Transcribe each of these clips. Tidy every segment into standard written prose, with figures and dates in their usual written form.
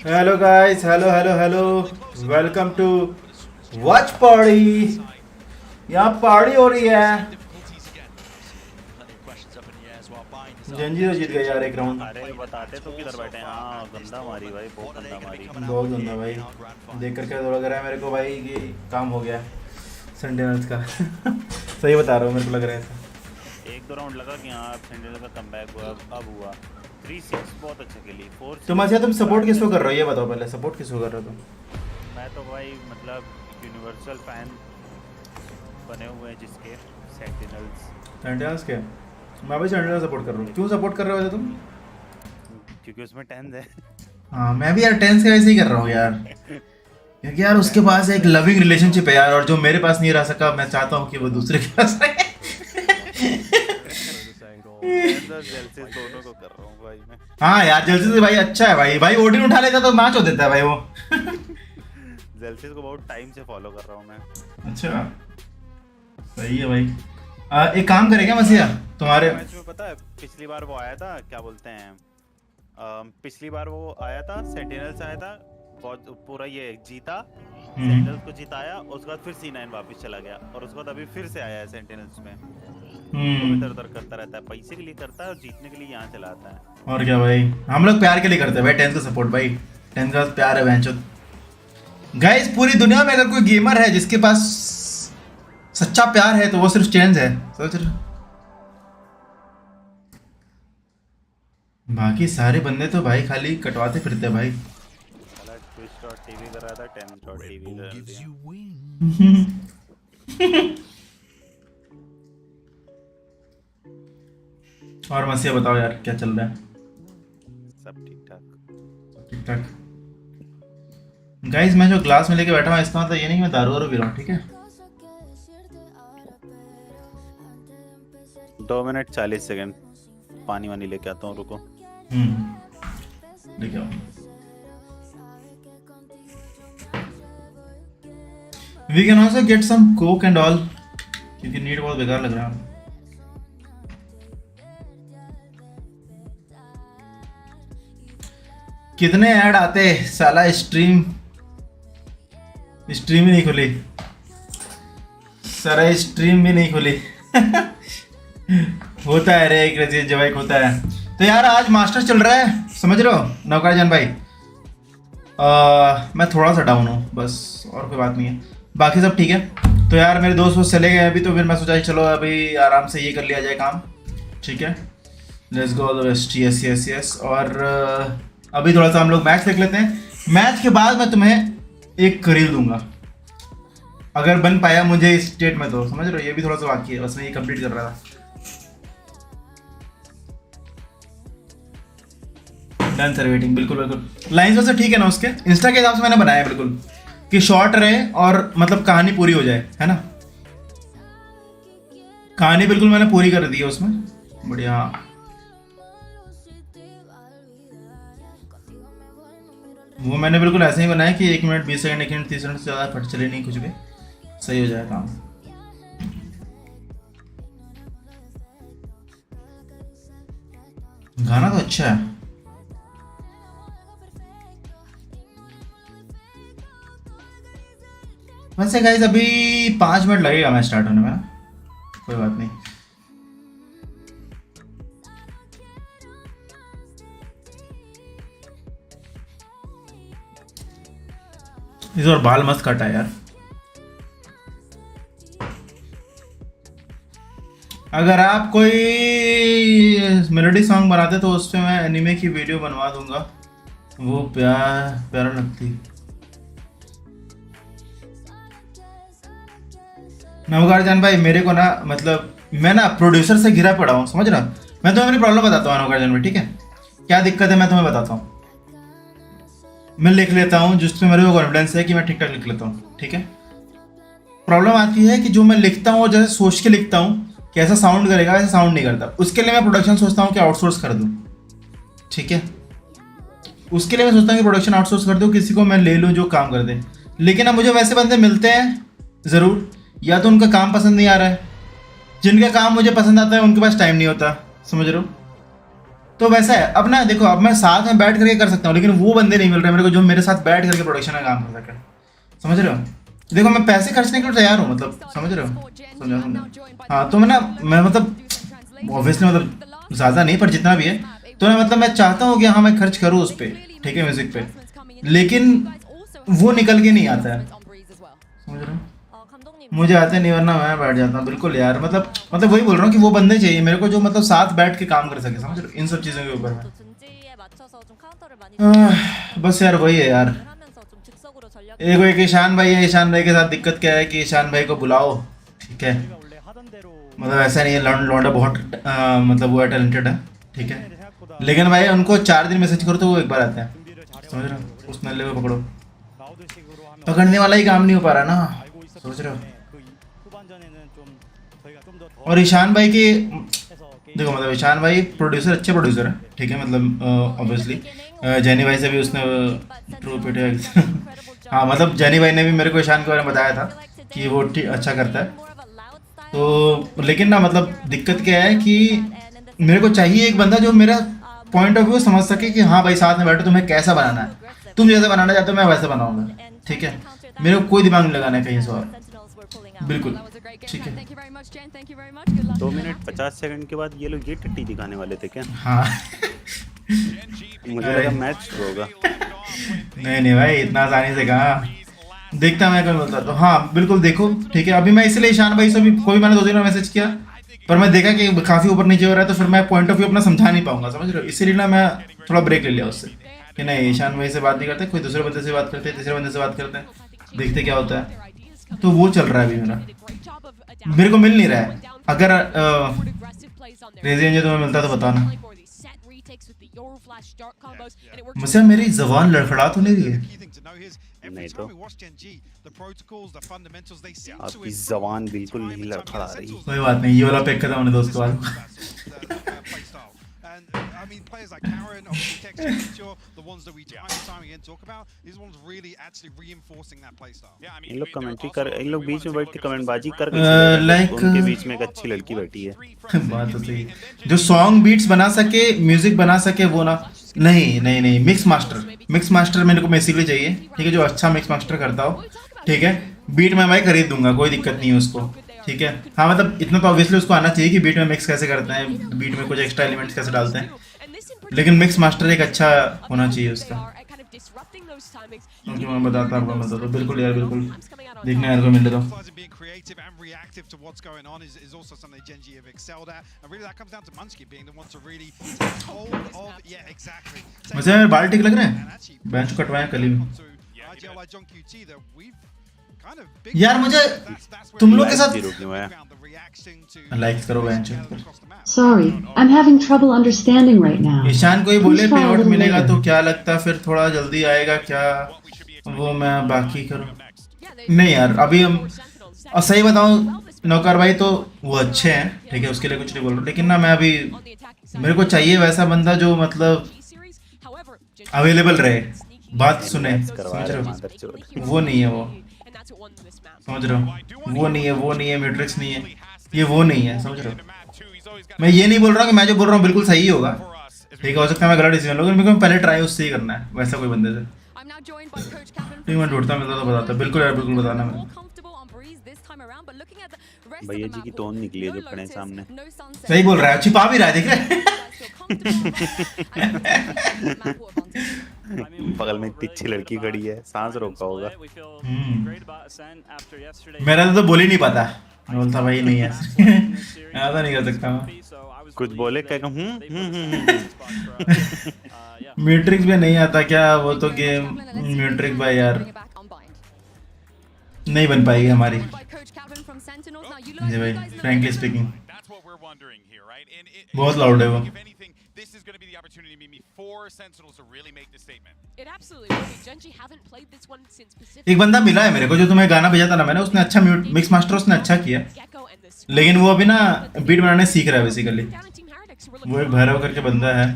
Hello guys, hello hello hello, welcome to watch party. यहाँ party हो रही है। जंजी तो जीत गए यार एक राउंड। अरे बताते तो किधर बैठे हैं। हाँ गंदा मारी भाई, बहुत गंदा मारी। बहुत गंदा भाई, देख करके तो लग रहा है मेरे को भाई कि काम हो गया सेंटिनल्स का। सही बता रहा हूँ, मेरे को लग रहा है ऐसा। एक दो राउंड लगा कि हाँ सेंटिनल का कमबैक हुआ, अब हुआ। 3-6 बहुत अच्छा खेली। 4-6 तुम अच्छा, तुम सपोर्ट स्टार्ट किसको से। कर रहे हो ये बताओ पहले, सपोर्ट किसको कर रहे हो तुम? मैं तो भाई मतलब यूनिवर्सल फैन बने हुए हैं जिसके, सेंटिनल्स। सेंटिनल्स के? मैं भी सेंटिनल सपोर्ट कर रहा हूँ। क्यों सपोर्ट कर रहे हो वैसे तुम? क्योंकि उसमें 10 है। हाँ मैं भी यार टेंस के वैसे ही कर रहा हूँ यार, क्योंकि यार उसके 10 पास एक 10 लविंग रिलेशनशिप है यार, और जो मेरे पास नहीं रह सका मैं चाहता हूँ कि वो दूसरे के पास रहे। 10 और जेलसिस दोनों को कर रहा हूँ भाई मैं। हाँ यार जल्दी से भाई, अच्छा है भाई। भाई ओडिन उठा लेता तो मैच हो देता है भाई वो। जेलसिस को बहुत टाइम से फॉलो कर रहा हूँ मैं। अच्छा सही है भाई। एक काम करें क्या पिछली मसीहा बार तुम्हारे? मैच में पता है, पिछली बार वो आया था, क्या बोलते हैं, पिछली बार वो आया था, सेंटिनल्स आया था, बहुत पूरा ये जीता, सेंटिनल्स को जिताया, उसके बाद फिर C9 वापस चला गया, और उसके बाद अभी फिर से आया है सेंटिनल्स में। तो इधर उधर करता रहता है, पैसे के लिए करता है और जीतने के लिए यहाँ चला आता है। और क्या भाई, हम लोग प्यार के लिए करते हैं भाई टेंस का सपोर्ट। भाई टेंस का प्यार है बेंचो। गाइस पूरी दुनिया में अगर कोई गेमर है जिसके पास सच्चा प्यार है तो वो सिर्फ टेंस है, सोच रहे हो? बाकी सारे बंदे तो भाई खाली कटवाते फिरते हैं भाई। साला twitch.tv कर रहा था, tens.tv कर दिया। और मसीहा बताओ यार क्या चल रहा है? सब ठीक ठाक। ठीक ठाक। गाइस मैं जो ग्लास में लेके बैठा हूँ इसका मतलब ये नहीं मैं दारू वारू पी रहा हूँ, ठीक है? 2 मिनट 40 सेकंड, पानी वानी लेके आता हूँ, रुको। लेके आओ। We can also get some coke and all, क्योंकि नीट बहुत बेकार लग रहा है। कितने ऐड आते साला, स्ट्रीम ही नहीं खुली, सारा स्ट्रीम भी नहीं खुली। होता है रे एक रजीज जवाई होता है। तो यार आज मास्टर चल रहा है, समझ रहे हो नौकर जान भाई? मैं थोड़ा सा डाउन हूँ बस, और कोई बात नहीं है, बाकी सब ठीक है। तो यार मेरे दोस्त वोस्त चले गए अभी, तो फिर मैं सोचा चलो अभी आराम से ये कर लिया जाए काम, ठीक है? Let's go all the best. Yes yes yes. और अभी थोड़ा सा हम लोग मैच देख लेते हैं। मैच के बाद मैं तुम्हें एक करील दूंगा अगर बन पाया मुझे इस स्टेट में, तो समझ रहे हो? ये भी थोड़ा सा बाकी है, बस मैं ये कंप्लीट कर रहा था। Done sir, waiting. बिल्कुल बिल्कुल, लाइन्स वैसे ठीक है ना उसके? इंस्टा के हिसाब से मैंने बनाया है बिल्कुल, कि शॉर्ट रहे और मतलब कहानी पूरी हो जाए, है ना? कहानी बिल्कुल मैंने पूरी कर दी है उसमें, बढ़िया। वो मैंने बिल्कुल ऐसे ही बनाया कि 1 मिनट 20 सेकंड 1 मिनट 30 सेकंड से ज़्यादा फट चले नहीं, कुछ भी सही हो जाए काम। गाना तो अच्छा है वैसे गाइस। अभी 5 मिनट लगेगा मैच स्टार्ट होने में, कोई बात नहीं। इस बार बाल मस्त काटा है यार। अगर आप कोई मेलोडी सॉन्ग बनाते तो उस पे मैं एनिमे की वीडियो बनवा दूंगा, वो प्यारा लगती। नवगार जान भाई मेरे को ना, मतलब मैं ना प्रोड्यूसर से घिरा पड़ा हूँ, समझ रहा? मैं तुम्हें अपनी प्रॉब्लम बताता हूँ नवगार जान भाई, ठीक है? क्या दिक्कत है मैं तुम्हें बताता हूँ। मैं लिख लेता हूँ जिस पे मेरे को कॉन्फिडेंस है कि मैं ठीक ठाक लिख लेता हूँ, ठीक है? प्रॉब्लम आती है कि जो मैं लिखता हूँ जैसे सोच के लिखता हूँ कि ऐसा साउंड करेगा, वैसा साउंड नहीं करता। उसके लिए मैं प्रोडक्शन सोचता हूँ कि आउटसोर्स कर दूँ, ठीक है? उसके लिए मैं सोचता हूँ कि प्रोडक्शन आउटसोर्स कर दूँ, किसी को मैं ले लूँ जो काम कर दे। लेकिन अब मुझे वैसे बंदे मिलते हैं ज़रूर, या तो उनका काम पसंद नहीं आ रहा है, जिनका काम मुझे पसंद आता है उनके पास टाइम नहीं होता, समझ रहे हो? तो वैसा है। अब ना देखो, अब मैं साथ में बैठ करके कर सकता हूँ, लेकिन वो बंदे नहीं मिल रहे मेरे को जो मेरे साथ बैठ करके प्रोडक्शन में काम कर सके। समझ रहे हो? देखो मैं पैसे खर्चने के लिए तैयार हूँ, मतलब समझ रहे हो? समझा। हाँ तो मैं मतलब ऑब्वियसली मतलब ज़्यादा नहीं, पर जितना भी है तो मैं चाहता हूँ कि हाँ मैं खर्च करूँ उस पर, ठीक है, म्यूज़िक पे, लेकिन वो निकल के नहीं आता है। समझ रहे हो? मुझे आते नहीं, वरना मैं बैठ जाता हूँ बिल्कुल यार। मतलब वही बोल रहा हूँ कि वो बंदे चाहिए मेरे को जो मतलब साथ बैठ के काम कर सके। समझ रहे हो? इन सब चीज़ों के ऊपर में बस यार वही है यार। एक ईशान भाई है, ईशान भाई के साथ दिक्कत क्या है कि ईशान भाई को बुलाओ, ठीक है, मतलब ऐसा नहीं है, लौंडा बहुत मतलब वो है, टैलेंटेड है, ठीक है, लेकिन भाई उनको 4 दिन मैसेज करो तो वो एक बार आते हैं। समझ रहे हो? उस नल्ले को पकड़ो, पकड़ने वाला ही काम नहीं हो पा रहा ना। सोच रहे हो? और ईशान भाई के देखो, मतलब ईशान भाई प्रोड्यूसर, अच्छे प्रोड्यूसर है, ठीक है, मतलब ऑब्वियसली जैनी भाई से भी उसने ट्रू पिटे हाँ, मतलब जैनी भाई ने भी मेरे को ईशान के बारे में बताया था कि वो अच्छा करता है। तो लेकिन ना मतलब दिक्कत क्या है कि मेरे को चाहिए एक बंदा जो मेरा पॉइंट ऑफ व्यू समझ सके कि हाँ भाई साथ में बैठो, तुम्हें कैसा बनाना है, तुम जैसे बनाना चाहते हो मैं वैसे बनाऊंगा, ठीक है, मेरे को कोई दिमाग नहीं लगाना है कहीं से और, बिल्कुल ठीक है। 2 मिनट 50 सेकंड के बाद ये लोग ये टट्टी दिखाने वाले थे क्या? हाँ मुझे लगा मैच शुरू होगा। नहीं भाई, इतना आसानी से कहाँ देखता, मैं कल बोलता तो हाँ बिल्कुल देखो, ठीक है। अभी मैं इसलिए ईशान भाई से भी कोई मैंने 2 दिन में मैसेज किया, पर मैं देखा कि काफ़ी ऊपर नीचे हो रहा है, तो फिर मैं पॉइंट ऑफ व्यू अपना समझा नहीं पाऊंगा। समझ रहे हो? इसीलिए ना मैं थोड़ा ब्रेक ले लिया उससे कि नहीं, ईशान भाई से बात नहीं करते, कोई दूसरे बंदे से बात करते हैं, तीसरे बंदे से बात करते हैं, देखते क्या होता है। तो वो चल रहा है अभी मेरा, मेरे को मिल नहीं रहा है। अगर रेजियन तुम्हें मिलता तो बताना। मुझसे मेरी जबान लड़खड़ा तो नहीं रही है? नहीं तो आपकी जबान बिल्कुल नहीं लड़खड़ा रही। कोई बात नहीं, ये वाला पैक खत्म होने दो उसके बाद। I mean, players like Karen, obviously Texture, Secure, the ones that we time and time again talk about, these ones really actually reinforcing that playstyle. Yeah, I mean, इन लोग कमेंट्री कर, इन लोग बीच में बैठ के कमेंटबाजी कर लाइक उनके बीच में एक अच्छी लड़की बैठी है। बात तो सही, जो सॉन्ग बीट्स बना सके, म्यूजिक बना सके, वो ना, नहीं मिक्स मास्टर मेरे को बेसिकली चाहिए, ठीक है, जो अच्छा मिक्स मास्टर करता हो, ठीक है। बीट में मैं खरीद दूंगा, कोई दिक्कत नहीं है उसको, ठीक है। हाँ मतलब इतना तो ऑब्वियसली उसको आना चाहिए कि बीट में मिक्स कैसे करते हैं, बीट में कुछ एक्स्ट्रा एलिमेंट्स कैसे डालते हैं, लेकिन मिक्स मास्टर एक अच्छा होना चाहिए उसका। क्योंकि मैं बताता हूँ तो बिल्कुल यार, बिल्कुल देखने यार को मिल रहा था। वैसे मेरे बाल ठीक लग रहे हैं, बेंच कटवाए कल ही यार। मुझे तुम लोग के साथ लाइक्स करो bench. Sorry, I'm having trouble understanding right now. Ishan को ही बोले Please try a payout little मिलेगा later. तो क्या लगता है फिर थोड़ा जल्दी आएगा क्या, वो मैं बाकी करूँ? नहीं यार अभी हम, और सही बताऊँ नौकर भाई तो वो अच्छे हैं, ठीक है, उसके लिए कुछ नहीं बोल रहा, लेकिन ना मैं अभी मेरे को चाहिए वैसा बंदा जो मतलब अवेलेबल रहे, बात सुने। समझ रहे हो? वो नहीं है, वो समझ रहे हो, वो नहीं है मैट्रिक्स नहीं है, ये वो नहीं है। समझ रहे हो? मैं ये नहीं बोल रहा हूँ कि मैं जो बोल रहा हूँ बिल्कुल सही होगा, ठीक है, हो सकता है मैं गलत डिसीजन लूँ, मेरे को पहले ट्राई उससे ही करना है, वैसा कोई बंदे से। ठीक, मैं ढूंढता मिलता तो बताता, बिल्कुल यार बिल्कुल बताना। मैं भैया जी की टोन निकली है जो खड़े हैं सामने। सही बोल रहा है, छिपा भी रहा है, देख रहे बगल में इतनी अच्छी लड़की खड़ी है, सांस रोका होगा। मेरा तो बोल ही नहीं पाता, मैं बोलता भाई नहीं है ऐसा नहीं कर सकता मैं। कुछ बोले क्या? मैट्रिक्स में नहीं आता क्या? वो तो गेम मैट्रिक्स भाई यार नहीं बन पाएगी हमारी जी भाई, फ्रैंकली स्पीकिंग। बहुत लाउड है वो। एक बंदा मिला है मेरे को जो तुम्हें गाना भेजा था ना मैंने, उसने अच्छा मिक्स मास्टर उसने अच्छा किया, लेकिन वो अभी ना बीट बनाने सीख रहा है बेसिकली। वो एक भैरव करके बंदा है,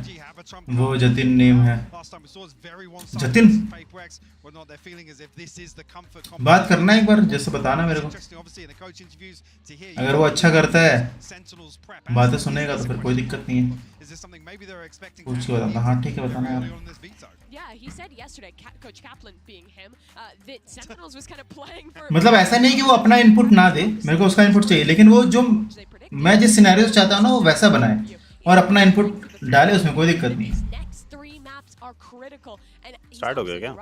a trump वो card. जतिन नेम है। Last time we saw is very one-sided Jatin against HyperX, whether or not they're feeling as if this is the comfort बात करना एक बार, जैसे बताना मेरे को। Interesting, obviously, in the coach interviews to hear अगर वो अच्छा करता है Sentinels prep as बातें the सुनेगा तो फिर कोई दिक्कत नहीं है। Is this something maybe they're expecting पूछ के बताता, हाँ ठीक है बताना यार। early on in this veto? Yeah, he said yesterday, Coach Kaplan being him, that Sentinels was kind of playing for. मतलब ऐसा नहीं कि वो अपना इनपुट ना दे, मेरे को उसका इनपुट चाहिए, लेकिन वो जो मैं जिस सिनेरियो से चाहता हूँ ना वो वैसा बनाए और अपना इनपुट डाले, उसमें कोई दिक्कत नहीं है। स्टार्ट हो गया क्या?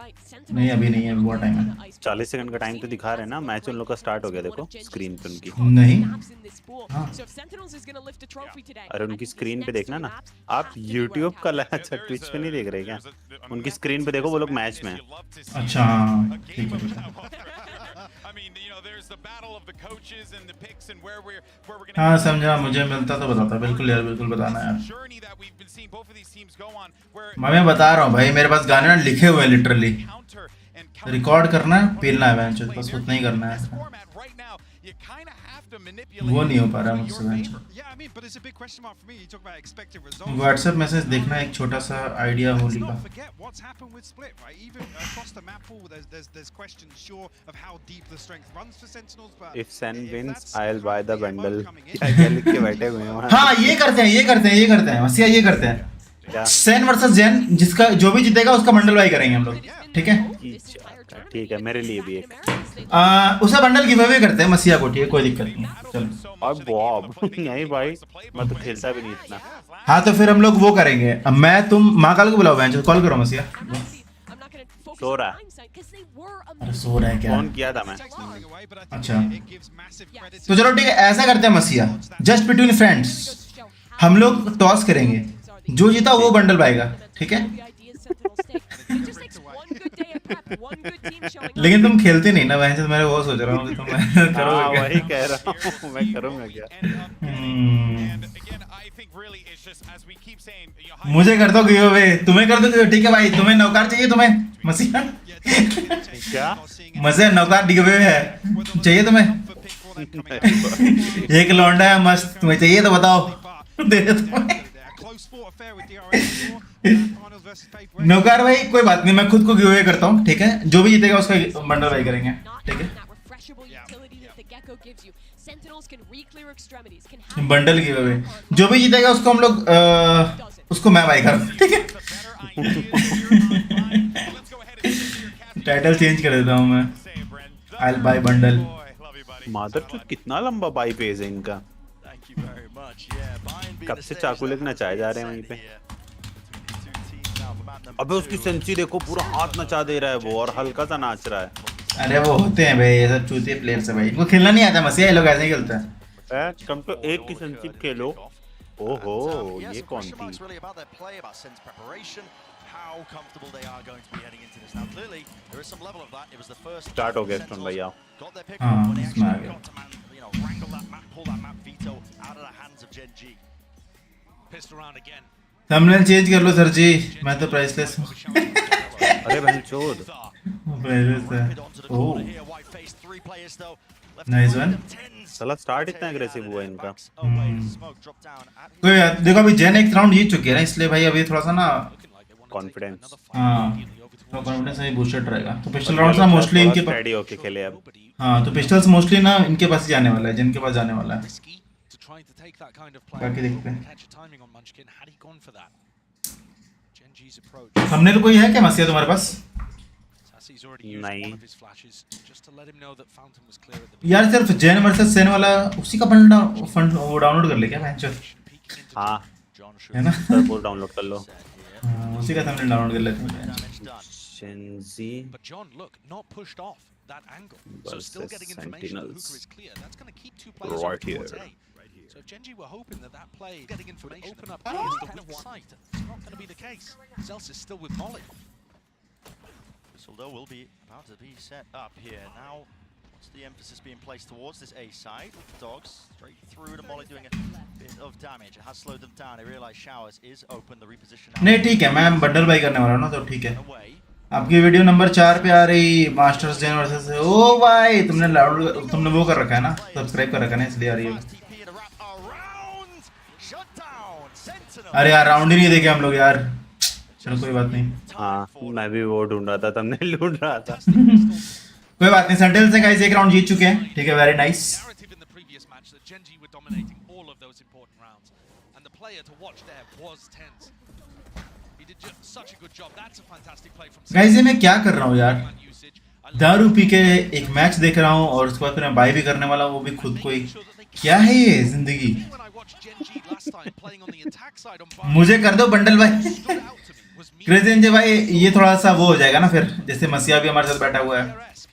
नहीं अभी नहीं है, अभी बहुत टाइम है। 40 सेकंड का टाइम तो दिखा रहे हैं ना, मैच उन लोग का स्टार्ट हो गया, देखो स्क्रीन पे उनकी। नहीं हाँ। अरे उनकी स्क्रीन पे देखना ना, आप YouTube का अच्छा ट्विच पे नहीं देख रहे क्या? उनकी स्क्रीन पे देखो, वो लोग मैच में हैं। अच्छा हाँ ठीक है ठीक है। हाँ समझा, मुझे मिलता तो बताता, बिल्कुल यार बिल्कुल बताना यार। मैं बता रहा हूँ भाई, मेरे पास गाने ना लिखे हुए हैं लिटरली, रिकॉर्ड करना है, पीलना है, बस उतना ही करना है। वो नहीं हो पा रहा मुझसे। व्हाट्सएप मैसेज देखना, एक छोटा सा आइडिया होली का। If SEN wins, I'll buy the bundle। क्या लिख के बैठे हुए हैं वहाँ? हाँ ये करते हैं, ये करते हैं, ये करते हैं मसिया, ये करते हैं। सेन वर्सेस जेन, जिसका जो भी जीतेगा उसका बंडल बाई करेंगे हम लोग, ठीक है? ठीक है, मेरे लिए भी एक। उसे बंडल गिव अवे करते हैं मसिया को, ठीक है कोई दिक्कत नहीं, चलो। और बॉब नहीं भाई, मैं तो खेलता भी नहीं इतना। हाँ तो फिर हम लोग वो करेंगे, अब मैं तुम महाकाल को बुलाओ, बेंच कॉल करो मसिया। सो रहा, अरे सो रहा है क्या? फोन किया था मैं। अच्छा तो चलो ठीक है, ऐसा करते हैं मसिया, जस्ट बिटवीन फ्रेंड्स हम लोग टॉस करेंगे, जो जीता वो बंडल पाएगा, ठीक है? लेकिन तुम खेलते नहीं ना बहन, से मैं वो सोच रहा हूँ कि तुम करोगे। वही कह रहा हूँ, मैं करूँगा क्या? मुझे कर दो गिव अवे, तुम्हें कर दो, ठीक है भाई। तुम्हें नौकार चाहिए, तुम्हें मसीहा क्या मजे नौकार गिव अवे है, चाहिए तुम्हें? एक लौंडा है मस्त, तुम्हें चाहिए तो बताओ, दे दे तुम्हें। नौकार भाई कोई बात नहीं, मैं खुद को गिव अवे करता हूँ, ठीक है? जो भी जीतेगा उसका बंडल बाई करेंगे, ठीक है? बंडल गिव अवे, जो भी जीतेगा उसको हम लोग उसको मैं बाई करूँ, ठीक है? टाइटल चेंज कर देता हूँ मैं, आई विल बाय बंडल। मादरचोद कितना लंबा बाई पेज है इनका, कब से चाकू लेके नचाए जा रहे हैं वहीं पे। अबे उसकी सेंसी देखो, पूरा हाथ नचा दे रहा है वो, और हल्का सा नाच रहा है। अरे वो होते हैं भाई, ये सब चूतिए प्लेयर्स है भाई, इनको खेलना नहीं आता मसीहा, ये लोग ऐसे ही खेलते हैं। कम तो एक की सेंसी खेलो। ओहो ये कौन थी? स्टार्ट हो गया स्टोन भैया। हाँ इसमें आ गया। थंबनेल चेंज कर लो सर जी, मैं तो प्राइसलेस हूँ। अरे बहनचोद, प्राइसलेस है। Oh nice one. साला स्टार्ट इतना एग्रेसिव हुआ इनका। कोई देखो अभी जेन एक राउंड जीत चुकी है ना, इसलिए भाई अभी थोड़ा सा ना कॉन्फिडेंस, हाँ तो कॉन्फिडेंस अभी बूस्टेड रहेगा। तो पिस्टल राउंड्स ना मोस्टली इनके पास रेडी होके खेले अब। हाँ तो पिस्टल्स मोस्टली ना इनके पास ही जाने वाला है, जिनके पास जाने वाला है। बाकी देखते हैं। थंबनेल कोई है क्या मसीहा तुम्हारे पास? नहीं यार सिर्फ जेन वर्सेस सेन वाला उसी का फंड वो डाउनलोड कर ले क्या बेंच? हाँ है ना, वो डाउनलोड कर लो। हाँ, उसी का थंबनेल डाउनलोड कर लेते हैं। शेंजी versus Sentinels right here. So if Genji were hoping that play getting information would open up the weak side, it's not going to be the case. Zels is still with Molly. Whistledough will be about to be set up here now. What's the emphasis being placed towards this A side with the dogs straight through to Molly doing a bit of damage. It has slowed them down. They realize Showers is open. The reposition. नहीं ठीक है, मैं bundle by करने वाला हूँ ना, तो ठीक है। आपकी वीडियो नंबर 4 पे आ रही, मास्टर्स जेन वर्सेस। ओ भाई तुमने वो कर रखा है ना, सब्सक्राइब कर रखा है ना, इसलिए आ रही है। अरे यार राउंड ही नहीं देखे हम लोग यार, चलो कोई बात नहीं। हाँ मैं भी वो ढूंढ रहा था, thumbnail ढूंढ रहा था। कोई बात नहीं, सेंट्रल से गाइस एक राउंड जीत चुके हैं, ठीक है, very nice. Narrative in the previous match that Gen G were dominating all of those important rounds, and the player to watch there was Tense. He did just such a good job. That's a fantastic play from. Guys ये मैं क्या कर रहा हूँ यार, Usage. दारू P के एक मैच देख रहा हूँ और उसके बाद फिर मैं बाय भी करने वाला हूँ, वो भी खुद को ही। क्या है ये जिंदगी, When I watched Gen G last time playing on the attack side on bar, मुझे कर दो बंडल भाई। stood out to me was me. Crazy जी भाई, ये थोड़ा सा वो हो जाएगा ना फिर, जैसे मसीहा भी हमारे साथ बैठा हुआ है HyperX.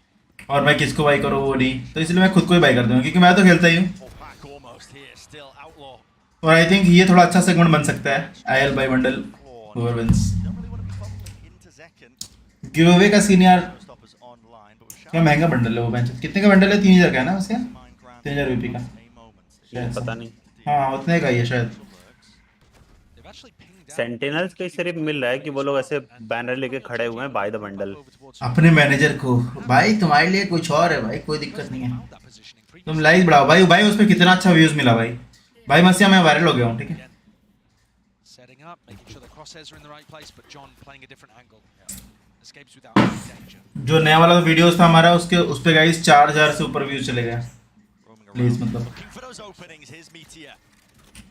और मैं किसको बाई करूँ वो नहीं, तो इसलिए मैं खुद को ही बाई कर दूंगा क्योंकि मैं तो खेलता ही हूँ। Pull back almost here, still Outlaw. और आई थिंक ये थोड़ा अच्छा सेगमेंट बन सकता है, IL by bundle whoever wins. Don't really want to be fumbling into Zekken. Give away का सीन यार, Stoppers online, but with क्या महंगा बंडल है वो बेंच, कितने का बंडल है? 3000 का है ना उसका, 3000 रुपये का a moment. शायद से। पता नहीं, हाँ उतने का ही है शायद। They've actually pinged down. Sentinels के सिर्फ मिल रहा है कि वो लोग ऐसे बैनर लेके खड़े हुए हैं, by the bundle. Over towards अपने मैनेजर को भाई तुम्हारे लिए कुछ और है भाई, कोई दिक्कत नहीं है, that positioning. तुम लाइक बढ़ाओ भाई। भाई उस पर कितना अच्छा व्यूज मिला भाई, भाई मसीहा मैं वायरल हो गया हूँ, ठीक है। Setting up, making sure the crosshairs are in the right place, but John playing a different angle. Escapes without any danger. जो नया वाला वीडियोस था हमारा, उसके उस पे गाइस 4000 से ऊपर व्यूज चले गए प्लीज, मतलब। Looking for those openings, here's Meteor.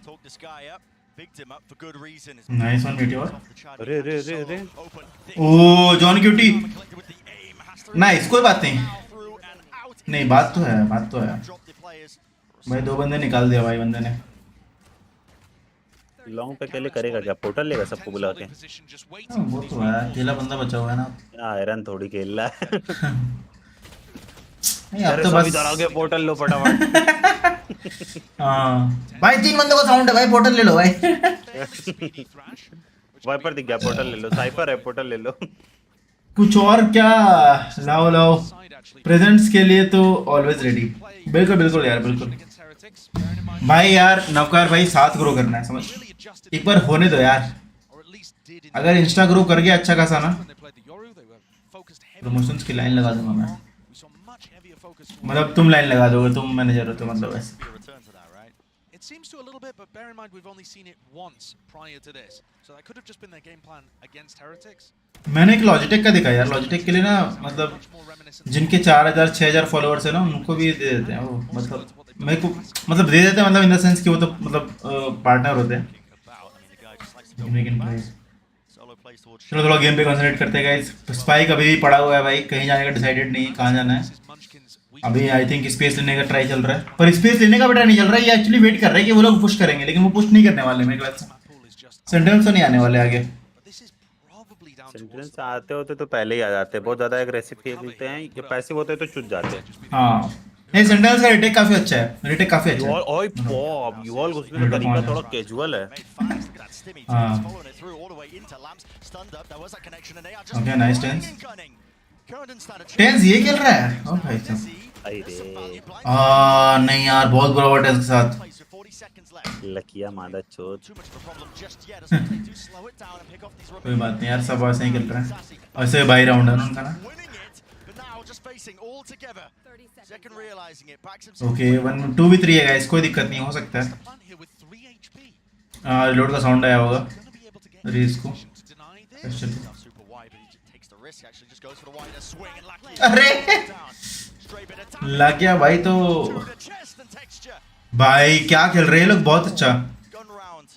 Talk this guy up, picked him up for good reason. Nice one meteor. Off the chart, अरे अरे अरे अरे, open, thick, oh John cutie, collected with the aim, has to nice, कोई बात नहीं, through and out. नहीं बात तो है, बात तो है Drop the players. भाई, 2 बंदे निकाल दिया भाई बंदे ने। लॉन्ग पे अकेले करेगा क्या? पोर्टल लेगा सबको बुला के? Position just waiting हाँ, वो for these तो है, अकेला बंदा बचा हुआ है ना। आयरन थोड़ी खेल रहा है। नहीं अब अरे तो सब बस इधर आ गए, पोर्टल लो फटाफट। हाँ भाई 3 बंदों का साउंड है भाई, पोर्टल ले लो भाई। speedy thrash. वाइपर दिख गया, पोर्टल ले लो। साइफर है, पोर्टल ले लो। कुछ और क्या, लाओ लाओ, Side actually. प्रेजेंट्स के लिए तो ऑलवेज रेडी। बिल्कुल बिल्कुल यार बिल्कुल Against Heretics, bearing in mind भाई यार, नवकार भाई साथ ग्रो करना है, समझ, really adjusted एक बार होने दो यार। or at least did in अगर इंस्टा ग्रो कर गया अच्छा खासा ना, when they played the Yoru, they were focused heavily. Promotions की लाइन लगा दूंगा मैं, We saw much heavier focus towards मतलब तुम लाइन लगा दोगे, तुम मैनेजर हो तो मतलब ऐसे। Be a return to that, right? It seems to a little bit, but bear in mind we've only seen it once prior to this. So that could have just been their game plan against Heretics. मैंने एक Logitech का देखा यार, Logitech के लिए ना मतलब Much more reminiscent. जिनके 4000 6000 फॉलोअर्स है ना, उनको भी दे देते हैं वो, मतलब मेरे को मतलब दे देते हैं, मतलब इन द सेंस कि वो तो मतलब पार्टनर होते हैं। About, I mean, the guy just likes to go Make it back. nice. Solo plays towards चलो थोड़ा गेम पे कंसंट्रेट करते हैं गाइस। स्पाइक अभी भी पड़ा हुआ है भाई, कहीं जाने का डिसाइडेड नहीं है कहाँ जाना है। This is Munchkin's weak अभी आई थिंक स्पेस लेने का ट्राई चल रहा है, पर स्पेस लेने का भी ट्राई नहीं चल रहा है, ये एक्चुअली वेट कर रहे हैं कि वो लोग पुश करेंगे, लेकिन वो पुश नहीं करने वाले मेरे ख्याल से। pool is just. सेंट्रल्स तो नहीं आने वाले आगे। But this is probably down towards sentinels आते होते तो पहले ही आ जाते, बहुत ज्यादा एग्रेसिव खेलते हैं, ये पैसिव होते तो चुट जाते हैं। हाँ नहीं, सेंट्रल्स का रिटेक काफी अच्छा है, रिटेक काफी अच्छा है। ओए बॉब, यूऑल घुसने का तरीका थोड़ा कैजुअल है। made fast. Look at that stimmy. Ah. He's following it through all the way into Lamps. Stunned up. There was that connection, and they are just Okay, nice running Tense. and gunning. Current stand a tense ये खेल रहा है, oh भाई साहब। अरे नहीं यार, बहुत बुरा हुआ टेंस के साथ। Plays with 40 seconds left. लकिया मादा चोद। Too much of a problem just yet. As long as they do slow it down and pick off these कोई बात नहीं यार, सब remaining ऐसे ही खेल रहे हैं, Sassy. ऐसे बाई राउंड है ना उनका ना। Winning it, but now just facing all together. 30 seconds Second left. realizing it, backs himself. Okay 1-2v3 है गाइस, कोई दिक्कत नहीं, हो सकता है। plan here with 3 HP. Reload का साउंड आया होगा Gonna be able to get रेस को। to deny this. Question. Not super wide, but he just takes the risk. Actually, just goes for the wider swing and lucky. अरे Down. Straight bit of damage लग गया भाई तो। to the chest and texture. भाई क्या खेल रहे हैं ये लोग, बहुत अच्छा, Gun round.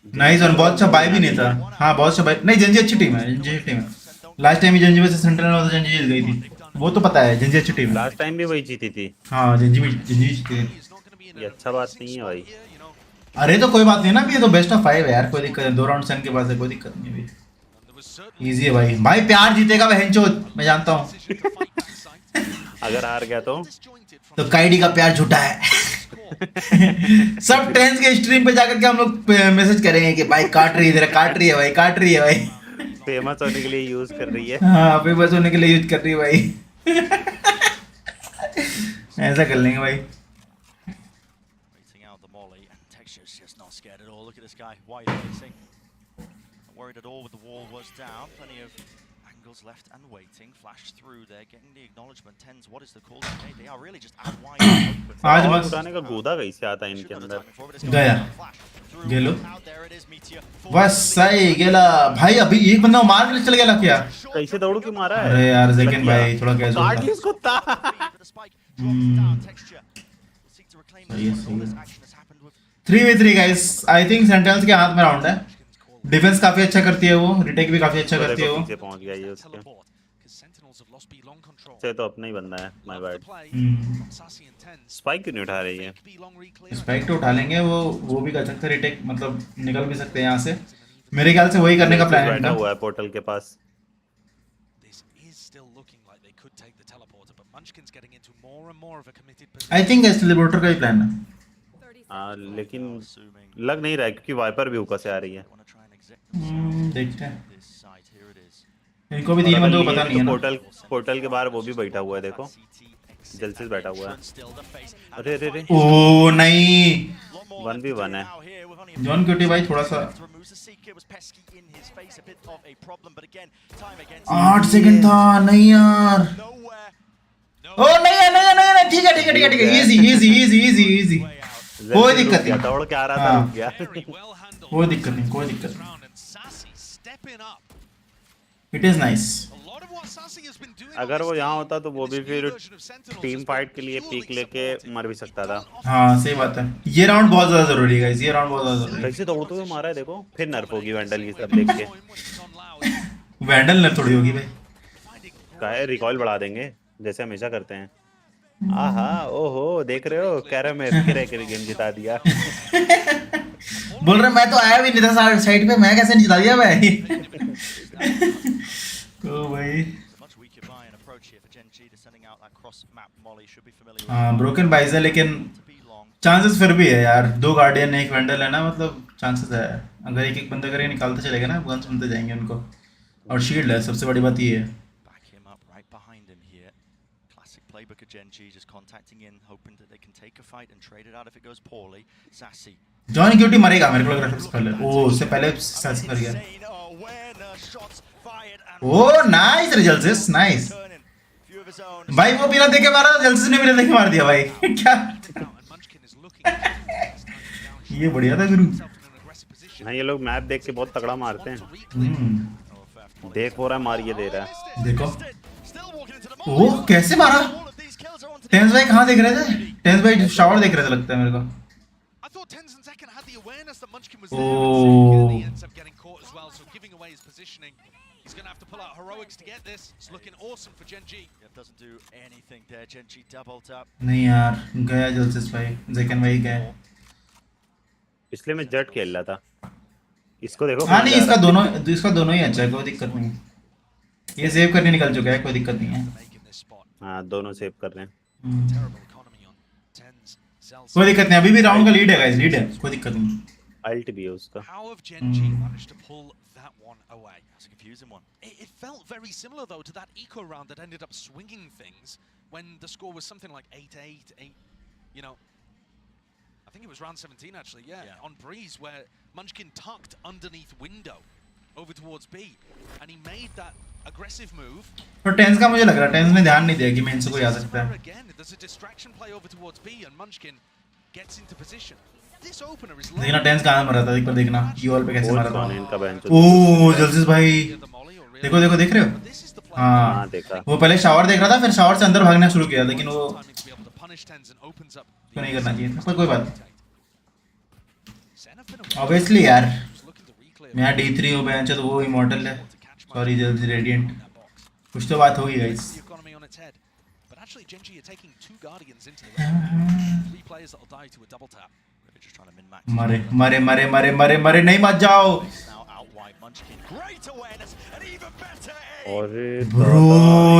नाइस और बहुत अच्छा बाय भी नहीं था। हाँ बहुत अच्छा बाय, नहीं जंजी अच्छी टीम है, जंजी अच्छी टीम है। लास्ट टाइम ही जंजी वैसे सेंट्रल में तो जंजी जीत गई थी, वो तो पता है, जंजी अच्छी टीम है। लास्ट टाइम भी वही जीती थी, हाँ जंजी जीती थी। He's not gonna be in ये a अच्छा बात नहीं है भाई। here, you know. अरे तो कोई बात नहीं ना, अभी ये तो बेस्ट ऑफ 5 है यार, कोई दिक्कत नहीं, 2 राउंड सन के पास है, कोई दिक्कत नहीं अभी, There was certainly इजी है भाई। भाई प्यार जीतेगा बहनचोद, मैं जानता हूँ। decision to fight back sight. अगर हार गया तो Disjointed from तो काइडी का प्यार झूठा है। सब ट्रेंड्स के स्ट्रीम पे जाकर के हम लोग मैसेज करेंगे कि भाई काट रही है, इधर काट रही है भाई, काट रही है भाई। फेमस होने के लिए यूज कर रही है। हाँ फेमस होने के लिए यूज कर रही है भाई। ऐसा कर लेंगे भाई। Waiting out the molly, and Texture's just not scared at all. Look at this guy, wide facing. Not worried at all with the wall was down. Plenty of Singles left and waiting. Flash through there, getting the acknowledgement. Tens, what is the call? They are really just out wide open. आज और बस उड़ाने का गूदा कैसे आता है इनके अंदर? गया गेलो बस सही गेला भाई। अभी एक बंदा मार के चल गया क्या? कैसे दौड़ के मारा है? अरे यार सेकंड भाई थोड़ा कैजुअल काट था। ली इसको ता। सही है 3v3 guys. I think centrals के हाथ में राउंड है। डिफेंस काफी अच्छा करती है वो, रिटेक भी काफी अच्छा करती है वो। पीछे पहुंच गया ये उसके से तो अपना ही बंदा है। My bad. स्पाइक क्यों नहीं उठा रही है? स्पाइक तो उठा लेंगे, वो भी कर सकते हैं रिटेक, मतलब निकल भी सकते हैं यहाँ से। मेरे ख्याल से वही करने का प्लान है बैठा हुआ है पोर्टल के पास। आई थिंक टेलीपोर्टर का ही प्लान है। लेकिन लग नहीं रहा है क्योंकि वाइपर भी ऊपर से आ रही है। देखते हैं। इनको भी 3 बंदों को पता नहीं है ना। पोर्टल के बाहर वो भी बैठा हुआ है, देखो जल्दी बैठा हुआ है। अरे अरे अरे ओ नहीं 1v1 है। जॉन क्यूटी भाई थोड़ा सा 8 सेकंड था। नहीं यार ओ नहीं है नहीं है नहीं है ठीक है ठीक है ठीक है ठीक है easy easy easy easy easy कोई दिक्कत नहीं। दौड़ के आ रहा था रुक गया। कोई दिक्कत नहीं कोई दिक्कत नहीं। It is nice. अगर वो यहाँ होता तो वो भी फिर टीम फाइट के लिए पीक लेके मर भी सकता था। हाँ सही बात है। ये राउंड बहुत ज्यादा जरूरी है गाइस, ये राउंड बहुत ज्यादा जरूरी है। कैसे दौड़ते हुए मारा है देखो। फिर नर्फ होगी वैंडल की सब देख के। वैंडल नर्फ थोड़ी होगी भाई। का है रिकॉइल बढ़ा देंगे जैसे हमेशा करते हैं। आहा ओहो देख रहे हो कह रहे मैं गेम जिता दिया। बोल रहे मैं तो आया भी नहीं था साइड पे, मैं कैसे जिता दिया भाई। तो भाई हाँ ब्रोकन बाइज है लेकिन चांसेस फिर भी है यार। 2 गार्डियन एक वैंडल है ना, मतलब चांसेस है। अगर एक एक बंदा करके निकालते चलेगा ना गन सुनते जाएंगे उनको। और शील्ड है, सबसे बड़ी बात ये है। जॉन क्यूटी मरेगा मेरे को लग रहा है सबसे पहले। ओ उससे पहले सासी कर गया। ओ नाइस रिजल्ट्स नाइस भाई। वो बिना देखे मारा, जल्दी ने बिना देखे मार दिया भाई। क्या ये बढ़िया था गुरु। हाँ ये लोग मैप देख के बहुत तगड़ा मारते हैं। देख हो रहा है मार ये दे रहा है देखो। ओ कैसे मारा। टेंस भाई कहाँ देख रहे थे? टेंस भाई शावर देख रहे थे लगता है मेरे को। He's going to have to pull out heroics to get this. It's looking awesome for Genji. Doesn't do anything there. Genji doubled up. नहीं यार गया जल्दी भाई, जेकन भाई गया। इसलिए मैं जट खेल रहा था। इसको देखो। हाँ नहीं इसका दोनों ही अच्छा है, कोई दिक्कत नहीं है। ये सेव करने निकल चुका है, कोई दिक्कत नहीं है। हाँ दोनों सेव कर रहे हैं। कोई दिक्कत नहीं, अभी भी राउंड का लीड है गाइस, लीड है, कोई दिक्कत नहीं। अल्ट भी है उसका। How have Genji managed to pull that one away? That's a confusing one. It felt very similar though to that eco round that ended up swinging things when the score was something like 8-8, you know. I think it was round 17 actually, yeah. On Breeze where Munchkin tucked underneath window over towards B and he made that aggressive move. तो tense का मुझे लग रहा है tense ने ध्यान नहीं दिया कि मैं इनसे कोई आ सकता है। Again, there's a distraction play over towards B and Munchkin gets into position. देखना टेंस कहाँ मरा था, एक बार देखना यूएल पे कैसे मारा था। इनका बेंच। ओह जल्दी भाई देखो देखो देख रहे हो। हाँ देखा। वो पहले शावर देख रहा था, फिर शावर से अंदर भागना शुरू किया, लेकिन वो तो नहीं करना चाहिए था, पर कोई बात नहीं। ऑब्वियसली यार मैं D3 हूँ बेंच, तो वो इमॉर्टल है। सॉरी जल्दी रेडिएंट, कुछ तो बात होगी guys. Actually, Genji are taking 2 Guardians into the round. 3 players that'll die to a double tap. They're just trying to min-max. मरे मरे मरे मरे मरे मरे नहीं मत जाओ। और ब्रो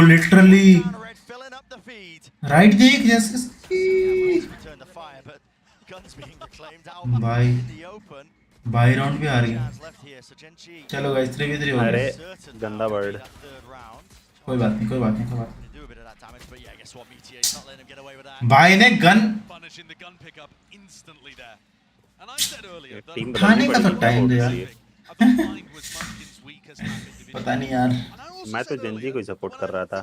लिटरली राइट देख जैसे भाई बाई राउंड भी हार गया। चलो गाइस 3v3 हो अरे गया। गंदा बर्ड। कोई बात नहीं कोई बात नहीं कोई बात नहीं। भाई ने गन टीम खाने का तो टाइम दे यार। पता नहीं यार मैं तो जेंजी को ही सपोर्ट कर रहा था।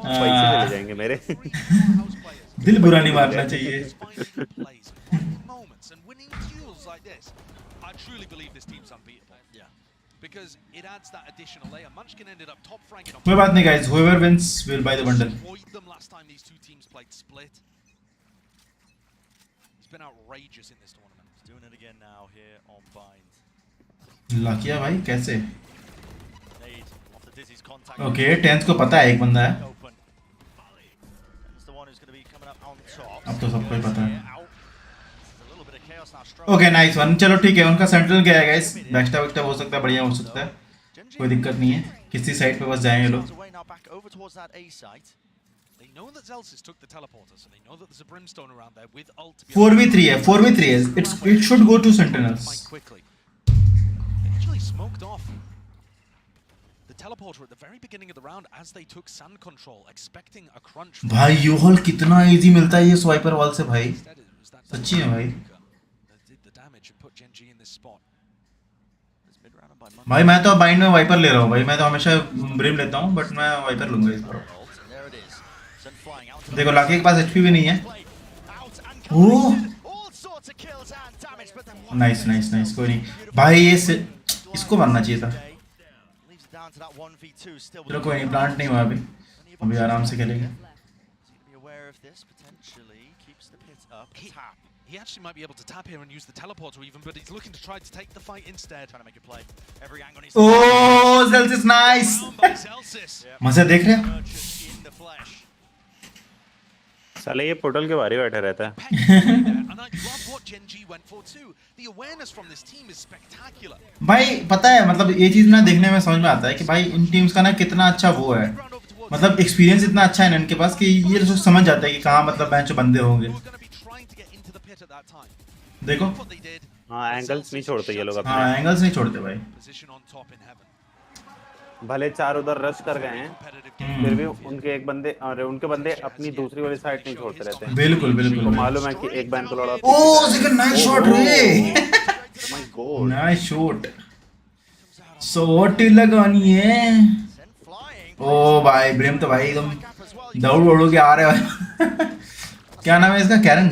पैसे चले जाएंगे मेरे। दिल बुरा नहीं मारना चाहिए। I truly believe this team's unbeatable. Yeah. Because it adds that additional layer. Munchkin ended up top ranking on. कोई बात नहीं guys, whoever wins will buy the bundle. Destroyed them last time these two teams played split. He's been outrageous in this tournament. He's doing it again now here on Bind. लाकिया भाई कैसे? Nade off the Dizzy's contact. Okay, 10th को पता है एक बंदा है। Open. That's the one who's going to be coming up on top. अब तो सबको ही पता है। Out. There's a little bit of chaos now. Okay nice one, चलो ठीक है, उनका सेंट्रल गया है गाइस, बैकस्टैप वैकस्टैप हो सकता है, बढ़िया हो सकता है, कोई दिक्कत नहीं है, किसी साइड पे बस जाएंगे लोग। They know that Zelsis took the teleporter, so they know that there's a brimstone around there with ult. 4v3 है, 4v3 है, it should go to sentinels. Quickly. They actually smoked off the teleporter at the very beginning of the round as they took sand control, expecting a crunch. भाई U Haul कितना easy मिलता है ये स्वाइपर wall से भाई, सच्ची है भाई। भाई मैं तो बाइंड में वाइपर ले रहा हूँ भाई, मैं तो हमेशा ब्रिम लेता हूँ बट मैं वाइपर लूंगा इस बार। देखो लाकी के पास एचपी भी नहीं है। ओह नाइस नाइस नाइस, कोई नहीं भाई, ये इसको मारना चाहिए था। चलो कोई नहीं, प्लांट नहीं हुआ अभी, अभी आराम से खेलेंगे। He actually might be able to tap here and use the teleporter even, but he's looking to try to take the fight instead. Trying to make a play. Every angle needs. Oh, Zelsis nice. मजा देख रहे हैं? साले ये portal के बाहर ही बैठा रहता है। And I love what Gen G went for too. The awareness from this team is spectacular. भाई पता है मतलब ये चीज ना देखने में समझ में आता है कि भाई इन टीम्स का ना कितना अच्छा वो है, मतलब एक्सपीरियंस इतना अच्छा है इनके पास कि ये लोग समझ जाते हैं कि कहाँ मतलब बेंच बंदे होंगे। देखो हाँ एंगल्स नहीं छोड़ते ये लोग अपने। हाँ एंगल्स नहीं छोड़ते भाई, भले चार उधर रश कर गए हैं फिर भी उनके एक बंदे और उनके बंदे अपनी दूसरी वाली साइड नहीं छोड़ते रहते हैं। बिल्कुल बिल्कुल, तो मालूम है कि एक बैन को लड़ा। ओह सेकंड नाइस शॉट रे, my God nice shot, shot लगानी है। ओ भाई ब्रिम तो भाई एकदम दौड़ दौड़ के आ रहे हैं। क्या नाम है इसका, कैरन?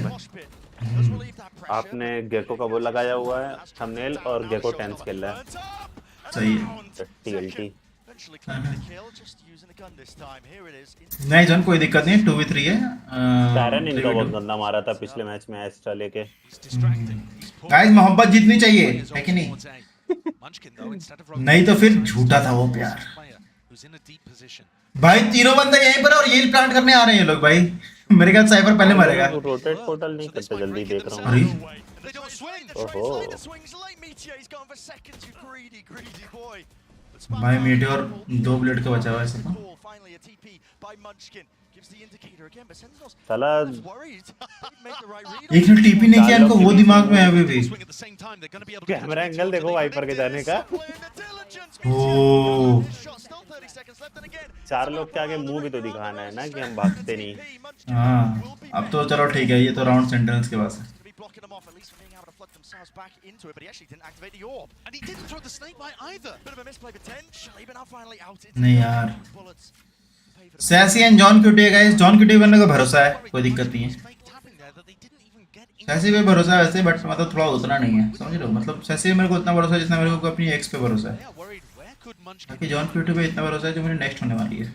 आपने गेको का वो लगाया हुआ है थंबनेल और गेको टेंस खेल रहा है, सही है। टीएलटी नहीं जन कोई दिक्कत नहीं, 2v3 है। कैरन इनका बहुत गंदा मारा था पिछले मैच में एस्ट्रा लेके। गाइस मोहब्बत जीतनी चाहिए है कि नहीं? नहीं तो फिर झूठा था वो प्यार। भाई तीनों बंदे यहीं पर और यही प्लांट करने आ रहे हैं ये लोग भाई, मेरे ख्याल साइबर पहले मरेगा। रोटेट पोर्टल नहीं करते जल्दी, देख रहा हूं। अरे ओहो भाई मीटियोर 2 ब्लेड का बचा हुआ है सब। साला एक ने टीपी नहीं किया, इनको वो दिमाग में है अभी भी। कैमरा एंगल देखो वाइपर के जाने का। ओह चार लोग के आगे मुंह भी तो दिखाना है ना कि हम भागते नहीं। हाँ अब तो चलो ठीक है, ये तो राउंड सेंटेंस के पास है। नहीं यार sassy and John cutie guys, John cutie बनने का भरोसा है, कोई दिक्कत नहीं है। सैसी पे भरोसा है वैसे, बट मतलब थोड़ा उतना नहीं है, समझ लो, मतलब सैसी मेरे को उतना भरोसा है जितना मेरे को अपनी एक्स पे भरोसा है, बाकी जॉन क्यूटी पे इतना भरोसा है जो मेरी नेक्स्ट होने वाली है।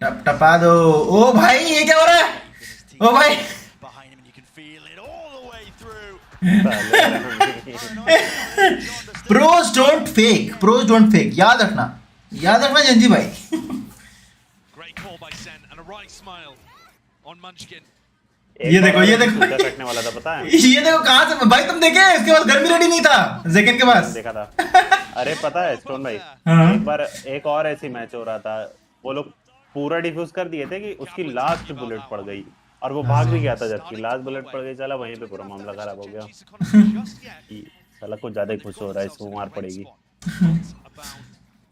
टप टपा दो। ओ भाई ये क्या हो रहा है? ओ भाई pros don't fake, pros don't fake, याद रखना जंजी भाई। ये देखो कटने वाला था पता है। ये देखो कहाँ से भाई, तुम देखे इसके पास गर्मी रेडी नहीं था, जेकन के पास देखा था। अरे पता है स्टोन भाई, हाँ। एक बार एक और ऐसी मैच हो रहा था, वो लोग पूरा डिफ्यूज कर दिए थे कि उसकी लास्ट बुलेट पड़ गई और वो भाग भी गया था, जबकि लास्ट बुलेट पड़ गई, चला वहीं पे पूरा मामला खराब हो गया। साला कुछ ज्यादा ही खुश हो रहा है, इसको मार पड़ेगी।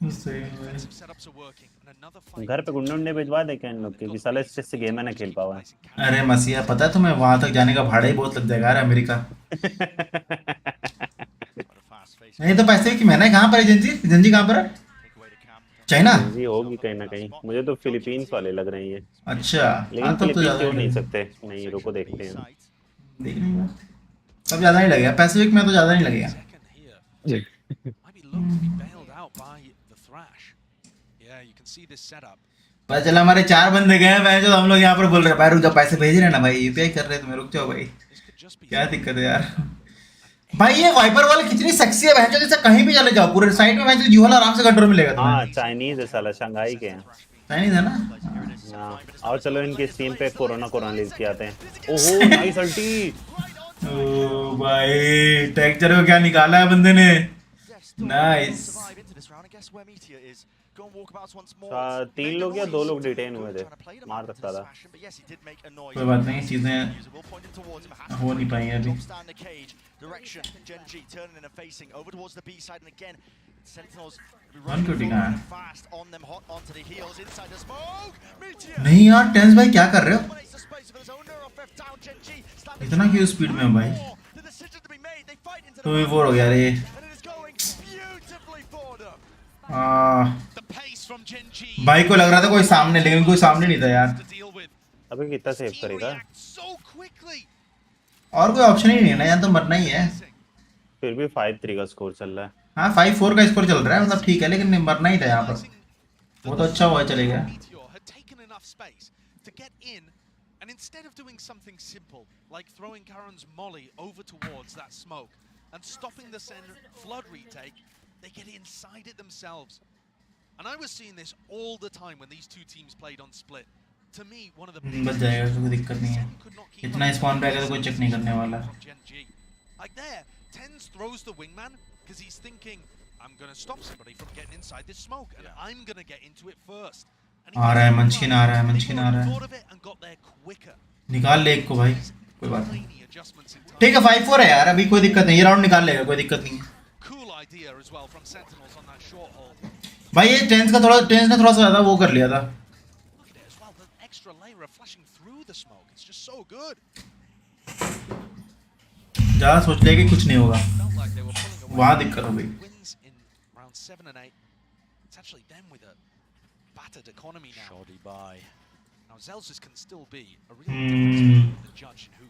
सही है भाई। Defensive setups are working, and another fight. घर पे गुंडे उंडे भिजवा दे क्या इन लोग के कि साला स्ट्रेस से गेम है ना खेल पावा है। अरे मसीहा, पता है तुम्हें वहां तक जाने का भाड़ा ही बहुत लग जाएगा यार अमेरिका। नहीं तो पैसे की मैंने कहाँ पर है जंजी? जंजी कहाँ पर है? चाइना? जी होगी कहीं ना कहीं, मुझे तो फिलीपींस वाले लग रहे हैं। अच्छा लेकिन हाँ, तब तो फिलीपींस ज्यादा क्यों ही नहीं लगेगा। सकते, नहीं रुको देखते हैं। देख रही हूँ तब ज्यादा नहीं लगेगा, पैसिफिक में तो ज्यादा नहीं लगेगा। Second here might be looked to be bailed out by the Thrash. Yeah, you can see this setup. पता चला हमारे 4 बंदे गए हैं भाई, जो हम लोग यहाँ पर बोल रहे हैं भाई रुक जाओ, पैसे भेज रहे हैं ना भाई, यूपीआई कर रहे हैं तुम्हें, रुक जाओ भाई। This could just be क्या दिक्कत है यार भाई? ये वाइपर वाले कितनी सेक्सी है बहन, जैसे कहीं भी चले जाओ पूरे साइड में बहन यूहल आराम से कंट्रोल मिलेगा तुम्हें। हाँ चाइनीज है साला, शंघाई के हैं। चाइनीज है ना? हाँ और चलो इनके स्ट्रीम पे कोरोना लीज के आते हैं। ओहो नाइस अल्टी। ओ भाई टेक्चर को क्या निकाला है बंदे ने, नाइस। 3 लोग या 2 लोग डिटेन हुए थे, मार सकता था। कोई बात नहीं, चीजें हो नहीं पाई अभी। नहीं यार टेंस भाई क्या कर रहे हो, इतना क्यों स्पीड में हो भाई? 2v4 हो गया रे। the pace from Gen G. भाई को लग रहा था कोई सामने, लेकिन कोई सामने नहीं था यार। To deal with. अबे कितना सेव He करेगा? reacts so quickly. और कोई ऑप्शन ही नहीं है ना, यहाँ तो मरना ही है। फिर भी 5-3 का स्कोर चल रहा है। हाँ 5-4 का स्कोर चल रहा है, मतलब ठीक है, लेकिन मरना ही था यहाँ पर। वो तो अच्छा हुआ चले गया। Meteor had taken enough space to get in, and instead of doing something simple like throwing Karen's molly over towards that smoke and stopping the SEN flood retake, they get inside it themselves. And I was seeing this all the time when these two teams played on split. To me, one of the बच जाएगा, कोई दिक्कत नहीं है। इतना spawn पे आएगा तो कोई चेक नहीं करने वाला। Like there, Tens throws the wingman because he's thinking, I'm going to stop somebody from getting inside this smoke, and I'm going to get into it first. आ रहा है मंचकिन, आ रहा है मंचकिन, आ रहा है। निकाल ले एक को भाई, कोई बात नहीं। ठीक है 5-4 है यार, अभी कोई दिक्कत नहीं, ये राउंड निकाल लेगा, कोई दिक्कत नहीं है। भाई ये टेंस ने थोड़ा सा ज्यादा वो कर लिया था। ज्यादा सोच लिया कि कुछ नहीं होगा, वहां दिक्कत हो गई।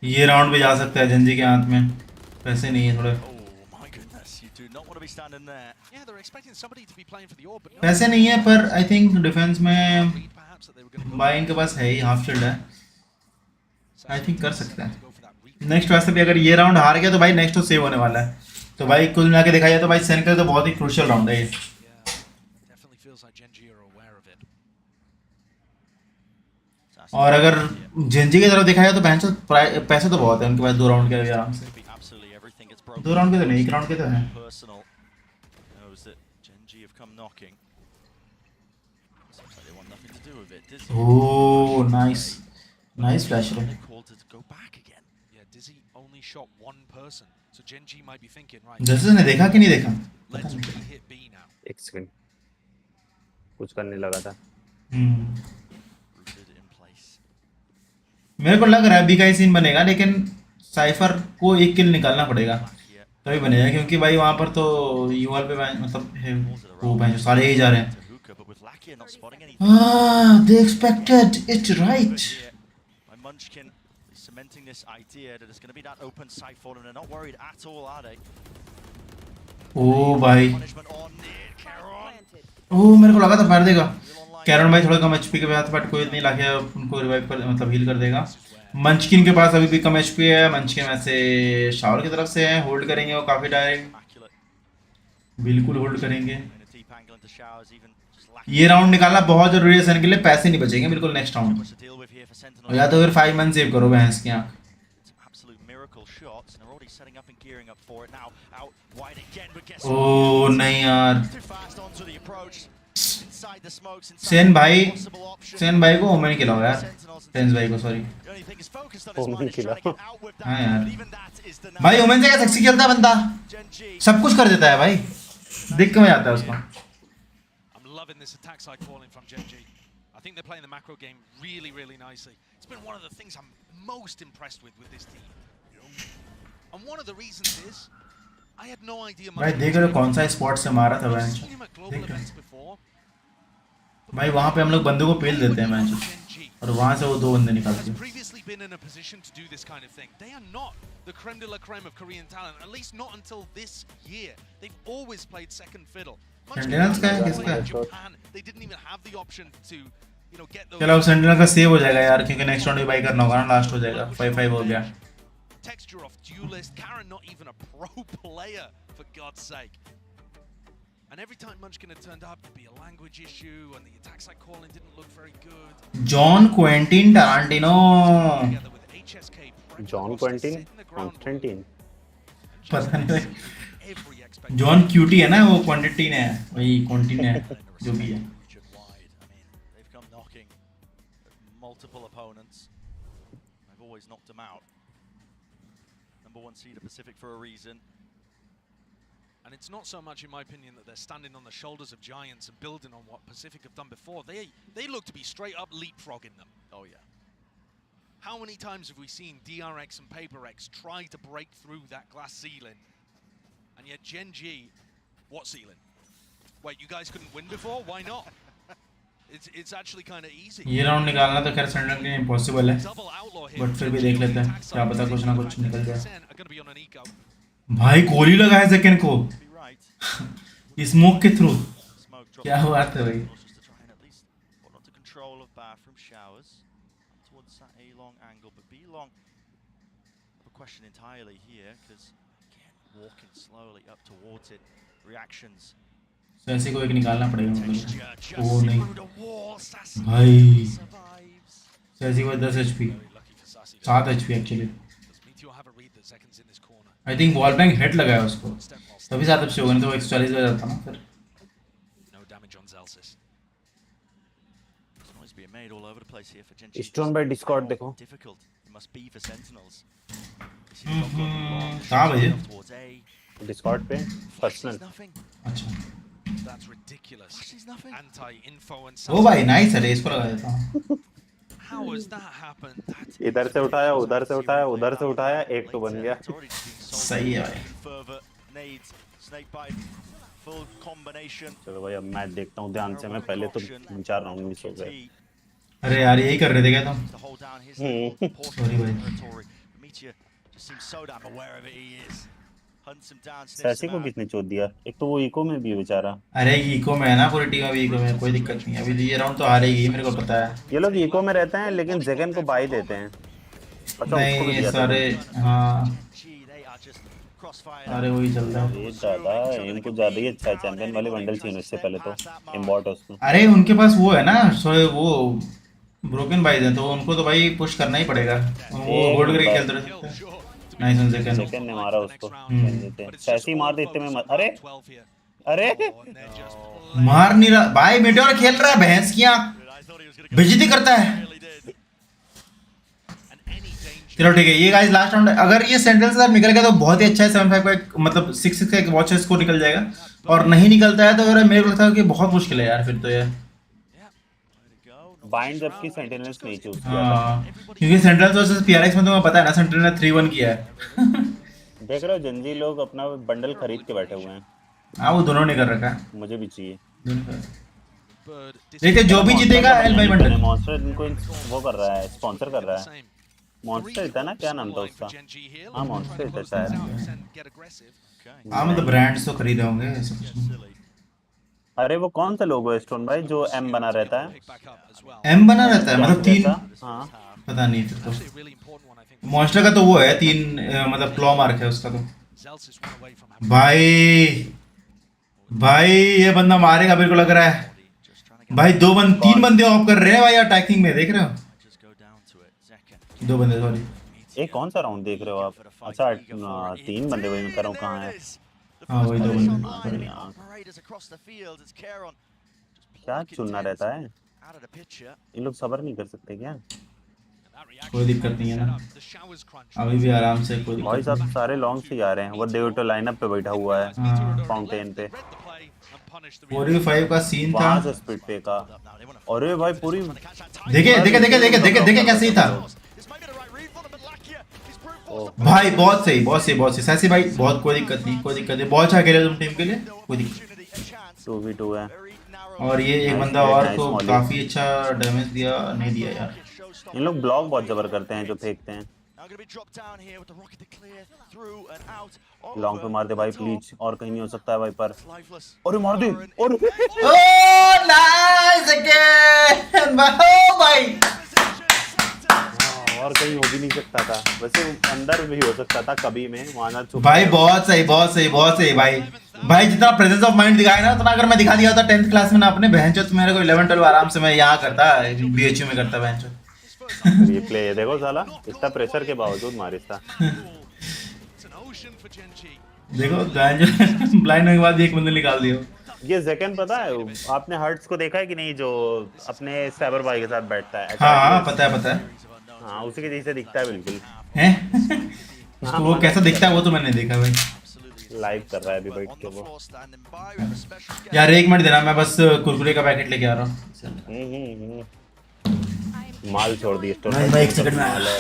ये राउंड भी जा सकता है जंजी के हाथ में, पैसे नहीं है थोड़े। पैसे नहीं है पर आई थिंक डिफेंस में भाई इनके पास है ही, हाफ शील्ड है, आई थिंक कर सकते हैं नेक्स्ट। वैसे भी अगर ये राउंड हार गया तो भाई नेक्स्ट तो सेव होने वाला है, तो भाई कुल मिला के देखा जाए तो भाई सेन का तो बहुत ही क्रूशियल राउंड है ये। और अगर जेंजी की तरफ देखा जाए तो पैसे तो बहुत है उनके पास, 2 राउंड के आराम से। 2 राउंड के तो नहीं, 1 राउंड के तो है। ओह नाइस, नाइस फ्लैश रे। जैसे ने देखा कि नहीं देखा, पता नहीं। एक सेकंड, कुछ करने लगा था। मेरे को लग रहा है बी का ही सीन बनेगा, लेकिन साइफर को 1 किल निकालना पड़ेगा तभी बनेगा, क्योंकि भाई वहाँ पर तो यूएल पे मतलब है वो भाई जो सारे ही जा रहे हैं। They expected it right. ओ भाई, ओ मेरे को लगा था मार देगा कैरन भाई, थोड़ा कम एचपी के बाद बट कोई नहीं लाके उनको रिवाइव कर मतलब हील कर देगा। मंचकिन के पास अभी भी कम एचपी है, मंचकिन वैसे शावर की तरफ से है, होल्ड करेंगे वो काफी डायरेक्ट, बिल्कुल होल्ड करेंगे। ये राउंड निकालना बहुत जरूरी है सन के लिए, पैसे नहीं बचेंगे बिल्कुल नेक्स्ट राउंड, या तो फिर 5 मन सेव करो भैंस की आंख। ओ नहीं यार, सेन भाई को ओमेन खिलाओ यार, टेंस भाई को, सॉरी ओमेन खिलाओ। हाँ यार भाई, ओमेन से क्या सेक्सी खेलता है बंदा, सब कुछ कर देता है भाई, देख के मजा आता है उसको। loving this attack side calling from Gen G. I think they're playing the macro game really, really nicely. It's been one of the things I'm most impressed with this team. And one of the reasons is I had no idea. भाई देख रहे हो कौन सा spot से मारा था match, देख रहे हो भाई वहाँ पे हम लोग बंदों को पेल देते हैं मैच, और वहाँ से वो 2 बंदे निकालते हैं। Previously been in a position to do this kind of thing. They are not the creme de la creme of Korean talent, at least not until this year. They've always played second fiddle. Sentinels का है किसका है? Japan, they didn't even have the option to, you know, get those. चलो अब sentinel का save हो जाएगा यार, क्योंकि नेक्स्ट राउंड भी बाई करना होगा ना, लास्ट हो जाएगा, 5-5 हो गया। Texture of duelist, Karen not even a pro player for God's sake. And every time Munchkin had turned up, there'd be a language issue, and the attack side calling didn't look very good. John Quentin Tarantino, Together with HSK, John Quentin Constantine, पता नहीं every expectation. John cutie है ना, वो quantity है, वही quantity है जो भी है। They've come knocking at multiple opponents. They've always knocked them out. Number 1 seed of Pacific for a reason. And it's not so much, in my opinion, that they're standing on the shoulders of giants and building on what Pacific have done before. They look to be straight up leapfrogging them. Oh yeah. How many times have we seen DRX and PaperX try to break through that glass ceiling? And yet Gen G, what ceiling? Wait, you guys couldn't win before? Why not? It's actually kind of easy. ये round निकालना तो खैर sentinel के लिए impossible है, but फिर भी देख लेते हैं, क्या पता कुछ ना कुछ निकल जाए। भाई गोली लगा है सेकंड को स्मोक के थ्रू, क्या बात है भाई। ऐसे को एक निकालना पड़ेगा मुझे। वो नहीं भाई, ऐसे को 10 HP, 7 HP actually. I think wall bang head लगाया उसको, तभी 7 HP होगा, नहीं तो 140 हो जाता ना फिर। स्टोन बाय डिस्कॉर्ड देखो। कहाँ भैया? डिस्कॉर्ड पे पर्सनल। अच्छा That's ridiculous. Anti-info and ओ भाई नाइस है, इसको लगा देता हूँ। How has that happened? इधर से उठाया, उधर से उठाया, उधर से उठाया, एक तो बन गया। सही है भाई। चलो भाई अब मैच देखता हूँ ध्यान से, मैं पहले तो 3-4 राउंड मिस हो गए। अरे यार यही कर रहे थे क्या तुम? सॉरी भाई। सैसी को किसने चोट दिया? एक तो वो इको में भी बेचारा। अरे इको में है ना, पूरी टीम अभी इको में, कोई दिक्कत नहीं है, अभी ये राउंड तो हारेगी मेरे को पता है। ये लोग इको में रहते हैं लेकिन जगन को बाई देते हैं। अच्छा नहीं ये सारे, हाँ अरे वही चल रहा है। ये ज्यादा इनको ज्यादा ही अच्छा है, चैंपियन वाले बंडल चाहिए इससे पहले तो इम्बॉट उसमें। अरे उनके पास वो है ना, सो वो ब्रोकन बाइज है, तो उनको तो भाई पुश करना ही पड़ेगा, वो होल्ड करके खेलते रहते। नाइस वन सेकंड ने मारा उसको, ऐसे ही मार देते में। अरे अरे मार नहीं रहा भाई, मेटेओर खेल रहा है, भैंस की आंख बेइज्जती करता है। चलो ठीक है, ये गाइस लास्ट राउंड, अगर ये सेंट्रल से निकल गया तो बहुत ही अच्छा है। 7-5 का एक मतलब 6-6 का एक वॉच स्कोर निकल जाएगा, और नहीं निकलता है तो मेरे को लगता है कि बहुत मुश्किल है यार फिर तो यार। बाइंड जबकि सेंटिनल्स नहीं चूज किया था, क्योंकि सेंट्रल वर्सेस पीआरएक्स में तुम्हें पता है ना, सेंट्रल ने 3-1 किया है। देख रहे हो जंजी लोग अपना बंडल खरीद के बैठे हुए हैं। हाँ वो दोनों ने कर रखा है, मुझे भी चाहिए। देखते जो भी जीतेगा एल भाई बंडल। मॉन्स्टर इनको वो कर रहा है, स्पॉन्सर कर रहा है। मॉन्स्टर था ना, क्या नाम था उसका? हाँ मॉन्स्टर था शायद। हाँ मतलब ब्रांड्स तो खरीदे होंगे ऐसा कुछ नहीं। अरे वो कौन सा लोगो है स्टोन भाई जो एम बना रहता है? एम बना रहता है मतलब 3? हाँ पता नहीं फिर तो। मॉन्स्टर का तो वो है 3 मतलब क्लॉ मार्क है उसका तो। भाई ये बंदा मारेगा मेरे को लग रहा है भाई। 3 बंदे ऑफ कर रहे हैं भाई अटैकिंग में, देख रहे हो? 2 बंदे सॉरी। ये कौन सा राउंड देख रहे हो आप? अच्छा 3 बंदे वही मैं कर रहा हूँ, कहाँ है? हाँ वही 2 बंदे। क्या चुनना रहता है? ये लोग सबर नहीं कर सकते क्या? कोई दिक्कत नहीं है ना, अभी भी आराम से कोई भाई साहब सारे लॉन्ग से जा रहे हैं। वो देवटो लाइनअप पे बैठा हुआ है फाउंटेन पे। 45 का सीन था। वहां से स्पीड पे का। अरे भाई पूरी देखे कैसे ही था भाई। बहुत सही बहुत सही बहुत सही सैसी भाई, बहुत कोई दिक्कत नहीं बहुत अच्छा खेले तुम टीम के लिए, कोई दिक्कत। 2v2 है। और ये एक Nice बंदा play, और nice को volley. काफी अच्छा डैमेज दिया, नहीं दिया यार। इन लोग ब्लॉक बहुत जबर करते हैं जो फेंकते हैं। लॉन्ग पे मार दे भाई प्लीज, और कहीं नहीं हो सकता है भाई पर। और मार दे और ओह नाइस अगेन भाई। और कहीं हो भी नहीं सकता था, वैसे अंदर भी हो सकता था कभी में वहां छुप भाई बहुत सही भाई जितना प्रेजेंस ऑफ माइंड दिखाया ना, उतना अगर मैं दिखा दिया होता 10th क्लास में ना अपने बहन चो, मेरे को 11 12 आराम से मैं यहाँ करता, बीएचयू में करता बहन चो। ये प्ले देखो साला, इतना प्रेशर के बावजूद मारिस्ता। देखो ब्लाइंड होने के बाद एक बंदे निकाल दिया। ये सेकंड पता है आपने हर्ट्स को देखा है कि नहीं, जो अपने साइबर भाई के साथ बैठता है। हाँ पता है। हाँ उसी के जैसे दिखता है बिल्कुल। हैं वो कैसा दिखता है वो तो मैंने देखा भाई, लाइव कर रहा है अभी बैठ के वो। यार 1 मिनट देना, मैं बस कुरकुरे का पैकेट लेके आ रहा हूँ। माल छोड़ दी स्टोर भाई 1 सेकंड में आ रहा है।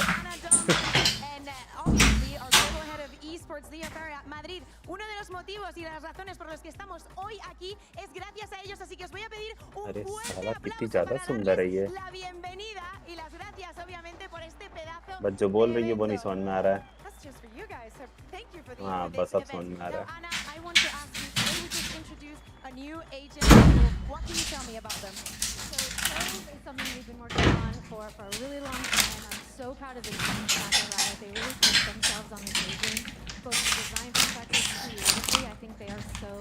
Uno de los motivos y las razones por los que estamos hoy aquí es gracias a ellos, así que os voy a pedir un अरे fuerte साला कितनी aplauso ज्यादा para सुंदर है ये। darles la bienvenida y las gracias obviamente por este pedazo. बस जो बोल रही है वो नहीं समझ में आ रहा है। That's just for you guys. So thank you for the हाँ बस अब समझ में आ रहा है। Anna, I want to ask you, today we just introduced a new agent. What can you tell me about them? So sales is something we've been working on for a really long time. I'm so proud of the team back at Riot. They really put themselves on the vision, both the design perspective, creatively. I think they are so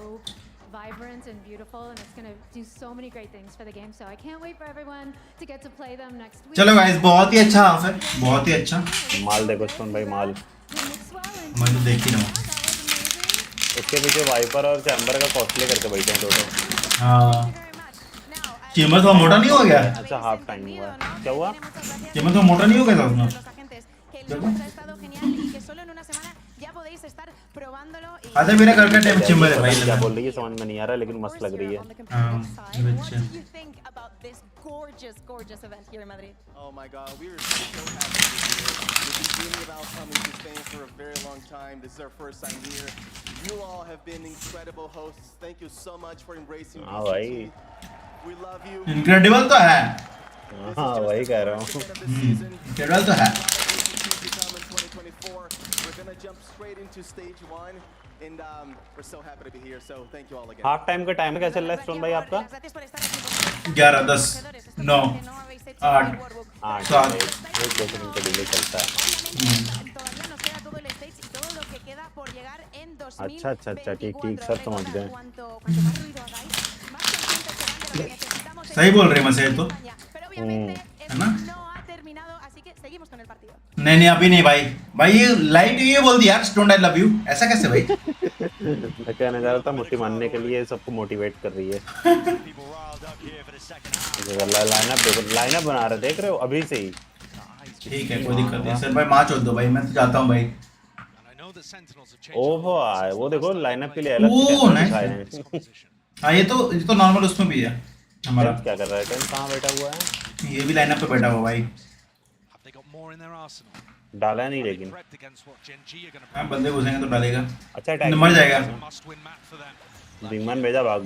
vibrant and beautiful, and it's going to do so many great things for the game. So I can't wait for everyone to get to play them next week. चलो guys बहुत ही अच्छा offer, बहुत ही अच्छा। माल देखो stone भाई माल। मैं तो देख ही रहा हूँ। उसके पीछे वाइपर और चैम्बर का कॉस्टली करके बैठे हैं दोनों। हाँ चेम्बर तो मोटा नहीं हो गया। अच्छा हाफ टाइम हुआ, क्या हुआ? चेम्बर तो मोटा नहीं हो गया था उसमें। आधा मेरा घर का टाइम चेम्बर है भाई। क्या बोल रही है समझ में नहीं आ रहा, लेकिन मस्त लग रही है। Gorgeous event here in Madrid. Oh my God, we were so happy to be here. We've been dreaming about coming to Spain for a very long time. This is our first time here. You all have been incredible hosts. Thank you so much for embracing हाँ भाई। We love you. Incredible तो है। हाँ वही कह रहा हूँ। Incredible तो है। We're gonna jump straight into stage 1. And we're so happy to be here. So thank you all again. Half time का टाइम क्या चल रहा है स्टोन भाई आपका? 11 10 9 8 7 एक 2 सेकंड का डिले चलता है। अच्छा ठीक सर समझ गए। सही बोल रहे मसे तो है ना। नहीं अभी नहीं भाई ये लाइट ये बोल दिया यार स्टोन आई लव यू, ऐसा कैसे भाई? मैं कहने जा रहा था मुट्ठी मारने के लिए सबको मोटिवेट कर रही है। लाइनअप बना रहे देख रहे हो अभी से ही। ठीक है कोई दिक्कत नहीं सर भाई, मार छोड़ दो भाई, मैं तो जाता हूँ भाई। ओ भाई वो देखो लाइनअप के लिए अलग से। हाँ ये तो नॉर्मल उसमें भी है हमारा। क्या कर रहा है टेंट, कहाँ बैठा हुआ है? ये भी लाइनअप पे बैठा हुआ भाई। डाला नहीं लेकिन। हाँ बंदे घुसेंगे तो डालेगा। अच्छा अटैक मर जाएगा। विंगमैन भेजा भाग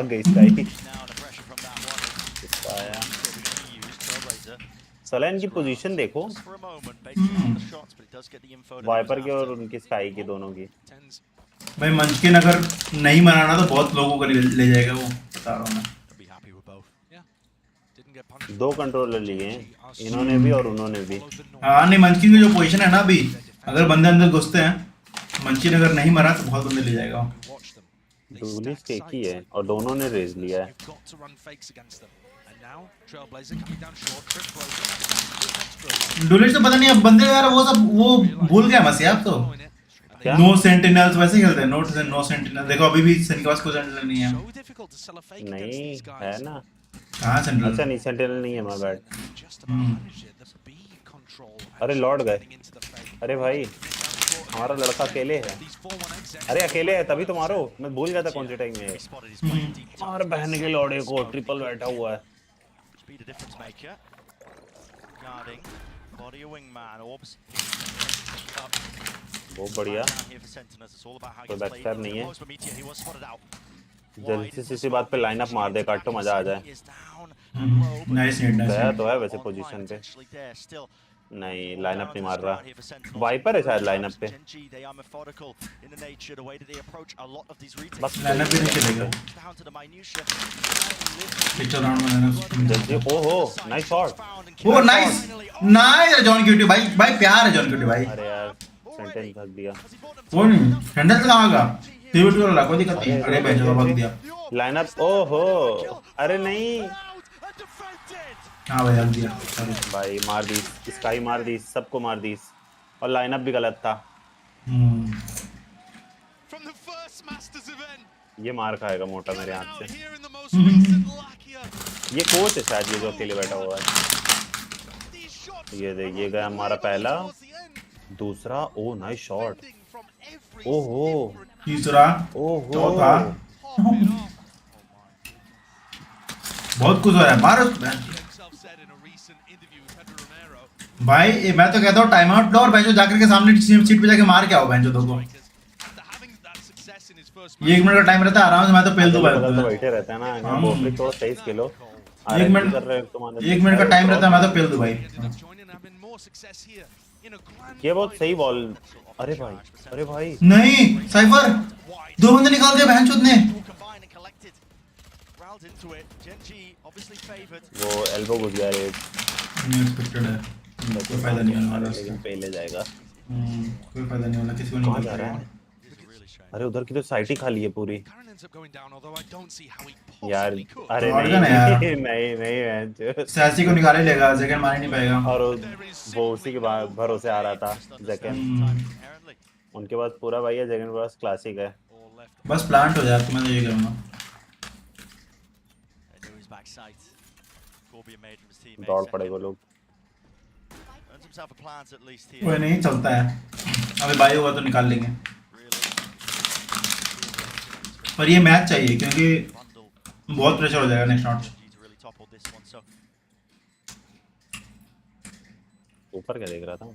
गई स्काई। सलेन की पोजीशन देखो, वाइपर की और उनकी स्काई की दोनों की। भाई मंचकिन अगर नहीं मनाना तो बहुत लोगों को ले जाएगा वो, बता रहा हूँ मैं। 2 कंट्रोलर लिए हैं इन्होंने भी और उन्होंने भी। हाँ नहीं मंचकिन की जो पोजीशन है ना अभी, अगर बंदे अंदर घुसते हैं, मंचकिन अगर नहीं मरा तो बहुत बंदे ले जाएगा। डुलिस एक ही है और दोनों ने रेज लिया है। डुलिस तो पता नहीं अब बंदे यार वो सब वो भूल गया मसी आप तो। नो सेंटिनल्स वैसे खेलते हैं, नो सेंटिनल। देखो अभी भी सेन के पास कोई सेंटिनल नहीं है। नहीं है ना। कहाँ सेंटिनल? अच्छा नहीं सेंटिनल नहीं है माय बैड। अरे लॉर्ड गए। अरे भाई हमारा लड़का अकेले है। अरे अकेले है तभी तो मारो, मैं भूल गया था कौन से टाइम में। और बहन के लौड़े को ट्रिपल बैठा हुआ है। बहुत बढ़िया, कोई बैकस्टैब नहीं है। जल्दी से इसी बात पे लाइनअप मार दे, काट तो मजा आ जाए। नाइस हिट, गया तो है वैसे पोजीशन पे, नहीं लाइनअप नहीं मार रहा। वाइपर है शायद लाइनअप पे, बस लाइनअप भी नहीं चलेगा। पिक्चर राउंड में जल्दी। ओहो नाइस शॉट, ओ नाइस नाइस जॉन क्यूटी भाई, भाई प्यार है जॉन क्यूटी भाई। अरे यार सेंटेंस थक दिया। वो नहीं हैंडल से कहाँ का टीवी को लगा, कोई दिक्कत नहीं। अरे बेंच तो भाग दिया लाइनअप। ओहो अरे नहीं, हाँ भाई भाग दिया। भाई मार दी, स्काई मार दी, सबको मार दी, और लाइनअप भी गलत था। ये मार खाएगा मोटा मेरे हाथ से। ये कोच है शायद, ये जो अकेले बैठा हुआ है। ये देखिए गया हमारा पहला, दूसरा। ओ नाइस शॉट। ओहो तीसरा, ओहो चौथा। बहुत कुछ हो रहा है, मारो भाई। मैं तो कहता हूँ टाइम आउट लो और बेंचो जाकर के सामने सीट पे जाके मार के आओ बेंचो दो को। 1 मिनट का टाइम रहता है आराम से, मैं तो पेल दूं भाई। तो बैठे रहते हैं ना, बोफली थोड़ा 23 किलो। 1 मिनट का टाइम रहता है, मैं तो पेल दूं भाई। ये बहुत सही बॉल। अरे भाई, अरे भाई नहीं साइफर, 2 बंदे निकाल दिए बहन चोद ने। वो एल्बो घुस गया रे, अनएक्सपेक्टेड है, कोई फायदा नहीं होने वाला लेकिन पहले जाएगा। कोई फायदा नहीं वाला, किसी को नहीं जा रहा है। अरे उधर की तो साइट ही खाली है पूरी यार। अरे नहीं नहीं नहीं, सैसी को निकाले लेगा, सेकंड मार ही नहीं पाएगा। और वो उसी के बाद भरोसे आ रहा था सेकंड। उनके पास पूरा भाई है, सेकंड के पास क्लासिक है। बस प्लांट हो जाए तो मैं तो ये कहूँगा। दौड़ पड़े वो लोग। वो नहीं चलता है, अभी बाई होगा तो निकाल लेंगे। पर ये मैच चाहिए क्योंकि बहुत प्रेशर हो जाएगा नेक्स्ट राउंड। ऊपर क्या देख रहा था?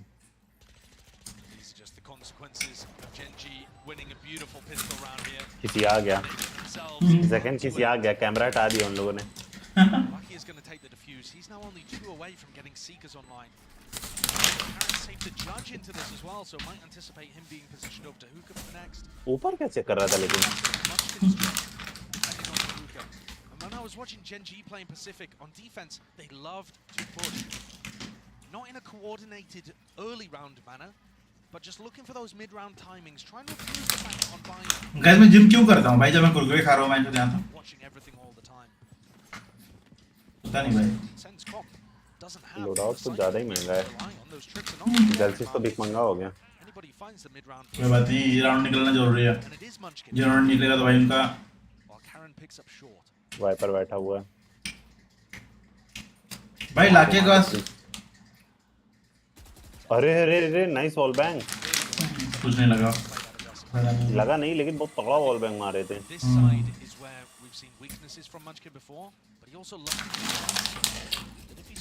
किसी आ गया, सेकंड किसी आ गया, कैमरा हटा दिया उन लोगों ने। ऊपर क्या चेक कर रहा था लेकिन? When I was watching Gen G playing Pacific on defense, they loved to push. Not in a coordinated early round manner, but just looking for those mid-round timings, trying to abuse the fact on buying. Guys मैं gym क्यों करता हूँ भाई जब मैं कुरकुरे खा रहा हूँ? मैं तो ध्यान था Watching everything all the time. पता नहीं भाई। Sense comp doesn't have. Load out तो ज़्यादा ही महंगा है, जल्दी तो बिक महंगा हो गया। Anybody finds the mid-round. कोई बात नहीं, ये राउंड निकलना जरूरी है। ये राउंड निकलेगा तो भाई उनका। While Karen picks up short. Viper बैठा हुआ है भाई लाके के पास। अरे अरे अरे नाइस वॉल बैंग। कुछ नहीं लगा, लगा नहीं, लेकिन बहुत तगड़ा वॉल बैंग मारे थे।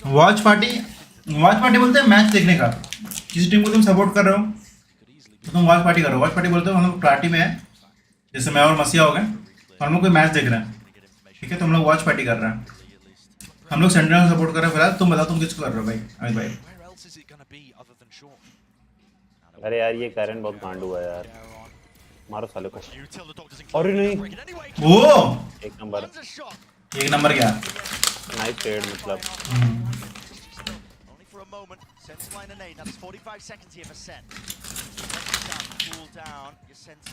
वॉच पार्टी बोलते हैं मैच देखने का। किसी टीम को तुम सपोर्ट कर रहे हो तो तुम वॉच पार्टी करो। वॉच पार्टी बोलते हो हम लोग पार्टी में है, जैसे मैं और मसीहा हो गए तो हम लोग कोई मैच देख रहे हैं, ठीक है? तो हम लोग वॉच पार्टी कर रहे हैं, हम लोग सेंट्रल को सपोर्ट कर रहे हैं। फिलहाल तुम बताओ तुम किसको कर रहे हो भाई? अमित भाई। अरे यार ये करंट बहुत गांडू है यार, मारो साले को। अरे नहीं, ओ एक नंबर क्या नाइस ट्रेड मतलब।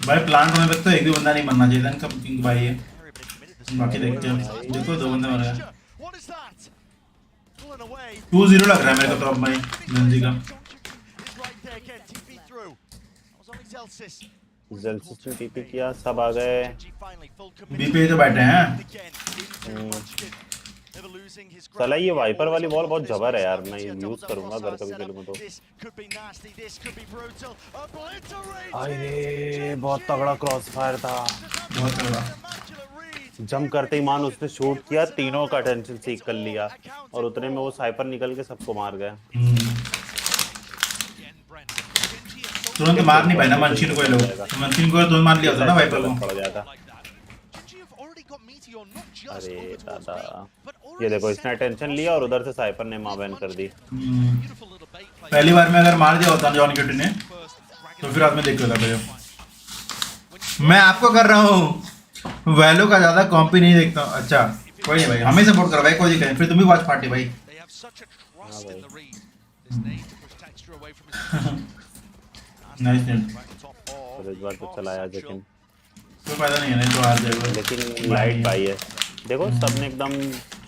भाई प्लांट होने तक तो एक भी बंदा नहीं मरना चाहिए था, इनका किंग भाई है। बाकी देखते हैं, देखो 2 बंदे मर गए। 2-0 लग रहा है मेरे को तो अब भाई गंजी का। जल्दी टीपी किया, सब आ गए। बी पे तो बैठे हैं। साला ये वाइपर वाली बॉल बहुत जबर है यार, मैं ये यूज करूंगा अगर कभी खेलूंगा तो। अरे बहुत तगड़ा क्रॉस फायर था, बहुत तगड़ा। जंप करते ही मान उसने शूट किया, तीनों का अटेंशन सीख कर लिया और उतने में वो साइपर निकल के सबको मार गया। तुरंत मार नहीं पाए ना मंशीन को, ये लोग मंशीन को तुरंत मार लिया था ना वाइपर को। पड़ गया था। अरे दादा, ये देखो इसने अटेंशन लिया और उधर से साइपर ने मां बहन कर दी। पहली बार में अगर मार दिया होता जॉन क्यूटी ने तो फिर आदमी देख लेता भाई। मैं आपको कर रहा हूँ, वैल्यू का ज्यादा कॉम्पी नहीं देखता हूँ। अच्छा कोई नहीं भाई, हमें सपोर्ट करो भाई, कोई दिक्कत नहीं, फिर तुम भी वॉच पार्टी भाई। नाइस नेट, तो इस बार तो चलाया लेकिन कोई फायदा नहीं है, नहीं तो हार जाएगा। लेकिन लाइट बाई है, देखो सबने एकदम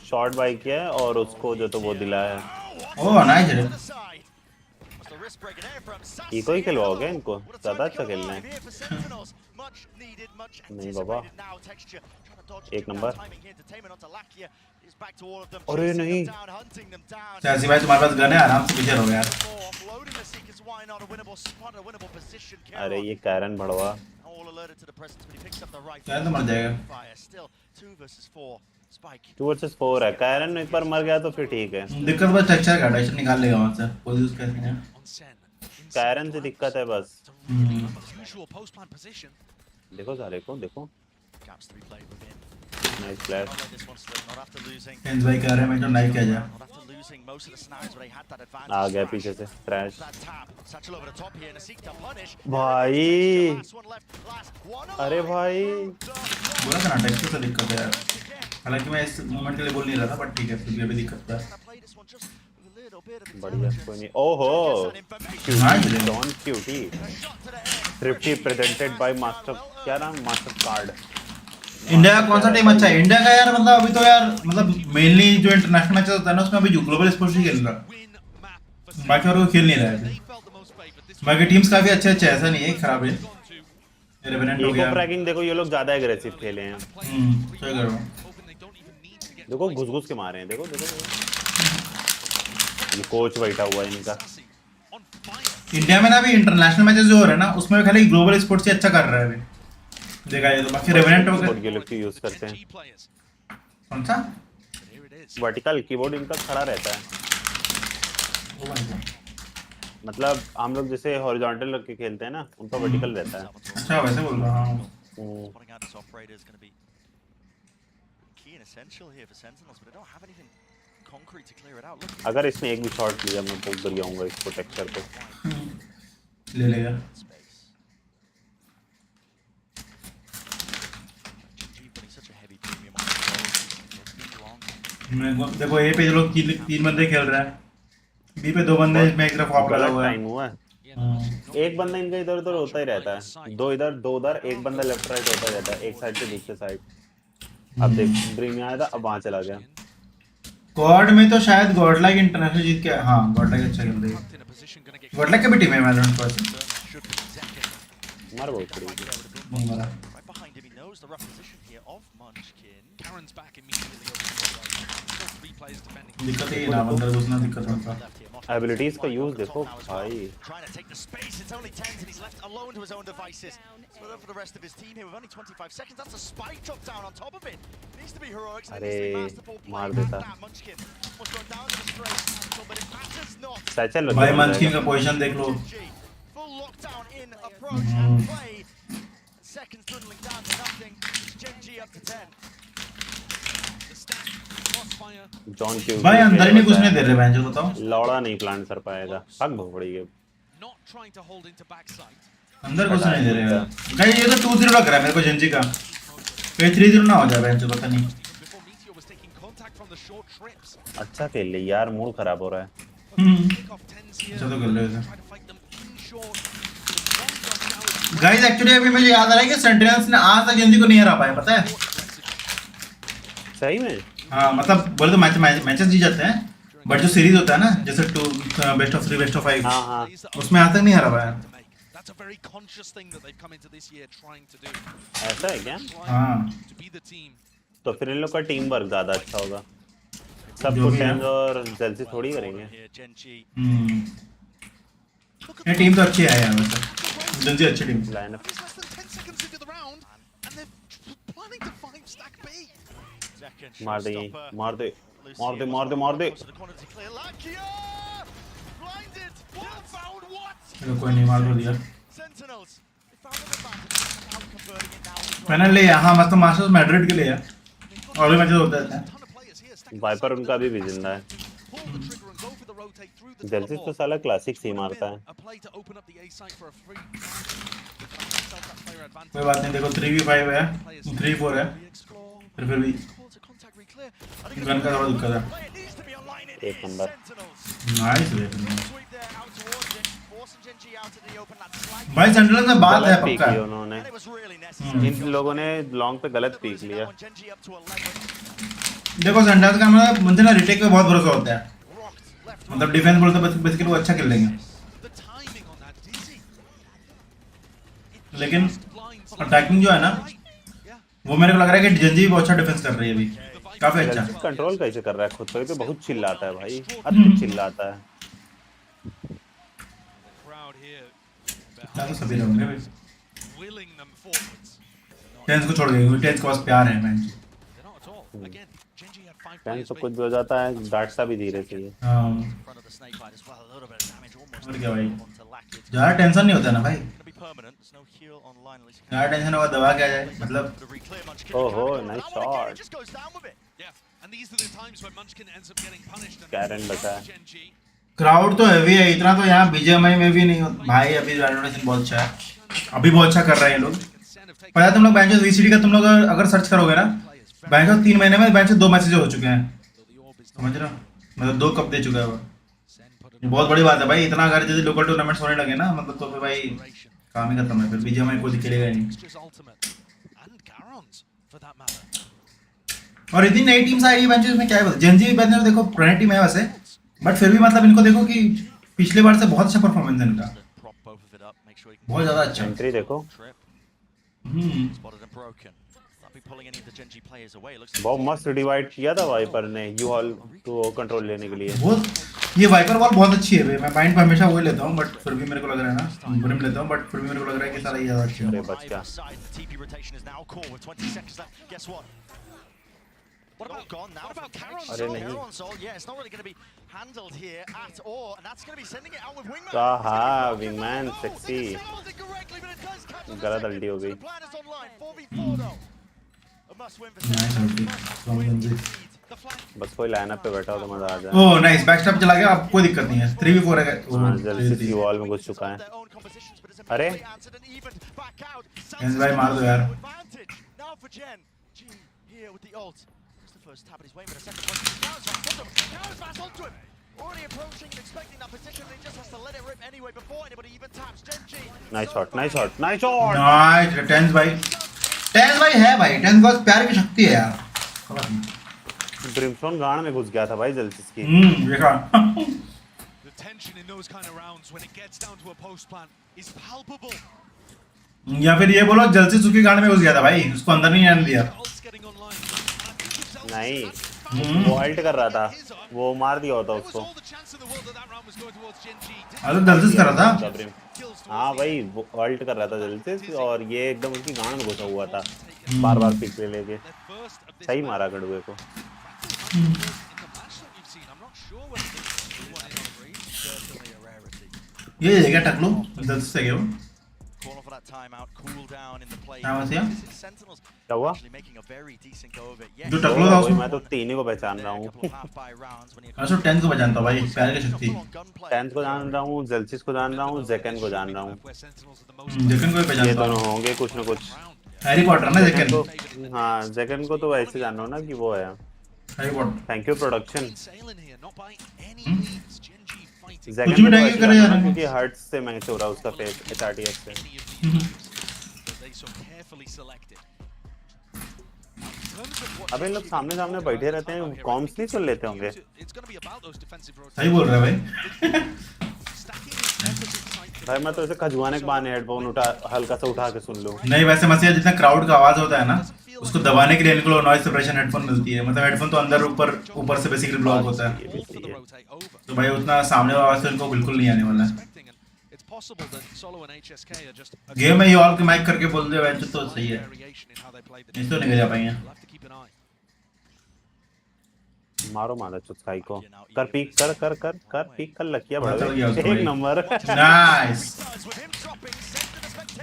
शॉर्ट बाई किया है और उसको जो तो वो दिलाया है। ओह नाइस है। इको ही खिलवाओगे इनको, ज्यादा अच्छा खेलना है। नहीं बाबा, एक नंबर। अरे नहीं चाची भाई तुम्हारे पास गन है, आराम से पीछे रहो यार। अरे ये कैरन भड़वा कैरन तो मर जाएगा। 2 वर्सेस 4 है, कैरन एक बार मर गया तो फिर ठीक है। दिक्कत बस टेक्सचर का डायरेक्शन निकाल लेगा वहां से, कोई यूज कैसे है। कैरन से दिक्कत है बस। देखो सारे को देखो, नाइस फ्लैश। फ्रेंड्स भाई कह रहे हैं मैं तो नाइक किया जा, आ गया पीछे से क्रैश भाई। अरे भाई बोला था ना टेक्सचर से दिक्कत है यार, हालांकि मैं इस मोमेंट के लिए बोल नहीं रहा था, बट ठीक है फिर भी अभी दिक्कत है। बढ़िया कोई नहीं। ओहो Don cutie thrifty presented by master, क्या नाम, मास्टर कार्ड। इंडिया का कौन सा टीम अच्छा है? इंडिया का यार मतलब अभी तो यार मतलब मेनली जो इंटरनेशनल मैचेस होता है ना उसमें अभी जो ग्लोबल स्पोर्ट्स ही खेल रहा, बाकी और कोई खेल नहीं रहा है। बाकी टीम्स काफी अच्छे अच्छे, ऐसा नहीं है खराब है। रेवेनेंट हो गया, फ्रैगिंग देखो ये लोग ज्यादा एग्रेसिव खेले हैं। सही कर रहा हूं, देखो घुस घुस के मारे हैं, देखो देखो ये कोच बैठा हुआ है इनका। इंडिया में ना अभी इंटरनेशनल मैचेस जो हो रहे हैं ना उसमें खाली ग्लोबल स्पोर्ट्स ही अच्छा कर रहा है अभी, देखा ये तो। बाकी रेवेनेंट हो कीबोर्ड के लोग यूज करते हैं। कौन सा वर्टिकल कीबोर्ड इनका खड़ा रहता है, मतलब हम लोग जैसे हॉरिजॉन्टल रख के खेलते हैं ना, उनका वर्टिकल रहता है। अच्छा वैसे बोल रहा हूं। अगर इसने एक भी शॉट लिया मैं बहुत डर जाऊंगा इसको, टेक्सचर को ले लेगा। देखो ए पे लोग 3 बंदे खेल रहे हैं, बी पे 2 बंदे, इसमें एक तरफ ऑफ लगा हुआ है। टाइम हुआ है, एक बंदा इनका इधर उधर होता ही रहता है, 2 इधर 2 उधर, एक बंदा लेफ्ट राइट होता रहता है, एक साइड से दूसरे साइड। अब देख ड्रीम में आया था, अब वहां चला गया। गॉड में तो शायद गॉडलाइक इंटरनेशनल जीत के, हां गॉडलाइक अच्छा खेल रही है। गॉडलाइक की भी टीम है वैलोरेंट पर, मार बहुत पड़ी नहीं मारा। दिक्कत है ना अंदर घुसना, दिक्कत होता है। एबिलिटीज का यूज देखो भाई। अरे मार देता सैचल भाई, मंचकिन का पोजीशन देख लो। जॉन क्यू भाई अंदर ही नहीं घुसने दे रहे हैं, जो बताओ लौड़ा नहीं प्लांट कर पाएगा, भाग बहुत पड़ी है। अंदर घुसने नहीं दे रहे हैं गाइस। ये तो 2-0 लग रहा है मेरे को जेंजी का, कहीं 3-0 ना हो जाए बेंच, पता नहीं। अच्छा खेल ले यार, मूड खराब हो रहा है। अच्छा तो खेल रहे थे गाइस। एक्चुअली अभी मुझे याद आ रहा है कि सेंटिनल्स ने आज तक जेंजी को नहीं हरा पाया, पता है? सही में? हाँ मतलब बोले तो मैचेस जीत जाते हैं, बट जो सीरीज होता है ना जैसे 2 बेस्ट ऑफ 3 बेस्ट ऑफ 5, हाँ उसमें आज तक नहीं हरा पाया। ऐसा है क्या? हाँ तो फिर इन लोग का टीम वर्क ज्यादा अच्छा होगा। सब जो कुछ भी है। टेंस और जेल्सी थोड़ी करेंगे। ये टीम तो अच्छी है यार, मतलब जल्दी अच्छी team. Lineup It's less than 10 seconds into the round, and they're planning to 5-stack B. मार दे, मार दे, मार दे, मार दे, मार दे। चलो कोई नहीं, मार दो दिया। मैंने लिया, हाँ मतलब मास्टर्स मैड्रिड के लिए है, और भी मैचेस होते रहते हैं। वाइपर उनका अभी भी जिंदा है। जेल्सिस तो साला क्लासिक सी मारता है। कोई बात नहीं, देखो 3v5 है, 3-4 है, फिर भी गन का थोड़ा दिक्कत है। एक नंबर। नाइस भाई, सेंट्रल में बात है पीक पक्का। लिया उन्होंने, इन लोगों ने लॉन्ग पे गलत पीक लिया। देखो सेंट्रल का मतलब मुझे ना रिटेक पे बहुत भरोसा होता है, मतलब डिफेंस बोलते हैं बेसिकली वो अच्छा खेल लेंगे, लेकिन अटैकिंग जो है ना वो मेरे को लग रहा है कि जंजी भी बहुत अच्छा डिफेंस कर रही है अभी, काफी अच्छा। कंट्रोल कैसे कर रहा है खुद पे बहुत चिल्लाता है भाई, हद चिल्लाता है। तो सभी रहेंगे भाई, टेंस को छोड़ गए, टेंस के पास प्यार है मैच। टेंस तो कुछ भी हो जाता है, डांटता भी धीरे से। हां और क्या भाई, ज्यादा टेंशन नहीं होता ना भाई, ज्यादा टेंशन होगा दबा के आ जाए, मतलब ओहो नाइस शॉट। कैरन बचा है। क्राउड तो हैवी है, इतना तो यहाँ बीजेएमआई में भी नहीं होता भाई। अभी रेनोवेशन बहुत अच्छा है, अभी बहुत अच्छा कर रहे हैं लोग। पता है तुम लोग बेंचेस वीसीडी का तुम लोग अगर सर्च करोगे ना, बेंचेस 3 महीने में बेंचेस 2 मैसेज हो चुके हैं, समझ रहे हो, मतलब 2 कप दे चुका है वो। ये बहुत बड़ी बात है भाई, इतना अगर जैसे लोकल टूर्नामेंट्स होने लगे ना, मतलब तो फिर भाई काम ही खत्म है, फिर बीजेएमआई कोई खेलेगा ही नहीं। और इतनी नई टीम्स आई है बेंचेस में, क्या है जेंजी भी बेंचेस देखो पुरानी टीम है वैसे, बट फिर भी मतलब इनको देखो कि पिछले बार से बहुत अच्छा परफॉर्मेंस है इनका, बहुत ज्यादा अच्छा। एंट्री देखो, बहुत मस्त डिवाइड किया था वाइपर ने यू हॉल को कंट्रोल लेने के लिए। वो ये वाइपर वॉल बहुत अच्छी है भाई, मैं पॉइंट पे हमेशा वही लेता हूं, बट फिर भी मेरे को लग रहा है ना ब्रिम लेता हूं, बट फिर भी मेरे को लग रहा है कि सारा ये ज्यादा अच्छा है। अरे बच गया। अरे नहीं कहा विंगमैन सेक्सी, गलत अल्टी हो गई। बस कोई लाइनअप पे बैठा हो तो मजा आ जाए। ओह नाइस, बैकस्टैप चला गया, अब कोई दिक्कत नहीं है, 3v4 है। जल्दी से वॉल में घुस चुका है। अरे भाई मार दो यार। Nice shot, nice shot, nice shot. Nice tense भाई, टेंस भाई है भाई, टेंस बस प्यार की शक्ति है यार। ब्रिमस्टोन गांड में घुस गया था भाई जल्दी की। देखा या फिर ये बोलो जल्दी सुखी गांड में घुस गया था भाई, उसको अंदर नहीं आने दिया। नहीं वो अल्ट कर रहा था, वो मार दिया होता उसको। अरे जल्दी कर रहा था। हाँ भाई वो अल्ट कर रहा था जल्दी से, और ये एकदम उसकी गांड में घुसा हुआ था, बार बार पिक ले लेके। सही मारा कड़ुए को। ये देखा टकलो जल्दी से गया वो। क्या हुआ? जो टकलो था उसमें मैं तो 3 ही को पहचान रहा हूँ। अच्छा 10 को पहचानता भाई, प्यार की शक्ति। 10 को जान रहा हूँ, जेल्सिस को जान रहा हूँ, जेकन को जान रहा हूँ। जेकन को भी पहचानता ये दोनों होंगे कुछ न कुछ। हैरी पॉटर ना जेकन को। हाँ जेकन को तो वैसे जान रहा हूँ ना कि वो है Harry Potter. Thank you production. कुछ भी जेकन नहीं करे यार, क्योंकि हर्ट्स से मैच हो रहा है उसका फेस HRTX से। अब इन लोग सामने सामने बैठे रहते हैं, कॉम्स नहीं सुन लेते होंगे। सही बोल रहा है भाई। भाई मैं तो ऐसे खजुआने के बहाने हेडफोन उठा हल्का सा उठा के सुन लूं। नहीं वैसे मसीहा जितना क्राउड का आवाज होता है ना, उसको दबाने के लिए इनको नॉइज सप्रेशन हेडफोन मिलती है, मतलब हेडफोन तो अंदर ऊपर से बेसिकली ब्लॉक होता है, तो भाई उतना सामने वाला आवाज तो इनको बिल्कुल नहीं आने वाला है। गेम में ये ऑल के माइक करके बोल दे वैसे तो सही है, नहीं तो निकल जा पाएंगे। मारो मारा चुस्काई को, कर पीक कर पीक कर लकिया बड़ा एक नंबर। Nice,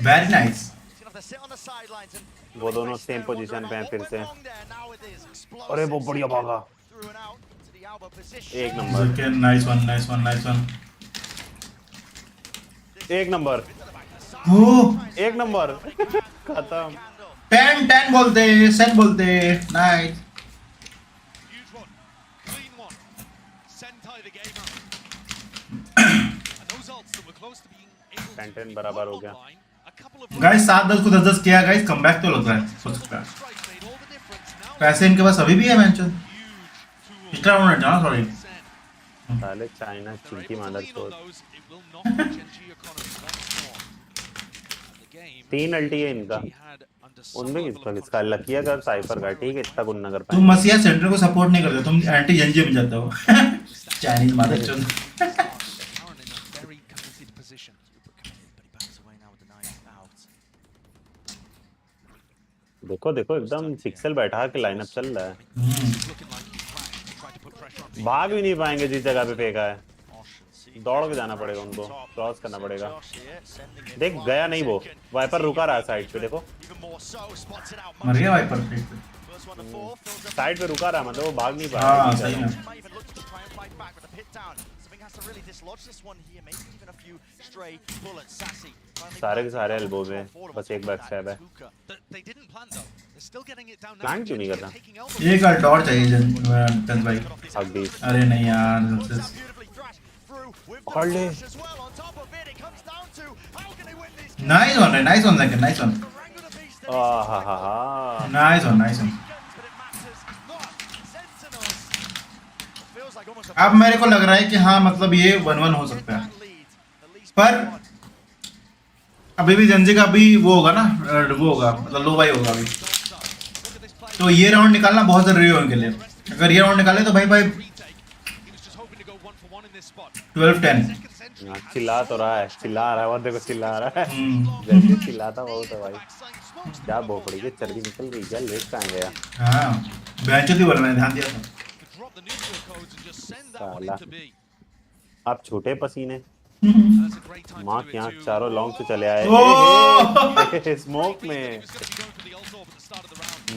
very nice. वो दोनों सेम पोजीशन पे हैं फिर से। अरे वो बढ़िया भागा, एक number. Nice one nice one nice one, एक नंबर, एक नंबर। खत्म। 10 बोलते, सेन बोलते। नाइस। 10 बराबर हो गया गाइस। 7-10 को 10-10 किया गाइस, कमबैक तो लग रहा है, हो सकता है। पैसे इनके पास अभी भी है मैंचो, पिछला राउंड जाना सॉरी। साले चाइना चिंकी मादर चोद। 3 अल्टी है इनका, उनमें किसका लकिया का साइफर का, ठीक है इतना गुण नगर तुम मसीहा सेंटर को सपोर्ट नहीं करते, तुम एंटी जनजी बन जाते हो। चाइनीज मादर चोद। देखो देखो एकदम पिक्सल बैठा के लाइनअप चल रहा है, भाग भी नहीं पाएंगे जिस जगह पे फेंका है, दौड़ के जाना पड़ेगा उनको, क्रॉस करना पड़ेगा। देख गया नहीं वो, वाइपर रुका रहा है साइड पे, देखो मर गया वाइपर साइड पे रुका रहा, मतलब वो भाग नहीं हाँ पाया। सही है। सारे के सारे एल्बो में बस एक बैक स्टैब है, प्लान क्यों नहीं करता? एक अल्ट और चाहिए जन भाई। अभी अरे नहीं यार, nice one, nice one second, nice one, nice one, nice one. अब मेरे को लग रहा है कि हाँ मतलब ये 1-1 हो सकता है, पर अभी भी जनजी का भी वो होगा ना, वो होगा मतलब लो बाई होगा अभी, तो ये राउंड निकालना बहुत जरूरी है उनके लिए। अगर ये राउंड निकाले तो भाई 12-10। चिल्ला तो रहा है, चिल्ला रहा है, और देखो चिल्ला रहा है, जैसे चिल्लाता बहुत है भाई। क्या भोपड़ी की चर्बी निकल गई, क्या लेट कहाँ गया? हाँ बेंच थी, बोला मैंने ध्यान दिया था। साला आप छोटे पसीने माँ के यहाँ चारों लॉन्ग से चले आए स्मोक में,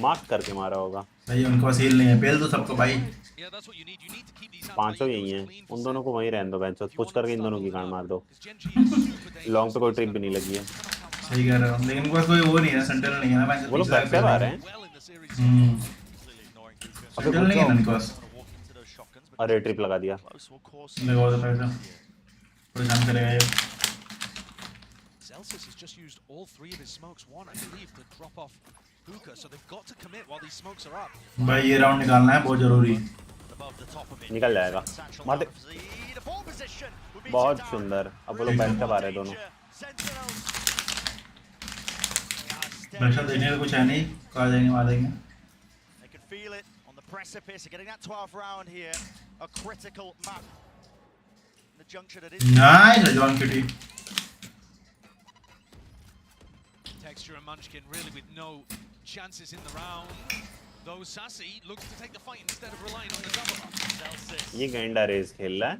मार्क करके मारा होगा। भाई उनके पास हील नहीं है, पेल दो सबको भाई। पांचों यही हैं, उन दोनों को वहीं रहने दो, बेंच पुश करके इन दोनों की गांड मार दो। लॉन्ग पे कोई ट्रिप भी नहीं लगी है। सही कह रहा हूँ, लेकिन उनके पास कोई वो नहीं है, सेंटर नहीं है ना। वो लोग बैक से आ रहे हैं, सेंटर नहीं है उनके पास। अरे ट्रिप लगा दिया, लगा दो पैसा, परेशान करेगा ये। Celsius has just used all 3 of his smokes, one I believe, to drop off Hookah, so they've got to commit while these smokes are up. भाई ये राउंड निकालना है, बहुत जरूरी। निकल जाएगा, मार दे। बहुत सुंदर। अब वो लोग बैक से आ रहे हैं दोनों। प्रेशर देने का कुछ है नहीं, कहा जाएंगे मार देंगे। Nice John kitty. Texture and Munchkin really with no chances in the round. Though Sassy looks to take the fight instead of relying on the double. ये गैंडा रेस खेल रहा है।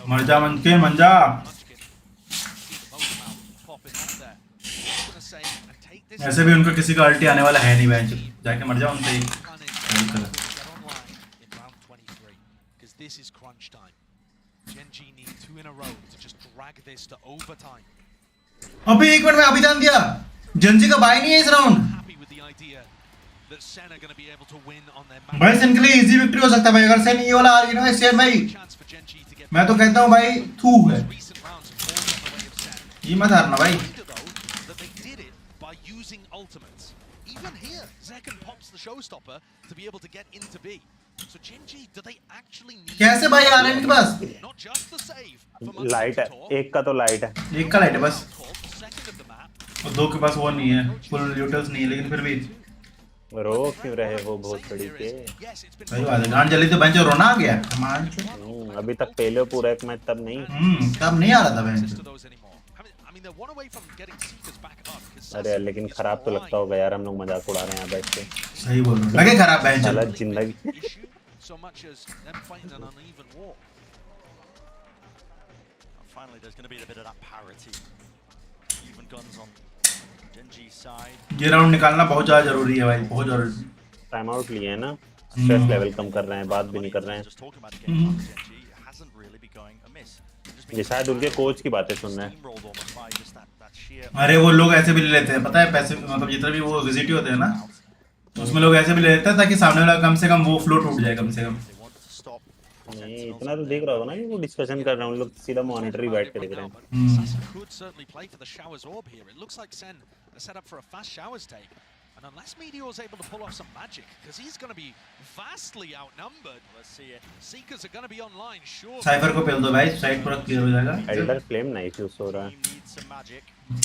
मर जा मंचकिन, मन जा। ऐसे भी उनका किसी का अल्टी आने वाला है नहीं, बेंच जाके मर जाओ उनसे ही। This is crunch time. Genji need 2 in a row to just drag this to overtime. अभी एक मिनट में अभी ध्यान दिया, जनजी का बाय नहीं है इस round. Happy with the idea that SEN are going to be able to win on their match. भाई सेन के लिए इजी विक्ट्री हो सकता है भाई, अगर सेन ये वाला हार गया ना सेन भाई, मैं तो कहता हूँ भाई थू है, ये मत हारना भाई। Using ultimates. Even here, Zekan pops the showstopper to be able to get into B. So Genji, do they actually need? कैसे भाई आ रहे हैं इनके पास? Not just the save. Light है, एक का तो लाइट है, एक का लाइट है बस। Second of the map. और दो के पास वो नहीं है, फुल यूटिल्स नहीं है, लेकिन फिर भी रो क्यों रहे हो बहुत बड़ी के? सही बात है। गान जली तो बेंच रोना आ गया कमाल से। अभी तक पहले पूरा एक मैच तब नहीं। तब नहीं आ रहा था बेंच। अरे लेकिन खराब तो लगता होगा यार, हम लोग मजाक उड़ा रहे हैं बैठ के। सही बोल रहे हो, लगे खराब बेंच साला जिंदगी। Finally, there's going to be a bit of that parity. Even guns on Genji's side. ये राउंड निकालना बहुत ज्यादा जरूरी है भाई, बहुत जरूरी। टाइम आउट लिए है ना, स्ट्रेस लेवल कम कर रहे हैं, बात भी नहीं कर रहे हैं। Just talking about the game on Genji, it hasn't really been going amiss. ये शायद उनके कोच की बातें सुन रहे हैं। Steamrolled almost by just that sheer. अरे वो लोग ऐसे भी ले लेते हैं, पता है पैसे, मतलब जितने भी वो विजिट होते हैं ना, उसमें लोग ऐसे भी ले लेते हैं ताकि सामने वाला कम से कम वो फ्लो टूट जाए कम से कम। They want to stop. नहीं इतना तो देख रहा होगा ना कि वो डिस्कशन कर रहे हैं, उन लोग सीधा मॉनिटर ही बैठ के देख रहे हैं। Assassin could certainly play for the Showers Orb here. It looks like Sen are set up for a fast Showers take. And unless Meteor's able to pull off some magic, because he's going to be vastly outnumbered. Let's see it. Seekers are going to be online, sure. Cipher को पेल दो भाई, side पूरा clear हो जाएगा। Elder flame nice use हो रहा है। Team needs some magic. He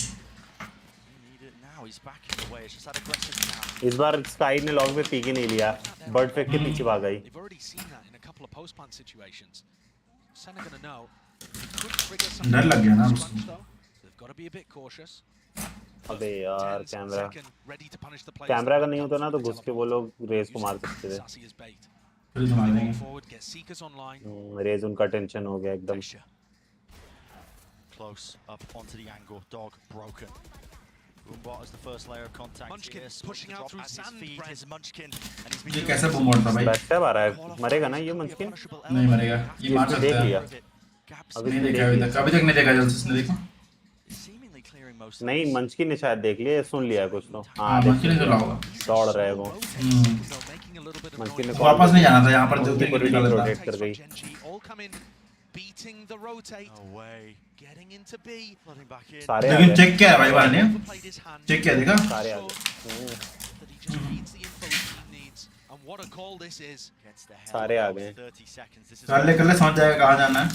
need it now. He's backing away. It's just that aggressive now. इस बार स्काई ने लॉन्ग पे पीक ही नहीं लिया, बर्ड फेक के पीछे भाग गई। They've already seen that in a couple of post plant situations. Sen are going to know. Could trigger some. डर लग गया ना punch, उसको। though. They've got to be a bit cautious. अबे यार 10 camera second, ready to punish the players. Camera का नहीं होता ना तो घुस के वो लोग रेस को मार सकते थे। Sassy as bait. फिर तो मार देंगे। Forward, get Seekers online. रेस उनका टेंशन हो गया एकदम। Pressure. Close up onto the angle. Dog broken. Boombot as the first layer of contact. Munchkin here. pushing out through sand, Feet Brent. is Munchkin, and he's been ये doing कैसे it boom उड़ता भाई? Backstab आ रहा है, मरेगा ना ये मंचकिन? नहीं मरेगा, ये मार देख सकता लिया। है। gaps. नहीं देखा अभी तक, अभी तक नहीं देखा जल्द से देखो। Seemingly clearing most. नहीं मंचकिन ने शायद देख लिया, सुन लिया कुछ तो। हाँ हाँ मंचकिन ने चला होगा। दौड़ रहे वो। So making a little bit of मंचकिन ने noise. वापस नहीं जाना था, यहाँ पर जो ऊपर निकाल देता। रोटेट कर गई। Genji all come in, beating the rotate, Away. getting into B. Flooding back in. सारे आ लेकिन गए। चेक किया है भाई बार ने, Played his hand. चेक किया देखा? सारे आ गए। That he just needs the info his team needs. And what a call this is. Gets the hell सारे आ out. गए। 30 seconds. This is कर ले समझ जाएगा कहाँ जाना है।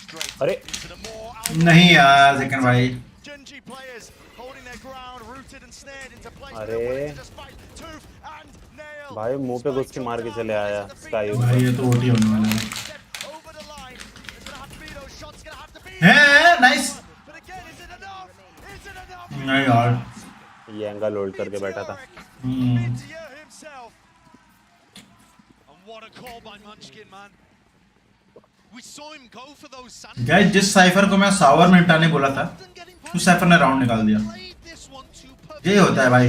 straight अरे into the more नहीं यार सेकंड भाई, Genji players holding their ground, rooted and snared into place. अरे। They're willing to just fight tooth and nail. भाई मुंह पे घुस के मार के चले आया स्काई। भाई ये तो ओटी होने वाला है। Step over the line. It's gonna have to be those shots. Gonna have to be. हैं nice. But again, is it enough? Is it enough? नहीं यार। ये एंगल होल्ड करके बैठा था। Meteor himself. And what a call by Munchkin, man. We saw him go for those sand. Guys जिस cipher को मैं सावर में हटाने बोला था, उस साइफर ने राउंड निकाल दिया। Played this one too perfect. यही होता है भाई।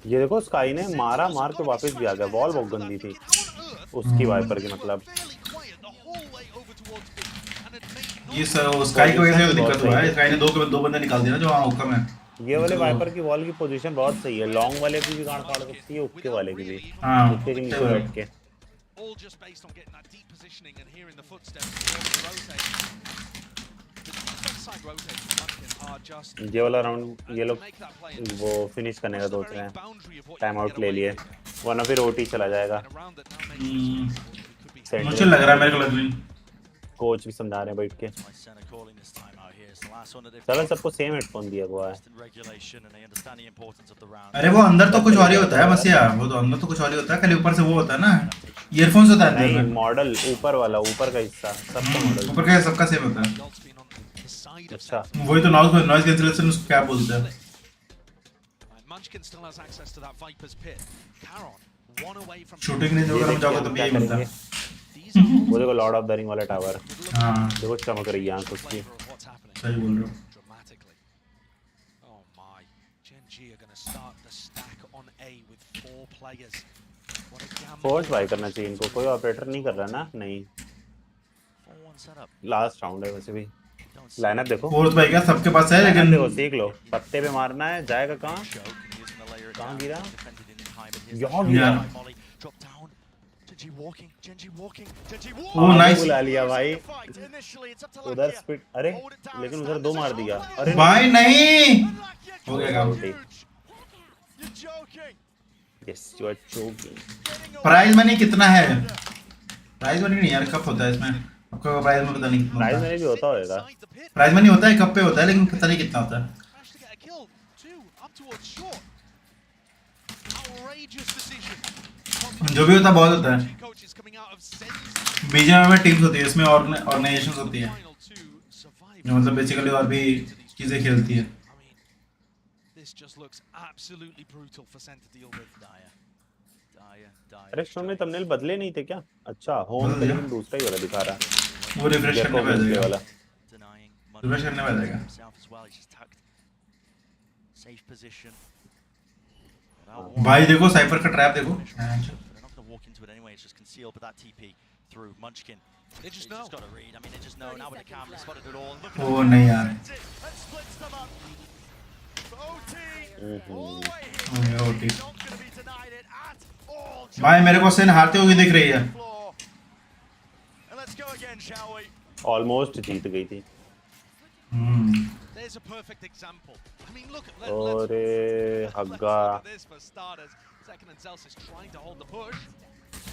ये देखो स्काई ने मारा, मार के वापस भी आ गया। बॉल बहुत गंदी थी उसकी वाइपर की, मतलब Fairly quiet the whole way over towards B. And it made no ये स्काई की वजह से दिक्कत हुआ है, स्काई ने दो बंदे निकाल दिया ना जो वहाँ हुक्म है। ये वाले वाइपर की वॉल की पोजीशन बहुत सही है, लॉन्ग वाले की भी गांड फाड़ सकती है, उक्के वाले की भी। हाँ उक्के के नीचे बैठ के all just based on getting that deep positioning and hearing the footsteps before the rotate. The front side rotates from Munchkin are just ये वाला राउंड ये लोग to make that play. वो फिनिश करने का That's the सोच रहे very हैं। boundary of what you time can out get ले away लिए, with. वरना फिर ओटी चला जाएगा। In a round that now makes it could be centre मुझे लग रहा है मेरे को लग रही। कोच भी समझा रहे हैं बैठ के। My center calling this time out here. It's the last one that they've चलो सबको सेम हेडफोन दिया हुआ है। in regulation, and they understand the importance of the round. अरे वो अंदर तो कुछ और ही होता है बस यार, वो तो अंदर तो कुछ और ही होता है, खाली ऊपर से वो होता है ना, ईयरफोन्स होता है नहीं अंदर में। मॉडल ऊपर वाला, ऊपर का हिस्सा सबका मॉडल। ऊपर का सबका सेम होता है। Adults being on the side of अच्छा वही तो नॉइज कैंसलेशन उसको क्या बोलते हैं? And Munchkin still has access to that Viper's pit. Caron, one away from shooting नहीं होगा हम जाओगे तो भी यही मिलता है। these are all वो देखो लॉर्ड ऑफ द रिंग वाला टावर, हाँ देखो चमक रही है आंख उसकी। flavor of what's happening सही बोल रहे हो। dramatically. Oh my, Genji are going to start the stack on A with 4 players. What a gamble. Force by करना चाहिए इनको, कोई ऑपरेटर नहीं कर रहा ना। नहीं 4-1 setup. लास्ट राउंड है वैसे भी। लाइनअप देखो, फोर्थ भाई क्या सबके पास है, लेकिन लेकिन देखो देख लो, पत्ते पे मारना है, जाएगा कहाँ? Choke and using the layer कहाँ down. गिरा? Defended in time, but here's यहाँ the गिरा। Yeah. Molly drop down. Genji walking. Genji walking. Genji Oh, walking. nice. बुला लिया भाई। Fight. Initially, it's up to उधर Lakia. स्पीड, अरे Hold it down. लेकिन उधर दो मार दिया। अरे भाई नहीं Lakia हो गया काम। huge. You're joking. Yes you are choking. Price money कितना है? प्राइस मनी नहीं यार, कप होता है इसमें, आपको प्राइस में पता नहीं कितना प्राइस होता है। में भी होता होगा। Inside the pit. Price money होता है, कप पे होता है, लेकिन पता नहीं कितना होता है। Managed to get a kill. towards short. Outrageous decision. जो भी होता है बहुत होता है। Coaches coming out of SEN's BGMI में टीम्स होती है, इसमें ऑर्गेनाइजेशंस होती है, final to survive. जो मतलब बेसिकली और भी चीजें खेलती है। I mean, this just looks absolutely brutal for SEN to deal with. अरे स्टोन में थंबनेल बदले नहीं थे क्या? अच्छा होम बदल दिया। लेकिन दूसरा ही वाला दिखा रहा है। वो रिफ्रेश करने पे आ जाएगा, वाला रिफ्रेश करने पे आ जाएगा। भाई देखो साइफर का ट्रैप देखो। They just know. ओ नहीं यार, ओटी भाई मेरे को सेन हारते हुए दिख रही है। ऑलमोस्ट जीत गई थी। There's a perfect example. I mean, look at अरे हग्गा this for starters. Second and Zelsis trying to hold the push.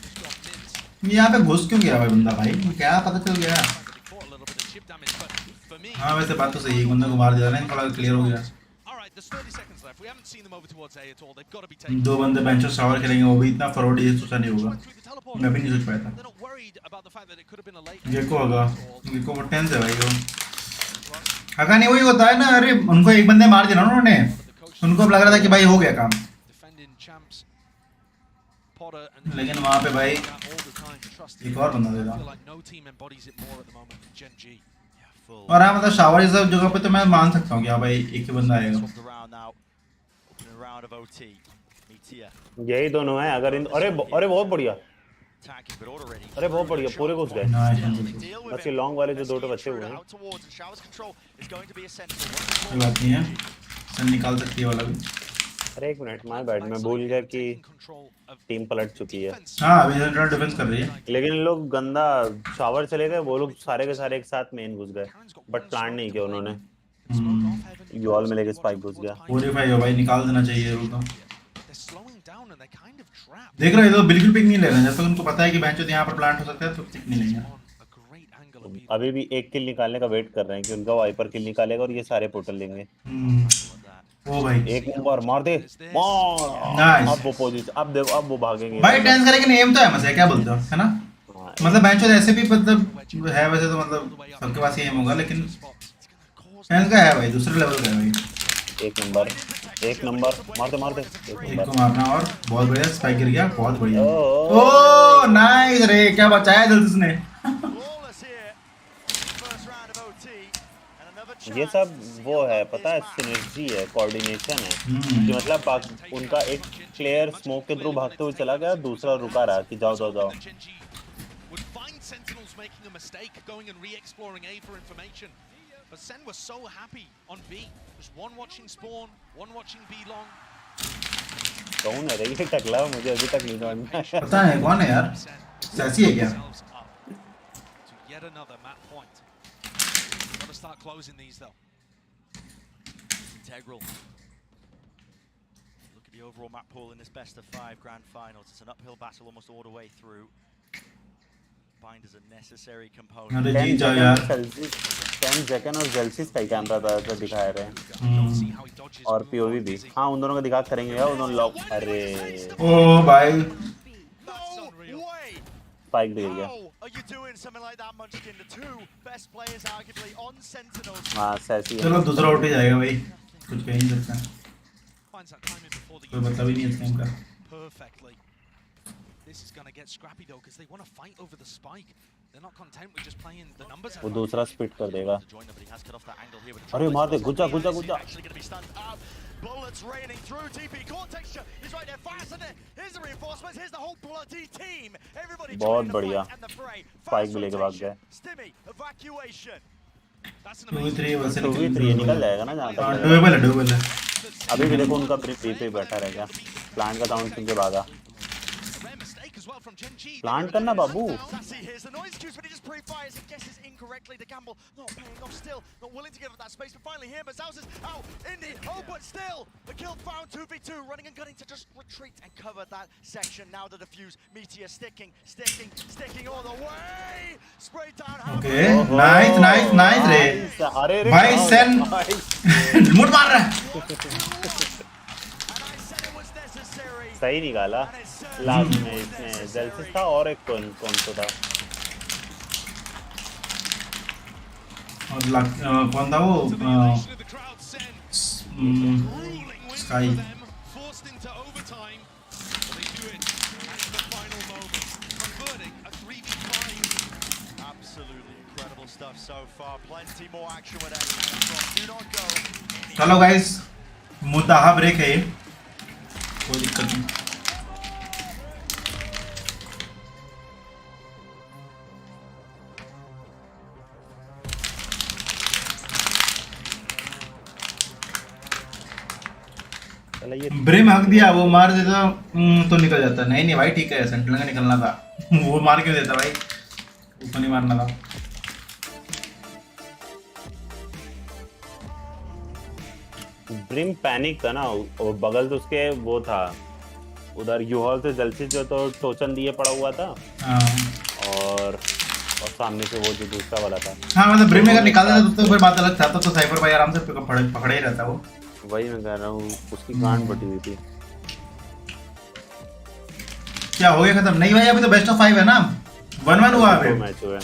Just got Mint. यहाँ पे घुस क्यों गया भाई बंदा? भाई क्या पता चल गया? They fought a little bit of chip damage, but for me. हाँ वैसे बात तो सही है, बंदे को मार दिया ना, थोड़ा क्लियर हो गया। All right, there's 30 seconds left. We haven't seen them over towards A at all. They've got to be taken. दो बंदे बेंचो शावर खेलेंगे, वो भी इतना फॉरवर्ड ये सोचा नहीं होगा, मैं भी नहीं सोच पाया था। They're not worried about the fact that it could have been a late. Gecko होगा, गेको वो टेंस है भाई वो। हका नहीं वही होता है ना, अरे उनको एक बंदे मार दिया ना उन्होंने, उनको अब लग रहा था कि भाई हो गया काम, Defending champs. Potter and लेकिन वहाँ पे भाई all the time trusting. एक और बंदा दे I था। feel like no team embodies it more at the moment than Gen G. और हाँ मतलब शावर ये सब जगह पे तो मैं मान सकता हूँ कि हाँ भाई एक ही बंदा आएगा। यही दोनों हैं। अगर इन अरे अरे बहुत बढ़िया, अरे बहुत बढ़िया, पूरे घुस गए। बस ये लॉन्ग वाले जो दो तो बचे हुए हैं। कोई बात नहीं है, सन निकाल सकती है वाला भी। अरे एक मिनट, माय बैड, मैं भूल गया कि टीम पलट चुकी है। हाँ अभी जनरल डिफेंस कर रही है, लेकिन इन लोग गंदा शावर चले गए, वो लोग सारे के सारे एक साथ मेन घुस गए, बट प्लान नहीं किया उन्होंने। यूआल में लेके स्पाइक घुस गया। प्यूरीफाई हो भाई, निकाल देना चाहिए वो तो। They're slowing down and they're kind of trapped. देख रहे हो, तो बिल्कुल पिक नहीं ले रहे हैं, जब तक उनको पता है कि बेंचो यहाँ पर प्लांट हो सकता है तो पिक नहीं लेंगे। On a great angle of being अभी भी एक किल निकालने का वेट कर रहे हैं कि उनका वाइपर किल निकालेगा और ये सारे पोर्टल लेंगे। ओ भाई एक नंबर मार दे, मार। नाइस। अब वो पोजीशन, अब देखो, अब वो भागेंगे भाई टेंस करेंगे नहीं, एम तो है मजे, क्या बोलते हो, है ना? मतलब बेंचो ऐसे भी मतलब है वैसे तो, मतलब सबके पास ये एम होगा, लेकिन टेंस का है भाई, दूसरे लेवल का है भाई। एक नंबर, एक नंबर, मार दे, मार दे। एक को मारना, और बहुत बढ़िया, स्पाइक गिर गया, बहुत बढ़िया। ओ नाइस रे, क्या बचाया दिल उसने। ये सब वो है, पता है, सिनर्जी है, कोऑर्डिनेशन है कि मतलब उनका एक प्लेयर स्मोक के थ्रू भागते हुए चला गया, दूसरा रुका रहा कि जाओ जाओ जाओ। would find Sentinels making a mistake, going and re-exploring A for information. But Sen was so happy on B. Just one watching spawn, one watching B long. कौन है रे ये टकला? मुझे अभी तक नहीं समझ में आया। पता है कौन है यार, सैसी है क्या? To yet another map point. Got to start closing these though. Integral. Look at the overall map pool in this best of 5 grand finals. It's an uphill battle almost all the way through. Bind is a necessary component. अरे जी जाओ यार। 10 second और जेल्सिस का camera था तो दिखा रहे हैं, और पीओवी भी। हाँ उन दोनों का दिखा करेंगे यार, उन्होंने लॉक। अरे ओ भाई स्पाइक दे गया। हाँ सैसी है। चलो दूसरा आउट ही जाएगा भाई, कुछ कह नहीं सकता, कोई मतलब ही नहीं इस गेम का। Perfectly. This is going to get scrappy though because they want to fight over the spike. They're not content with just playing the numbers. वो दूसरा स्पिट कर देगा। अरे मार दे, गुजा गुजा गुजा। Bullets raining through TP. Cortex is right there, fast in it. Here's the reinforcements. Here's the whole bloody team. Everybody बहुत बढ़िया। and the fray. Spike भी लेके भाग गए। Stimmy evacuation. 2v3 वैसे 2v3 निकल जाएगा ना जहाँ तक। डुएबल है। अभी भी देखो उनका प्री पे बैठा रह गया, प्लांट का साउंड सुन के भागा। प्लांट करना बाबू। Here's the noise cues, but he just pre-fires and guesses incorrectly. The gamble not paying off still, not willing to give up that space, but finally here, Mazals is out. Indy, oh, but still, the kill found 2v2, running and gunning to just retreat and cover that section. Now the defuse, Meteor sticking all the way. Spray down. Okay nice रे अरे भाई सेन मुड़ मार रहा है। सही निकाला last में इसमें जेल्सिस था और एक कौन तो था और कौन था वो स्काई चलो गाइस मुद्दा ब्रेक है ये कोई दिक्कत नहीं ब्रेम हक दिया वो मार देता तो निकल जाता नहीं नहीं भाई ठीक है सेंट्रल का निकलना था वो मार क्यों देता भाई उसको नहीं मारना था ब्रिम पैनिक था ना और बगल तो उसके वो था उधर यूहॉल से जल्सी जो तो टोचन दिए पड़ा हुआ था और सामने से वो जो दूसरा वाला था हाँ मतलब ब्रिम अगर निकाल देता तो फिर बात अलग था तो साइफर भाई आराम से पकड़े ही रहता वो वही मैं कह रहा हूँ उसकी गांड बटी हुई थी क्या हो गया खत्म नहीं भाई अभी तो बेस्ट ऑफ 5 है ना 1-1 हुआ अभी मैच हुआ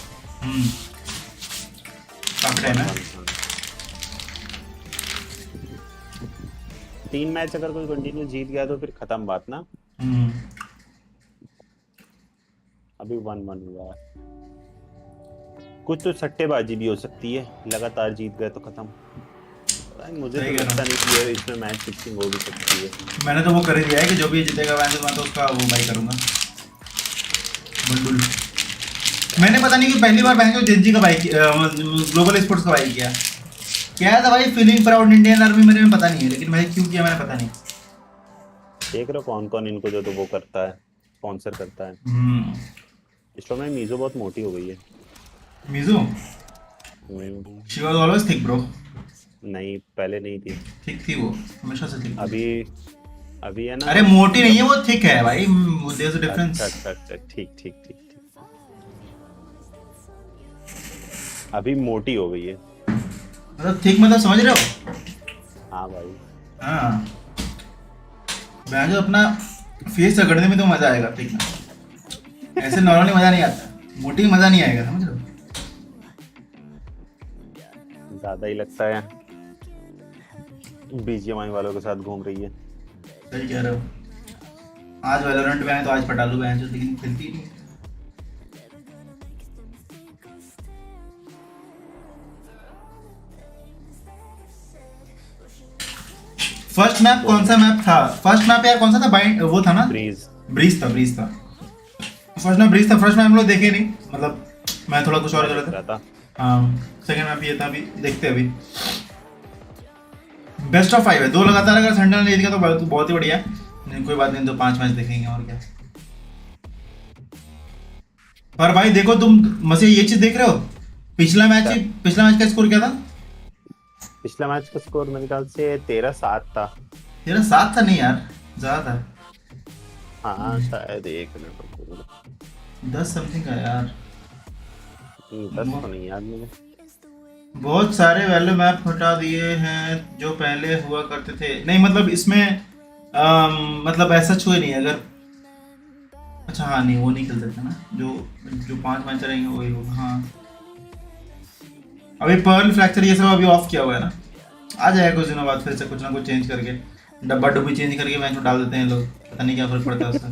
काफी टाइम है 3 मैच अगर कोई कंटिन्यू जीत गया तो फिर खत्म बात ना अभी 1-1 हुआ है कुछ तो सट्टेबाजी भी हो सकती है लगातार जीत गए तो खत्म मुझे तो लगता नहीं कि इसमें मैच फिक्सिंग हो भी सकती है मैंने तो वो कर दिया है कि जो भी जीतेगा मैं तो उसका वो बाई करूंगा बंडल मैंने पता नहीं कि पहली बार बैंक जेनजी का बाई ग्लोबल स्पोर्ट्स का बाई किया क्या था भाई फीलिंग प्राउड इंडियन आर्मी मेरे में पता नहीं है लेकिन मैं क्यों किया मैंने पता नहीं देख रहे हो कौन कौन इनको जो तो वो करता है स्पॉन्सर करता है इस में मीजो बहुत मोटी हो गई है मीजो she was always thick bro नहीं पहले नहीं थी ठीक थी वो हमेशा से थिक अभी है ना अरे मोटी नहीं है वो थिक है भाई देयर इज अ डिफरेंस अच्छा ठीक अभी मोटी हो गई है मतलब थिक मतलब समझ रहे हो हाँ भाई हाँ मैं जो अपना फेस रगड़ने में तो मजा आएगा थिक में ऐसे नॉर्मली मजा नहीं आता मोटी मजा नहीं आएगा समझ रहे हो ज्यादा ही लगता है बीजीएमआई वालों के साथ घूम रही है सही कह रहे हो आज वैलोरेंट में है तो आज पटा लूं मैं लेकिन खेलती नहीं फर्स्ट मैप कौन सा मैप था फर्स्ट मैप यार कौन सा था वो था ना ब्रीज था फर्स्ट मैप ब्रीज था फर्स्ट मैप हम लोग देखे नहीं मतलब मैं थोड़ा कुछ और कर रहा था हाँ सेकंड मैप ये था अभी देखते हैं अभी बेस्ट ऑफ 5 है 2 लगातार अगर सेंट्रल ने जीत गया तो बहुत ही बढ़िया नहीं कोई बात नहीं तो 5 मैच देखेंगे और क्या पर भाई देखो तुम मसे ये चीज देख रहे हो पिछला मैच का स्कोर क्या था पिछला मैच का स्कोर मेरे ख्याल से 13-7 था 13-7 था नहीं यार ज्यादा था हाँ शायद 1 मिनट 10 समथिंग का यार 10 तो नहीं याद मुझे बहुत सारे वैल्यू मैप हटा दिए हैं जो पहले हुआ करते थे नहीं मतलब इसमें मतलब ऐसा छुए नहीं अगर अच्छा हाँ नहीं वो नहीं खेलते थे ना जो 5 मैच रहेंगे वही होगा हाँ अभी पर्ल फ्रैक्चर ये सब अभी ऑफ किया हुआ है ना आ जाएगा कुछ दिनों बाद फिर से कुछ ना कुछ चेंज करके डब्बा डुब्बी चेंज करके मैच में डाल देते हैं लोग पता नहीं क्या फर्क पड़ता है उससे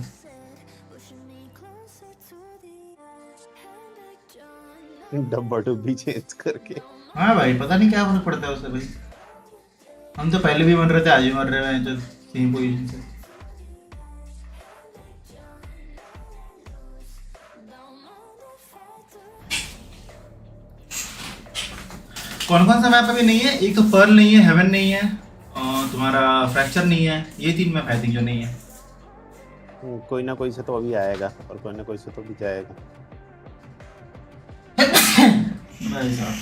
डब्बा डुब्बी चेंज करके हाँ भाई पता नहीं क्या फर्क पड़ता है उससे भाई हम तो पहले भी मर रहे थे आज भी मर रहे हैं जो सेम पोजीशन से कौन कौन सा मैप अभी नहीं है एक तो पर्ल नहीं है हेवन नहीं है और तुम्हारा फ्रैक्चर नहीं है ये 3 मैप आई थिंक जो नहीं है कोई ना कोई से तो अभी आएगा और कोई ना कोई से तो भी जाएगा भाई साहब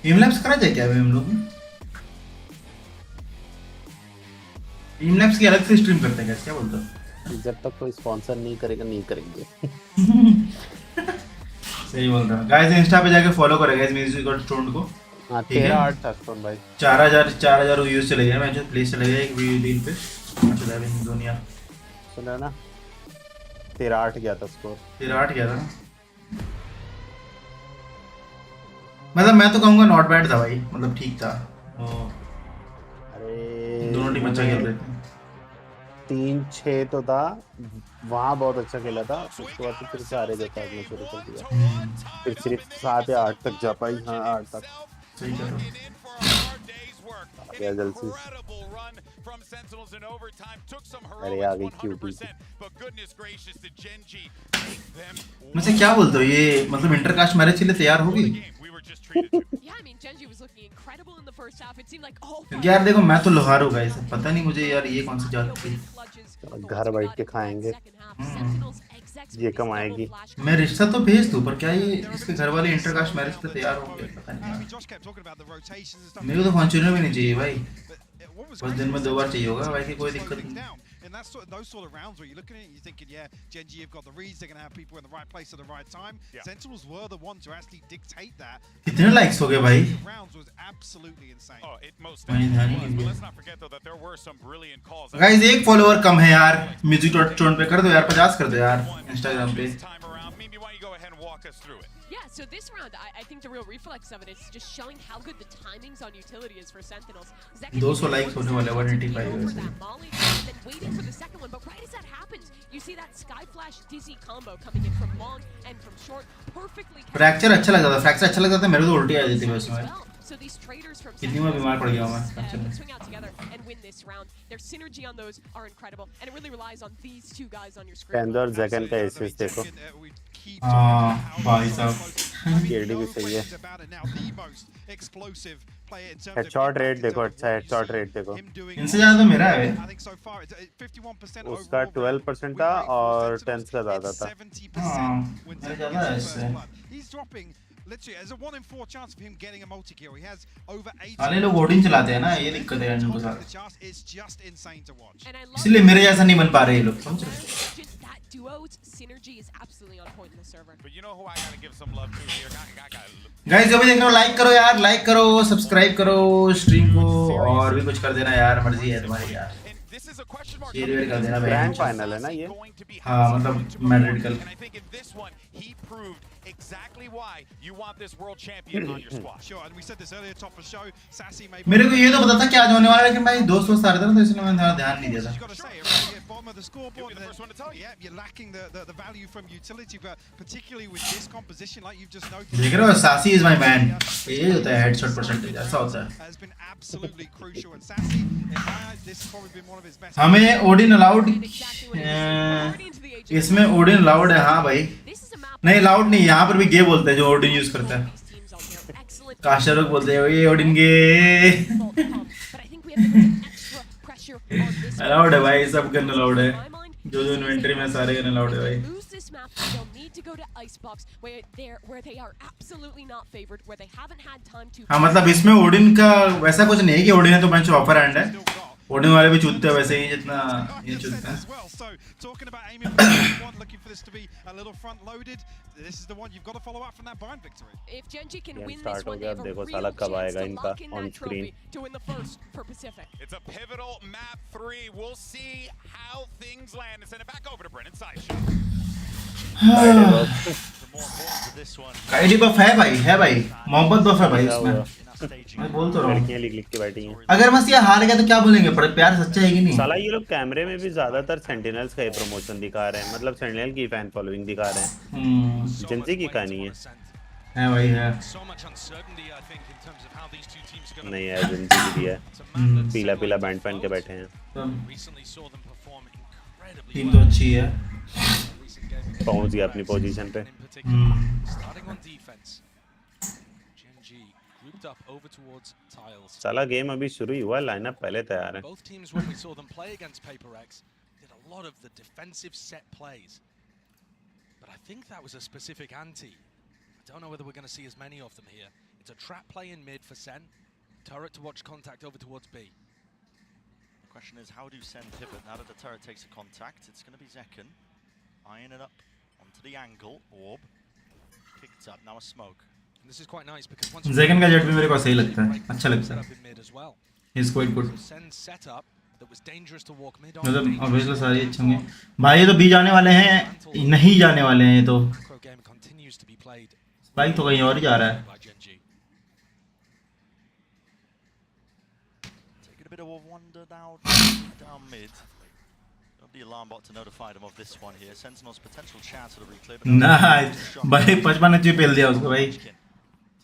टीमलैप्स करा जाए क्या अभी हम लोग टीमलैप्स की अलग से स्ट्रीम करते हैं क्या बोलते हो जब तक कोई स्पॉन्सर नहीं करेगा नहीं करेंगे सही बोल रहा गाइस इंस्टा पे जाके फॉलो करें गाइस म्यूजिक और स्टोन को हाँ ठीक है 13-8 था स्टोन भाई 4000 व्यूज चले गए मैं जो प्लेस चले गया एक वीडियो रील पे चला भी दुनिया सुना ना 13-8 गया था स्कोर 13-8 गया था ना मतलब मैं तो कहूँगा नॉट बैड था भाई मतलब ठीक था अरे दोनों टीम अच्छा खेल रहे थे 3-6 तो था वहाँ बहुत अच्छा खेला था उसके बाद तो फिर से हारे जाता है शुरू कर दिया फिर सिर्फ 7 या 8 तक जा पाई हाँ 8 तक सही कह रहा आ गया जल्दी अरे आ गई क्यूटी मुझसे क्या बोलते हो ये मतलब इंटरकास्ट मैरिज के लिए तैयार होगी Yeah, I mean, Genji was looking incredible in the first half. It seemed like all क्योंकि यार देखो मैं तो लोहार हूँ गाइस पता नहीं मुझे यार ये कौन सी जात थी घर बैठ के खाएंगे ये कमाएगी मैं रिश्ता तो भेज दूँ पर क्या ये इसके घर वाले इंटरकास्ट मैरिज पे तैयार होंगे पता नहीं यार मेरे को तो फॉर्च्यूनर भी नहीं चाहिए भाई बस दिन में 2 बार चाहिए होगा भाई की कोई दिक्कत नहीं And that's those sort of rounds where you're looking at it and you're thinking, yeah, Genji have got the reads, they're going to have people in the right place at the right time. Sentinels were the ones to actually dictate that. कितने likes हो गए भाई Rounds was absolutely insane. Oh, it most मैंने ध्यान ही was. नहीं But दिया let's not forget though that there were some brilliant calls. Guys एक follower कम है यार म्यूजिक.स्टोन पे कर दो यार 50 कर दो यार इंस्टाग्राम पे This time around, Mimi, why don't you go ahead and walk us through it? Yeah, so this round, I think the real reflex of it is just showing how good the timings on utility is for Sentinels. 200 likes होने वाले 185 over वैसे that Molly, and then waiting for the second one, but right as that happens, you see that Sky Flash Dizzy combo coming in from long and from short, perfectly. Fracture अच्छा लगा था fracture अच्छा लगा था मेरे को तो उल्टी आ जाती है उसमें So these traders from कितनी बार बीमार पड़ गया हूं मैं फ्रैक्चर में swing out together and win this round. Their synergy on those are incredible, and it really relies on these two guys on your screen. पेंदर जैकन का एसिस्ट देखो हां भाई साहब केडी भी सही है हेडशॉट रेट देखो अच्छा हेडशॉट रेट देखो इनसे ज्यादा तो मेरा है उसका 12% था और 10 का ज्यादा था हां मेरा ज्यादा है इससे Literally, there's a 1 in 4 chance of him getting a multi-kill. He has over 80. साले लोग ओडिन चलाते हैं ना ये दिक्कत है इनको साथ It's just insane to watch. इसलिए मेरे जैसा नहीं बन पा रहे ये लोग समझ रहे हो That duo's synergy is absolutely on point in the server. But you know who I gotta give some love to here? Guys जो भी देख रहे हो लाइक करो यार लाइक करो सब्सक्राइब करो स्ट्रीम को और भी कुछ कर देना यार मर्जी है तुम्हारी यार शेयर वेयर कर देना भाई ग्रैंड फाइनल है ना ये हां मतलब मैड्रिड कल he proved exactly why you want this world champion on your squad. Sure, and we said this earlier top of show. Sassy may. मेरे को ये तो पता था क्या होने वाला है लेकिन भाई दोस्त आ रहे थे तो इसलिए मैंने ध्यान नहीं दिया था You got to say, right? You're bottom of the scoreboard. Yeah, you're lacking the value from utility, but particularly with this composition, like you've just noticed. देख रहे हो सासी इज माय मैन ये होता है हेडशॉट परसेंटेज ऐसा होता है Has been absolutely crucial, and Sassy, in my eyes, this has probably been one of his best. हमें ओडिन अलाउड इसमें ओडिन अलाउड है हाँ भाई नहीं अलाउड नहीं यहाँ पर भी गे बोलते हैं जो ओडिन यूज करता है काशरोक बोलते हैं ये ओडिन गे अलाउड है भाई सब गन अलाउड है जो इन्वेंटरी में सारे गन अलाउड है भाई हाँ मतलब इसमें ओडिन का वैसा कुछ नहीं है कि ओडिन है तो बेंच ऑफर हैंड है ओडिन वाले भी चूतते हैं वैसे ही जितना ये चूतते हैं Talking about aiming for one, looking for this to be a little front loaded. This is the one you've got to follow up from that bind victory. If Genji can win start this one, हो they गया have a देखो real साला कब chance आएगा to इनका lock in on that trophy screen to win the first for Pacific. It's a pivotal map 3. We'll see how things land and send it back over to Brennan Sideshow. काइडी बफ है भाई मोहब्बत बफ है भाई उसमें मैं बोल तो रहा हूं लड़कियां लिख के बैठी हैं अगर बस ये हार गया तो क्या बोलेंगे पर प्यार सच्चा है कि नहीं साला ये लोग कैमरे में भी ज्यादातर सेंटिनल्स का ही प्रमोशन दिखा रहे हैं मतलब सेंटिनल की फैन फॉलोइंग दिखा रहे हैं जिनसी की कहानी है भाई है नहीं है जिनसी की है पीला पीला बैंड पहन के बैठे हैं टीम तो अच्छी है पहुंच गया अपनी पोजीशन पे साला गेम अभी शुरू ही हुआ लाइनअप पहले तैयार है Both teams when we saw them play against HyperX did a lot of the defensive set plays. But I think that was a specific ante. I don't know whether we're going to see as many of them here. It's a trap play in mid for SEN. Turret to watch contact over towards B. The question is, how do SEN pivot now that the turret takes a contact? It's going to be Zekken. Eyeing it up onto the angle. Orb. Kicked up, now a smoke. And this is quite nice because once Zegan का jet भी मेरे को सही लगता है, अच्छा लगता है. He's quite good. SEN setup that was dangerous to walk mid on. मतलब ऑब्वियसली सारी अच्छे होंगे. भाई ये तो बी जाने वाले हैं, नहीं जाने वाले हैं ये तो. Game continues to be played. भाई तो कहीं और ही जा रहा है. Taking a bit of a wander now down mid. The alarm bot to notify them of this one here. Sentinel's potential chance for the reclaim. Nice. भाई 55 HP पेल दिया उसको भाई.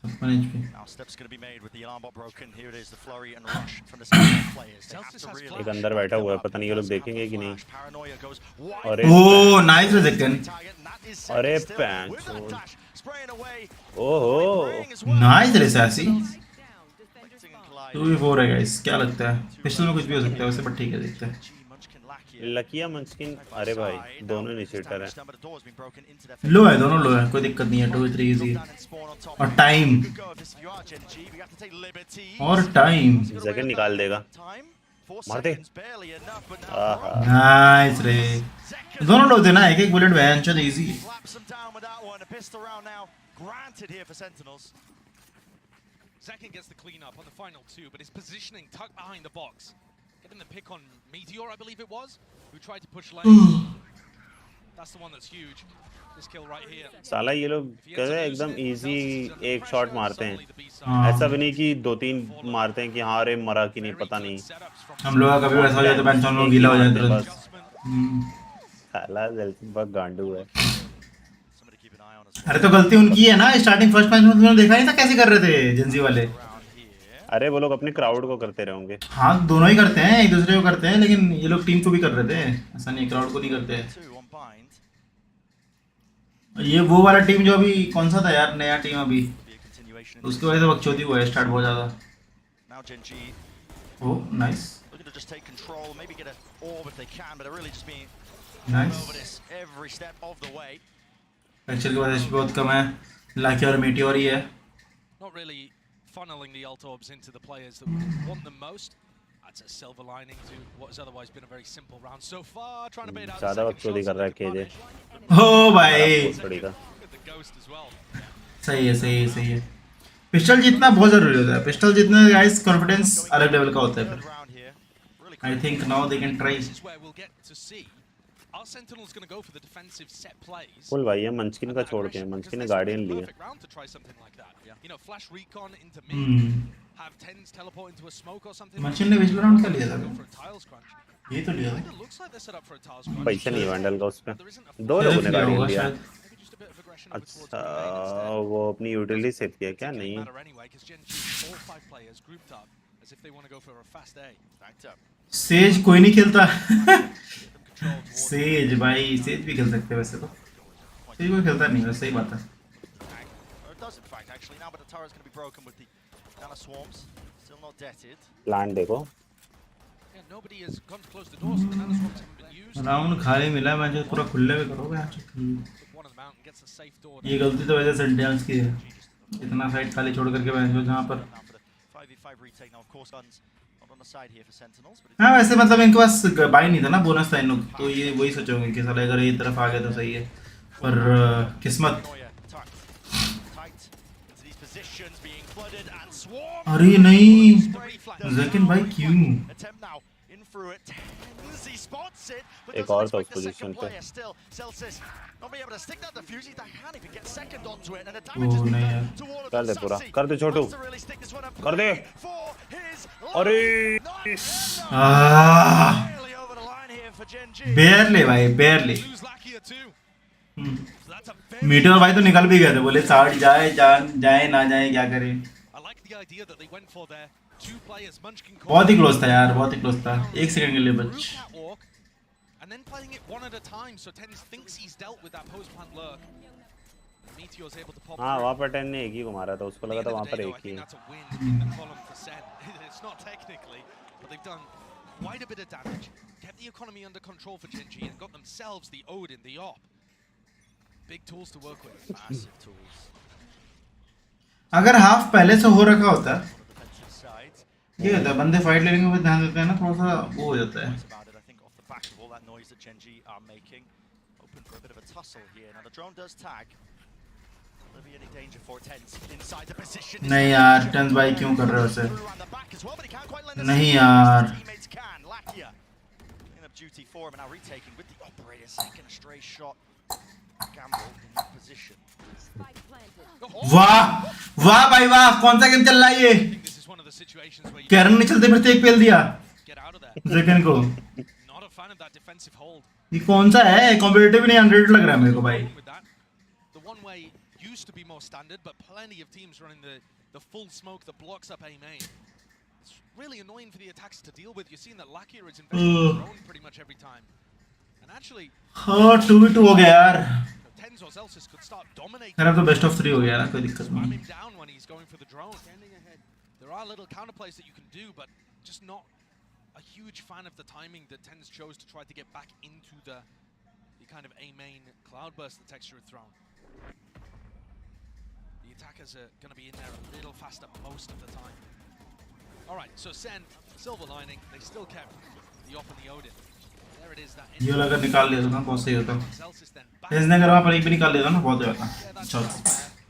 55 HP. Now steps going to be made with the alarm bot broken. Here it is, the flurry and rush from the Sentinel players. They have to really. एक अंदर बैठा हुआ है, पता नहीं ये लोग देखेंगे कि नहीं. अरे ओह नाइस Zegan. अरे पैंच. ओहो. नाइस रे सासी. 2v4 है गाइस, क्या लगता है? पिस्टल में कुछ भी हो सकता है वैसे, बट ठीक है देखते हैं. लकिया मंचकिन, अरे भाई दोनों इनिशिएटर है. लो है, दोनों लो है, कोई दिक्कत नहीं है. 2v3 easy. और टाइम Zegan निकाल देगा. मार दे. नाइस रे. दोनों लो थे ना, एक बुलेट वैन चो easy. Zegan gets the clean up on the final two, but his positioning tucked behind the box. Getting the pick on Meteor, I believe it was, who tried to push lane. That's the one that's huge. This kill right here. साला ये लोग कहते हैं एकदम easy एक shot मारते हैं. ऐसा भी नहीं कि 2-3 मारते हैं कि हाँ अरे मरा कि नहीं पता नहीं. हम लोग कभी वैसा हो जाए तो बेंच लोग गीला हो जाए तुरंत. साला जल्दी बग गांडू है. अरे तो गलती उनकी है ना, स्टार्टिंग फर्स्ट मैच में तुमने देखा नहीं था कैसे कर रहे थे जेंजी वाले. अरे वो लोग अपने क्राउड को करते रहेंगे. हाँ दोनों ही करते हैं, एक दूसरे को करते हैं, लेकिन ये लोग टीम को भी कर रहे थे. ऐसा नहीं क्राउड को नहीं करते. ये वो वाला टीम जो अभी कौन सा था यार, नया टीम अभी, उसकी वजह से बकचोदी हुआ है स्टार्ट बहुत ज्यादा. ओह नाइस नाइस. एक्चुअली वजह बहुत कम है, लाकी और मीटियोर ही है. Not really funneling the ult orbs into the players that would want them most. That's a silver lining to what has otherwise been a very simple round so far. Trying to bait out ज़्यादा बकचोदी कर रहा है KJ. ओ भाई the ghost as well. सही है सही है सही है. पिस्टल जीतना बहुत जरूरी होता है. पिस्टल जीतने गाइस कॉन्फिडेंस अलग लेवल का होता है फिर. I think now they can try. This is where we'll get to see. Our Sentinel's going to go for the defensive set plays. बोल भाई ये मंचकिन का छोड़ के, मंचकिन ने गार्डियन लिया. You know, flash recon into mid. Have tens teleport into a smoke or something. मंचकिन ने पिछले राउंड का लिया था. ये तो लिया था. Looks like they're set up for a tiles crunch. पैसा नहीं वैंडल का उसपे. दो लोगों ने गार्डियन लिया. अच्छा वो अपनी यूटिलिटी सेट किया क्या? नहीं. सेज कोई नहीं खेलता. सेज भाई, सेज भी खेल सकते हैं वैसे तो. सेज कोई खेलता नहीं है, सही बात है. प्लान देखो. राउंड खाली मिला, मैं जो पूरा खुले में करोगे आज. ये गलती तो वैसे सेंटिनेल्स की है, इतना साइड खाली छोड़ करके मैं जो जहाँ पर. हाँ वैसे मतलब इनके पास बाई नहीं था ना, बोनस था इन लोग, तो ये वही सोचोगे कि साला अगर ये तरफ आ गया तो सही है, पर किस्मत. अरे नहीं Zegan भाई क्यों? एक और तो उस पोजीशन पे. ओह नहीं यार. कर दे पूरा, कर दे छोटू, कर दे. अरे बेयरली भाई बेयरली. मीटर भाई तो निकल भी गए थे, बोले साइड जाए जाए ना जाए क्या करें. बहुत ही क्लोज था यार, बहुत ही क्लोज था. 1 सेकंड के लिए बच. हाँ वहाँ पर 10 ने एक ही को मारा था, उसको लगा था वहाँ पर एक ही. Quite a bit of damage, kept the economy under control for Gen G and got themselves the Odin, the op. Big tools to work with. Massive tools. अगर हाफ पहले से हो रखा होता ये होता है, बंदे फाइट लेने में ध्यान देते हैं ना, थोड़ा सा वो हो जाता है. there be any danger for Tens inside the position? नहीं यार टेंस भाई क्यों कर रहे हो उसे नहीं यार Teammates can. Lakia in of duty for him and now retaking with the operator. Second stray shot. Gamble in that position. वाह वाह भाई वाह कौन सा गेम चल रहा है ये कैरन ने चलते फिरते एक पेल दिया जेकन को ये कौन सा है कॉम्पिटिटिव नहीं 100 लग रहा है मेरे को भाई The one way used to be more standard, but plenty of teams running the full smoke that blocks up A main. It's really annoying for the attacks to deal with. You're seeing that Lakia is investing in the drone pretty much every time. And actually, हाँ 2v2 हो गया यार Tens or Celsius could start dominating. खैर अब तो best of 3 हो गया ना कोई दिक्कत नहीं Him down when he's going for the drone. There are little counterplays that you can do, but just not a huge fan of the timing that Tens chose to try to get back into the kind of A main cloudburst that Texture had thrown. The attackers are going to be in there a little faster most of the time. All right, so SEN, silver lining, they still kept the op and the Odin. There it is. That ये अगर निकाल लिया तो ना बहुत सही होता इसने अगर वहाँ पर एक भी निकाल लिया था ना बहुत होता चल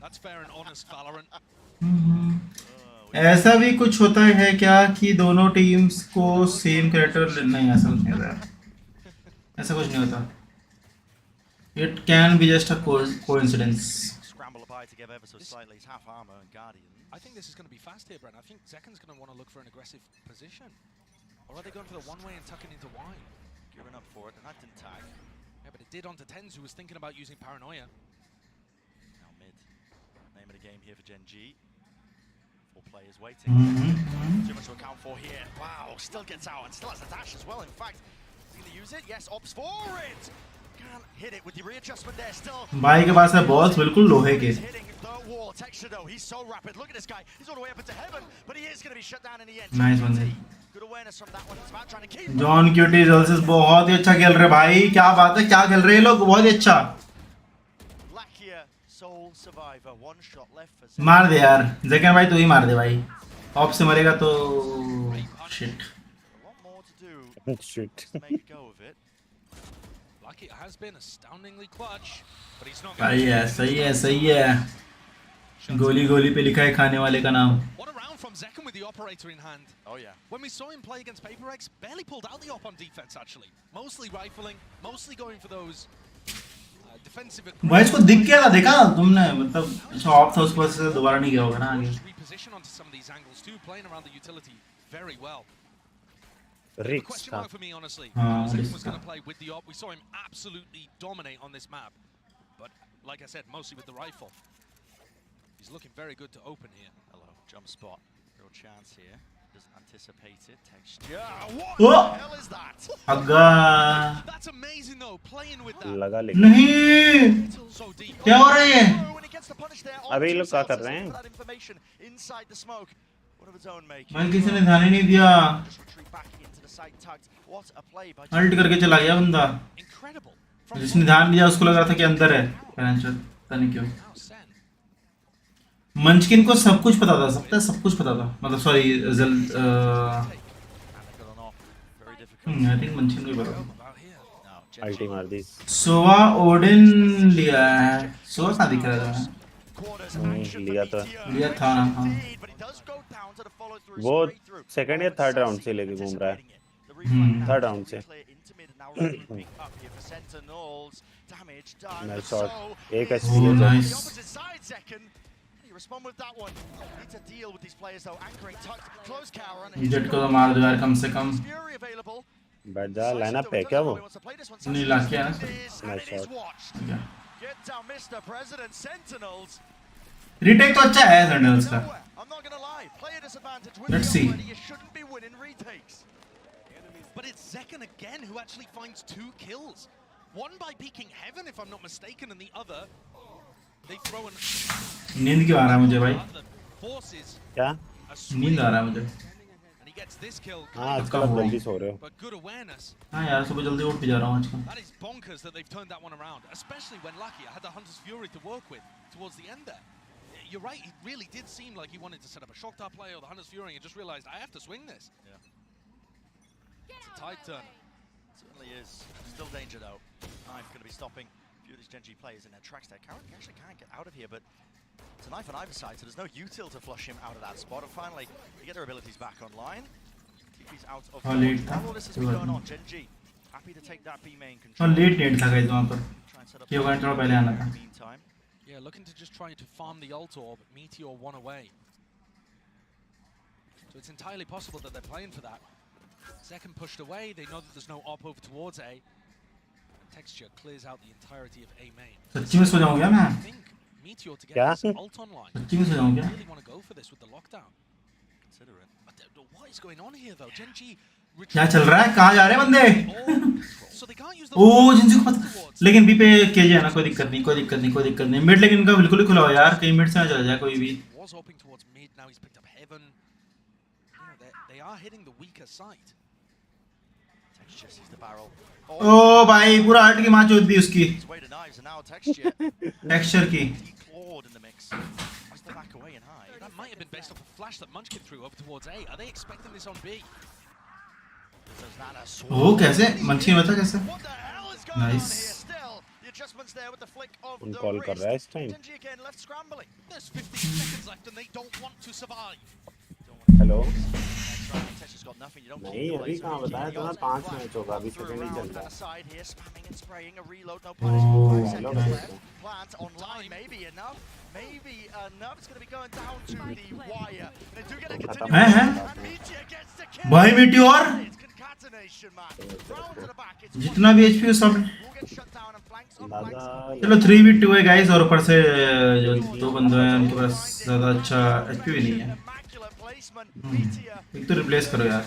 That's fair and honest, Valorant. ऐसा भी कुछ होता है क्या कि दोनों टीम्स को सेम कैरेक्टर नहीं ऐसा कुछ नहीं होता ऐसा कुछ नहीं होता It can be just a coincidence. Scramble a bite to give ever so slightly. He's half armor and guardian. I think this is going to be fast here, Brent. I think Zekan's going to want to look for an aggressive position. Or are they going for the one-way and tucking into wide? Gearing up for it, and that didn't tag. Yeah, but it did onto Tens, who was thinking about using Paranoia. Now mid. Name of the game here for Gen G. 4 players waiting. Too much to account for here. Wow, still gets out and still has a dash as well. In fact, is he going to use it? Yes, opts for it. Can't hit it with the readjustment there still. भाई के पास है balls बिल्कुल लोहे के Hitting the wall. Texture though, he's so rapid. Look at this guy. He's all the way up into heaven, but he is going to be shut down in the end. Nice one. Good awareness from that one. It's about trying to keep. John क्यूटी जल्सिस बहुत ही अच्छा खेल रहे भाई क्या बात है क्या खेल रहे हैं लोग बहुत ही अच्छा Lakia, sole survivor. One shot left for मार दे यार जेकन भाई तू ही मार दे भाई ऑफ से मरेगा तो shit A lot more to do. Shit. To make a go of it. Lakia has been astoundingly clutch, but he's not सही है सही है सही है गोली गोली पे लिखा है खाने वाले का नाम What a round from Zekan with the operator in hand. Oh yeah. When we saw him play against HyperX, barely pulled out the op on defense actually. Mostly rifling, mostly going for those defensive. भाई इसको दिख क्या था देखा तुमने मतलब अच्छा of था उस पर से दोबारा नहीं गया होगा ना आगे Reposition onto some of these angles too, playing around the utility very well. Rick Question था mark for me, honestly. हाँ, Zekan Rick was going to play with the op. We saw him absolutely dominate on this map. But like I said, mostly with the rifle. He's looking very good to open here. Hello, jump spot. Real chance here. Doesn't anticipate it. Texture. What Oh! the hell is that? अग्गा That's amazing though, playing with that. लगा लेकिन नहीं So deep. क्या हो रहा है ये When he gets the punish there, अबे ये onto लोग क्या कर Celsius रहे हैं? for that information inside the smoke. What of its own making? भाई किसी ने ध्यान ही नहीं दिया Just retreat back into the site tucked. What a play by ult करके चला गया बंदा Incredible. जिसने ध्यान दिया उसको लग रहा था कि अंदर है पता नहीं क्यों Now SEN. मंचकिन को सब कुछ पता था सब कुछ पता था मतलब सॉरी जल very difficult. आई थिंक मंचकिन को ही पता था About here. Now, Gen अल्टी मार दी सोवा ओडिन लिया है सोवा सा दिख रहा था quarters action लिया for तो BTO. लिया था ना हाँ Indeed, but he does go down to the follow through वो straight through. सेकंड या थर्ड राउंड से लेके घूम रहा है The replay थर्ड राउंड से clear into mid, now regrouping up here for Sentinels. Damage done. Nice So shot. एक is अच्छी Oh, है nice. the opposite side second. You respond with that one. Need to deal with these players though. Anchoring tucked, close cower and jet को तो मार दो यार कम से कम Fury available. बैठ जा लाइनअप पे क्या वो नहीं ला के आना Nice shot. Get down, Mr. President. Sentinels. Retake तो अच्छा है सैंडल्स का Nowhere. I'm not gonna lie. Player disadvantage with Let's the see. operator. You shouldn't be winning retakes. But it's Zekan again who actually finds 2 kills. One by peeking heaven, if I'm not mistaken, and the other, they throw an नींद क्यों आ रहा है मुझे भाई that forces क्या a नींद आ swing, रहा है मुझे and he gets this kill. हाँ आजकल आप जल्दी सो रहे हो But good awareness. हाँ यार सुबह जल्दी उठ भी जा रहा हूँ आजकल That is bonkers that they've turned that one around, especially when Lakia had the Hunter's Fury to work with towards the end there. You're right, it really did seem like he wanted to set up a shock top play or the Hunter's Fury and just realized, I have to swing this. Yeah. It's a tide turn. Certainly is. Still danger though. Knife going to be stopping few of these Gen G players in their tracks there. Karen actually can't get out of here, but it's a knife on either side, so there's no util to flush him out of that spot. And finally, they get their abilities back online. TP's out of late all this has been going on. Gen G happy to take that B main और control. Late net था guys वहां पर, ये वाला थोड़ा पहले आना था. Meantime, Yeah, looking to just try to farm the ult orb. Meteor one away. So it's entirely possible that they're playing for that. Second pushed away. They know that there's no op over towards A. Texture clears out the entirety of A main. सच्ची में सो जाऊं क्या मैं? I think Meteor to get क्या? this ult online. सच्ची में सो जाऊं क्या? Really want to go for this with the lockdown. consider it. But what is going on here though? Gen G. क्या चल रहा है? कहाँ जा रहे हैं बंदे? So they can't use the. ओ जिंजू को पता. लेकिन बी पे केजे है ना, कोई दिक्कत नहीं, कोई दिक्कत नहीं, कोई दिक्कत नहीं. मिड लेकिन इनका बिल्कुल ही खुला हो यार, कहीं मिड से ना चला जाए कोई भी. Was hoping towards mid. Now he's picked up heaven. You know, they are hitting the weaker side. Texture sees the barrel. ओ भाई पूरा हट की मार चोद दी उसकी. His way to knives and now Texture. Texture की. Clawed in the mix. Wants to back away and hide. That might have been based off a flash that Munchkin threw over towards A. Are they expecting this on B? There's Nana ओ कैसे? मंची बता कैसे? What the hell is going on Nice. here still? The adjustments there with the flick of उन the call कर रहा है इस wrist. Time. Genji again left scrambling. There's 15 seconds left and they don't want to survive. Hello. Texture's got nothing. You don't नहीं अभी कहाँ बताया था ना, 5 मैच होगा, अभी सेकंड ही चल रहा है. Side here, spamming and spraying a reload, no Oh, punishment. 5 nice. seconds left. Plant online, maybe enough. Maybe enough. It's going to be going down to the wire. And they do get a खत्म continuation. हैं हैं? And Meteor gets the kill. भाई Meteor It's concatenation, man. Round to the back. It's जितना भी HP सब. will get shut down and flanks on flanks. दादा चलो 3v2 है गाइस, और ऊपर से जो दो बंदे हैं उनके पास ज्यादा अच्छा एचपी भी नहीं है. Immaculate placement. Meteor. एक तो रिप्लेस करो यार,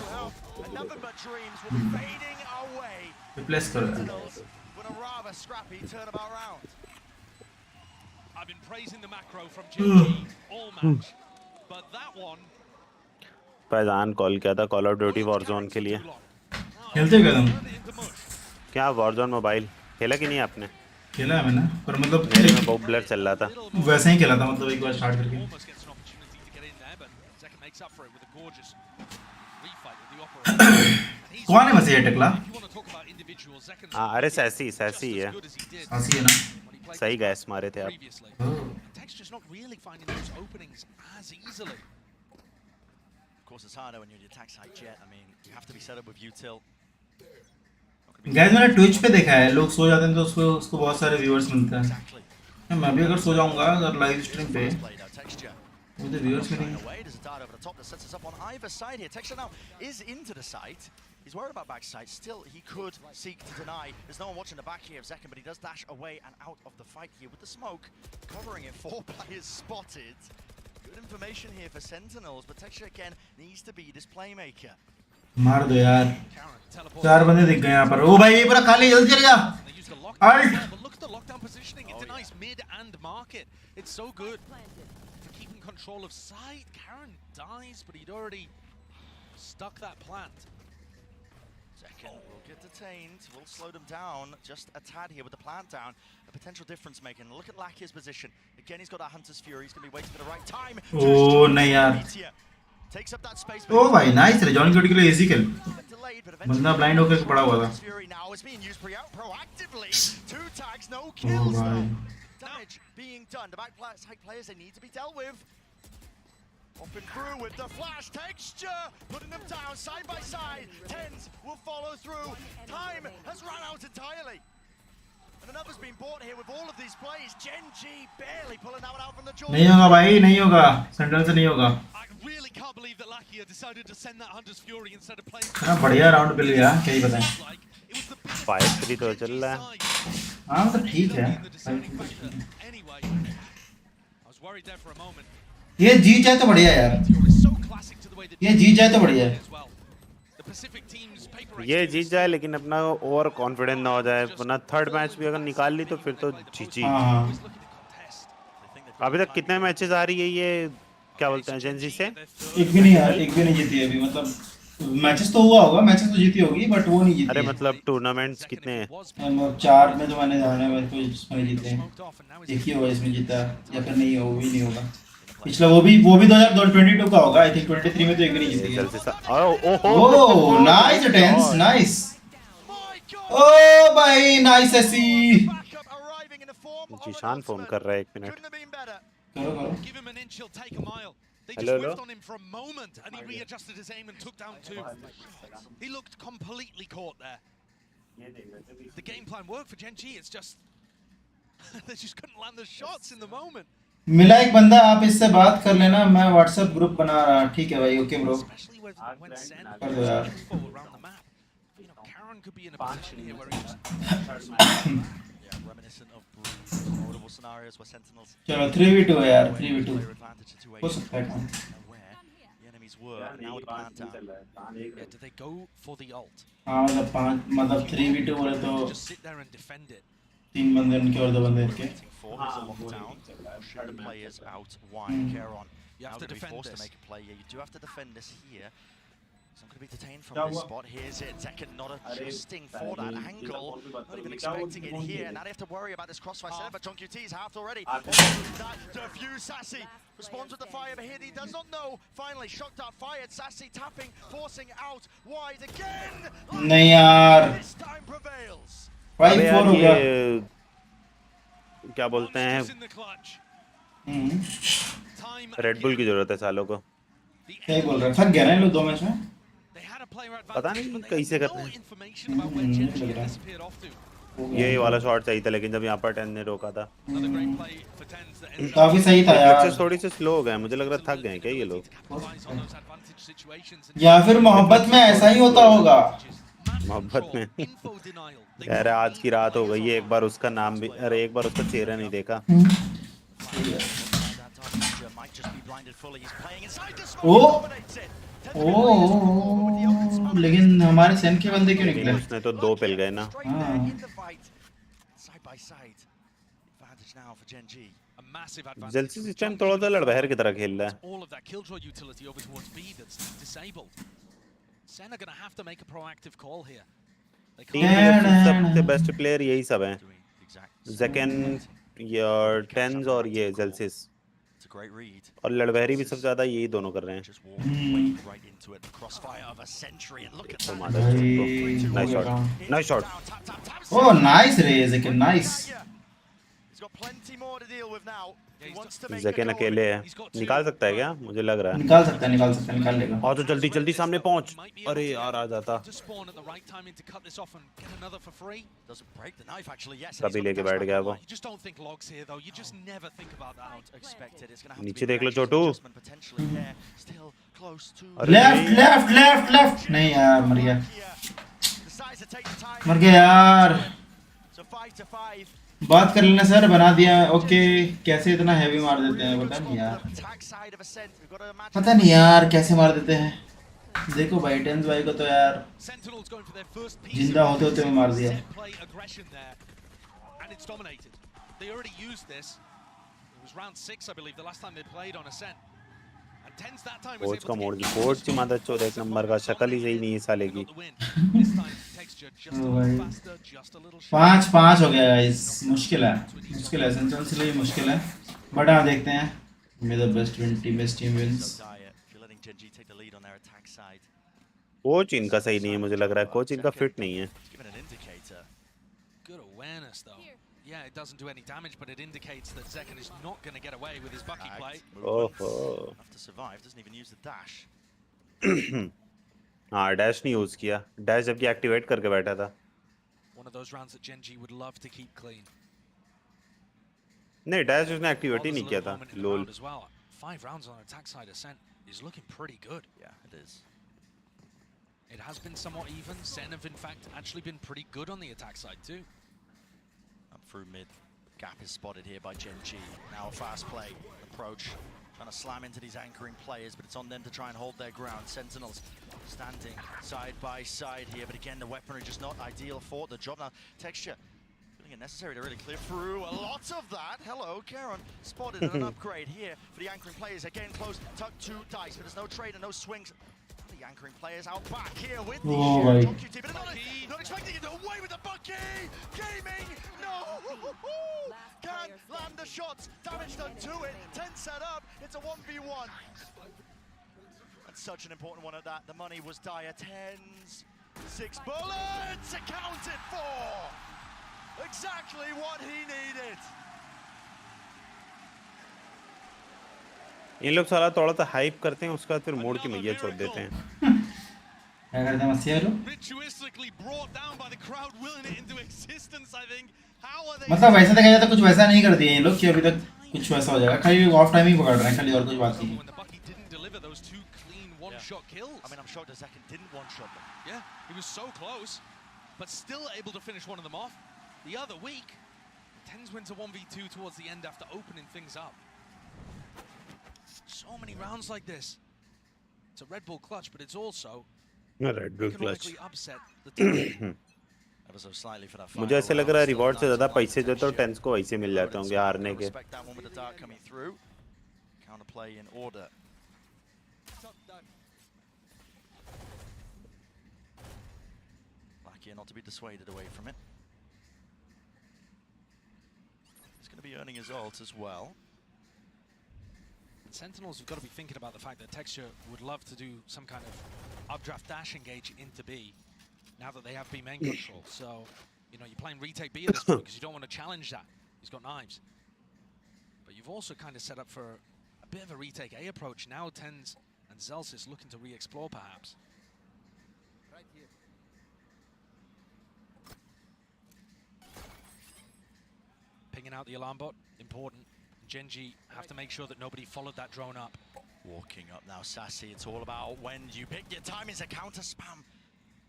And nothing but dreams will be fading away. Replace करो यार. Sentinels with a rather scrappy turnabout round. I've been praising the macro from Gen G all match. But that one. Faizan call किया था call of duty Warzone के लिए. खेलते क्या तुम? क्या वॉरजोन मोबाइल खेला कि नहीं आपने? खेला है मैंने, पर मतलब मेरे में बहुत ब्लर चल रहा था. वैसे ही खेला था, मतलब एक बार स्टार्ट करके. Almost gets an opportunity to get in there, but Zeka makes up for it with a gorgeous refight with the operator. कौन है वैसे ये टकला? If you want to talk about individual Zeka's हाँ अरे सैसी just सैसी as है. good as he did हंसी है ना? when he played सही गैस मारे थे आप. previously. Oh. Texture's not really finding those openings as easily. Of course, it's harder when you're the attack side jet. I mean, you have to be set up with util. Guys मैंने Twitch पे देखा है, लोग सो जाते हैं तो उसको बहुत सारे व्यूअर्स मिलते हैं. Exactly. मैं भी अगर सो जाऊंगा अगर लाइव स्ट्रीम पे, Played out Texture. मुझे व्यूअर्स Running मिलेंगे. away. There's a dart over the top that sets us up on either side here. Texture now is into the site. He's worried about backside. Still, he could seek to deny. There's no one watching the back here of Zekken, but he does dash away and out of the fight here with the smoke. Covering it, 4 players spotted. Good information here for Sentinels, but Texture again needs to be this playmaker. मार दो यार. Karen teleports. 4 बंदे दिख गए यहाँ पर. ओ भाई ये पूरा खाली, जल्दी चले जा. They use the lockdown Alt. as well, but look at the lockdown positioning. It denies mid and market. It's so good for keeping control of side. Karen dies, but he'd already stuck that plant. Zekken will get detained. Will slow them down just a tad here with the plant down. A potential difference making. Look at Lakier's position. Again, he's got that Hunter's Fury. He's going to be waiting for the right time. Oh, नहीं यार. Takes up that space. ओ भाई nice है, John cutie के लिए easy kill. Delayed, but eventually बंदा blind होकर पड़ा हुआ था. Hunter's Fury now is being used proactively. 2 tags, no O kills. भाई. Damage being done. The back side players, they need to be dealt with. Up and through with the flash. Texture putting them down side by side. Tens will follow through. Time has run out entirely. And another's been bought here with all of these plays. Gen G barely pulling that one out from the jaw. नहीं होगा भाई, नहीं होगा. Central से नहीं होगा. I really can't believe that Lakia decided to send that Hunter's Fury instead of playing. हाँ बढ़िया राउंड पे लिया, क्या ही बताएं. Like, it was the biggest 5-3 तो चल रहा है. हाँ तो ठीक है. the deciding factor. Anyway, I was worried there for a moment. ये जीत जाए तो बढ़िया यार. Meteor is so classic to the way that ये जीत जाए तो बढ़िया है. as well. The Pacific team's paper ये जीत जाए लेकिन अपना ओवर कॉन्फिडेंट ना हो जाए, वरना थर्ड मैच भी अगर निकाल ली तो फिर तो जीजी. हाँ. अभी तक कितने मैचेस आ रही है ये क्या बोलते हैं जेंजी से? एक भी नहीं यार, एक भी नहीं जीती अभी. मतलब मैचेस तो हुआ होगा, मैचेस तो जीती होगी बट वो नहीं जीती. अरे मतलब टूर्नामेंट्स कितने हैं? मतलब 4 में तो मैंने जाने में कोई इसमें जीते हैं. एक ही होगा इसमें जीता, या फिर नहीं हो, वो भी नहीं होगा. पिछला वो भी 2022 का होगा आई थिंक. 23 में तो एक भी नहीं जीती है. ओह नाइस टेंस, नाइस. ओ भाई नाइस ऐसी. in the form of an Zeeshan phone ultimate. कर रहा है 1 minute. Couldn't have been better. करो करो. Give him an inch, he'll take a mile. They just Hello, hello. whiffed on him for a moment, and he readjusted his aim and took down 2. He looked completely caught there. The game plan worked for Gen G. It's just they just couldn't land the shots in the moment. मिला एक बंदा, आप इससे बात कर लेना, मैं WhatsApp group बना रहा. ठीक है भाई, okay bro. Especially when Sen कर दो यार. around the map. You know, Karen could be in a position here where he's Yeah, reminiscent of multiple scenarios where Sentinels. चलो 3v2 है यार, 3v2 हो सकता है काम. Where the enemies were, and now with the plant down. yeah, do they go for the ult? हाँ मतलब 3v2 बोले तो Just sit there and defend it. 3 बंदे उनके और 2 बंदे इनके. Waiting for is a lockdown. Pushing the players out wide. Caron You have now to going to be defend forced this. to make a play. Yeah, you do have to defend this here. So I'm going to be detained from this spot. Here's it. Zekken not adjusting for that angle. Not even expecting it here. Now they have to worry about this crossfire setup, but John QT's halved already. That defuse. Sassy responds with the fire, but here he does not know. Finally, shocked out, fired. Sassy tapping, forcing out wide again. नहीं यार. This time prevails. 5-4 हो गया. क्या बोलते हैं, In the clutch. Time red bull की जरूरत है सालों को. क्या बोल रहा है, थक गया ना ये लोग 2 मैच में. They had a player advantage, पता नहीं but they कैसे had करते no हैं. information about where Gen G had disappeared off to. ये वाला शॉट सही था, लेकिन जब यहाँ पर 10 ने रोका था. Another great play for Tens that ended up काफी सही था यार. बच्चे थोड़ी से स्लो हो गए, मुझे लग रहा थक गए क्या ये लोग. capitalize on those advantage situations. And या फिर मोहब्बत में ऐसा ही होता होगा. मोहब्बत में info denial. They यार आज की रात हो गई है, एक बार उसका नाम भी, अरे एक बार उसका चेहरा नहीं देखा. Might just be blinded fully. He's playing inside the Oh. smoke. Dominates it. लेकिन हमारे सेन के बंदे क्यों निकले? उसने तो 2 पिल गए ना. Straight there in the fight. Side by side. Advantage now for Gen G. a massive advantage. जेल्सी इस टाइम थोड़ा सा लड़बहर की तरह खेल रहा है. All of that killjoy utility over towards B that's disabled. Sen are going to have to make a proactive call here. They team can't में सबसे बेस्ट प्लेयर यही सब हैं. ज़ेकन, या टेंस और ये जेल्सिस. It's a great read. और लड़बहरी भी सबसे ज्यादा यही दोनों कर रहे हैं. Just walk right into it. The crossfire of a century, and look at that. Nice shot, nice shot. Oh nice रे ज़ेकन, nice. He's got plenty more to deal with now. He wants to make ज़ेकन a goal. अकेले है, निकाल सकता है क्या? मुझे लग रहा है निकाल सकता है, निकाल लेगा. और तो जल्दी जल्दी सामने पहुंच. अरे यार आ जाता. to spawn at the right timing to cut this off and get another for free. Doesn't break the knife actually. Yes. कभी लेके बैठ गया वो. You just don't think logs here though. You just never think about that. Don't expect it. It's going to have नीचे to be देख लो an Chhotu. adjustment potentially there. Still close to. Left नहीं यार, मर गया. Decides to take the time. मर गया यार. So 5-5. बात कर लेना सर, बना दिया. ओके, कैसे इतना हैवी मार देते हैं पता नहीं यार. Attack side of Ascent. We've got to imagine. पता नहीं यार कैसे मार देते हैं. देखो भाई, टेंस भाई को तो यार Sentinels going for their first piece. जिंदा होते होते में मार दिया. Set play aggression there, and it's dominated. They already used this. It was round 6, I believe, the last time they played on Ascent. And Tens that time was coach का able to मोड़ get दी. Coach की मदद चोर एक number का, शक्ल ही सही नहीं है साले की. got the win. This time texture just a little faster, just a little sharper. 5-5 हो गया गाइस. मुश्किल है सेंसेशन के लिए मुश्किल है. बट हाँ देखते हैं. May the best team wins. So dire. If you're letting Gen G take the lead on their attack side. Coach इनका सही नहीं है, मुझे लग रहा है. कोच इनका फिट नहीं है. It's given an indicator. Good awareness though. Yeah, it doesn't do any damage, but it indicates that Zekken is not going to get away with his bucky play. ओहो. Enough to survive. Doesn't even use the dash. हाँ, dash नहीं use किया. Dash जबकि activate करके बैठा था. One of those rounds that Gen G would love to keep clean. नहीं, dash उसने एक्टिवेट ही There's a नहीं किया little था. moment in the lol. round as well. 5 rounds on attack side Ascent is looking pretty good. Yeah, it is. It has been somewhat even. Sen have in fact actually been pretty good on the attack side too. Up through mid. Gap is spotted here by Gen G. Now a fast play. Approach. Trying to slam into these anchoring players, but it's on them to try and hold their ground. Sentinels standing side by side here, but again, the weaponry just not ideal for the job. Now, Texture feeling it necessary to really clear through a lot of that. Hello, Karen spotted an upgrade here for the anchoring players. Again, close, tuck to Dice, but there's no trade and no swings. The anchoring players out back here with the John QT, but not expecting it away with the Bucky! Gaming! No! Can't land the shots. Damage done to it. 10 set up. It's a 1v1. That's such an important one at that. The money was dire. 10s. 6 bullets accounted for. 5 rounds on attack side Ascent is looking pretty good. Yeah, it doesn't do any damage, but it indicates that Gen G would love to keep clean. It's such an important one at that. The money was dire. 10s. 6 bullets accounted for. 5 Exactly what he needed. इन लोग साला थोड़ा सा hype करते हैं उसके बाद फिर मोड़ के मैया छोड़ देते हैं क्या करते हैं मस्ती वालों Ritualistically brought down by the crowd willing it into existence, I think. How are they? मतलब वैसे देखा जाए तो कुछ वैसा नहीं कर दिए ये लोग कि अभी तक कुछ वैसा हो जाएगा खाली ऑफ टाइम ही पकड़ रहे हैं खाली और कुछ बात नहीं When the Bucky didn't deliver those two clean one-shot kills. I mean, I'm shocked that Zekken didn't one-shot them. Yeah, he was so close, but still able to finish one of them off. The other week, Tens went to 1v2 towards the end after opening things up. So many rounds like this. It's a Red Bull clutch, but it's also Red Bull clutch. economically upset the team. Ever so slightly for that मुझे ऐसे लग रहा है reward से ज़्यादा पैसे जो तो टेंस को वैसे मिल जाते होंगे हारने के Respect that one with the dart coming through. Counterplay in order. Lucky not to be dissuaded away from it. He's going to be earning his ult as well. Sentinels have got to be thinking about the fact that Texture would love to do some kind of updraft dash engage into B now that they have B main control. So, you know, you're playing retake B at this point because you don't want to challenge that. He's got knives. But you've also kind of set up for a bit of a retake A approach. Now Tens and Zelsis looking to re-explore perhaps. Right here. Pinging out the alarm bot, important. Genji have to make sure that nobody followed that drone up. Walking up now, Sassy. It's all about when you pick your time. Is a counter spam.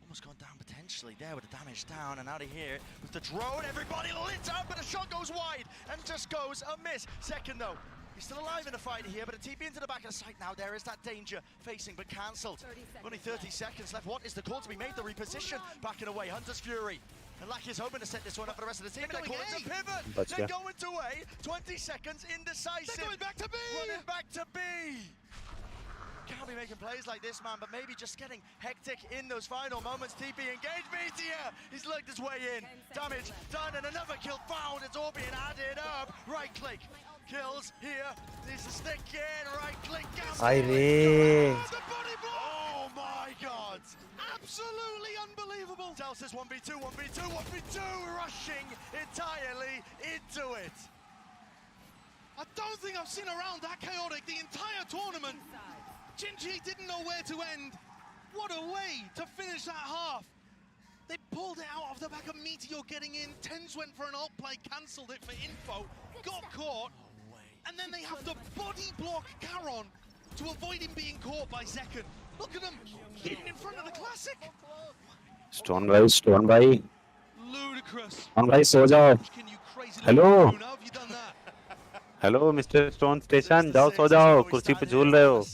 Almost gone down potentially there with the damage down, and out of here with the drone. Everybody lit up, but a shot goes wide and just goes a miss. Second though, he's still alive in the fight here, but a TP into the back of the site now. There is that danger facing, but cancelled. Only 30 seconds left. What is the call to be made? The reposition backing away. Hunter's Fury. And Lackey is hoping to set this one up for the rest of the team. They're going to pivot. They're going to A. 20 seconds indecisive. They're going back to B. Running back to B. Can't be making plays like this, man, but maybe just getting hectic in those final moments. TP engage. Meteor. He's lurked his way in. Damage done, and another kill found. It's all being added up. Right click. Kills here. Needs to stick in. Right click. Oh my god. Absolutely unbelievable. Delta's 1v2, 1v2, 1v2. Rushing entirely into it. I don't think I've seen a round that chaotic the entire tournament. Genji didn't know where to end. What a way to finish that half. They pulled it out of the back of Meteor getting in. Tens went for an ult play, cancelled it for info, got caught, and then they have to body block Caron to avoid him being caught by Zekken. Look at him, hidden in front of the classic. Stone bhai. Ludicrous. Stone bhai सो जाओ. Hello. How have you done that? Hello, Mr. StonedStation. जाओ सो जाओ. कुर्सी पे झूल रहे हो.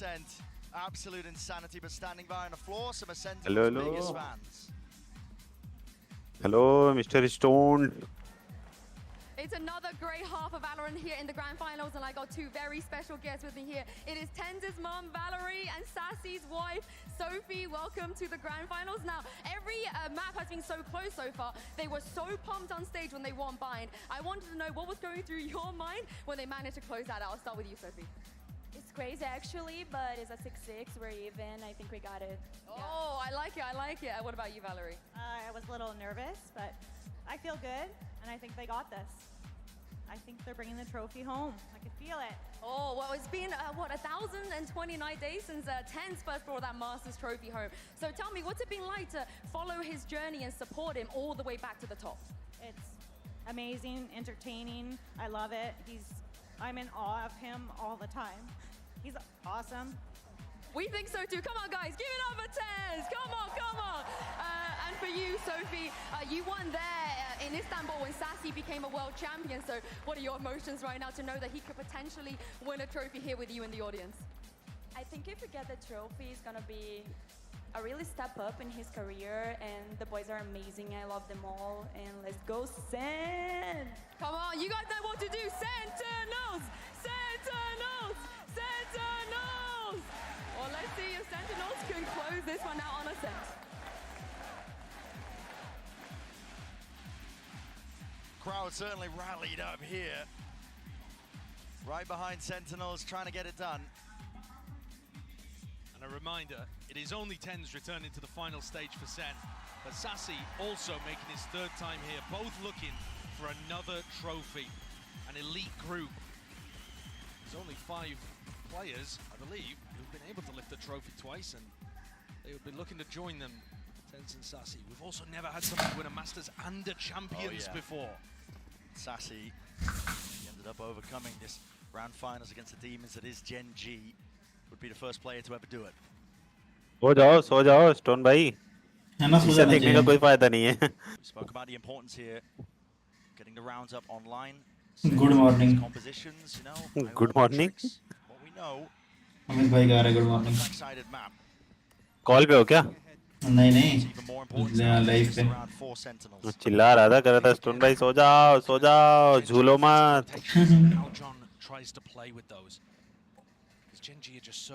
Absolute insanity, but standing by on the floor, some of Sentinel's Hello. biggest fans. Hello, Mr. Stoned. It's another great half of Valorant here in the grand finals, and I got two very special guests with me here. It is Tens' mom, Valerie, and Sassy's wife, Sophie. Welcome to the grand finals. Now, every map has been so close so far. They were so pumped on stage when they won Bind. I wanted to know what was going through your mind when they managed to close that out. I'll start with you, Sophie. It's crazy actually, but it's a 6-6. We're even. I think we got it. Oh, I like it. I like it. What about you, Valerie? I was a little nervous, but I feel good, and I think they got this. I think they're bringing the trophy home. I can feel it. Oh, well, it's been, 1,029 days since Tens first brought that Masters trophy home. So tell me, what's it been like to follow his journey and support him all the way back to the top? It's amazing, entertaining. I love it. I'm in awe of him all the time. He's awesome. We think so too. Come on, guys, give it up for Tens. Come on, come on. And for you, Sophie, you won there in Istanbul when Sassy became a world champion. So what are your emotions right now to know that he could potentially win a trophy here with you in the audience? I think if we get the trophy, it's gonna be a really step up in his career, and the boys are amazing. I love them all, and let's go SEN! Come on, you guys know what to do. Sentinels! Sentinels! Sentinels! Well, let's see if Sentinels can close this one out on a set. Crowd certainly rallied up here. Right behind Sentinels, trying to get it done. And a reminder, it is only Tens returning to the final stage for SEN, but Sassy also making his third time here, both looking for another trophy. An elite group. There's only 5 players, I believe, who've been able to lift the trophy twice, and they would be looking to join them. Tenz and Sassy. We've also never had someone win a Masters and a Champions before. Sassy, he ended up overcoming this round finals against the Demons that is Gen G. Would be the first player to ever do it. सो जाओ stone भाई, शीशा देखने का कोई फायदा नहीं है. We spoke about the importance here, getting the rounds up online. Good morning. Compositions, you know. Good morning. What we know. Amit भाई कह रहे good morning. Back-sided map. Call पे हो क्या? नहीं लाइव पे. चिल्ला रहा था, कर रहा था स्टोन भाई सो जाओ झूलो मत.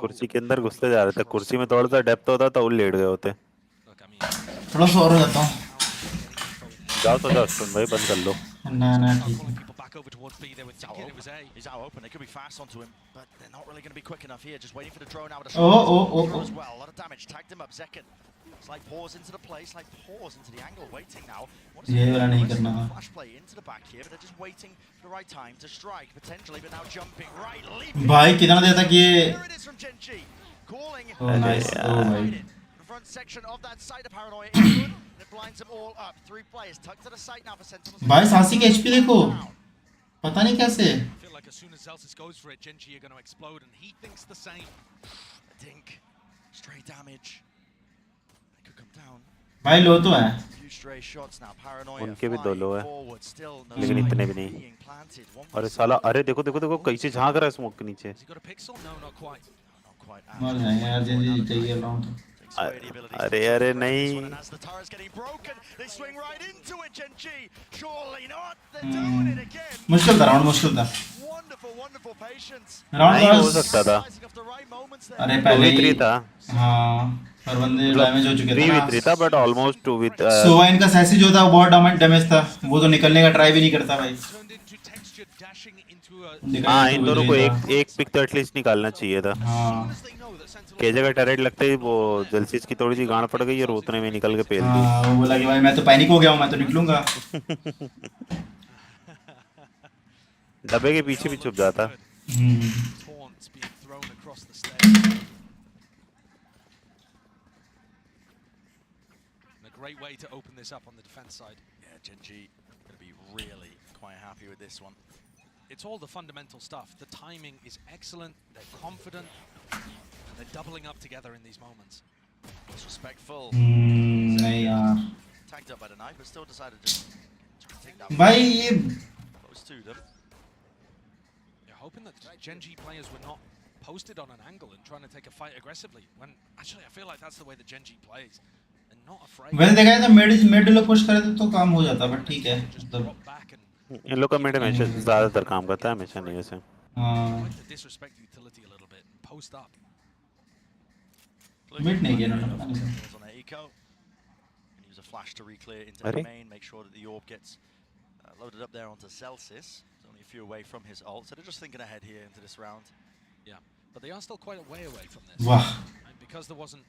कुर्सी के अंदर घुसते जा रहे थे, कुर्सी में थोड़ा सा डेप्थ होता तो लेट गए होते. थोड़ा सा और हो जाता हूँ. जाओ स्टोन भाई, बंद कर लो. ना ठीक है. Back over towards B there with Ticket. It was A. He's out open. They could be fast onto him, but they're not really going to be quick enough here. Just waiting for the drone out of the Oh. as well. A lot of damage. Tagged him up. Zekken. Slight pause into the play. Slight pause into the angle. Waiting now. ये वाला नहीं करना. Flash play into the back here, but they're just waiting for the right time to strike potentially. But now jumping right, leaping. भाई कितना देर तक ये. There it is from Gen G. Calling. Oh nice. Oh भाई. The front section of that side of Paranoia is good. It blinds them all up. 3 players tucked to the site now for Sentinels. भाई सासी के HP देखो. पता नहीं कैसे. I feel like as soon as Zelsis goes for it, Gen G are going to explode, and he thinks the same. Dink, stray damage. They could come down. भाई लो तो है. Few stray shots now. Paranoia. उनके भी 2 लो है, forward, still no लेकिन इतने भी नहीं. अरे साला, अरे देखो कैसे झांक रहा है स्मोक के नीचे. Has he got a pixel? No, not quite. Not quite. मर जाएंगे यार जी चाहिए राउंड. अरे नहीं. मुश्किल था राउंड, मुश्किल था. राउंड हो सकता था. अरे पहले 3 था. हाँ पर बंदे डैमेज हो चुके थे. 3v3 था, बट ऑलमोस्ट 2 विद. सोवा इनका सैसी जो था वो बहुत डैमेज था. वो तो निकलने का ट्राई भी नहीं करता भाई. हाँ, इन दोनों को एक पिक तो एटलीस्ट निकालना चाहिए था. हाँ. केजे का टैरेट लगते ही वो जलसीस की थोड़ी सी गांड पड़ गई और उतने में निकल के पेल दी. हाँ, वो बोला कि भाई मैं तो पैनिक हो गया हूँ, मैं तो निकलूंगा. डब्बे के पीछे भी छुप जाता. Great way to open this up on the defense side. Yeah, Gen G going to be really quite happy with this one. It's all the fundamental stuff. The timing is excellent. They're confident. And they're doubling up together in these moments. Disrespectful. नहीं यार. Tagged up by the knife, but still decided to take that. भाई ये. Close to them. You're hoping that Gen G players were not posted on an angle and trying to take a fight aggressively. When actually I feel like that's the way that Gen G plays. They're not afraid. वैसे देखा जाए तो mid लोग push करे तो काम हो जाता, बट ठीक है. इन लोग का मिड हमेशा ज्यादातर काम करता है, हमेशा नहीं वैसे. Disrespect utility a little bit. Post up. Mid नहीं किया on their eco. And use a flash to re-clear into the main. Make sure that the orb gets loaded up there onto Celsius. It's only a few away from his ult, so they're just thinking ahead here into this round. Yeah, but they are still quite a way away from this. Wow. And because there wasn't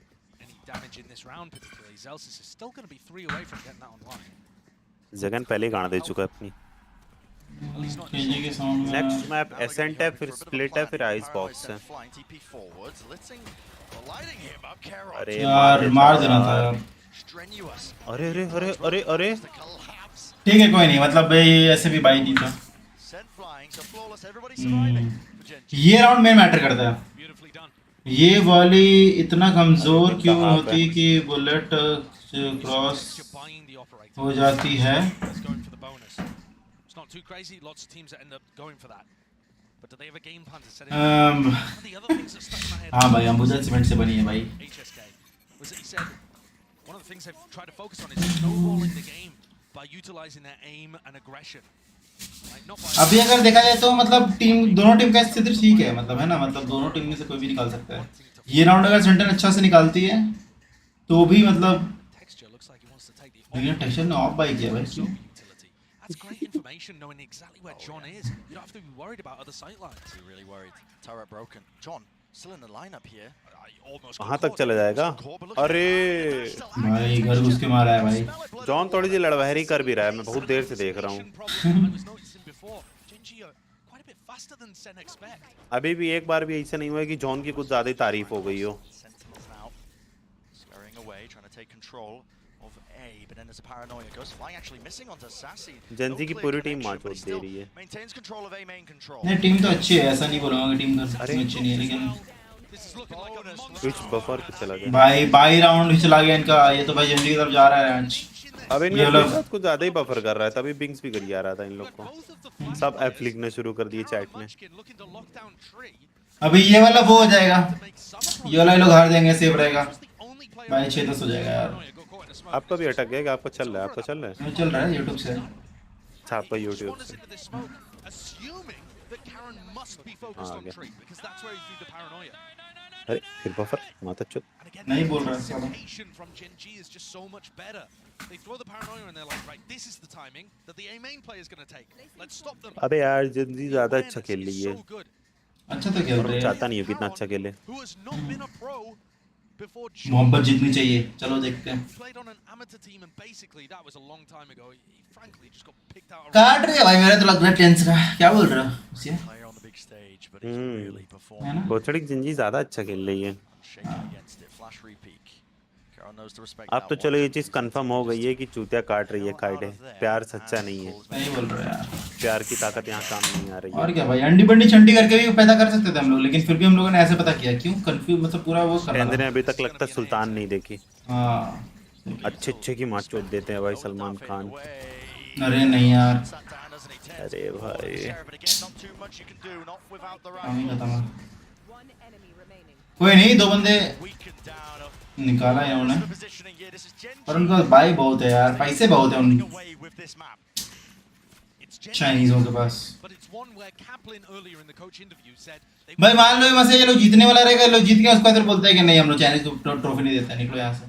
any damage in this round particularly, Celsius is still going to be 3 away from getting that online. Jagan पहले ही गाना दे चुका है अपनी. Next map SN tap, फिर split है, फिर ice box है. अरे यार मार देना था यार. अरे अरे अरे अरे अरे. ठीक है कोई नहीं, मतलब भाई ऐसे भी बाई नहीं था. ये राउंड में मैटर करता है. ये वाली इतना कमजोर क्यों होती कि बुलेट क्रॉस हो जाती है. हाँ भाई अंबुजा सीमेंट से बनी है भाई. अभी अगर देखा जाए तो मतलब दोनों टीम का स्थिति ठीक है, मतलब है ना, मतलब दोनों टीम में से कोई भी निकाल सकता है. ये राउंड अगर सेंटर अच्छा से निकालती है तो भी मतलब टेक्सचर ने ऑफ बाई किया भाई. क्यों? That's great information, knowing exactly where John is. You don't have to be worried about other sight lines. You're really worried. Turret broken. John, Still in the lineup here. कहाँ तक चला जाएगा? अरे भाई घर घुस के मारा है भाई। जॉन थोड़ी सी लड़बहरी कर भी रहा है, मैं बहुत देर से देख रहा हूँ। अभी भी एक बार भी ऐसा नहीं हुआ कि जॉन की कुछ ज्यादा ही तारीफ हो गई हो। जेंजी की पूरी टीम मार चोट दे रही है। नहीं टीम तो अच्छी है, ऐसा नहीं बोलूँगा कि टीम तो अच्छी नहीं है, लेकिन स्विच बफर पे चला गया भाई बाई राउंड भी चला गया इनका। ये तो भाई जेंजी की तरफ जा रहा है आज। अब इनका लोग कुछ ज्यादा ही बफर कर रहा है, तभी बिंग्स भी करिए आ रहा था इन लोग को। सब एफ लिखने शुरू कर दिए चैट में। अभी ये वाला वो हो जाएगा, ये वाला लोग हार जाएंगे, सेव रहेगा भाई। 6-10 हो जाएगा यार। आपका भी अटक गया कि आपका चल रहा है? आपका चल रहा है? चल रहा है यूट्यूब से। अच्छा आपका यूट्यूब से आ गया। अरे फिर बफर माता चुत नहीं बोल रहा है। अबे यार जेंजी ज्यादा अच्छा खेल रही है। अच्छा तो खेल रही है, चाहता नहीं हूँ कितना अच्छा खेले। मोहब्बत जीतनी चाहिए, चलो देखते हैं। काट रही है भाई, मेरा तो लग रहा है टेंस का। क्या बोल रहा है? कोचड़ी जिंजी ज्यादा अच्छा खेल रही है। अब तो चलो ये चीज कंफर्म हो गई है कि चूतिया काट रही है काटे। प्यार सच्चा नहीं है। नहीं बोल रहा यार, प्यार की ताकत यहाँ काम नहीं आ रही है। और क्या भाई, अंडी बंडी छंडी करके भी पैदा कर सकते थे हम लोग, लेकिन फिर भी हम लोगों ने ऐसे पता किया क्यों? कंफ्यूज मतलब पूरा वो कर रहा ने अभी तक लगता है सुल्तान नहीं देखी। हाँ अच्छे अच्छे की मार चोट देते हैं भाई सलमान खान। अरे नहीं यार, अरे भाई कोई नहीं, 2 बंदे निकाला है उन्होंने, और उनका भाई बहुत है यार, पैसे बहुत है उन चाइनीजों के पास। भाई मान लो वहां से ये लोग जीतने वाला रहेगा, लोग जीत गए, उसके बाद फिर बोलते हैं कि नहीं हम लोग चाइनीज को ट्रॉफी नहीं देते, निकलो यहाँ से।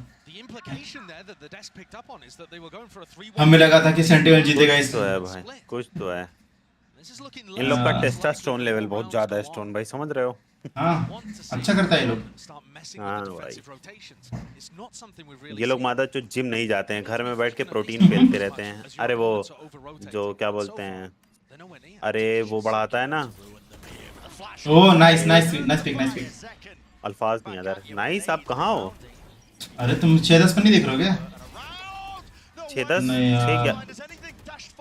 हमें लगा था कि सेंटिनल जीतेगा इस। तो है भाई, कुछ तो है। इन लोग का टेस्टोस्टेरोन लेवल बहुत ज्यादा है स्टोन भाई, समझ रहे हो? हाँ अच्छा करता है ये लोग। हाँ भाई, ये लोग मादा जो जिम नहीं जाते हैं, घर में बैठ के प्रोटीन पेलते रहते हैं। अरे वो जो क्या बोलते हैं, अरे वो बढ़ाता है ना। Oh nice nice nice pick, nice pick. अल्फाज नहीं आ रहा। नाइस, आप कहाँ हो? अरे तुम 6-10 पर नहीं देख रहे हो क्या? 6-10 क्या?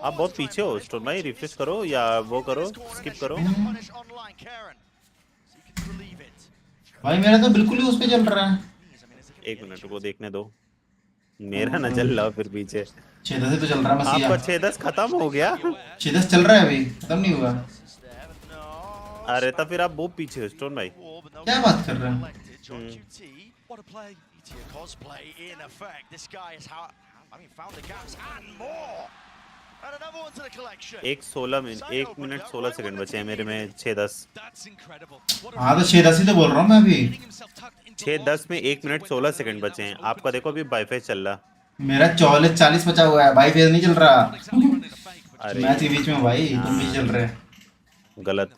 आप बहुत पीछे हो स्टोन भाई, रिफ्रेश करो या वो करो, स्किप करो। भाई मेरा तो बिल्कुल ही उस पे चल रहा है। 1 मिनट को देखने दो, मेरा न चल रहा फिर पीछे। 6-10 तो चल रहा है। आपका 6-10 खत्म हो गया? 6-10 चल रहा है अभी, खत्म नहीं हुआ। अरे तब फिर आप बहुत पीछे हो स्टोन भाई। क्या बात कर रहे हैं? एक 1 मिनट 16 सेकंड बचे हैं मेरे में। 6-10 हाँ तो 6-10 ही तो बोल रहा हूँ मैं अभी। 6-10 में 1 मिनट 16 सेकंड बचे हैं। आपका देखो अभी वाईफाई चल रहा। मेरा 40 बचा हुआ है भाई, फेज नहीं चल रहा। अरे मैच के बीच में भाई तुम भी चल रहे हैं। गलत,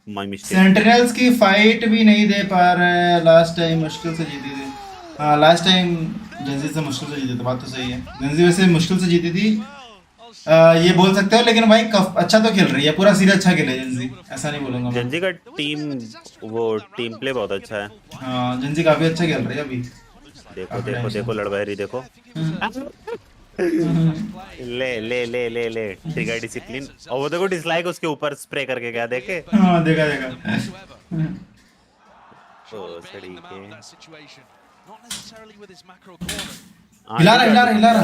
माय मिस्टेक। सेंटिनल्स की फाइट भी नहीं दे पा रहे। लास्ट टाइम मुश्किल से जीती थी। हाँ लास्ट टाइम जेंजी से मुश्किल से जीते थे, बात तो सही है। जेंजी वैसे मुश्किल से जीती थी ये बोल सकते हो, लेकिन भाई अच्छा तो खेल रही है, पूरा सीरीज अच्छा खेले जेंजी, ऐसा नहीं बोलूंगा। जेंजी का टीम प्ले बहुत अच्छा है। हाँ जेंजी काफी अच्छा खेल रही है अभी। देखो देखो देखो लड़बहरी देखो। ले ले ले ले ले ट्रिगर डिसिप्लिन। और वो देखो डिसलाइक उसके ऊपर स्प्रे करके गया, देखे? हाँ देखा देखा। तो सड़ी के हिला रहा।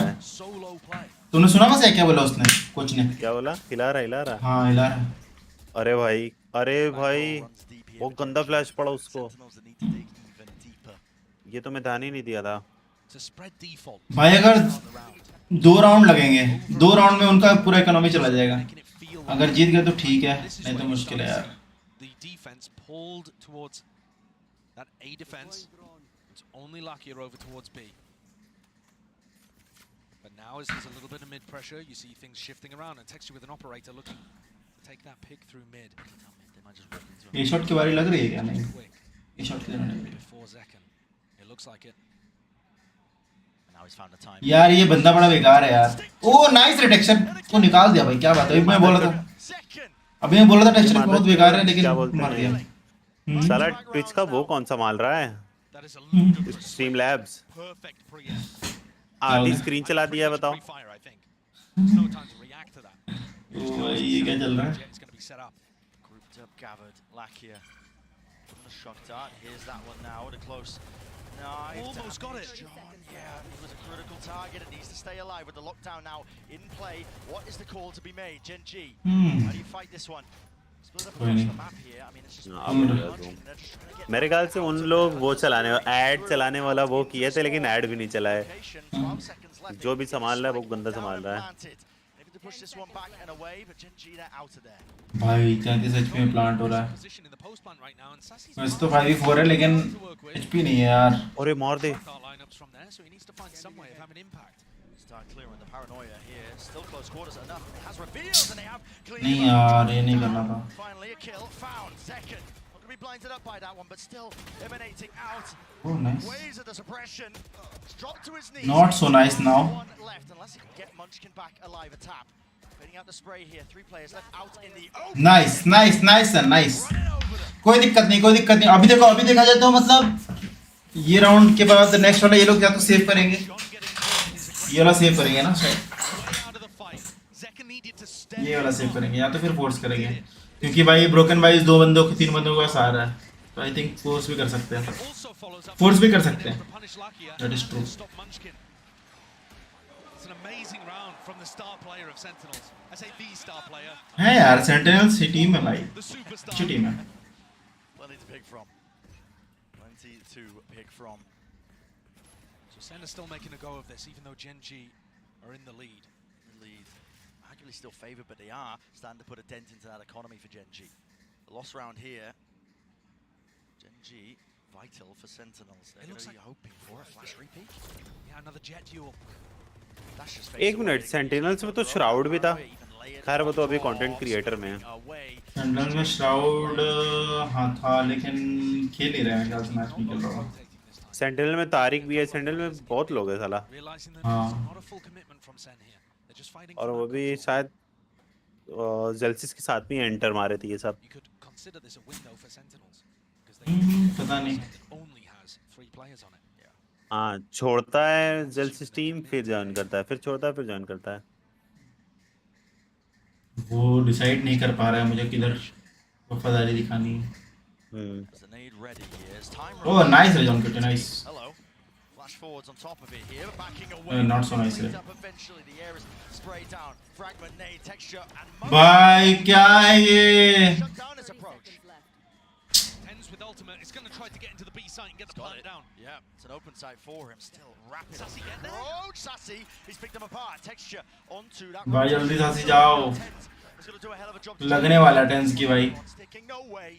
तूने सुना वैसे क्या बोला उसने, कोच ने? क्या बोला? हिला रहा। हाँ हिला रहा। अरे भाई वो गंदा फ्लैश पड़ा उसको। ये तो मैं ध्यान ही नहीं दिया था भाई। अगर 2 राउंड लगेंगे, 2 राउंड में उनका पूरा इकोनॉमी चला जाएगा। अगर जीत गए तो ठीक है, नहीं तो मुश्किल है यार। But now as there's a little bit of mid pressure, you see things shifting around and Texture with an operator looking to take that pick through mid. ये शॉट की बारी लग रही है क्या? नहीं ये शॉट किधर है? before Zekken. It looks like it. Now he's found the time. यार ये बंदा बड़ा बेकार है यार। ओ नाइस रिटेक्शन, को निकाल दिया भाई, क्या बात है। मैं बोला था, अभी मैं बोला था टेक्सचर बहुत बेकार है, लेकिन मार दिया। साला ट्विच का वो कौन सा माल रहा है, स्ट्रीम लैब्स आधी स्क्रीन चला दिया है, बताओ। ओ ये क्या चल रहा है? Grouped up, gathered, Lakia. The shock dart. Here's that one now at a close. Almost got it. John, yeah, he was a critical target. It needs to stay alive with the lockdown now in play. What is the call to be made, Gen G? How do you fight this one? Split up across the map here. I mean, it's just मेरे ख्याल से उन लोग वो चलाने add चलाने वाला वो किए थे, लेकिन ऐड भी नहीं चला है। जो भी संभाल रहा है वो गंदा संभाल रहा है। push this one back and away, but Gen G they're out of there. भाई 33 HP में प्लांट हो रहा है। वैसे तो 5v4 है, लेकिन HP नहीं है यार। अरे मार दे। Start clearing the paranoia here. Still close quarters enough. It has reveals and they have clean. नहीं यार, ये नहीं करना था। Finally a kill found. Second. Not going to be blinded up by that one, but still emanating out. Oh nice. Waves of the suppression. Dropped to his knees. Not so nice now. One left unless he can get Munchkin back alive. A tap. Fading out the spray here. 3 players left out in the open. Nice, nice, nice and nice. कोई दिक्कत नहीं, कोई दिक्कत नहीं। अभी देखो, अभी देखा जाए तो मतलब ये राउंड के बाद नेक्स्ट वाला ये लोग क्या तो सेव करेंगे, ये वाला सेव करेंगे ना शायद, ये वाला सेव करेंगे या तो फिर फोर्स करेंगे, क्योंकि भाई ब्रोकन वाइज 2 बंदों को 3 बंदों का सहारा है, तो आई थिंक फोर्स भी कर सकते हैं, फोर्स भी कर सकते हैं। That is true. है यार, सेंटिनल्स ही टीम है भाई, अच्छी टीम है। Plenty to pick from. So SEN is still making a go of this, even though Gen G are in the lead. Arguably still favoured, but they are starting to put a dent into that economy for Gen G. The lost round here. Gen G vital for Sentinels. They're going to be hoping for a flash repeat. Yeah, another jet duel. एक minute, sentinels में तो shroud भी था, खैर वो तो अभी content creator में है। सेंटिनल में श्राउड हाँ था, लेकिन खेल नहीं रहे हैं, ख्याल से मैच नहीं खेल रहा। सेंटिनल में तारिक भी है, सेंटिनल में बहुत लोग हैं साला। हाँ। और वो भी शायद जेल्सिस के साथ भी एंटर मारे थे ये सब। पता नहीं। हाँ, छोड़ता है जेल्सिस टीम, फिर ज्वाइन करता है, फिर छोड़ता है, फिर ज्वाइन करता है। वो डिसाइड नहीं कर पा रहा है मुझे किधर वफादारी दिखानी है। ओह नाइस है John kit, nice. Flash forwards on top of it here, backing away. Not so nice. Eventually the air is sprayed down. Fragment nade, texture and भाई क्या है ये? shut down his approach. Tens with ultimate. It's going to try to get into the B site and get the plant down. Yeah, it's an open site for him. Still rapid. Sassy get there. Oh, Sassy, he's picked them apart. Texture onto that. भाई जल्दी सासी जाओ। He's going to do a hell of a job. लगने वाला tense की भाई। Sticking no way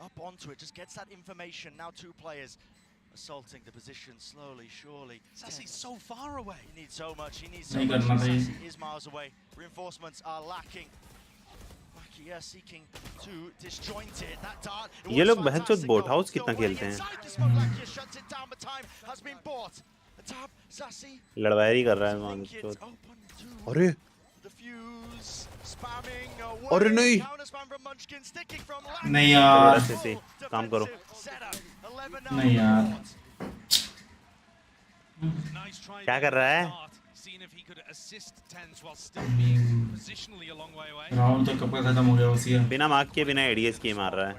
up onto it. Just gets that information. Now 2 players. Assaulting the position slowly, surely. Sassy's so far away. He needs so much. He needs so much. Sassy is miles away. Reinforcements are lacking. Makia seeking to disjoint it. That dart. ये लोग बहनचोद boat house कितना खेलते हैं। Makia shuts it down, but time has been bought. A tap. Sassy. लड़वाई कर रहा है बहनचोद। अरे। The fuse spamming away. अरे नहीं। नहीं यार। से काम करो। नहीं यार। क्या कर रहा है? राउंड तो कब का खत्म हो गया उसी है। बिना मार्क के, बिना एडीएस के मार रहा है।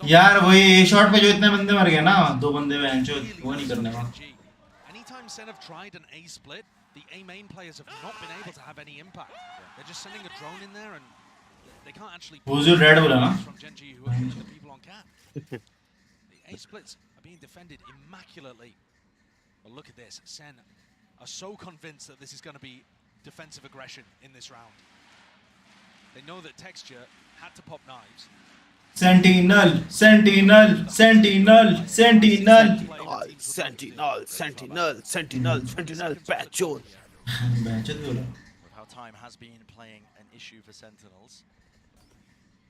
यार वही ए शॉट पे जो इतने बंदे मर गए ना, 2 बंदे जो वो नहीं करने का। Anytime SEN have tried an A split, the A main players have not been able to have any impact. They're just sending a drone in there and they can't actually Who's your red बोला ना? from Gen G who are killing the people on cap. The A splits are being defended immaculately. But look at this, SEN are so convinced that this is going to be defensive aggression in this round. They know that Texture had to pop knives. Sentinel, Sentinel, Sentinel, Sentinel, Sentinel, Sentinel, Sentinel, Sentinel, Sentinel, Batchon. Batchon बोला। how time has been playing an issue for Sentinels.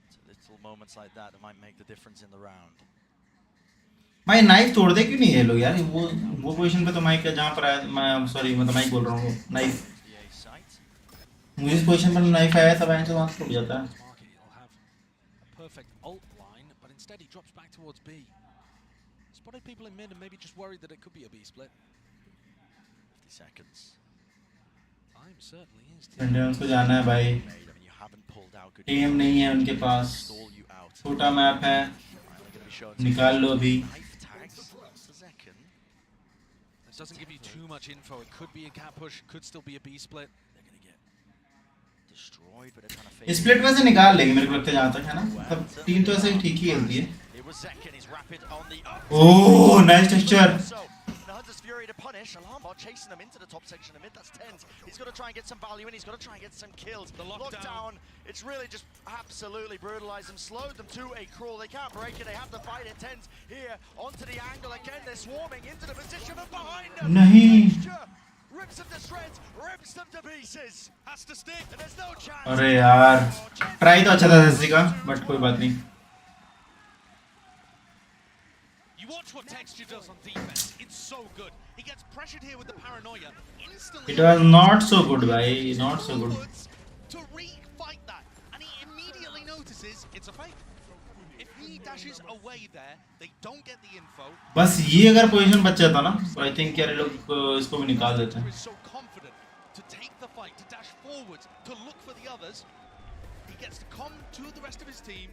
It's little moments like that might make the difference in the round. भाई knife तोड़ दे क्यों नहीं है लोग यार, वो position पे तो माइक है जहाँ पर आया, मैं सॉरी मतलब माइक बोल रहा हूँ, नाइफ मुझे इस पोजीशन पर नाइफ आया तब आया तो वहाँ टूट जाता है. Perfect ult line, but instead he drops back towards B. Spotted people in mid and maybe just worried that it could be a B split. 50 seconds. Time certainly is. Indians को जाना है भाई, टीम नहीं है उनके पास, छोटा map है, निकाल लो अभी. This doesn't give you too much info. It could be a cat push, could still be a B split. Split में से निकाल लेंगे मेरे को लगता है जहाँ तक है ना, तब टीम तो ऐसे ही ठीक ही खेलती है. Oh nice texture. Fury to punish. Alarmbot chasing them into the top section of mid. That's TenZ. He's got to try and get some value in. He's got to try and get some kills. The lockdown. It's really just absolutely brutalized them, slowed them to a crawl. They can't break it. They have to fight it. TenZ here onto the angle again. They're swarming into the position of behind them. नहीं. Rips them to shreds. Rips them to pieces. Has to stick. And there's no chance. अरे यार try तो अच्छा था जैसी का, but कोई बात नहीं. You watch what Texture does on defense. It's so good. He gets pressured here with the paranoia. Instantly. It was not so good, bhai. Not so good. To re-fight that, and he immediately notices it's a fake. If he dashes away there, they don't get the info. बस ये अगर position बच जाता ना, तो I think यार लोग इसको भी निकाल देते हैं. So confident to take the fight, to dash forwards, to look for the others. He gets to come to the rest of his team.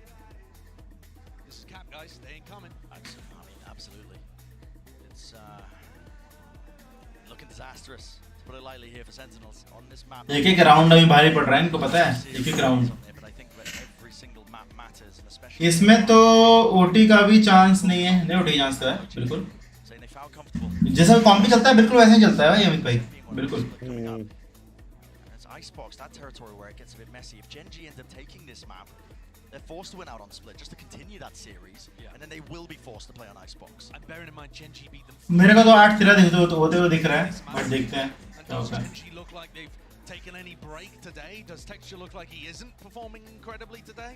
This is Cap, guys. They ain't coming. Absolutely. It's looking disastrous, to put it lightly, here for Sentinels on this map. एक round अभी भारी पड़ रहा है इनको, पता है, एक राउंड. इसमें तो ओटी का भी चांस नहीं है, नहीं ओटी चांस का है बिल्कुल. जैसा कॉम्पी चलता है बिल्कुल वैसे ही चलता है भाई अमित भाई, बिल्कुल. Icebox, that territory where it gets a bit messy. If Gen G end up taking this map, they're forced to win out on split just to continue that series, and then they will be forced to play on Icebox. And bearing in mind Gen G beat them. मेरे को तो 8-13 होते हुए दिख रहा है, but देखते हैं क्या होता है. Gen G look like they've taken any break today? Does Texture look like he isn't performing incredibly today?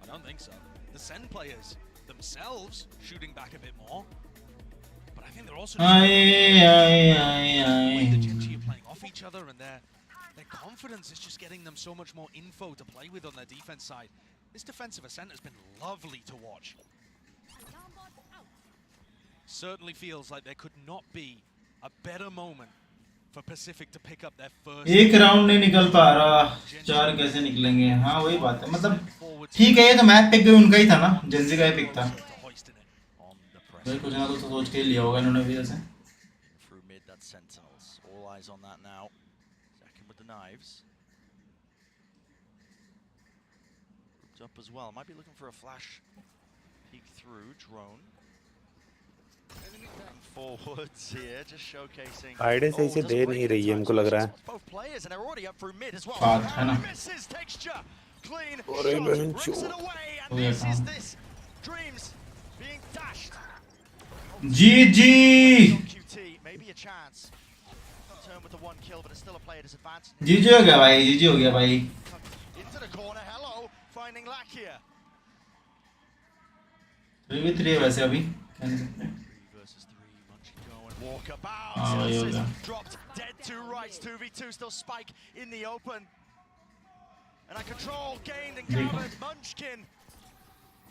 I don't think so. The SEN players themselves shooting back a bit more, but I think they're also the Gen G are playing off each other, and their confidence is just getting them so much more info to play with on their defense side. This defensive ascent has been lovely to watch. Certainly feels like there could not be a better moment for Pacific to pick up their first. एक round नहीं निकल पा रहा, 4 कैसे निकलेंगे? हाँ वही बात है, मतलब ठीक है, ये तो मैच पिक भी उनका ही था ना, जेंजी का ही पिक था. भाई कुछ ना तो सोच के लिया होगा इन्होंने भी ऐसे. Through mid, that's Sentinels. All eyes on that now. Second with the knives. Grouped up as well. Might be looking for a flash peek through drone. And forwards here, just showcasing. ID सही से दे नहीं रही है, हमको लग रहा है. Both players and they're already up through mid as well. बात है ना. Misses Texture. Clean. अरे बहन Rips it away, and this is this. Dreams being dashed. GG. QT, maybe a chance. Turn with the one kill, but it's still a player disadvantage. GG हो गया भाई, GG हो गया भाई. Into the corner, hello, finding Lack here. 3v3 वैसे अभी. Walk about. Dropped dead to rights. 2v2 still Spike in the open. And a control gained and gathered. Munchkin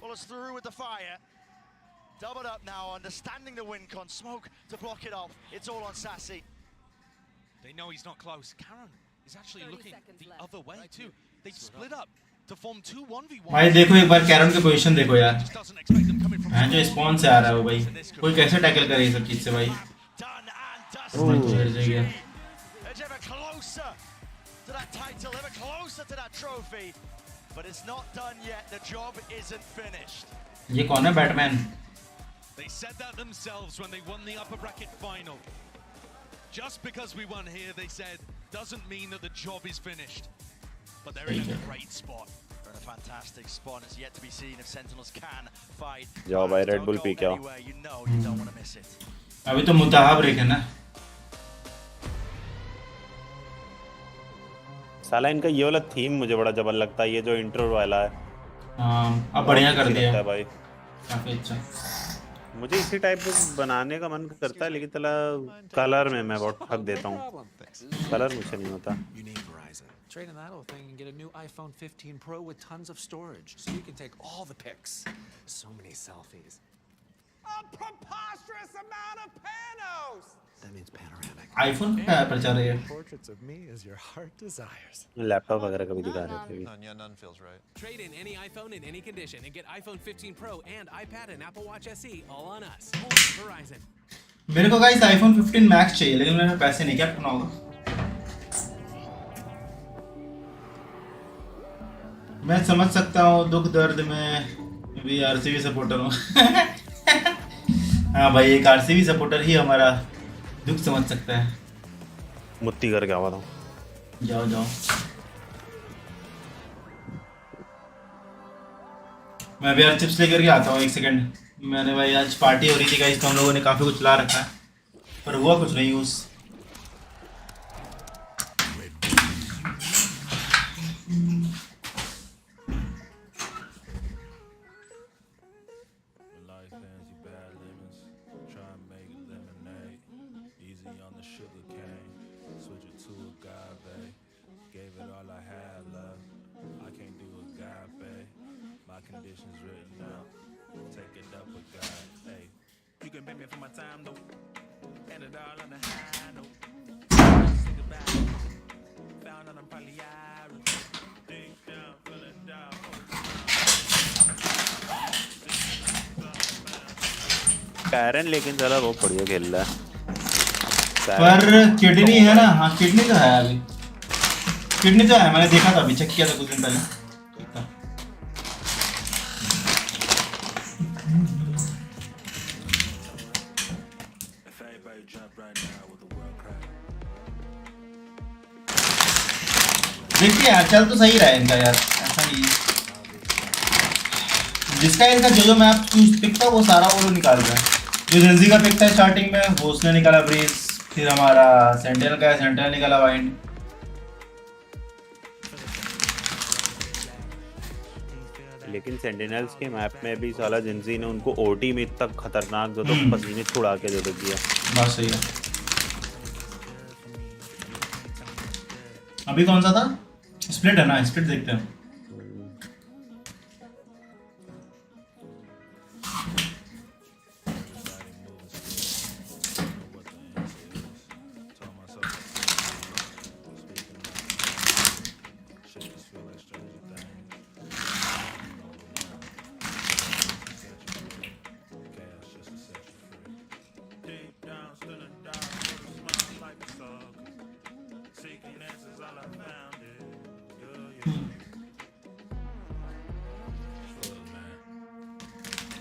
follows through with the fire. Doubled up now, understanding the win con. Smoke to block it off. It's all on Sassy. They know he's not close. Karen is actually looking the other way too. They've split up to form 2-1v1. भाई देखो एक बार Karen की position देखो यार. हाँ जो spawn से आ रहा है वो भाई. कोई कैसे टैकल करे ये सब चीज से भाई. Ever closer to that title, ever closer to that trophy. But it's not done yet. The job isn't finished. ये कौन है Batman? They said that themselves when they won the upper bracket final. Just because we won here, they said, doesn't mean that the job is finished. But they're in a great spot. They're in a fantastic spot. It's yet to be seen if Sentinels can fight. जाओ भाई red bull P के आओ. You know you don't want to miss it. अभी तो मुताहा break है ना. साला इनका ये वाला थीम मुझे बड़ा जबर लगता है, ये जो इंट्रो वाला है। हाँ अब बढ़िया कर दिया है भाई, काफी अच्छा। मुझे इसी टाइप का बनाने का मन करता है, लेकिन तला कलर में मैं बहुत ठग देता हूँ, कलर मुझसे नहीं होता। You need Ryzen. Trade in that old thing and get a new iPhone 15 Pro with tons of storage, so you can take all the pics. So many selfies. A preposterous amount of panos! That means panoramic. IPhone क्या प्रचार है? Portraits of me as your heart desires. Laptop वगैरह कभी दिखा रहे थे। None, yeah, none feels right. Trade in any iPhone in any condition and get iPhone 15 Pro and iPad and Apple Watch SE all on us. Only Verizon. मेरे को guys iPhone 15 max चाहिए, लेकिन मेरे पैसे नहीं, क्या करना होगा? मैं समझ सकता हूँ दुख दर्द में, भी आरसीबी सपोर्टर हूँ। हाँ भाई, एक आरसीबी सपोर्टर ही हमारा दुख समझ सकता है। मुत्ती करके आवा था। जाओ जाओ, मैं भी यार चिप्स लेकर के आता हूँ, एक सेकंड। मैंने भाई आज पार्टी हो रही थी गाइस, तो हम लोगों ने काफी कुछ ला रखा है, पर हुआ कुछ नहीं यूज। कैरन लेकिन जरा बहुत बढ़िया खेल रहा है, पर किडनी है ना? हाँ किडनी तो है, अभी किडनी तो है, मैंने देखा था, अभी चेक किया था कुछ दिन पहले। देखिए यार, चल तो सही रहा है इनका यार, ऐसा नहीं जिसका इनका जो मैप पिक था वो सारा वो निकाल रहा है। जो जेंजी का पिक था स्टार्टिंग में वो उसने निकाला ब्रीज, फिर हमारा सेंटिनल का है, सेंटिनल निकाला वाइंड। लेकिन सेंटिनल्स के मैप में भी साला जेंजी ने उनको ओटी में इतना खतरनाक जो तो पसीने छुड़ा के दे दिया। बात सही है। अभी कौन सा था? स्प्लिट है ना, स्प्लिट देखते हैं।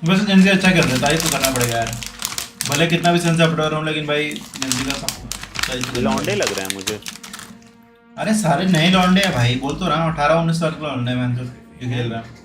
वैसे जेंजी अच्छा कर देता है, तो करना पड़ेगा यार, भले कितना भी सेंस अप रहा हूँ, लेकिन भाई जेंजी का सब लौंडे लग रहे हैं मुझे। अरे सारे नए लौंडे हैं भाई, बोल तो रहा हूँ 18-19 साल के लौंडे हैं जो खेल रहा है।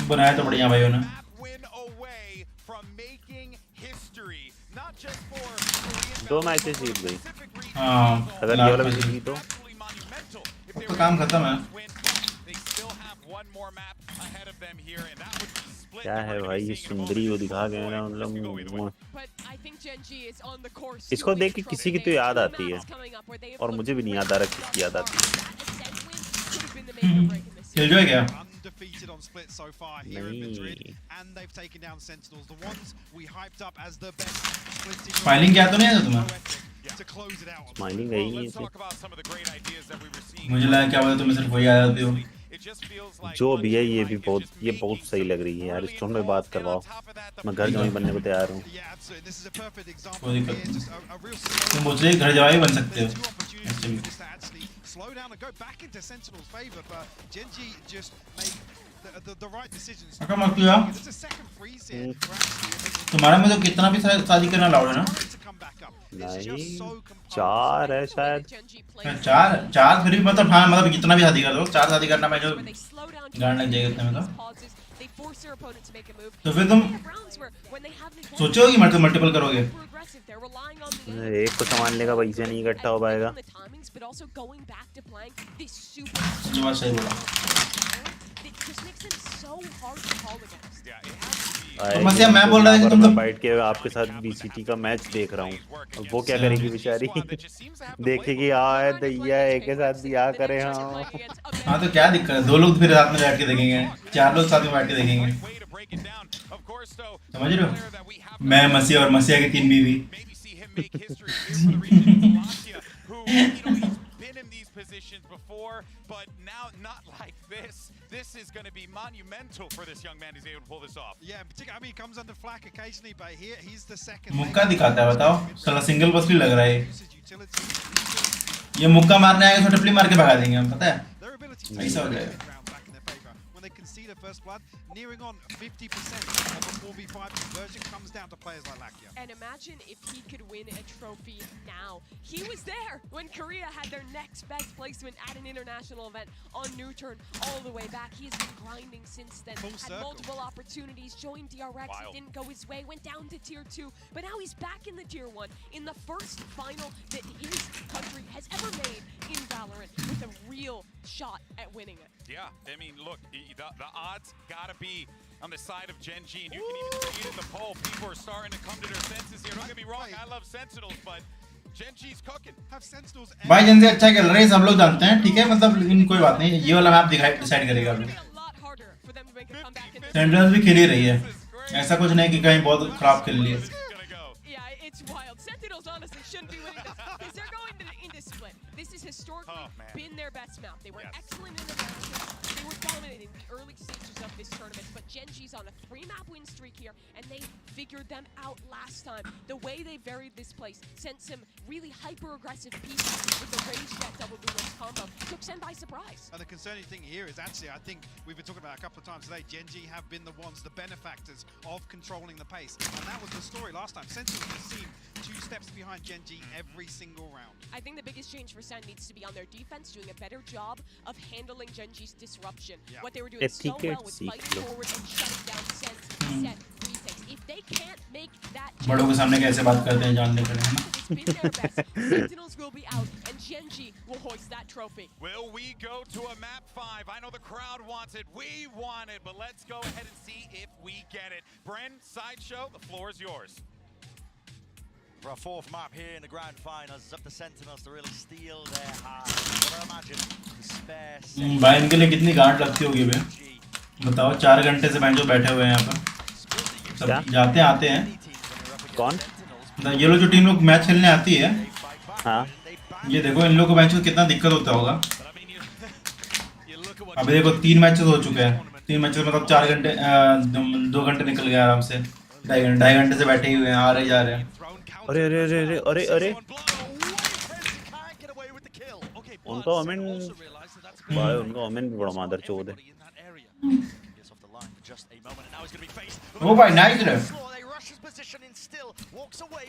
बनाया तो बढ़िया भाई उन्होंने। दो मैचेस जीत गई। हाँ अगर ये वाला भी जीती तो काम खत्म है। क्या है भाई, ये सुंदरी वो दिखा गए ना उन लोग, इसको देख के किसी की तो याद आती है, और मुझे भी नहीं याद आ रहा किसकी याद आती है। किल जो है क्या? on split so far here in Madrid, and they've taken down Sentinels, the ones we hyped up as the best splitting. Smiling क्या तो नहीं है तुम्हें? To close it out. Smiling है ही नहीं है। मुझे लगा क्या बोले तुम्हें सिर्फ वही आ जाती हो। जो भी है ये बहुत सही लग रही है यार। स्टोन में बात करवाओ, मैं घर जवाई बनने को तैयार हूँ। कोई दिक्कत नहीं, तुम मुझे घर जवाई बन सकते हो। Slow down and go back into Sentinel's favor, but Genji just made the right decisions. It's a second freeze here. तुम्हारा में तो कितना भी शादी करना लाउड है ना? नहीं 4 है शायद। 4 फिर भी मतलब हाँ मतलब कितना भी शादी कर दो, 4 शादी करना मैं जो गांड लग जाएगा इतने में तो फिर तुम सोचो कि मल्टीपल करोगे। एक को संभालने का पैसा नहीं इकट्ठा हो पाएगा। ये बात सही बोला। तो मसिया मैं बोल रहा था कि तुम तो बैठ के आपके साथ बीसीटी का मैच देख रहा हूँ, वो क्या करेगी बेचारी? देखेगी यार दैया एक के साथ भी आ करे। हाँ तो क्या दिक्कत है, 2 लोग फिर साथ में बैठ के देखेंगे, 4 लोग साथ में बैठ के देखेंगे, समझ रहे हो? मैं मसिया और मसिया की 3 बीवी। Positions before, but now not like this. This is going to be monumental for this young man who's able to pull this off. Yeah, particularly, I mean, he comes under flak occasionally, but here he's the second. मुक्का दिखाता है बताओ, साला single बस भी लग रहा है। ये मुक्का मारने आएगा तो टपली मार के भगा देंगे हम, पता है? ऐसा हो जाएगा। When they concede a first blood, nearing on 50% of a 4v5 conversion comes down to players like Lakia. And imagine if he could win a trophy now. He was there when Korea had their next best placement at an international event on New Turn all the way back. He has been grinding since then. Had multiple opportunities, joined DRX, it didn't go his way, went down to Tier 2, but now he's back in the Tier 1 in the first final that his country has ever made in Valorant with a real shot at winning it. Yeah, I mean, look, the odds gotta be on the side of Genji, and you can even see it in the poll. People are starting to come to their senses here. Don't get me wrong, I love Sentinels, but Genji's cooking. Have Sentinels. भाई Gen Z अच्छा खेल रहे हैं, सब लोग जानते हैं, ठीक है? मतलब इन कोई बात नहीं, ये वाला मैप डिसाइड करेगा अभी। सेंटिनल्स भी खेल ही रही है, ऐसा कुछ नहीं कि कहीं बहुत खराब खेल रही है। This has historically been their best map. They were excellent in the matchup. They were dominating the early stages of this tournament. But Genji's on a 3-map win streak here, and they figured them out last time. The way they varied this place sent some really hyper-aggressive pieces with the range jet double boomers combo. Took Sen by surprise. And the concerning thing here is actually, I think we've been talking about a couple of times today, Genji have been the ones, the benefactors of controlling the pace. And that was the story last time. Sentinels have seen 2 steps behind Genji every single round. I think the biggest change for Sen needs to be on their defense, doing a better job of handling Genji's disruption. Yeah. What they were doing so well was fighting forward and shutting down Sen's set retakes. If they can't make that बड़ों के सामने कैसे बात करते हैं जानने के लिए, है ना? Sentinels will be out and Genji will hoist that trophy. Will we go to a map 5? I know the crowd wants it, we want it, but let's go ahead and see if we get it. Bren, Sideshow, the floor is yours. For a 4th map here in the grand finals, it's up to Sentinels to really steal their heart. What I imagine, the spare भाई इनके लिए कितनी गांठ लगती होगी बे? बताओ 4 घंटे से बैंचो बैठे हुए हैं यहाँ पर, सब जाते आते हैं। कौन? ये लोग जो टीम लोग मैच खेलने आती है, हाँ ये देखो इन लोगों को बैंचो कितना दिक्कत होता होगा। अभी देखो 3 मैचेस हो चुके हैं, 3 मैचेस मतलब 4 घंटे 2 घंटे निकल गए आराम से, 2.5 घंटे से बैठे ही हुए हैं, आ रहे जा रहे हैं। अरे अरे अरे अरे अरे अरे उनका ओमेन भाई, उनका ओमेन भी बड़ा मादर चोद है। ओ भाई नाइस रे,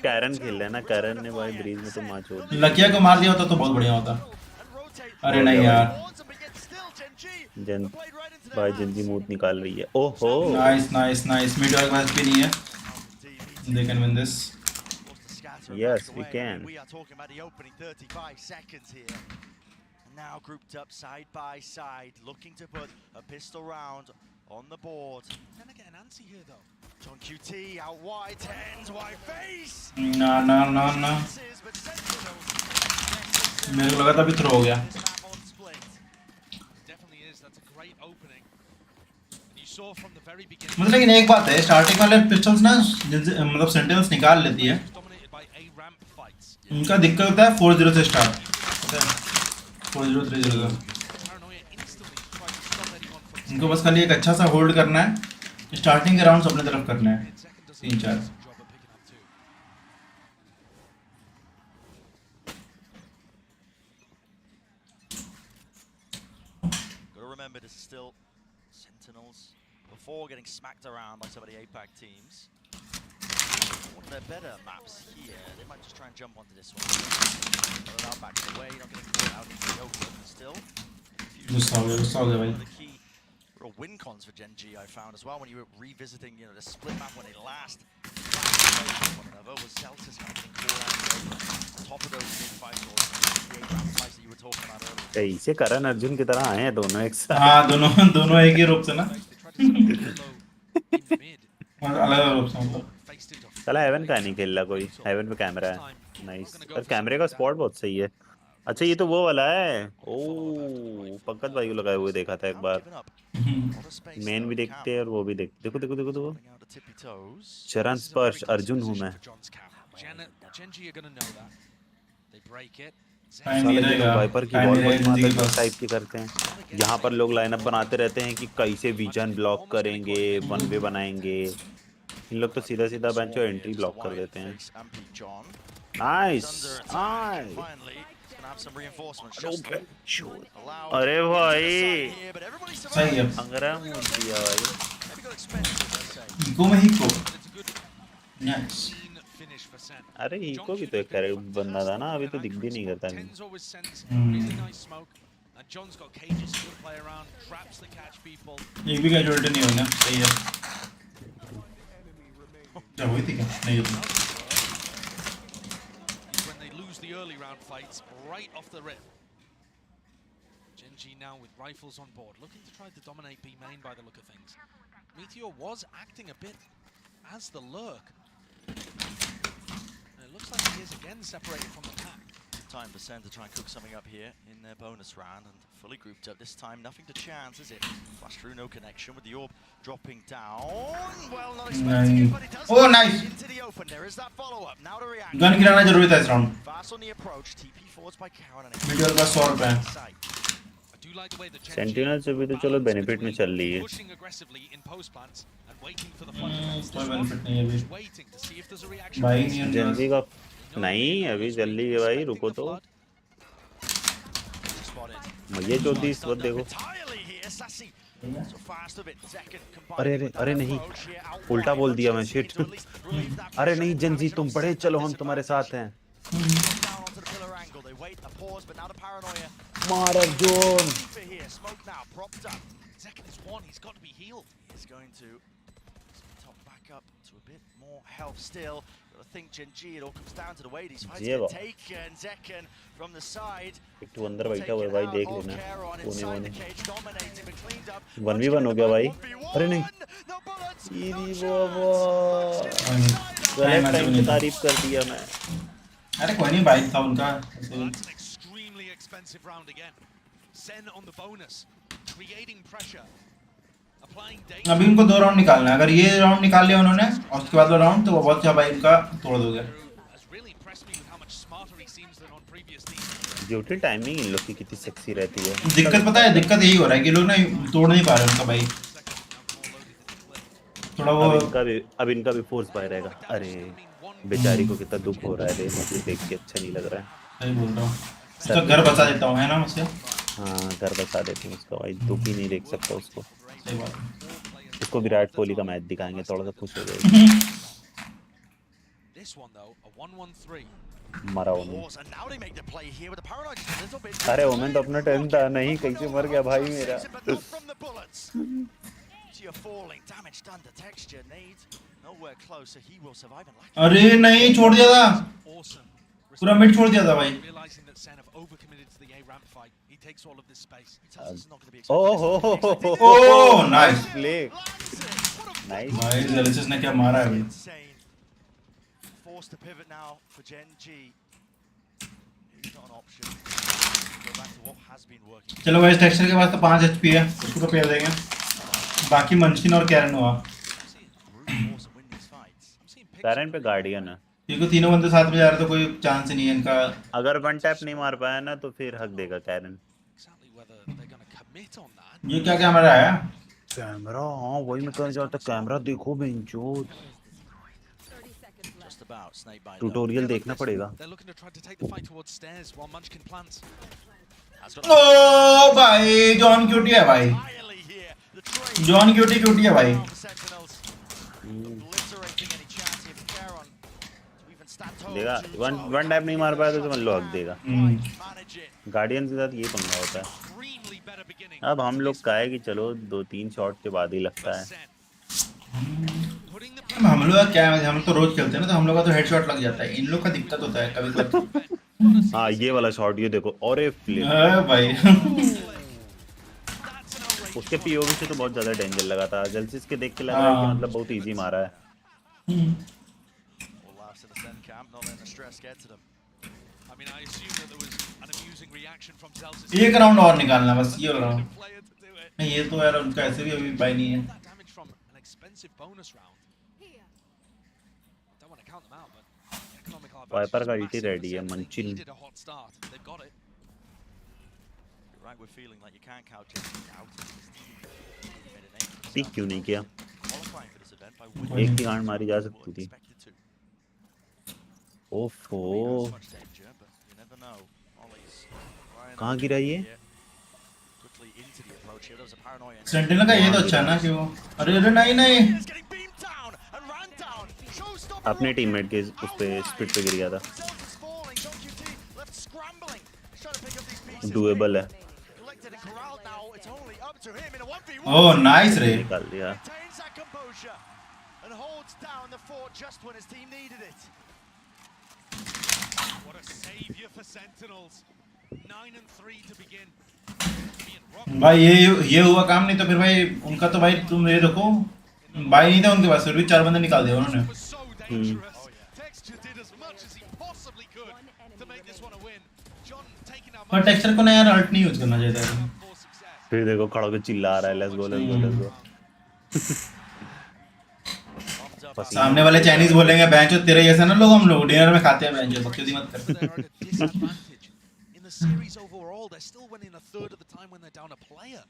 कैरन खेल लेना, कैरन ने भाई ब्रीज में तो मार चोद। लकिया को मार दिया होता तो बहुत बढ़िया होता। अरे नहीं यार, भाई जंजी मूड निकाल रही है। ओहो नाइस नाइस नाइस, मिड वाले मैच भी नहीं है, they can win this. Yes, we can. We are talking about the opening 35 seconds here. Now grouped up side by side, looking to put a pistol round on the board. Can I get an answer here though? John QT out wide, tens wide face. ना ना ना ना, मेरे को लगा था अभी throw हो गया। Definitely is. That's a great opening. मतलब लेकिन एक बात है, स्टार्टिंग वाले पिस्टल्स ना मतलब सेंटिनल्स निकाल लेती है, उनका दिक्कत होता है 4-0 से स्टार्ट होता है, 4-0 3-0 का। उनको बस खाली एक अच्छा सा होल्ड करना है, स्टार्टिंग के राउंड्स अपने तरफ करना है 3-4। Remember, this is still Sentinels before getting smacked around by some of the APAC teams. One of their better maps here. They might just try and jump onto this one. Throw it out back away, not getting caught out into the open still. The key real win cons for Gen G I found as well when you were revisiting, you know, the split map when they last one another was Celtics kind of getting caught out in the open. On top of those big fights or the ramp fights that you were talking about earlier. कैसे करण अर्जुन की तरह आए हैं दोनों एक साथ। हाँ दोनों एक ही रूप से ना। अलग रूप से मतलब। चला हेवन का नहीं खेल रहा कोई, हेवन पे कैमरा है, नाइस। पर कैमरे का स्पॉट बहुत सही है। अच्छा ये तो वो वाला है, ओह पंकज भाई को लगाए हुए देखा था एक बार। मेन भी देखते हैं और वो भी देखते। देखो देखो देखो देखो, चरण स्पर्श अर्जुन हूँ मैं। वाइपर की बॉल टाइप की करते हैं। यहाँ पर लोग लाइनअप बनाते रहते हैं कि कैसे विजन ब्लॉक करेंगे, वन वे बनाएंगे। इन लोग तो सीधा सीधा बेंच और एंट्री ब्लॉक कर देते हैं। Nice nice. अरे भाई सही है, अंग्रेज दिया भाई। इको में ही को नाइस। अरे इको भी तो एक बंदा था ना, अभी तो दिख भी नहीं करता नहीं। एक भी कैजुअलिटी नहीं होना, सही है। क्या हुई थी क्या? नहीं हुई। The early round fights right off the rip. Gen G now with rifles on board, looking to try to dominate B main by the look of things. Meteor was acting a bit as the lurk. And it looks like he is again separated from the pack. Time for SEN to try and cook something up here in their bonus round and fully grouped up this time. Nothing to chance, is it? Flash through, no connection with the orb dropping down. Well, not expecting it, but it does into the open. There is that follow-up. Now to react. Gun खिलाना जरूरी था इस round. Fast on the approach. TP forwards by Karen. Medial का 100 रुपए। Sentinel से भी तो चलो बेनिफिट में चल रही है। कोई बेनिफिट नहीं है अभी। भाई नहीं जल्दी का नहीं, अभी जल्दी है भाई, रुको तो। ये 34 वो देखो। अरे अरे अरे नहीं, उल्टा बोल दिया मैं, शिट। अरे नहीं जंजी तुम बड़े, चलो हम तुम्हारे साथ हैं। मार Arjun. I think Gen G, it all comes down to the way these fights get taken. Zekken from the side. एक तो अंदर बैठा हुआ है भाई, देख लेना कोने कोने। 1v1 हो गया भाई। अरे नहीं, गलत टाइम पे तारीफ कर दिया मैं। अरे कोई नहीं भाई, था उनका। Extremely expensive round again. SEN on the bonus, creating pressure. अभी उनको 2 राउंड निकालना है। अगर ये राउंड निकाल लिया उन्होंने और उसके बाद वो राउंड, तो वो बहुत अच्छा भाई उनका तोड़ दोगे। ड्यूटी टाइमिंग इन लोग की कितनी सेक्सी रहती है। दिक्कत पता है, दिक्कत यही हो रहा है कि लोग ना तोड़ नहीं पा रहे उनका भाई। थोड़ा वो अब इनका भी फोर्स बाय रहेगा। अरे बेचारी को कितना दुख हो रहा है, मुझे देख के अच्छा नहीं लग रहा है। सही बोल रहा हूँ, उसका घर बचा देता हूँ, है ना मुझसे। हाँ घर बचा देते हैं उसका भाई, दुख ही नहीं देख सकता उसको। इसको विराट कोहली का मैच दिखाएंगे, थोड़ा सा खुश हो जाएगा। मरा ओमेन। अरे ओमेन तो अपना टाइम था नहीं, कैसे मर गया भाई मेरा। अरे नहीं, छोड़ दिया था पूरा, मिड छोड़ दिया था भाई। ओह नाइस प्ले, नाइस भाई। जेलिसिस ने क्या मारा है भाई। Forced to pivot now for Gen G. It's not an option. Go back to what has been working. चलो भाई, टेक्सचर के पास तो 5 HP है, उसको तो पेल देंगे। बाकी मंचकिन और कैरन हुआ। कैरन पे गार्डियन है, क्योंकि तीनों बंदे साथ में जा रहे तो कोई चांस ही नहीं है इनका। अगर वन टैप नहीं मार पाया ना तो फिर हक देगा कैरन। ये क्या कैमरा है? कैमरा, हाँ वही मैं कहना चाहता, कैमरा देखो बेंचो, ट्यूटोरियल देखना पड़ेगा। ओ भाई जॉन क्यूटी है भाई, जॉन क्यूटी है भाई। देगा वन टैप नहीं मार पाया तो समझ लो हक देगा। गार्डियन के साथ ये पंगा होता है। अब हम लोग का है कि चलो 2-3 शॉट के बाद ही लगता है। हम लोग का क्या है, हम लोग तो रोज खेलते हैं ना, तो हम लोग का तो हेडशॉट लग जाता है। इन लोग का दिक्कत होता है कभी कभी। हाँ ये वाला शॉट ये देखो, और भाई उसके पीओवी से तो बहुत ज्यादा डेंजर लगा था, जल्दी के देख के लगा कि मतलब बहुत इजी मारा है। एक राउंड और निकालना बस, ये राउंड नहीं, ये तो यार उनका ऐसे भी अभी बाई नहीं है। वाइपर का अल्टी रेडी है, मंचिन ठीक क्यों नहीं किया, एक की गांड मारी जा सकती थी। ओफो कहाँ गिरा ये? सेंटिनल का ये तो अच्छा है ना कि वो, अरे अरे नहीं नहीं, अपने टीममेट के उस पे स्पीड पे गिर गया था। डुएबल है। ओह नाइस रे, निकाल दिया। भाई ये हुआ काम, नहीं तो फिर भाई उनका तो भाई तुम ये देखो भाई नहीं था उनके पास, फिर भी 4 बंदे निकाल दिया उन्होंने। पर टेक्सचर को ना यार अल्ट नहीं यूज करना चाहिए था। फिर देखो खड़ा होकर चिल्ला रहा है, let's go let's go let's go. सामने वाले चाइनीज बोलेंगे बेंच तेरे जैसा ना लोग, हम लोग डिनर में खाते हैं बेंच, बकचोदी मत कर। The series overall, they're still winning a third of the time when they're down a player.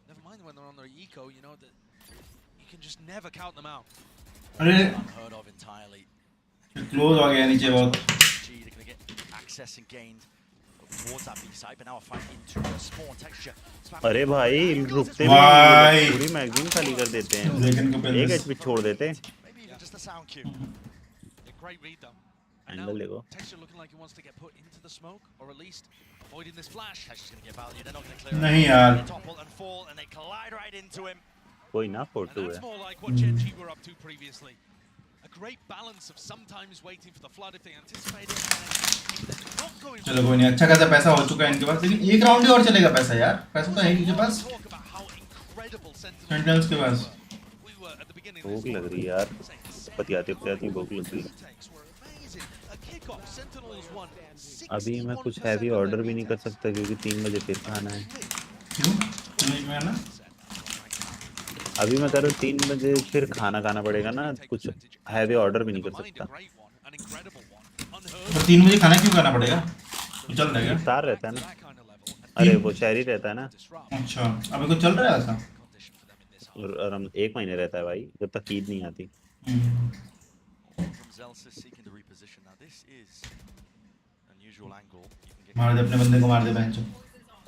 Never mind when they're on their eco, you know that you can just never count them out. अरे Unheard of entirely. Close हो गया नीचे बहुत। They're gonna get access and gained towards that B side, but now a fight into the spawn texture. अरे भाई रुकते नहीं, पूरी मैगजीन खाली कर देते हैं, एक एचपी छोड़ देते। Maybe even just a sound cue. Great read though. Angle देखो। Texture looking like he wants to get put into the smoke, or at least avoiding this flash. Texture's gonna get value. They're not gonna clear. नहीं यार। They topple and fall, and they collide right into him. कोई ना 4-2 That's है। more like what Gen G were up to previously. A great balance of sometimes waiting for the flood if they anticipate it, and then not going. चलो कोई नहीं, अच्छा खासा पैसा हो चुका है इनके पास, लेकिन एक राउंड ही और चलेगा पैसा यार, पैसा तो है इनके पास सेंटिनल्स के पास। भूख लग रही है यार, पतियाते भूख लग रही है। अभी मैं कुछ हैवी ऑर्डर भी नहीं कर सकता क्योंकि 3 बजे फिर खाना है। क्यों? अभी मैं कह रहा हूँ 3 बजे फिर खाना पड़ेगा ना, कुछ हैवी ऑर्डर भी नहीं कर सकता। तो 3 बजे खाना क्यों खाना पड़ेगा? तो चल रहा है इफ्तार रहता है ना, अरे वो शहरी रहता है ना। अच्छा अभी कुछ चल रहा है ऐसा? और 1 महीने रहता है भाई, जब तक ईद नहीं आती। मार दे अपने बंदे को, मार दे बेंच।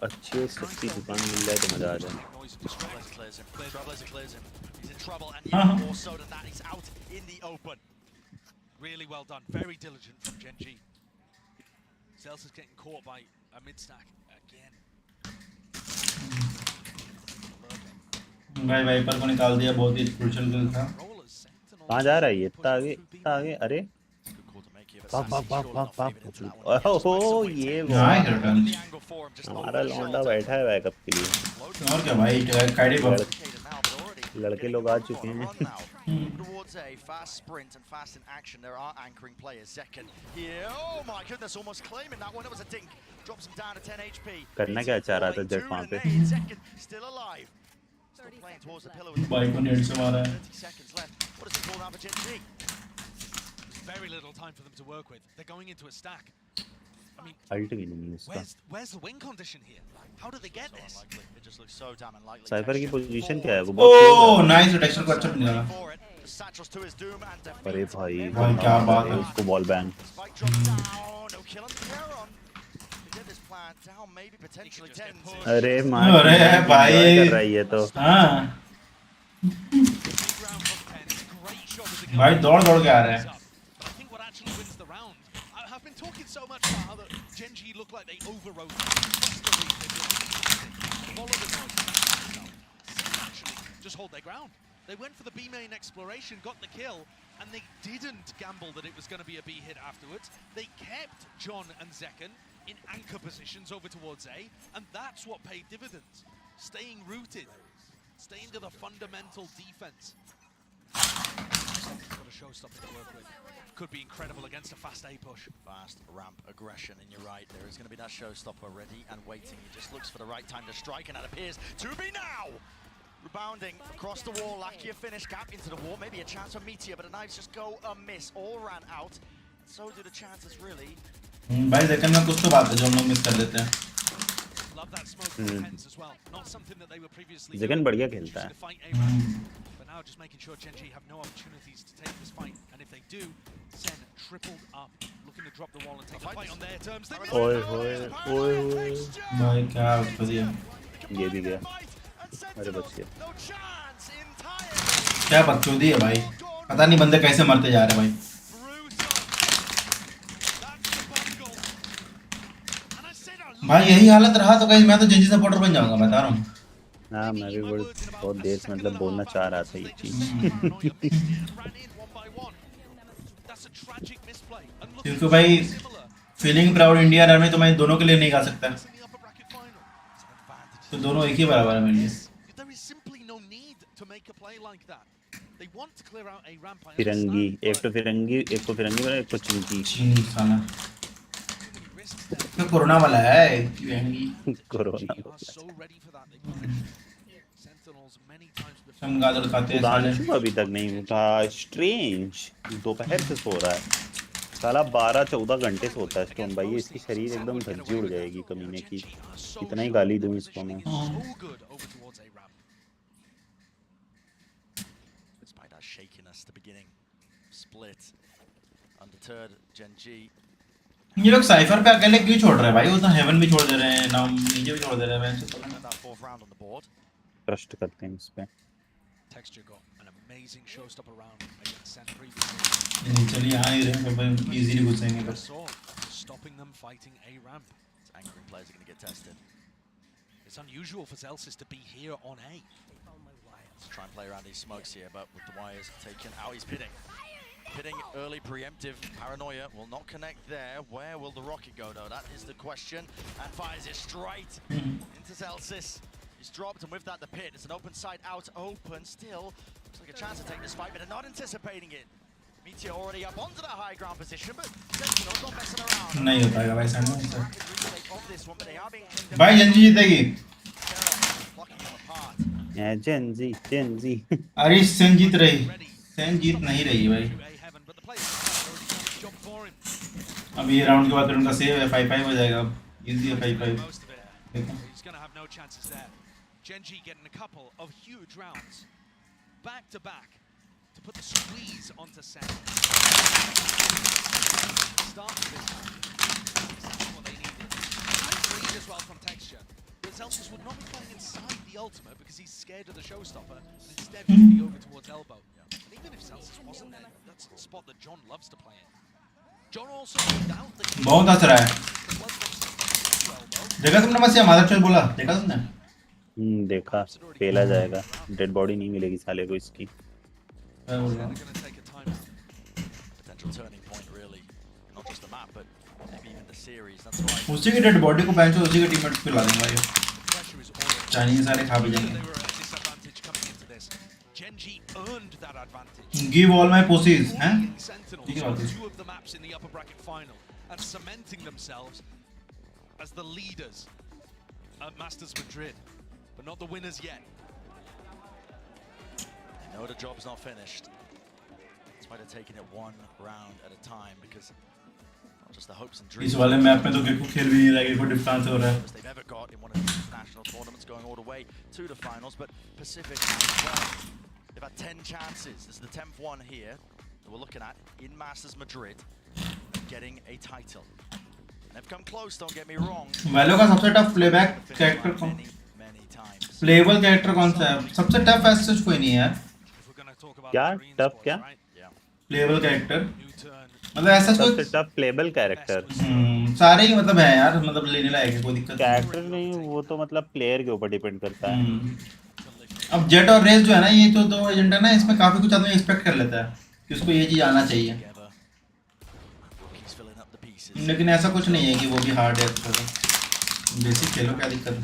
अच्छी सस्ती दुकान मिल जाए तो मजा आ जाए। Really well done, very diligent from Gen G. Zels is getting caught by a mid stack again. भाई वाइपर को निकाल दिया, बहुत ही क्रूशियल किल था। कहाँ जा रहा है ये? इतना आगे, अरे ओहो ये हमारा लौंडा बैठा है बैकअप के लिए। और क्या भाई, काइडी लड़के लोग आ चुके हैं। Towards a fast sprint and fast in action, there are anchoring players. Second here, oh my goodness, almost claiming that one. It was a dink. Drops him down to 10 HP. करना क्या चाह रहा था जट वहाँ पे? Second, still alive. Still playing towards the pillar with भाई को net से मारा है 30 seconds left. What does it call now for Gen G? Very little time for them to work with. They're going into a stack. I mean, ult भी नहीं है उसका। where's the win condition here? How do they get this? Unlikely. It just looks so damn unlikely. Cipher की position क्या है वो? बहुत oh nice detection को अच्छा निकाला। Satchels to his doom and अरे भाई क्या बात है उसको ball ban. Spike drops down. No kill on the Heron. To get this plan down, maybe potentially 10. अरे मार अरे भाई कर रहा है ये तो। हाँ भाई दौड़ दौड़ के आ रहा है। I think what actually wins the round. I've been talking so much about how the Gen G look like they overrode. Follow the noise. SEN actually just hold their ground. They went for the B main exploration, got the kill, and they didn't gamble that it was going to be a B hit afterwards. They kept John and Zekken in anchor positions over towards A, and that's what paid dividends. Staying rooted, staying to the fundamental defense. Got a showstopper to work with. Could be incredible against a fast A push. Fast ramp aggression, and you're right, there is going to be that showstopper ready and waiting. He just looks for the right time to strike, and that appears to be now! Rebounding across the wall, Lakia finish gap into the wall, maybe a chance for Meteor, but the knives just go amiss. All ran out. So do the chances, really. भाई second में कुछ तो बात है जो हम लोग miss कर देते हैं। Love that smoke from Pens as well. Not something that they were previously Zekken बढ़िया खेलता है। But now just making sure Gen G have no opportunities to take this fight, and if they do, SEN tripled up, looking to drop the wall and take the fight on their terms. ओए ओए भाई क्या उसको दिया। ये भी गया। अरे बच गया। क्या बकचोदी है भाई। पता नहीं बंदे कैसे मरते जा रहे हैं भाई। भाई यही हालत रहा तो गाइस मैं तो जेंजी सपोर्टर बन जाऊंगा, बता रहा हूँ। हाँ मैं भी बहुत देर से मतलब बोलना चाह रहा था ये चीज। क्योंकि भाई फीलिंग प्राउड इंडिया आर्मी तो मैं दोनों के लिए नहीं गा सकता, तो दोनों एक ही बराबर है मेरे लिए। फिरंगी एक तो फिरंगी बना एक तो चिंकी। चीनी खाना तो कोरोना वाला है कोरोना चमगादड़ खाते हैं साले। अभी तक नहीं उठा। स्ट्रेंज दोपहर से सो रहा है साला, 12-14 घंटे सोता है स्टोन भाई। इसकी शरीर एकदम धज्जी उड़ जाएगी कमीने की, इतना ही गाली दूं इसको मैं। ये लोग साइफर पे अकेले क्यों छोड़ रहे हैं भाई? वो तो हेवन भी छोड़ दे रहे हैं, नाम नीचे भी छोड़ दे रहे हैं। ट्रस्ट करते हैं इस पे। चलिए यहाँ ही रहे, मतलब इजीली घुसेंगे बस। It's unusual for Zelsis to be here on A. Let's try and play around these smokes here, but with the wires taken out, he's pitting. Pitting early preemptive paranoia will not connect there. Where will the rocket go though? That is the question. And fires it straight into Zelsis. He's dropped, and with that the pit. It's an open side out, open still. Looks like a chance to take this fight, but they're not anticipating it. Meteor already up onto the high ground position, but Sentinel's not messing around. नहीं हो पाएगा भाई सामने। भाई Gen Z जीतेगी। Gen Z. अरे सेन जीत रही, सेन जीत नहीं रही भाई। अब ये राउंड के बाद उनका सेव है, 5-5 हो जाएगा। इजी है 5-5। He's going to have no chances there. Gen G getting a couple of huge rounds back to back to put the squeeze onto SEN. Start this time. That's what they needed. Nice lead as well from Texture. But Zelsis would not be playing inside the ultimate because he's scared of the showstopper, and instead would be over towards elbow. And even if Zelsis wasn't there, that's the spot that John loves to play in. John also moved out the बहुत हंस रहा है। देखा तुमने? बस ये मादरचोद बोला, देखा तुमने? देखा। पेला जाएगा, डेड बॉडी नहीं मिलेगी साले को इसकी। उसी की डेड बॉडी को बेंच उसी के टीममेट्स पे ला देंगे भाई। चाइनीज सारे खा भी जाएंगे। Give all my pussies, हैं? ठीक है बात है। And cementing themselves as the leaders at Masters Madrid, but not the winners yet. the job's not finished. That's why they're taking it one round at a time, because not just the hopes and dreams. इस वाले map में तो gecko खेल भी नहीं रहा है, gecko defence हो रहा है. They've ever got in one of these national tournaments, going all the way to the finals. But Pacific as well, they've had 10 chances. This is the 10th one here that we're looking at in Masters Madrid, getting a title. They've come close, don't get me wrong. वैलो का सबसे tough playback character कौन, payable character कौन सा है? सबसे tough ऐसा कोई नहीं है यार. क्या टफ क्या? प्लेबल कैरेक्टर मतलब ऐसा सबसे टफ प्लेबल कैरेक्टर. सारे ही मतलब है यार, मतलब लेने लायक है, कोई दिक्कत कैरेक्टर नहीं, वो तो मतलब प्लेयर के ऊपर डिपेंड करता है. अब जेट और रेस जो है ना, ये तो दो एजेंट है ना, इसमें काफी कुछ आदमी एक्सपेक्ट कर लेता है कि उसको ये चीज आना चाहिए, लेकिन ऐसा कुछ नहीं है कि वो भी हार्ड है. बेसिक खेलो, क्या दिक्कत है.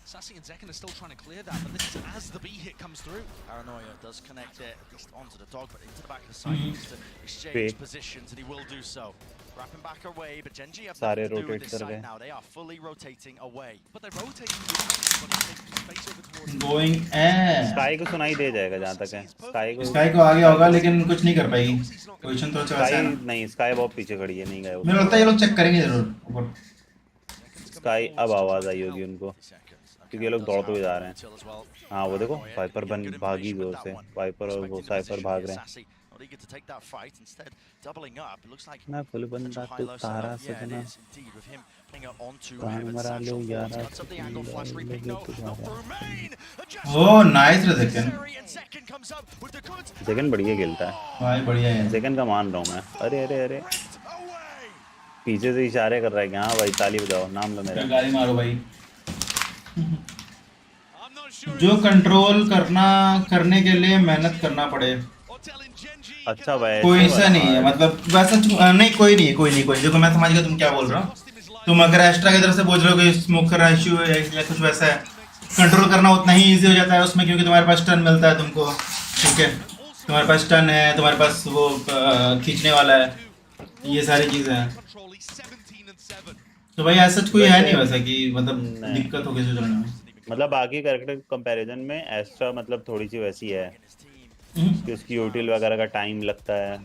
Sassy and Zekken are still trying to clear that, but this is as the B hit comes through. Paranoia does connect it, at least onto the dog, but into the back of the site. He needs to exchange positions, and he will do so. Wrapping back away, but Genji have nothing to do with this site now. They are fully rotating away. But they're rotating with space over towards Going air. Sky को सुनाई दे जाएगा जहाँ तक है. Sky को आगे होगा, लेकिन कुछ नहीं कर पाएगी. पोजीशन तो अच्छा है नहीं, स्काई बहुत पीछे खड़ी है, नहीं गए. मुझे लगता है ये लोग चेक करेंगे जरूर ऊपर. स्काई अब आवाज आई होगी उनको, क्योंकि ये लोग दौड़ते हुए जा रहे हैं. हाँ वो देखो, वाइपर भागी जोर से. वाइपर और वो साइपर भाग रहे हैं. मैं फुल बंदा तो तारा सजना कान मरा लो यारा. ओह नाइस रे सेकंड. सेकंड बढ़िया खेलता है भाई, बढ़िया है. सेकंड का मान रहा हूँ मैं. अरे अरे अरे पीछे से इशारे कर रहा है कि हाँ भाई ताली बजाओ, नाम लो मेरा. गाली मारो भाई. जो कंट्रोल करने के लिए मेहनत करना पड़े. अच्छा भाई, कोई ऐसा नहीं है, मतलब वैसा नहीं, कोई नहीं. देखो मैं समझ गया तुम क्या बोल रहे हो. तुम अगर एक्स्ट्रा की तरफ से बोल रहे हो कि स्मोक का इशू है या कुछ वैसा है, कंट्रोल करना उतना ही इजी हो जाता है उसमें, क्योंकि तुम्हारे पास टर्न मिलता है तुमको. ठीक है, तुम्हारे पास टर्न है, तुम्हारे पास वो खींचने वाला है, ये सारी चीजें हैं. तो भाई ऐसा कोई है नहीं वैसा कि मतलब दिक्कत हो किसी चलने में. मतलब बाकी कैरेक्टर कंपैरिजन में एस्ट्रा मतलब थोड़ी सी वैसी है कि उसकी यूटिल वगैरह का टाइम लगता है.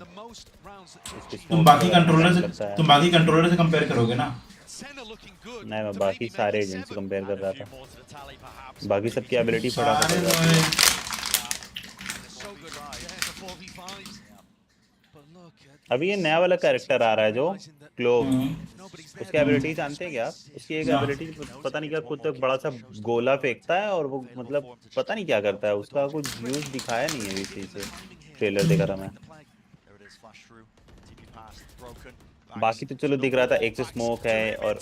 तुम बाकी कंट्रोलर से कंपेयर करोगे ना. नहीं, मैं बाकी सारे एजेंट से कंपेयर कर रहा था. बाकी सबकी एबिलिटी फटाफट. अभी ये नया वाला कैरेक्टर आ रहा है जो क्लोव, उसकी एबिलिटी जानते हैं क्या आप? उसकी एक एबिलिटी पता नहीं क्या, खुद तक बड़ा सा गोला फेंकता है और वो मतलब पता नहीं क्या करता है. उसका कुछ यूज दिखाया नहीं है इसी से, ट्रेलर देखा था मैं. बाकी तो चलो दिख रहा था, एक से स्मोक है और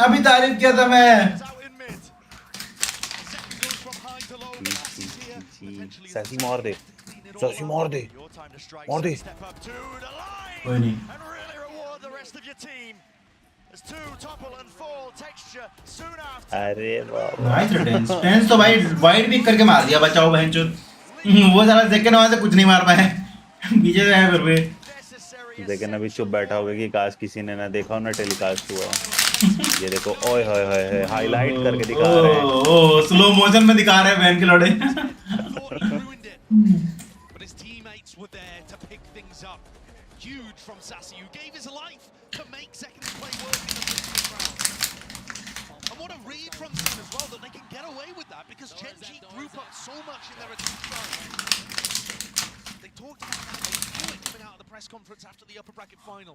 अभी तारीफ किया था मैं. सैसी मार दे, सैसी मार दे, मार दे. कोई नहीं. अरे नाइस टेंस तो भाई वाइड पिक करके मार दिया, बचाओ बहनचोद. वो साला सेकंड वहां से कुछ नहीं मार पाए, पीछे से है फिर भी. लेकिन अभी चुप बैठा होगा कि काश किसी ने ना देखा हो ना टेलीकास्ट हुआ. ये देखो, ओए होए होए, हाईलाइट करके दिखा रहे हैं. ओह स्लो मोशन में दिखा रहे हैं बहन के लड़े. But his teammates were there to pick things up. Huge from Sassy, who gave his life to make second play work in the previous round. And what a read from them as well, that they can get away with that, because Genji group up so much in their attack side. They talked about that, they knew it coming out of the press conference after the upper bracket final.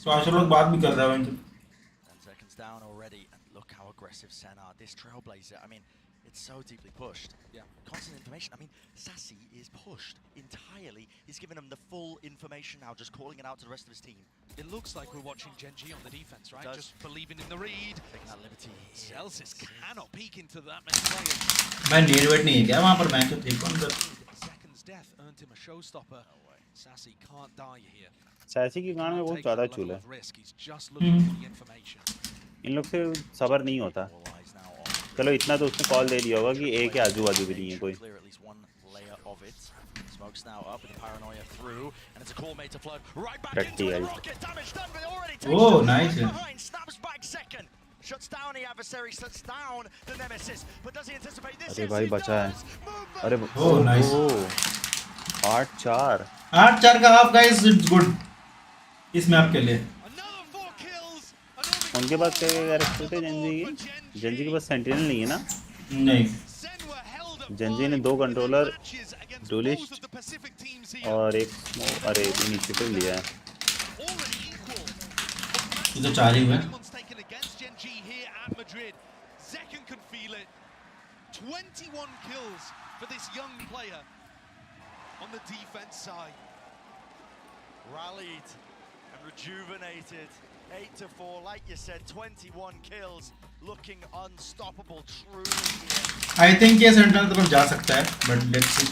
So आशा लोग बात भी कर रहे हैं. 10 seconds down already, and look how aggressive SEN are. This Trailblazer, I mean, it's so deeply pushed. Yeah. Constant information. I mean, Sassy is pushed entirely. He's given them the full information now, just calling it out to the rest of his team. It looks like we're watching Genji on the defense, right? Just believing in the read. Taking that liberty. Celsius cannot peek into that many players. मैं need wait नहीं है क्या वहाँ पर? मैं तो ठीक हूँ. Second's death earned him a showstopper. Sassy can't die here. Sassy की गान में बहुत ज़्यादा चूल है. He's just looking for the information. इन लोग से सबर नहीं होता. चलो इतना तो उसने कॉल दे दिया होगा कि एक आजू बाजू भी नहीं है कोई. layer of it. Smoke's now up with the paranoia through, and it's a call made to flood right back Pretty into it. hell. The rocket damage done, but it already takes Oh, it nice. right behind. Snaps back second. Shuts down the adversary, shuts down the nemesis. But does he anticipate this? अरे भाई बचा है. अरे Oh, nice. 8-4. 8-4 का half guys, it's good इस map के लिए। उनके पास क्या कैरेक्टर थे जेंजी के? जेंजी के पास सेंटिनल नहीं है ना? नहीं। जेंजी ने 2 कंट्रोलर, डुलिस्ट और एक अरे इनिशिएटिव लिया है। ये तो 4 ही हुए। 21 kills for this young player on the defense side. Rallied and rejuvenated. 8-4, like you said, 21 kills, looking unstoppable, truly here. I think ये सेंट्रल तरफ जा सकता है, but let's see.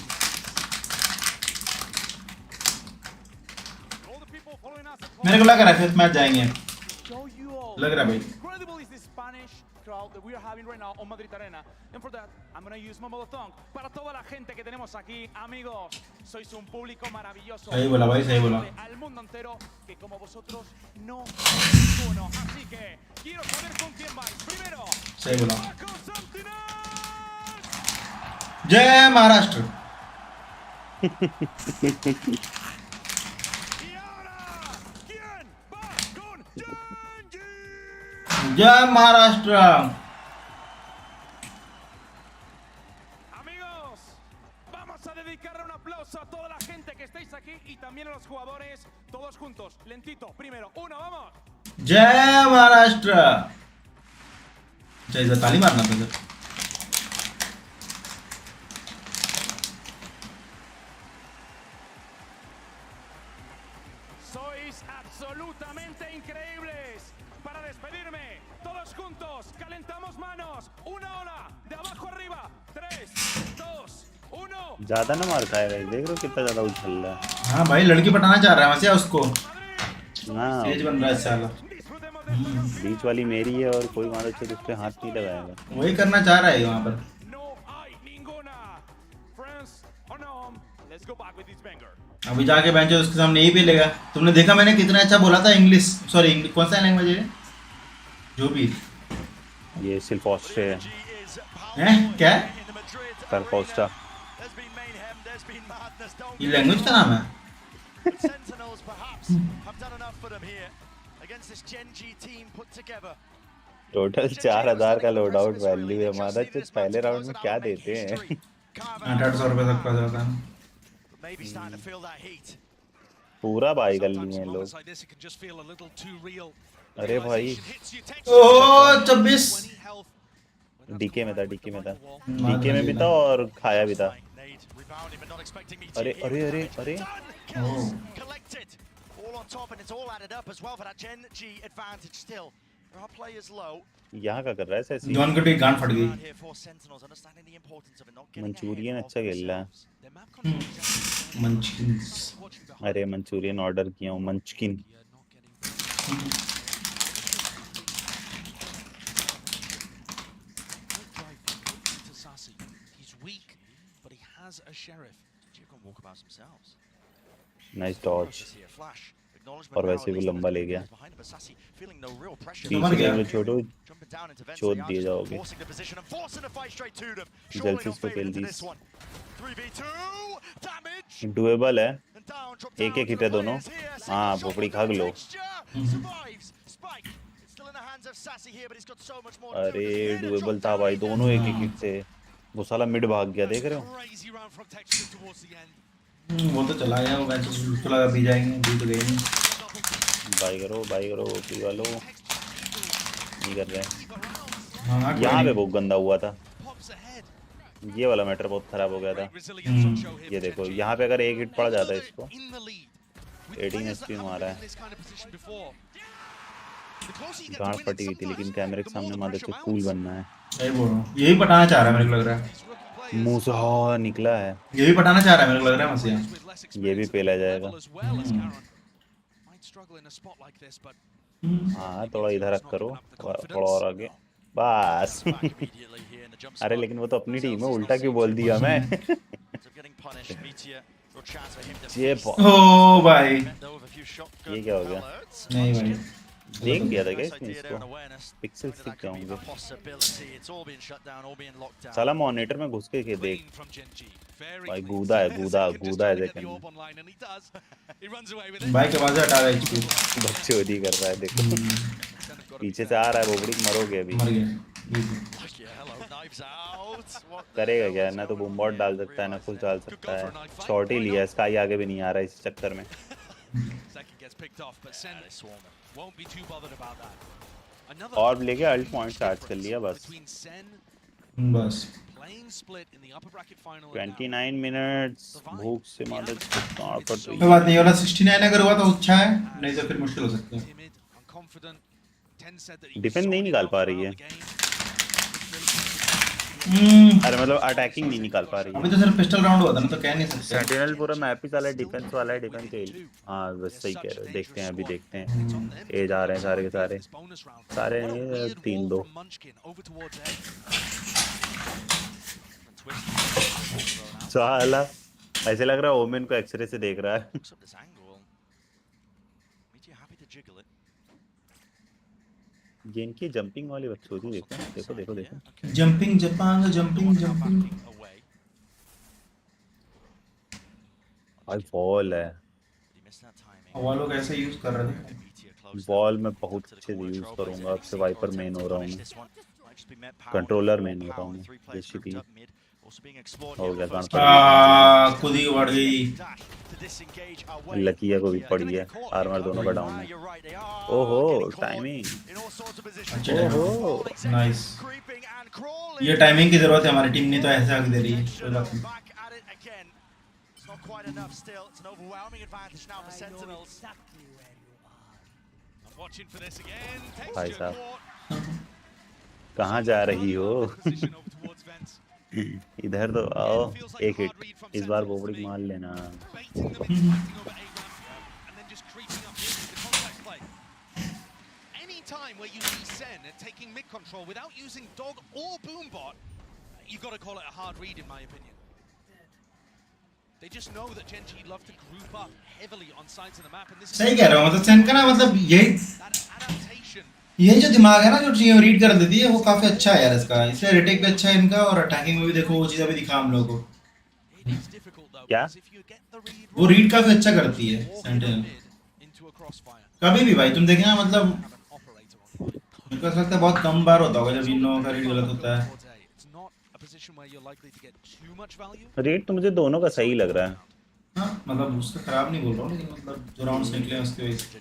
मेरे को लग रहा है फिर मैच जाएंगे। लग रहा है भाई। Crowd that we are having right now on Madrid Arena, and for that I'm going to use my mother tongue. Para toda la gente que tenemos aquí, amigos, sois un público maravilloso. सही बोला भाई, सही बोला। Al mundo entero que como vosotros no hay ninguno. Así que quiero saber con quién vais. Primero, सही बोला। जय महाराष्ट्र। जय Maharashtra. Amigos, vamos a dedicarle un aplauso a toda la gente que estáis aquí y también a los jugadores, todos juntos, lentito. Primero, 1, vamos. जय महाराष्ट्र। जय ताली मारना था sir. Sois absolutamente increíbles. Para despedirme, todos juntos, calentamos manos. Una ola, de abajo arriba. 3, 2, 1. ज्यादा ना मार खाएगा, देख रहे हो कितना ज्यादा उछल रहा है। हाँ भाई, लड़की पटाना चाह रहा है वैसे उसको। हाँ, तेज बन रहा है साला। बीच वाली मेरी है और कोई मारो तो उस पे हाथ नहीं लगाएगा। वही करना चाह रहा है वहाँ पर। अभी जाके बेंच उसके सामने यही पे लेगा। तुमने देखा मैंने कितना अच्छा बोला था इंग्लिश, सॉरी कौन सा लैंग्वेज है जो भी। ये सिर्फ ऑस्ट्रिया है क्या? सिर्फ ऑस्ट्रिया। ये लैंग्वेज का नाम है? टोटल 4000 का लोड आउट वैल्यू है। हमारा तो पहले राउंड में क्या देते हैं? 800 रुपए तक का जाता है। पूरा बाई कर लिए हैं लोग। अरे भाई ओह 26 डीके में था, डीके में था, डीके में भी था और खाया भी था। अरे अरे अरे अरे यहाँ का कर रहा है सैसी। जॉन की गांड फट गई। मंचूरियन अच्छा खेल रहा है। मंचकिंस। अरे मंचूरियन ऑर्डर किया हूँ, मंचकिन। Nice Dodge. और वैसे भी लंबा ले गया। पीछे में छोटो चोट दिए जाओगे। जल्दी इसको खेल दी। डुएबल है, एक एक हिट है दोनों। हाँ पोपड़ी खा लो। अरे डुएबल था भाई, दोनों एक एक हिट थे। वो साला मिड भाग गया, देख रहे हो? वो तो चला गया, वो मैच उसको लगा भी जाएंगे, जीत गए नहीं। बाई करो ओपी वालों। नहीं कर रहे हैं। हाँ, यहाँ पे बहुत गंदा हुआ था। ये वाला मैटर बहुत खराब हो गया था। ये देखो यहाँ पे अगर एक हिट पड़ जाता है इसको, 18 एचपी मारा है। गांड फटी हुई थी, लेकिन कैमरे के सामने मादर से कूल बनना है। सही बोल रहा हूँ, यही पटाना चाह रहा है मेरे को लग रहा है। मुंह से हाँ निकला है। ये भी पटाना चाह रहा है मेरे को लग रहा है मसीहा। ये भी पेला जाएगा। हाँ थोड़ा इधर रख करो, थोड़ा और आगे बस। अरे लेकिन वो तो अपनी टीम है, उल्टा क्यों बोल दिया मैं? punished. Meteor, real chance for him to ये fix बहुत- ओ भाई ये क्या हो गया? नहीं भाई देख लिया था क्या इसने इसको? पिक्सल स्टिक क्या होंगे? साला मॉनिटर में घुस के देख भाई, गूदा है सेकंड में। भाई के पास हटा रहा है HP बकचोदी कर रहा है देखो, पीछे से आ रहा है बोबड़ी, मरोगे अभी। मर गया करेगा क्या? ना तो बूम बॉट डाल सकता है ना कुछ डाल सकता है। शॉर्ट ही लिया, स्काई आगे भी नहीं आ रहा इस चक्कर में। और लेके अल्ट पॉइंट चार्ज कर लिया बस। 29 मिनट्स भूख से मदद कर रही कोई बात नहीं, वाला 69 अगर हुआ तो अच्छा है, नहीं तो फिर मुश्किल हो सकता है। डिफेंस नहीं निकाल पा रही है। अरे मतलब अटैकिंग नहीं निकाल पा रही है। अभी तो सिर्फ पिस्टल राउंड हुआ था ना, तो कह नहीं सकते। सेंटिनल पूरा मैप ही साला डिफेंस वाला है, डिफेंस फेल। हाँ बस सही कह रहे हो, देखते हैं अभी देखते हैं। ए जा रहे हैं सारे के सारे 3-2। साला ऐसे लग रहा है ओमेन को एक्सरे से देख रहा है। ये इनकी जंपिंग वाली बकचोदी देखो देखो। जंपिंग जंपिंग भाई वॉल है, वो लोग ऐसे यूज कर रहे थे। वॉल में बहुत अच्छे से यूज करूंगा। अब से वाइपर मेन हो रहा हूँ, कंट्रोलर मेन हो रहा हूँ। जेसीपी हो गया काम। खुद ही बढ़ गई। लकिया को भी पड़ी है, आर्मर दोनों का डाउन है। ओहो टाइमिंग, ओहो नाइस। ये टाइमिंग की जरूरत है हमारी टीम ने, तो ऐसे आगे दे रही है। कोई बात नहीं। भाई साहब कहाँ जा रही हो? इधर तो आओ, एक हिट इस बार बोबड़ी मार लेना। Time where you see SEN taking mid control without using dog or boombot, you've got to call it a hard read in my opinion. They just know that Genji love to group up heavily on sides of the map, and this is सही कह रहा हूँ। मतलब सेन का ना, मतलब यही जो दिमाग है ना, जो चीजें रीड कर देती है, वो काफी अच्छा है यार इसका। इसलिए रेटिंग भी अच्छा है इनका, और अटैकिंग में भी देखो वो चीजें भी दिखा हम लोगों को। क्या वो रीड काफी अच्छा करती है सेंटिनल। कभी भी भाई तुम देखना, मतलब मेरे को ऐसा लगता है बहुत कम बार होता होगा जब इन लोगों का रीड गलत होता है। रेट तो मुझे दोनों का सही लग रहा है। हाँ मतलब उसका खराब नहीं बोल रहा हूँ, लेकिन मतलब जो राउंड्स निकले हैं उसके वजह से।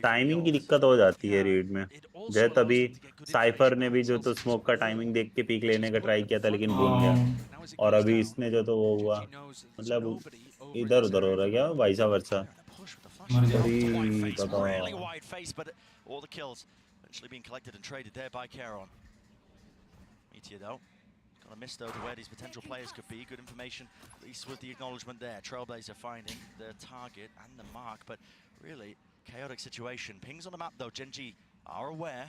टाइमिंग की दिक्कत हो जाती है रेड में। जैसे तभी साइफर ने भी जो तो स्मोक का टाइमिंग देख के पीक लेने का ट्राई किया था, लेकिन भूल गया। और अभी इसने जो तो वो हुआ, मतलब इधर उधर हो रहा क्या, वाइसा वर्सा। All the kills eventually being collected and traded there by Caron. Meteor though, got a miss though to where these potential players could be. Good information, at least with the acknowledgement there. Trailblazer finding the target and the mark, but really chaotic situation. Pings on the map though, Genji are aware.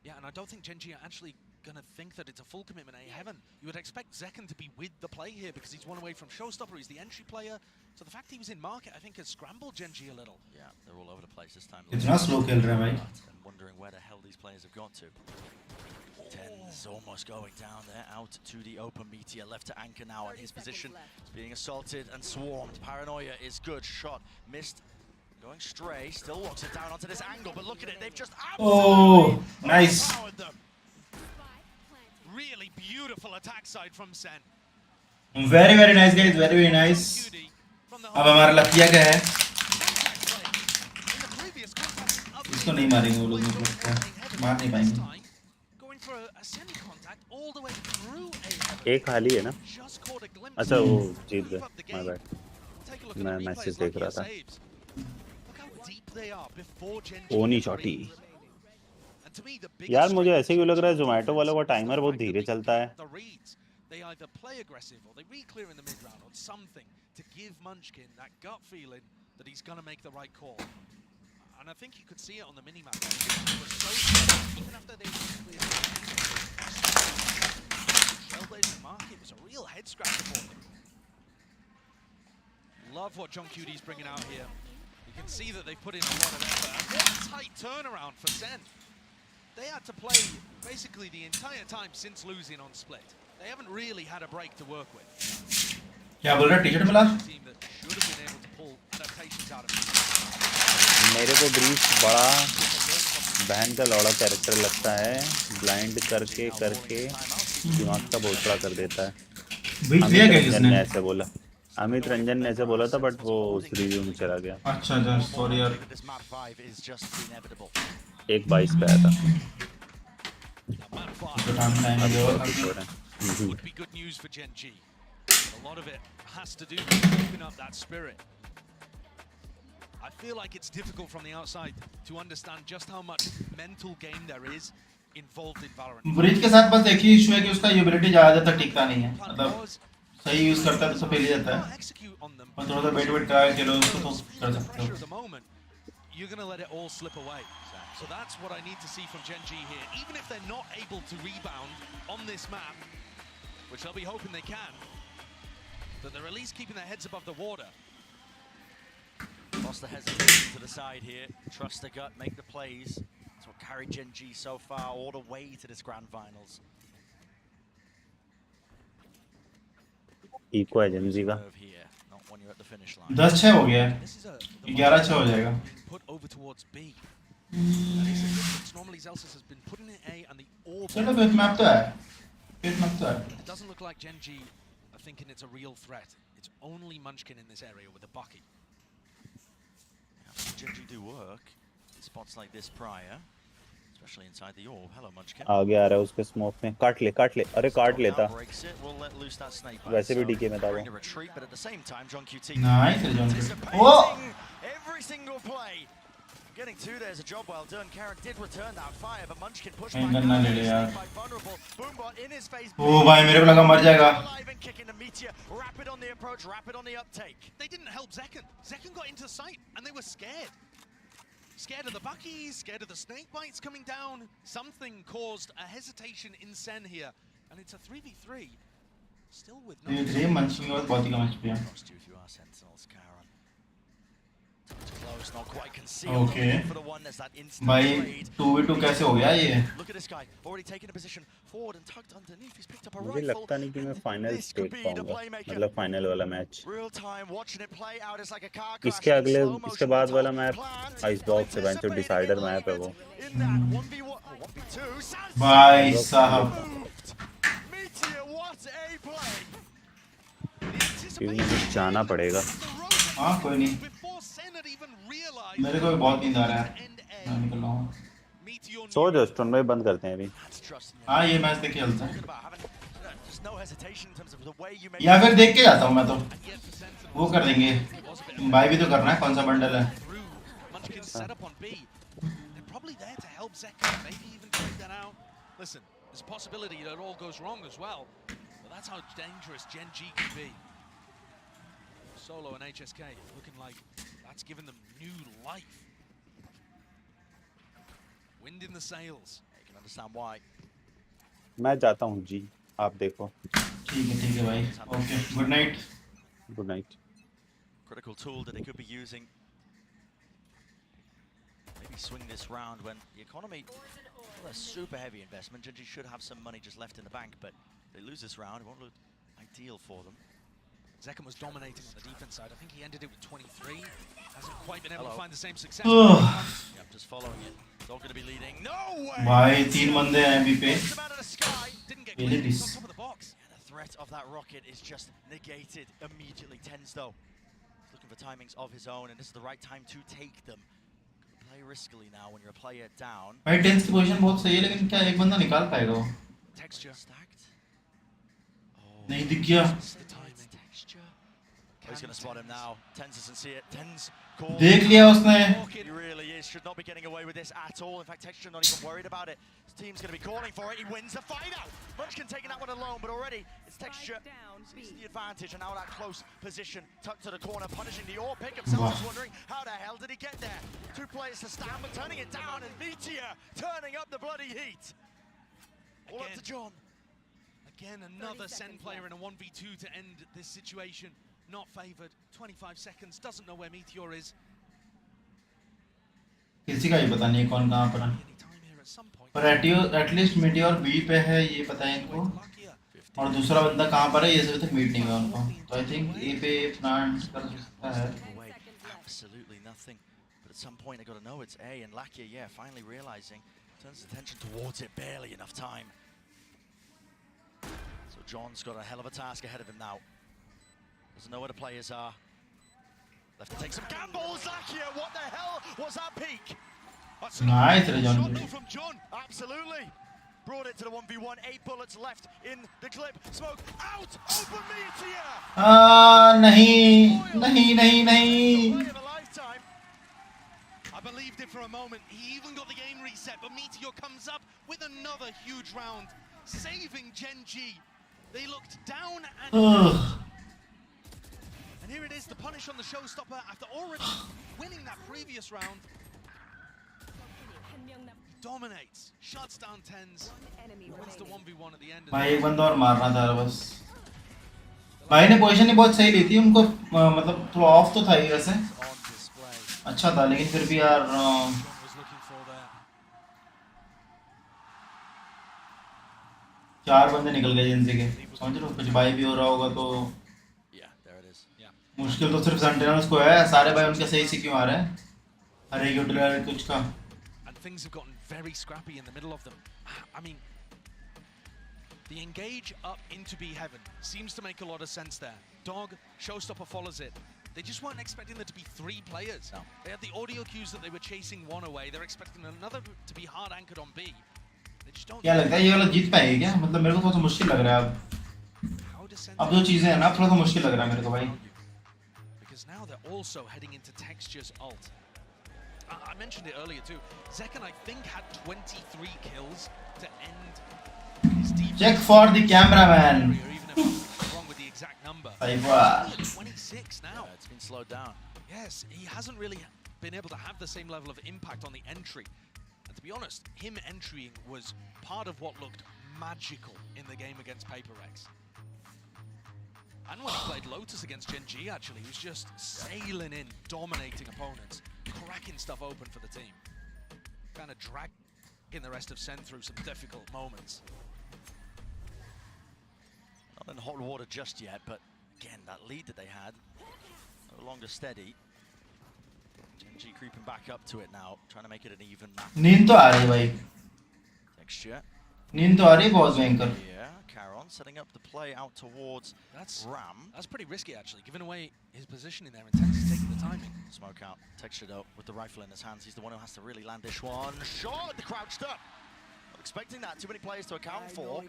Yeah, and I don't think Genji are actually going to think that it's a full commitment A heaven. You would expect Zekken to be with the play here because he's one away from Showstopper, he's the entry player. So the fact he was in market, I think, has scrambled Genji a little. Yeah, they're all over the place this time. It's not slow kill, right? And wondering where the hell these players have got to. Tens almost going down there, out to the open. Meteor left to anchor now, and his position is being assaulted and swarmed. Paranoia is good, shot missed. Going stray, still locks it down onto this angle, but look at it, they've just nice. Really beautiful attack side from SEN. Very nice guys, very nice. अब हमारा लकिया क्या है? इसको नहीं मारेंगे वो लोग, मुझे लगता है मार नहीं पाएंगे। एक खाली है ना? अच्छा वो जीत गए, माय बैड। मैं मैसेज देख रहा था। ओनी शॉटी यार, मुझे ऐसे क्यों लग रहा है जोमेटो वालों का टाइमर बहुत धीरे चलता है। They either play aggressive or they re-clear in the mid-round or something to give Munchkin that gut feeling that he's going to make the right call. And I think you could see it on the mini-map. Even after they re-cleared Trailblazing market was a real head scratcher for them. Love what John QD's bringing out here. You can see that they've put in a lot of effort. And what a tight turnaround for SEN. They had to play basically the entire time since losing on split. They haven't really had a break to work with. क्या बोल रहा है T-shirt मिला? Team that should have been able to pull adaptations out of it. मेरे को breach बड़ा बहन का लौड़ा कैरेक्टर लगता है, ब्लाइंड करके दिमाग का बोचड़ा कर देता है। अमित रंजन ने ऐसे बोला, अमित रंजन ने ऐसे बोला था, बट वो उस रिव्यू में चला गया। अच्छा अच्छा, सॉरी यार। 1:22 पे आया था। Would be good news for Gen G. A lot of it has to do with keeping up that spirit. I feel like it's difficult from the outside to understand just how much mental game there is involved in Valorant. Bridge के साथ बस एक ही issue है कि उसका utility ज़्यादा टिकता नहीं है, मतलब सही यूज करता है तो सब ले जाता है, और थोड़ा सा बेट करा के लो उसको तो कर सकते हो। You're going to let it all slip away. So that's what I need to see from Gen G here. Even if they're not able to rebound on this map, which they'll be hoping they can, that they're at least keeping their heads above the water. Lost the hesitation to the side here. Trust the gut, make the plays. That's what carried Gen G so far all the way to this grand finals. Eco है जेमजी का। 10-6 हो गया है, 11-6 हो जाएगा। चलो फिर मैप तो है, It doesn't look like Gen G are thinking it's a real threat. It's only Munchkin in this area with a bucky. Gen G do work in spots like this prior, especially inside the orb. Hello Munchkin. आगे आ रहा है उसके smoke में, काट ले, अरे काट लेता। वैसे भी डीके में था वो। Nice John. ओ Every single play. Getting two there is a job well done. Carrick did return that fire, but Munchkin pushed back. ना ले ले यार। Boombot in his face. ओ भाई मेरे को लगा मर जाएगा। Kicking the meteor, rapid on the approach, rapid on the uptake. They didn't help Zekken. Zekken got into sight and they were scared. Scared of the buckies, scared of the snake bites coming down. Something caused a hesitation in SEN here, and it's a 3v3. Still with no. ये Munchkin का बहुत ही कम HP है। Okay भाई 2v2 कैसे हो गया ये? मुझे लगता नहीं कि मैं फाइनल देख पाऊंगा, मतलब फाइनल वाला मैच। इसके अगले, इसके बाद वाला map ice box event decider map है वो। भाई साहब मुझे जाना पड़ेगा। हाँ कोई नहीं, मेरे को भी बहुत नींद आ रहा है, मैं निकल रहा हूँ। सो जाओ स्टोन भाई, बंद करते हैं अभी। हाँ ये मैच देख के चलता है, या फिर देख के जाता हूँ मैं तो। वो कर देंगे, भाई भी तो करना है, कौन सा बंडल है। Listen, there's a possibility that it all goes wrong as well, but that's how dangerous Gen G can be. Solo and HSK looking like that's given them new life. Wind in the sails. You can understand why. मैं जाता हूँ जी, आप देखो। ठीक है भाई, okay, good night. Good night. Critical tool that they could be using. Maybe swing this round when the economy, well, a super heavy investment. Gen G should have some money just left in the bank, but they lose this round, it won't look ideal for them. Zekken was dominating on the defense side. I think he ended it with 23. Hasn't quite been able to find the same success. Yep, just following it. It's all going to be leading. No way! भाई 3 बंदे हैं अभी पे। Really, please. The threat of that rocket is just negated immediately. Tens though, he's looking for timings of his own, and this is the right time to take them. Play riskily now when you're a player down. भाई tense की position बहुत सही है, लेकिन क्या एक बंदा निकाल पाएगा वो? Texture stacked. नहीं दिख गया। He's going to spot him now. Tens doesn't see it. Tens देख लिया उसने। He really is. Should not be getting away with this at all. In fact, Texture not even worried about it. His team's going to be calling for it. He wins the fight out. Munchkin taking that one alone, but already it's Texture sees the advantage, and now that close position tucked to the corner, punishing the AWP pick. Himself is wondering how the hell did he get there? 2 players to stand, but turning it down, and Meteor turning up the bloody heat. All up to John. Again, another SEN player in a 1v2 to end this situation. Not favored. 25 seconds. Doesn't know where Meteor is. किसी का ही पता नहीं कौन कहाँ पर है। पर at least meteor B पे है ये पता है इनको, और दूसरा बंदा कहाँ पर है ये अभी तक मीट नहीं हुआ उनको। तो आई थिंक ए पे प्लांट कर सकता है। Absolutely nothing. But at some point, I got to know it's A. And Lakia, yeah, finally realizing, turns his attention towards it. Barely enough time. So John's got a hell of a task ahead of him now. Doesn't know where the players are. Left to take some gambles. Lakia, what the hell was that peak? Nice, John. From John. Absolutely. Brought it to the 1v1. 8 bullets left in the clip. Smoke out. Open Meteor. नहीं। I believed it for a moment. He even got the game reset, but Meteor comes up with another huge round, saving Gen G. They looked down and here it is, the punish on the showstopper after already winning that previous round. Dominates, shuts down tens, wins the 1v1 at the end. भाई एक बंदा और मारना था बस। भाई ने position ही बहुत सही ली थी, उनको मतलब थोड़ा ऑफ तो था ही वैसे, अच्छा था, लेकिन फिर भी यार चार बंदे निकल गए जिनसे के, समझ लो कुछ बाई भी हो रहा होगा तो मुश्किल तो सिर्फ सेंटिनल्स को है, सारे भाई उनके सही से क्यों आ रहे हैं, हर एक यूटिलाइजर कुछ का। Things have gotten very scrappy in the middle of them. I mean, the engage up into B heaven seems to make a lot of sense there. Dog, showstopper follows it. They just weren't expecting there to be 3 players. No. They had the audio cues that they were chasing one away. They're expecting another to be hard anchored on B. They just don't. क्या लगता है ये वाला जीत पाएगी क्या? मतलब मेरे को थोड़ा मुश्किल लग रहा है अब जो चीजें हैं ना थोड़ा सा मुश्किल लग रहा है मेरे को भाई। Because now they're also heading into Texture's ult. I mentioned it earlier too. Zekan, I think, had 23 kills to end his defense. Check for the cameraman. Even if I'm wrong with the exact number. 26 now. Yeah, it's been slowed down. Yes, he hasn't really been able to have the same level of impact on the entry. And to be honest, him entering was part of what looked magical in the game against HyperX. And when he played Lotus against Gen G, actually, he was just sailing in, dominating opponents, cracking stuff open for the team. Kind of dragging the rest of SEN through some difficult moments. Not in hot water just yet, but again, that lead that they had, no longer steady. Gen G creeping back up to it now, trying to make it an even map. नींद तो आ रही है भाई। Texture. नींद तो आ रही है बहुत भयंकर। Yeah, Caron setting up the play out towards Ram. That's pretty risky actually, giving away his positioning there and Texas taking the timing. Smoke out, Texture though, with the rifle in his hands. He's the one who has to really land this one. Shot, the crouched up. Not expecting that, too many players to account for.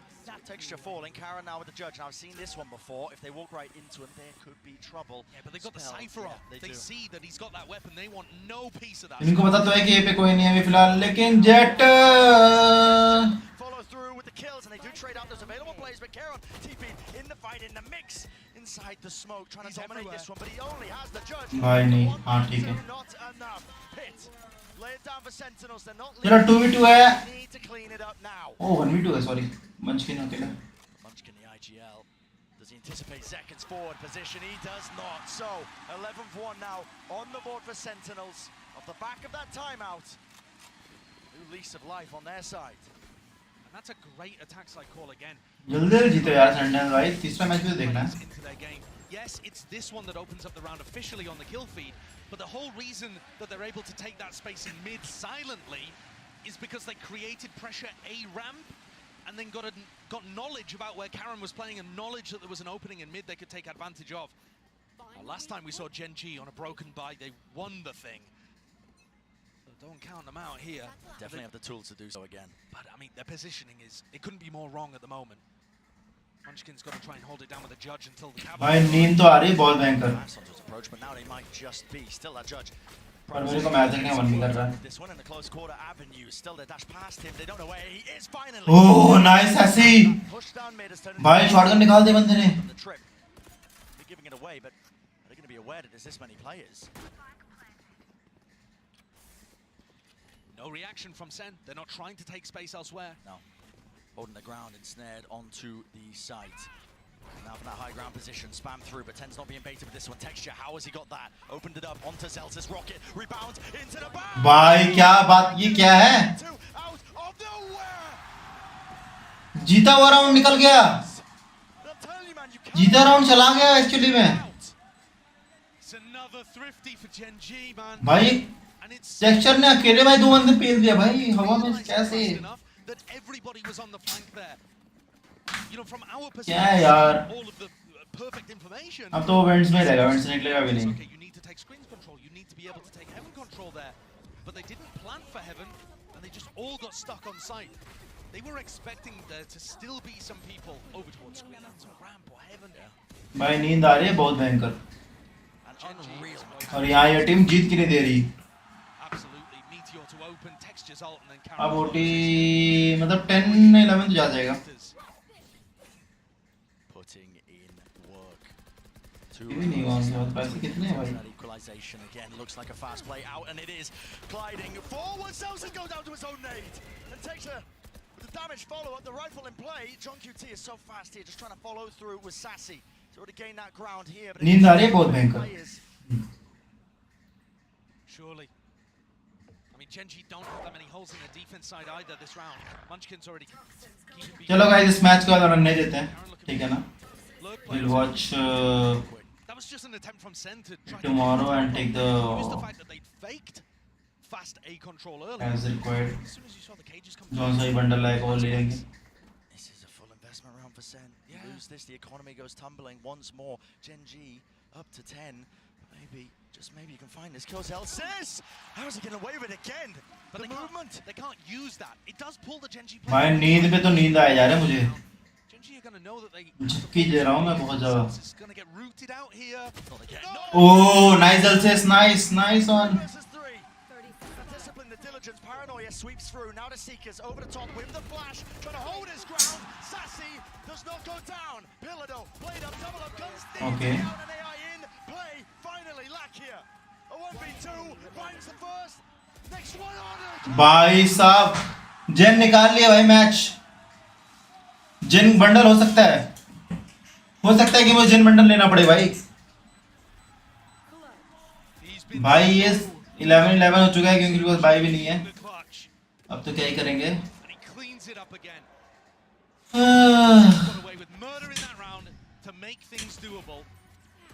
Texture falling, Caron now with the judge. Now I've seen this one before. If they walk right into him, there could be trouble. Yeah, but they've got the Cypher off. They see that he's got that weapon. They want no piece of that. इनको पता तो है कि ये पे कोई नहीं है अभी फिलहाल, लेकिन jet follow through with the kills, and they do trade out those available players, but Caron TP in the fight, in the mix, inside the smoke, trying to dominate this one, but he only has the judge. भाई नहीं, हाँ ठीक है। Not enough. Pit. Lay it down for Sentinels. They're not चलो 2v2 है। need to clean it up now. Oh 1v2 है, sorry, Munchkin अकेला। Munchkin the IGL. Does he anticipate Zekan's forward position? He does not. So 11-1 now on the board for Sentinels. Off the back of that timeout, new lease of life on their side. And that's a great attack side call again. जल्दी जीतो यार sentinel भाई, तीसरा match भी तो देखना है। Yes, it's this one that opens up the round officially on the kill feed, but the whole reason that they're able to take that space in mid silently is because they created pressure A ramp and then got knowledge about where Caron was playing and knowledge that there was an opening in mid they could take advantage of. Last time we saw Gen G on a broken bike, they won the thing. So don't count them out here. Definitely have the tools to do so again. But I mean, their positioning is, it couldn't be more wrong at the moment. Munchkin's got to try and hold it down with the judge until the cavalry. भाई नींद तो आ रही है बहुत भयंकर। Approach, but now they might just be still that judge. पर मेरे को मैच देखने का मन भी कर रहा है। This one in the close quarter avenue, still they dash past him. They don't know where he is finally. Oh nice Hassi। भाई शॉटगन निकाल दे बंदे ने। The trip. They're giving it away, but are they going to be aware that there's this many players? No reaction from SEN. They're not trying to take space elsewhere. No. holding the ground and snared onto the site. Now from that high ground position, spam through, but Ten's not being baited with this one. Texture, how has he got that? Opened it up onto Zelz's rocket, rebounds into the back. भाई क्या बात, ये क्या है? जीता हुआ round निकल गया, जीता राउंड चला गया एक्चुअली में भाई। टेक्सचर ने अकेले भाई 2 बंदे पेल दिया भाई हवा में, कैसे क्या है यार। अब तो इवेंट्स में रहेगा, इवेंट्स निकलेगा भी नहीं। They were expecting there to still be some people over towards Screen and some ramp or heaven. भाई नींद आ रही है बहुत भयंकर, और यहाँ ये टीम जीत की नहीं दे रही। अब ओटी मतलब 10-11 तो जा जाएगा। भी नहीं हुआ उनके पास, पैसे कितने हैं भाई? Equalization again looks like a fast play out, and it is gliding forward. Selson goes down to his own nade and takes a. The damage follow-up, the rifle in play. John QT is so fast here, just trying to follow through with Sassy to already gain that ground here. नींद आ रही है बहुत भयंकर। Surely. I mean, Genji don't have that many holes in the defense side either this round. Munchkin's already keeping. चलो guys इस match को run नहीं देते हैं, ठीक है ना? We'll watch that was just an attempt from SEN to try tomorrow and take the fact that they'd faked fast A control early. as required. As soon as you saw the cages come zone सा ही bundle लायक वो ले लेंगे। This is a full investment round for SEN. You lose this, the economy goes tumbling once more. Genji up to 10. Maybe, just maybe you can find this. Kills Elsis! How is he getting away with it again? But the movement, they can't use that. It does pull the Genji play. भाई नींद पे तो नींद आया जा रहा है मुझे, Genji are going to know that they झपकी दे रहा हूँ मैं बहुत ज़्यादा। is going to get rooted out here. Oh, nice Elsis, nice one. Discipline, the diligence, paranoia sweeps through. Now to Seekers over the top with the flash, trying to hold his ground. Sassy does not go down. Pillado, blade up, double up, guns Okay. down, and AI in play. Finally, Lack here. A 1v2 finds the first. Next one on. भाई साहब जेन निकाल लिया भाई match. जेन bundle हो सकता है कि मुझे जेन बंडल लेना पड़े भाई। भाई ये 11-11 हो चुका है क्योंकि उनके पास बाई भी नहीं है। अब तो क्या ही करेंगे।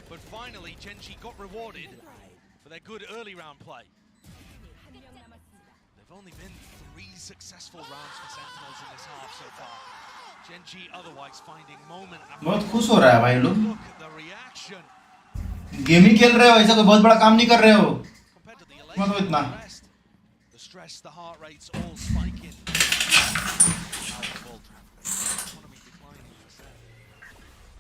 But finally, Genji got rewarded for their good early round play. They've only been 3 successful rounds for Sentinels in this half so far. Genji otherwise finding moment after बहुत खुश हो रहा है भाई लोग। look at the reaction. Game ही खेल रहे हो, ऐसा कोई बहुत बड़ा काम नहीं कर रहे हो। मतलब इतना। The stress, the heart rates all spiking.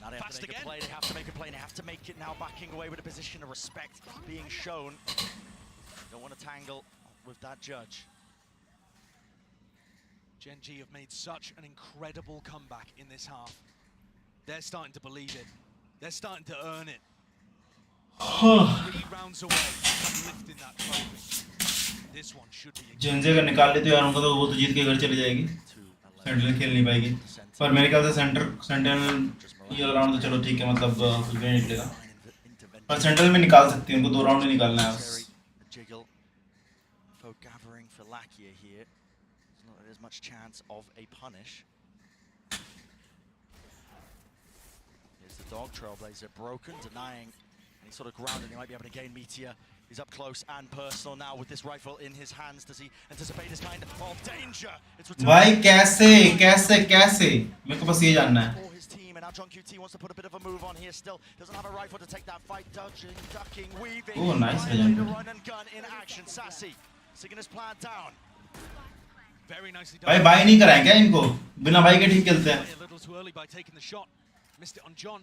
Now they have to make a play, they have to make a play, they have to make it now, backing away with a position of respect being shown. Don't want to tangle with that judge. Genji have made such an incredible comeback in this half. They're starting to believe it. They're starting to earn it. 3 rounds away from lifting that trophy. This one should be. जेंजे अगर निकाल लेते यार उनको तो वो तो जीत के घर चली जाएगी। सेंट्रल खेल नहीं पाएगी। पर मेरे ख्याल से सेंट्रल ये राउंड तो चलो ठीक है, मतलब कुछ भी नहीं निकलेगा। पर सेंट्रल में निकाल सकती है, उनको 2 राउंड ही निकालना है बस। Gathering for Lakia here. There's not as much chance of a punish. Here's the dog trailblazer broken, denying any sort of ground, and he might be able to gain Meteor. He's up close and personal now with this rifle in his hands. Does he anticipate this kind of danger? It's भाई कैसे मेरे को बस ये जानना है। for his team, and now John QT wants to put a bit of a move on here. Still doesn't have a rifle to take that fight. Dodging, ducking, weaving. Oh, nice Finally, the run and gun in action. Sassy seeing his plan down. Very nicely done. भाई by नहीं कराएं क्या इनको? बिना by के ठीक खेलते हैं। A little too early by taking the shot. Missed it on John.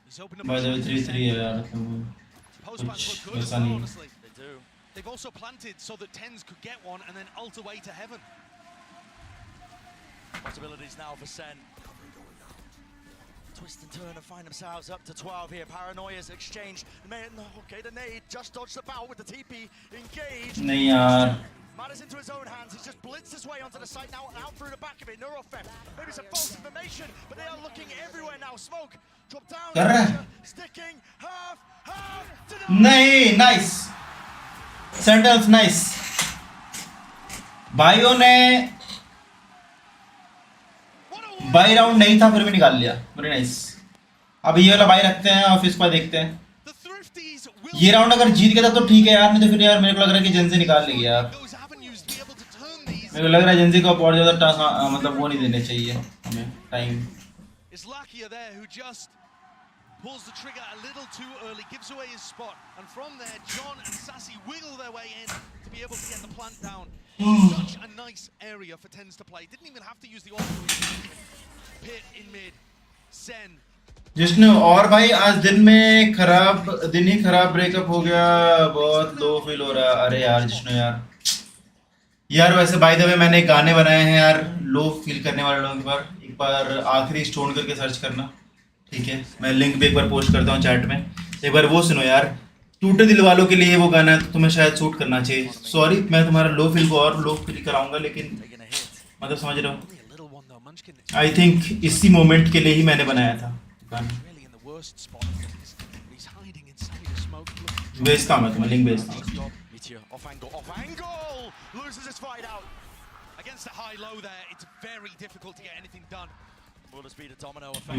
He's opened up. By the way 3-3 है यार, कुछ ऐसा नहीं। They do. They've also planted so that Tens could get one and then ult away to heaven. Possibilities now for SEN. Twist and turn and find themselves up to 12 here. Paranoia's exchanged. Okay, the nade just dodged the bow with the TP engaged. नहीं यार, Matters into his own hands. He's just blitzed his way onto the site now, out through the back of it. Neurofem. Maybe some false information, but they are looking everywhere now. Smoke drop down. कर रहा है Sticking half to the नहीं nice centres nice भाइयों ने by round नहीं था फिर भी निकाल लिया वेरी नाइस अब ये वाला बाई रखते हैं और फिर इसको देखते हैं ये राउंड अगर जीत गया था तो ठीक है यार नहीं तो फिर यार मेरे को लग रहा है कि जेंजी निकाल लेगी यार मेरे को लग रहा है जेंजी को बहुत ज़्यादा मतलब वो नहीं देने चाहिए हमें time pulls the trigger a little too early, gives away his spot, and from there, John and Sassy wiggle their way in to be able to get the plant down. Such a nice area for Tens to play. Didn't even have to use the auto. Pit in mid, SEN. Jishnu और भाई आज दिन ही खराब breakup हो गया बहुत low feel हो रहा अरे यार जिष्णु यार वैसे बाय द वे मैंने गाने बनाए हैं यार लो फील करने वाले लोगों पर एक बार आखिरी स्टोन करके सर्च करना ठीक है मैं लिंक भी एक बार पोस्ट करता हूँ चैट में एक बार वो सुनो यार टूटे दिल वालों के लिए वो गाना है तो तुम्हें शायद शूट करना चाहिए सॉरी मैं तुम्हारा लो फील को और लो फील कराऊंगा लेकिन मतलब समझ रहा हूँ आई थिंक इसी मोमेंट के लिए ही मैंने बनाया था गाना भेजता हूँ मैं तुम्हें लिंक भेजता हूँ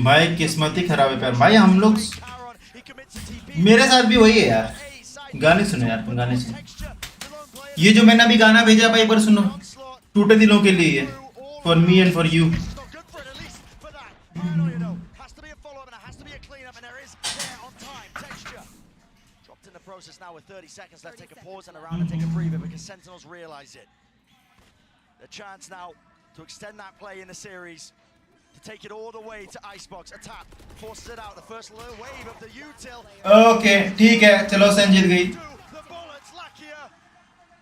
भाई किस्मत ही खराब है प्यार भाई हम लोग मेरे साथ भी वही है यार गाने सुनो यार तुम गाने सुनो ये जो मैंने अभी गाना भेजा भाई एक बार सुनो टूटे दिलों के लिए for me and for you process now with 30 seconds left. Take a pause and around and take a breather because Sentinels realize it. The chance now to extend that play in the series, to take it all the way to Icebox. A tap forces it out. The first low wave of the util. Okay, ठीक है चलो सेन जीत गई. The bullets Lakia.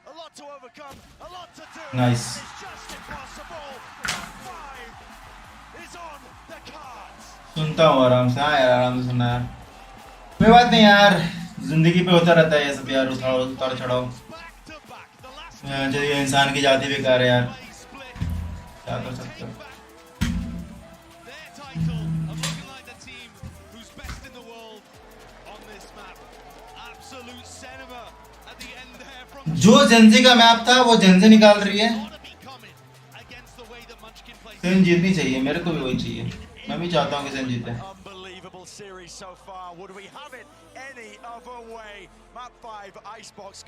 A lot to overcome, a lot to do. Nice. It's just impossible. 5 is on the cards. सुनता हूँ आराम से हाँ यार आराम से सुनना यार. कोई बात नहीं यार. जिंदगी पे होता रहता है ये सब यार उतार चढ़ाओ ये इंसान की जाति बेकार है यार क्या कर सकते हो जो जेंजी का मैप था वो जेंजी निकाल रही है सेन जीतनी चाहिए मेरे को भी वही चाहिए मैं भी चाहता हूँ कि सेन जीते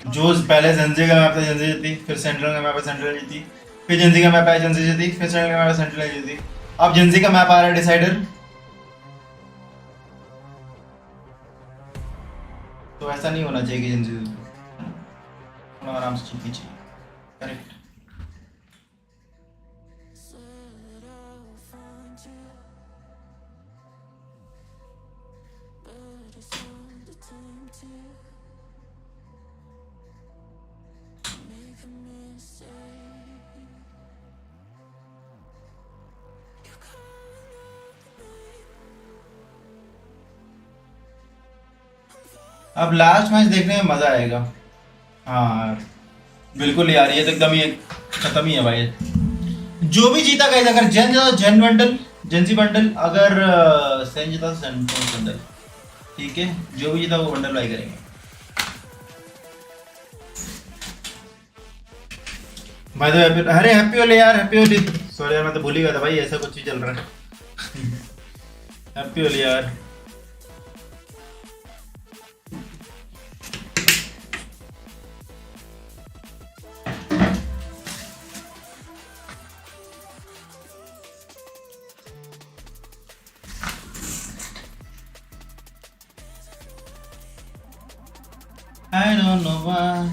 जो पहले जेंजी का मैप था जेंजी जीती फिर सेंट्रल का मैप है सेंट्रल जीती फिर जेंजी का मैप है जेंजी जीती फिर सेंट्रल का मैप है सेंट्रल जीती अब जेंजी का मैप आ रहा है डिसाइडर तो ऐसा नहीं होना चाहिए कि जेंजी जीते थोड़ा आराम से जीतनी चाहिए करेक्ट अब लास्ट मैच देखने में मजा आएगा हाँ बिल्कुल यार ये तो एकदम ही खत्म ही है भाई जो भी जीता गया अगर जेन जीता तो जेन बंडल जेंजी बंडल अगर सेन जीता तो सेन बंडल ठीक है जो भी जीता वो बंडल बाई करेंगे भाई तो अरे हैप्पी होली यार हैप्पी होली सॉरी यार मैं तो भूल ही गया था भाई ऐसा कुछ ही चल रहा है हैप्पी होली यार I don't know why.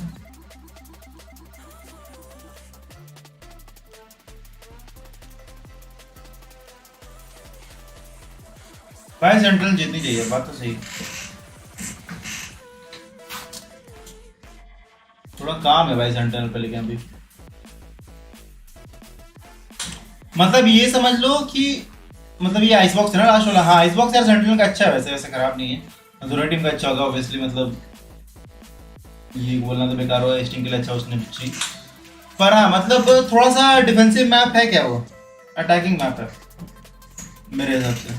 भाई सेंट्रल जीतनी चाहिए बात तो सही थोड़ा काम है भाई सेंट्रल पे लेकिन अभी मतलब ये समझ लो कि मतलब ये आइसबॉक्स है ना लास्ट वाला हाँ आइसबॉक्स यार सेंट्रल का अच्छा है वैसे खराब नहीं है दोनों टीम का अच्छा होगा ऑब्वियसली मतलब ये बोलना तो बेकार होगा इस टीम के लिए अच्छा उसने पिछली पर हाँ मतलब थोड़ा सा डिफेंसिव मैप है क्या वो? अटैकिंग मैप है मेरे हिसाब से।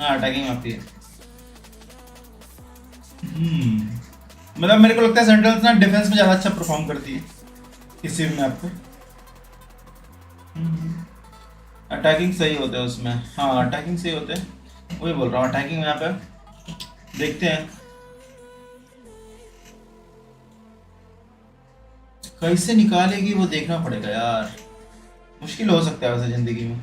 हाँ अटैकिंग मैप ही है। मतलब मेरे को लगता है सेंट्रल्स ना डिफेंस में ज़्यादा अच्छा परफॉर्म करती है किसी भी मैप पे। अटैकिंग सही होते हैं उसमें। हाँ अटैकिंग सही होते हैं, वही बोल रहा हूँ अटैकिंग मैप है। देखते हैं कैसे निकालेगी वो, देखना पड़ेगा यार। मुश्किल हो सकता है वैसे जिंदगी में।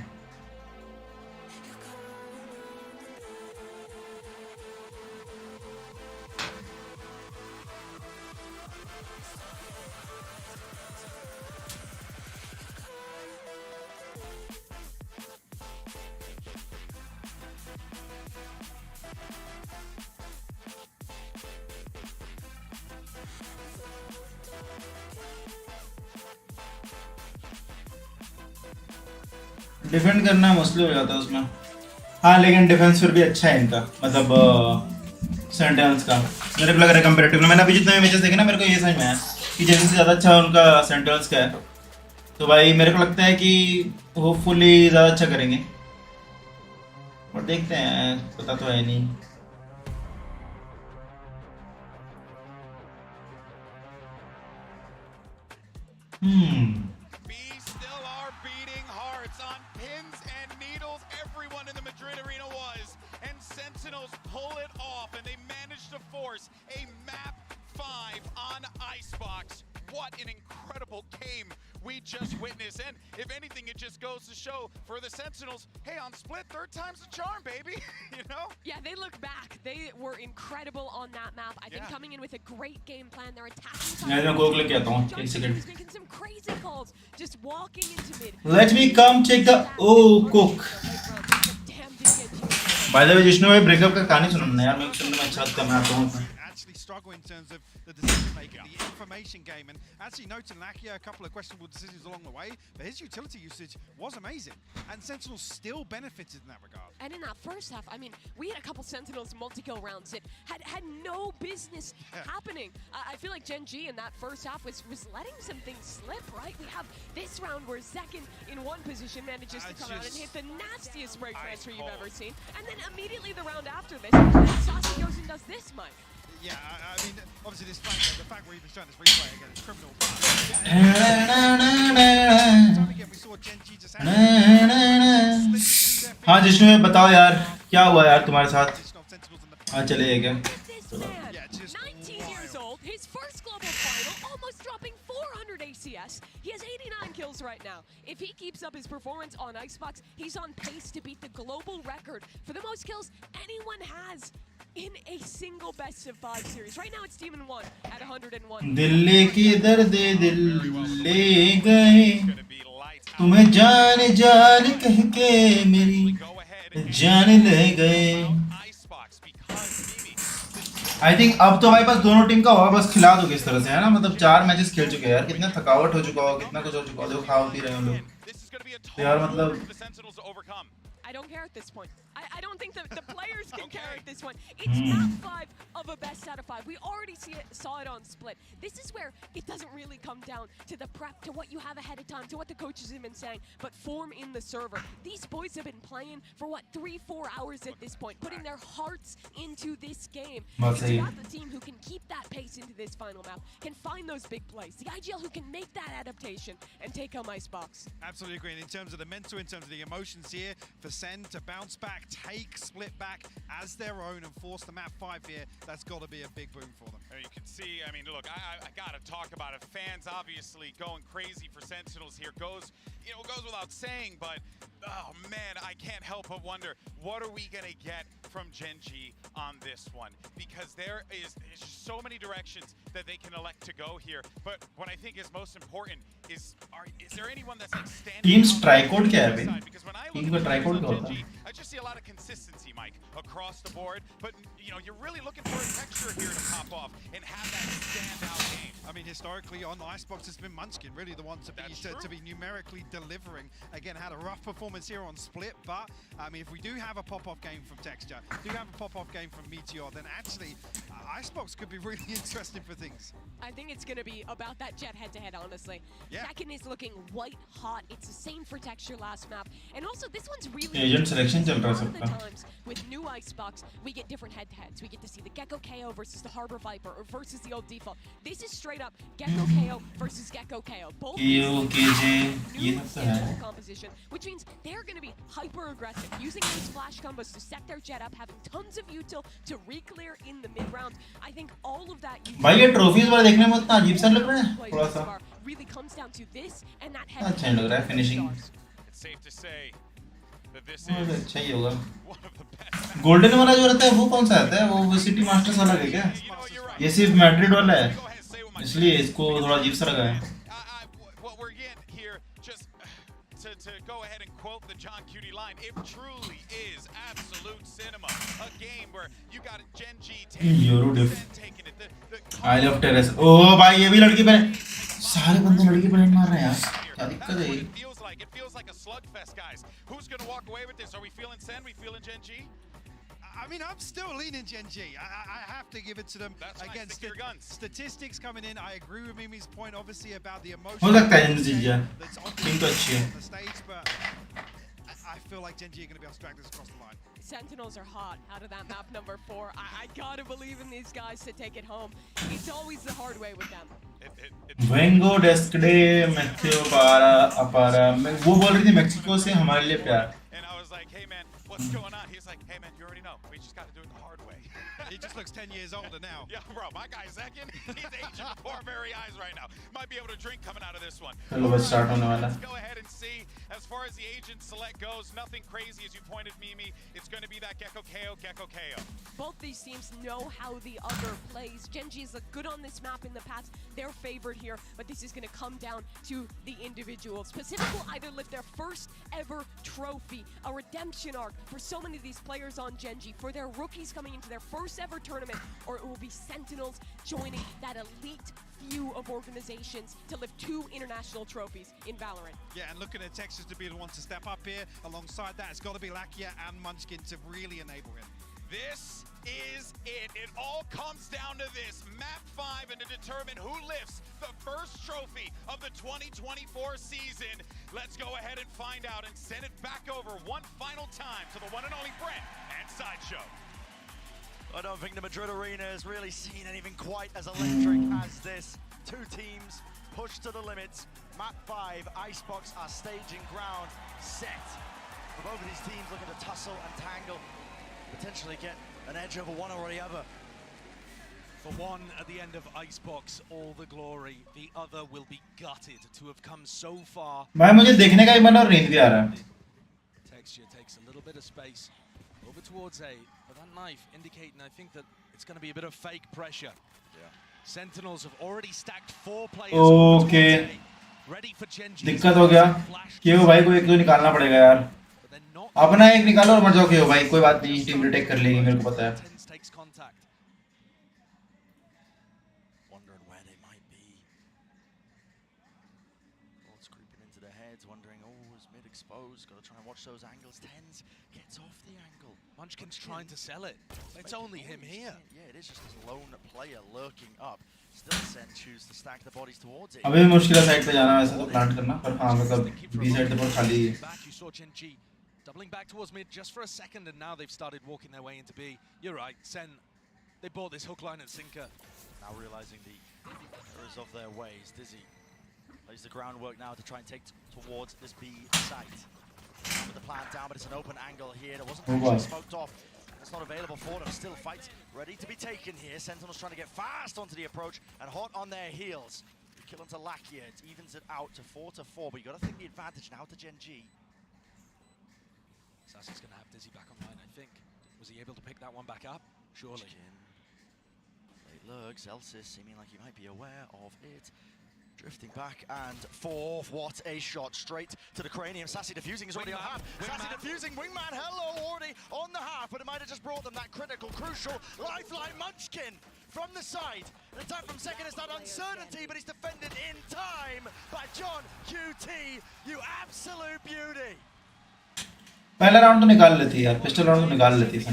डिफेंड करना मुश्किल हो जाता है उसमें। हाँ लेकिन डिफेंस फिर भी अच्छा है इनका, मतलब सेंटेंस का मेरे को लग रहा है कंपेरेटिव। मैंने अभी जितने मैचेस देखे ना मेरे को ये समझ में आया कि जैसे से ज़्यादा अच्छा उनका सेंटेंस का है। तो भाई मेरे को लगता है कि होपफुली ज़्यादा अच्छा करेंगे, और देखते हैं, पता तो है नहीं। Pull it off, and they managed to force a map 5 on Icebox. What an incredible game we just witnessed. And if anything, it just goes to show for the Sentinels, hey, on split, third time's a charm, baby. You know? Yeah, they look back. They were incredible on that map. I think coming in with a great game plan. They're attacking. He's making some crazy calls, just walking into mid. Let me come check the cook. By the way, Jishnu भाई breakup का कहानी सुनना यार, मेरे को सुनने में अच्छा लगता है। मैं आता हूँ actually struggle in terms of the decision making, the information game, and actually noting Lakia a couple of questionable decisions along the way, but his utility usage was amazing, and Sentinels still benefited in that regard. And in that first half, I mean, we had a couple Sentinels multi-kill rounds that had no business happening. I feel like Gen G in that first half was letting some things slip, right? We have this round where Zekin in one position manages to come out and hit the nastiest break transfer you've ever seen, and then immediately the round after this, Saucy goes and does this, Mike. Yeah, I mean, obviously this flank, the fact we're even showing this replay again is criminal. We saw Gen G just हाँ जिष्णु भाई बताओ यार क्या हुआ यार तुम्हारे साथ? हाँ चलिए क्या? 19 years old, his first global final, almost dropping 400 ACS. He has 89 kills right now. If he keeps up his performance on Icebox, he's on pace to beat the global record for the most kills anyone has in a single best of 5 series. Right now it's Demon 1 at 101. दिल की दर्द दिल ले गए, तुम्हें जान जान कह के मेरी जान ले गए। आई थिंक अब तो हमारे पास दोनों टीम का होगा, बस खिला दो किस तरह से, है ना? मतलब 4 मैचेस खेल चुके हैं यार, कितना थकावट हो चुका हो, कितना कुछ हो चुका हो, देखो खा होती रहे हम लोग तो यार मतलब I don't care at this point. I don't think the players can care at this point. It's map 5 of a best out of 5. We already saw it on split. This is where it doesn't really come down to the prep, to what you have ahead of time, to what the coaches have been saying, but form in the server. These boys have been playing for what, 3-4 hours at this point, putting their hearts into this game. It's got the team who can keep that pace into this final map, can find those big plays. The IGL who can make that adaptation and take home Icebox. Absolutely agree. And in terms of the mental, in terms of the emotions here, for SEN to bounce back, take split back as their own and force the map 5 here, that's got to be a big boon for them. You can see, I mean, look, I got to talk about it. Fans obviously going crazy for Sentinels here. Goes without saying, but oh man, I can't help but wonder, what are we going to get from Gen G on this one? Because there is so many directions that they can elect to go here. But what I think is most important is there anyone that's like standing Teams tricode क्या है भाई? Because when I Team look का at tricode क्या Gen होता G, है? I just see a lot of consistency, Mike, across the board. But you know, you're really looking for a texture here to pop off and have that standout game. I mean, historically on Icebox, it's been Munchkin, really the one to be numerically delivering. Again, had a rough performance here on split, but I mean, if we do have a pop-off game from Texture, do have a pop-off game from Meteor, then actually Icebox could be really interesting for things. I think it's going to be about that Jet head-to-head, honestly. Yeah. Second is looking white hot. It's the same for texture last map. And also, this one's really... Agent selection चल रहा है A lot of the सबका. times, with new Icebox, we get different head-to-heads. We get to see the Gecko KO versus the Harbor Viper, or versus the old default. This is straight up Gecko KO versus Gecko KO. Both KO, KJ, ये new सब तो है. schedule composition, which means they're going to be hyper-aggressive, using these flash combos to set their Jet up, having tons of util to re-clear in the mid-round. I think all of that... भाई ये trophies वाला देखने में उतना अजीब सा लग रहा है थोड़ा सा. really comes down to this and that अच्छा नहीं लग रहा है finishing. It's safe to say that this अच्छा ही होगा. गोल्डन वाला जो रहता है वो कौन सा आता है? वो सिटी मास्टर्स वाला है क्या? ये सिर्फ मैड्रिड वाला है, इसलिए इसको थोड़ा अजीब सा लगा है. what we're getting here, just to go ahead and quote the John Cutie line, it truly is absolute cinema. A game where you got Gen G taking it. I love terrace. ओह भाई ये भी लड़की पे सारे बंदे लड़की पे मार रहे हैं यार. क्या दिक्कत है? It feels like a slugfest, guys. Who's going to walk away with this? Are we feeling SEN? We feeling Gen G? I mean, I'm still leaning Gen G. I have to give it to them. That's again. Stick your guns. Statistics coming in. I agree with Mimi's point, obviously, about the emotion. हो सकता है Gen G जीत जाए. Team तो अच्छी है. The stage, but I feel like Gen G are going to be able to drag this across the line. Sentinels are hot out of that map number 4. I gotta believe in these guys to take it home. It's always the hard way with them. वेंगो डेस्कडे Matthew पारा अपारा. वो बोल रही थी Mexico से हमारे लिए प्यार. And I was like, hey man, what's going on? He's like, hey man, you already know. We just got to do it the hard way. He just looks 10 years older now. Yeah, bro, my guy Zekin, he's aging before our very eyes right now. Might be able to drink coming out of this one. चलो बस start होने वाला. Let's go ahead and see. As far as the agent select goes, nothing crazy as you pointed, Mimi. It's going to be that Gecko KO, Gecko KO. Both these teams know how the other plays. Gen G's looked good on this map in the past. They're favored here, but this is going to come down to the individuals. Pacific will either lift their first ever trophy, a redemption arc for so many of these players on Gen G, for their rookies coming into their first ever tournament, or it will be Sentinels joining that elite few of organizations to lift 2 international trophies in Valorant. Yeah, and looking at Texas to be the one to step up here. Alongside that, it's got to be Lakia and Munchkin to really enable him. This is it. It all comes down to this. Map 5 and to determine who lifts the first trophy of the 2024 season. Let's go ahead and find out and send it back over one final time to the one and only Brent and Sideshow. I don't think the Madrid arena has really seen anything quite as electric as this. 2 teams pushed to the limits. Map 5, Icebox are staging ground set. For both of these teams looking to tussle and tangle, potentially get an edge over one or the other. For one, at the end of Icebox, all the glory. The other will be gutted to have come so far. भाई मुझे देखने का ही मन और नींद भी आ रहा है. Texture takes a little bit of space over towards A, but that knife indicating, I think, that it's going to be a bit of fake pressure. Yeah. Sentinels have already stacked 4 players. Okay. Ready for Gen G. दिक्कत हो गया. केओ भाई को एक तो निकालना पड़ेगा यार. अपना एक निकालो और मर जाओ केओ भाई. कोई बात नहीं, टीम रिटेक कर लेगी, मेरे को पता है. Wondering where they might be. Thoughts creeping into their heads, wondering, oh, is mid exposed? Got to try and watch those angles. Tens gets off the angle. Munchkin's trying to sell it. It's only him here. Yeah, it is just this lone player lurking up. Still SEN choose to stack the bodies towards it. अभी मुश्किल है side पे जाना वैसे तो plant करना, पर हाँ मतलब बी साइड तो बहुत खाली है. You saw Gen G doubling back towards mid just for a second, and now they've started walking their way into B. You're right, SEN, they bought this hook, line, and sinker. Now realizing the errors of their ways, Dizzy lays the groundwork now to try and take towards this B site. With the plant down, but it's an open angle here. It wasn't actually smoked off. It's not available for them. Still fights ready to be taken here. Sentinels trying to get fast onto the approach and hot on their heels. The kill onto Lakia. It evens it out to 4-4, but you got to think the advantage now to Gen G. Sassy's going to have Dizzy back online, I think. Was he able to pick that one back up? Surely. Late lurks. Elsis seeming like he might be aware of it. Drifting back and forth. What a shot straight to the cranium. Sassy defusing is already on half. Sassy defusing. Wingman, hello, already on the half, but it might have just brought them that critical, crucial lifeline. Munchkin from the side. An attack from second is that uncertainty, but he's defended in time by John QT. You absolute beauty. पहला round तो निकाल लेती यार, pistol round तो निकाल लेती है.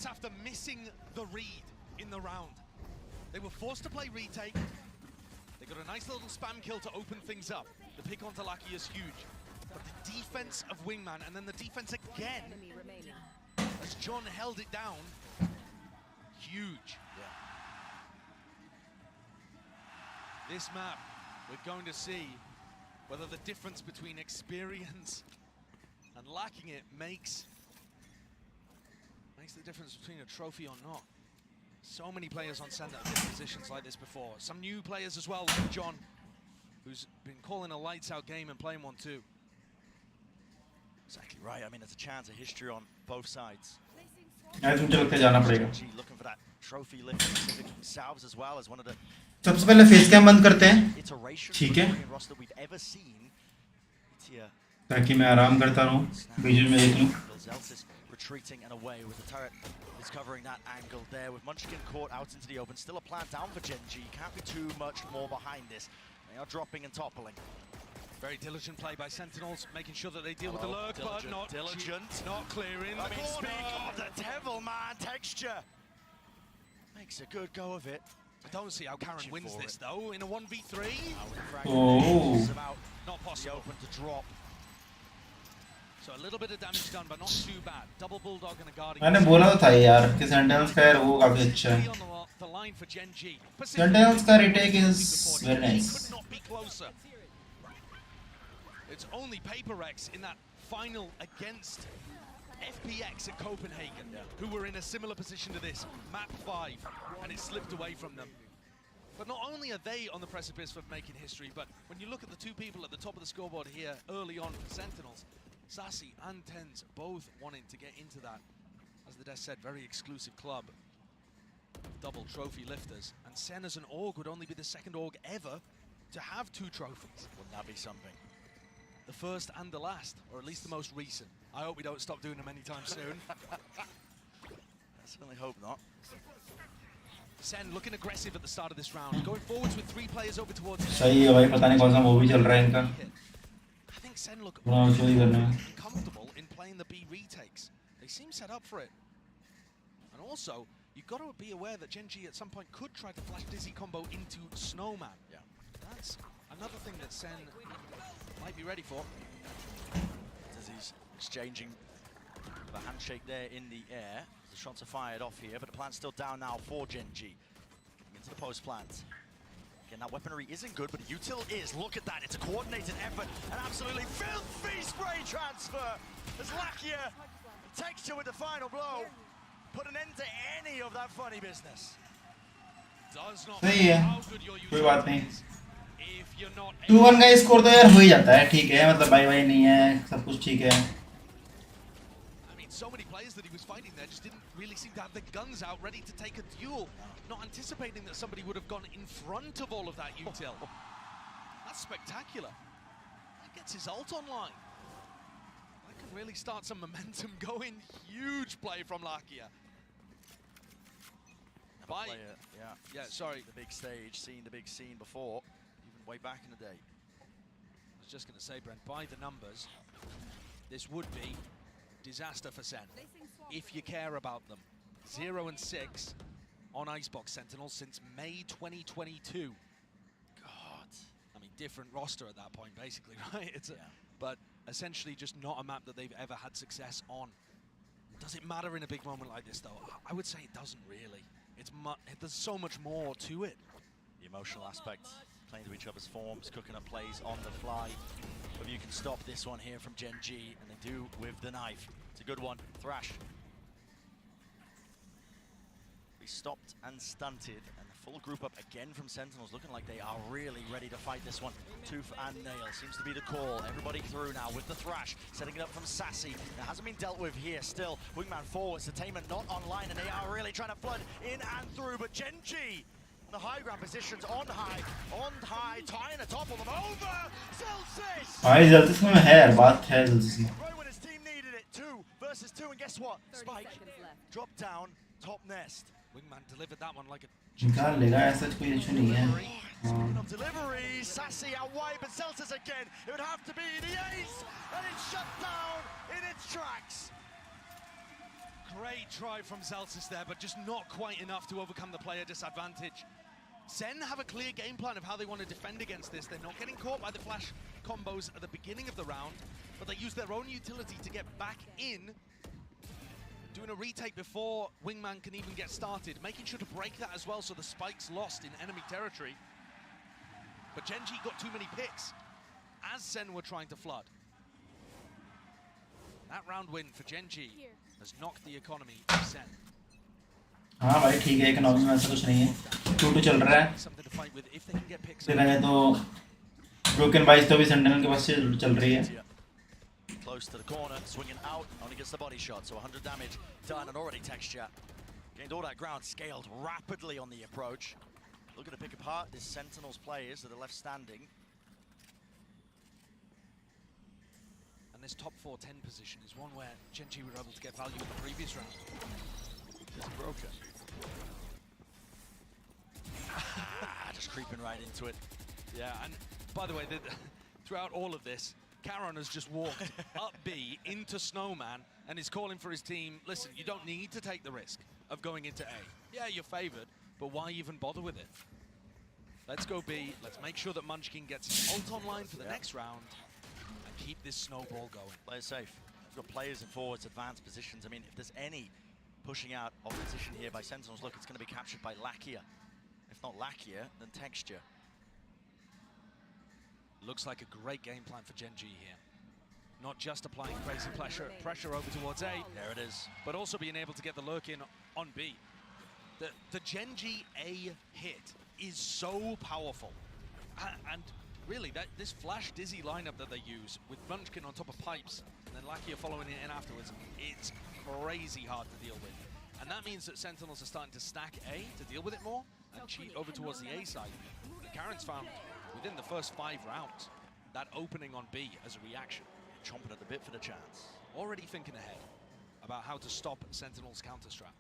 That's after missing the read in the round. They were forced to play retake. They got a nice little spam kill to open things up. The pick onto Lucky is huge. But the defense of Wingman, and then the defense again, as John held it down, huge. Yeah. This map, we're going to see whether the difference between experience and lacking it makes the difference between a trophy or not. So many players on SEN that have been in positions like this before. Some new players as well, like John, who's been calling a lights-out game and playing one too. Exactly right. I mean, there's a chance of history on both sides. मुझे लगता है जाना पड़ेगा. Looking for that trophy lift specific themselves as well as one of the सबसे पहले face cam बंद करते हैं. ठीक है. ताकि मैं आराम करता रहूं, विजुअल में देख लूं. Retreating and away with the turret is covering that angle there with Munchkin caught out into the open. Still a plan down for Genji. Can't be too much more behind this. They are dropping and toppling. Very diligent play by Sentinels, making sure that they deal with the lurk, but not diligent, not clearing. I mean, speak of the devil man texture. Makes a good go of it. I don't see how Karen wins this though in a 1v3. Oh. Not possible. Open to drop. So a little bit of damage done, but not too bad. Double bulldog and a guardian. मैंने बोला था यार कि sentinels का वो काफी अच्छा है. The line for Genji. Sentinels का retake is very nice. Could not be closer. It's only HyperX in that final against FPX at Copenhagen, who were in a similar position to this, map 5, and it slipped away from them. But not only are they on the precipice of making history, but when you look at the two people at the top of the scoreboard here early on for Sentinels, Sassy and Tens both wanting to get into that, as the desk said, very exclusive club of double trophy lifters. And SEN as an org would only be the second org ever to have 2 trophies. Wouldn't that be something? The first and the last, or at least the most recent. I hope we don't stop doing them anytime soon. I certainly hope not. SEN looking aggressive at the start of this round, going forwards with 3 players over towards. सही है भाई, पता नहीं कौन सा movie चल रहा है इनका. I think SEN look comfortable in playing the B retakes. They seem set up for it. And also, you've got to be aware that Genji at some point could try to flash Dizzy combo into Snowman. Yeah. That's another thing that SEN might be ready for. Dizzy's exchanging the handshake there in the air. The shots are fired off here, but the plant's still down now for Genji. Into the post plant. Again, that weaponry isn't good, but util is. Look at that, it's a coordinated effort. An absolutely filthy spray transfer as Lakia texture with the final blow. Put an end to any of that funny business. Does not सही है, how good your कोई बात नहीं. If you're not 2-1 का score तो यार हो ही जाता है, ठीक है, मतलब बाई नहीं है, सब कुछ ठीक है. I mean, so many players that he was fighting there just didn't really seem to have the guns out ready to take a duel. Not anticipating that somebody would have gone in front of all of that util. That's spectacular. That gets his ult online. That can really start some momentum going. Huge play from Lakia. Yeah, sorry. The big stage, seen the big scene before, even way back in the day. I was just going to say, Brent, by the numbers, this would be disaster for SEN, if you care about them. 0-6 on Icebox Sentinels since May 2022. God. I mean, different roster at that point, basically, right? But essentially just not a map that they've ever had success on. Does it matter in a big moment like this, though? I would say it doesn't really. There's so much more to it. The emotional aspect, playing to each other's forms, cooking up plays on the fly. But you can stop this one here from Genji, and they do with the knife. It's a good one. Thrash. We stopped and stunted, and the full group up again from Sentinels, looking like they are really ready to fight this one. Tooth and nail seems to be the call. Everybody through now with the Thrash, setting it up from Sassy. It hasn't been dealt with here still. Wingman forwards, Entertainment not online, and they are really trying to flood in and through, but Genji, the high ground positions on high, trying to topple them over. Celsius! भाई जल्दी में है यार, बात है जल्दी में. Right when his team needed it, 2 versus 2, and guess what? Spike, drop down, top nest. Wingman delivered that one like a... निकाल लेगा, ऐसा कोई इशू नहीं है. Of delivery, Sassy out wide, but Celsius again. It would have to be the ace, and it's shut down in its tracks. Great try from Zelsis there, but just not quite enough to overcome the player disadvantage. SEN have a clear game plan of how they want to defend against this. They're not getting caught by the flash combos at the beginning of the round, but they use their own utility to get back in, doing a retake before Wingman can even get started, making sure to break that as well so the spike's lost in enemy territory. But Genji got too many picks as SEN were trying to flood. That round win for Genji has knocked the economy of SEN. हाँ भाई ठीक है economy में ऐसा कुछ नहीं है 2-2 चल रहा है देखा जाए तो ब्रोकन बाइस तो भी सेंटिनल के पास से चल रही है Close to the corner, swinging out, only gets the body shot, so 100 damage done, and already Texture gained all that ground, scaled rapidly on the approach. Looking to pick apart this Sentinels players that are left standing. And this top 4-10 position is one where Genji were able to get value in the previous round. It's broken. Just creeping right into it. Yeah, and by the way, throughout all of this, Caron has just walked up B into Snowman and is calling for his team, listen, you don't need to take the risk of going into A. Yeah, you're favored, but why even bother with it? Let's go B, let's make sure that Munchkin gets his ult online for the next round and keep this snowball going. Play it safe. We've got players in forwards, advanced positions. I mean, if there's any pushing out of position here by Sentinels, look, it's going to be captured by Lakia. If not Lakia, then Texture. Looks like a great game plan for Genji here. Not just applying crazy pressure over towards A. There it is. But also being able to get the lurk in on B. The Genji A hit is so powerful. And really, this Flash Dizzy lineup that they use with Munchkin on top of pipes and then Lakia following it in afterwards, it's crazy hard to deal with. And that means that Sentinels are starting to stack A to deal with it more and cheat over towards the A side. Karen's found within the first 5 rounds that opening on B as a reaction. Chomping at the bit for the chance. Already thinking ahead about how to stop Sentinel's counter-strat.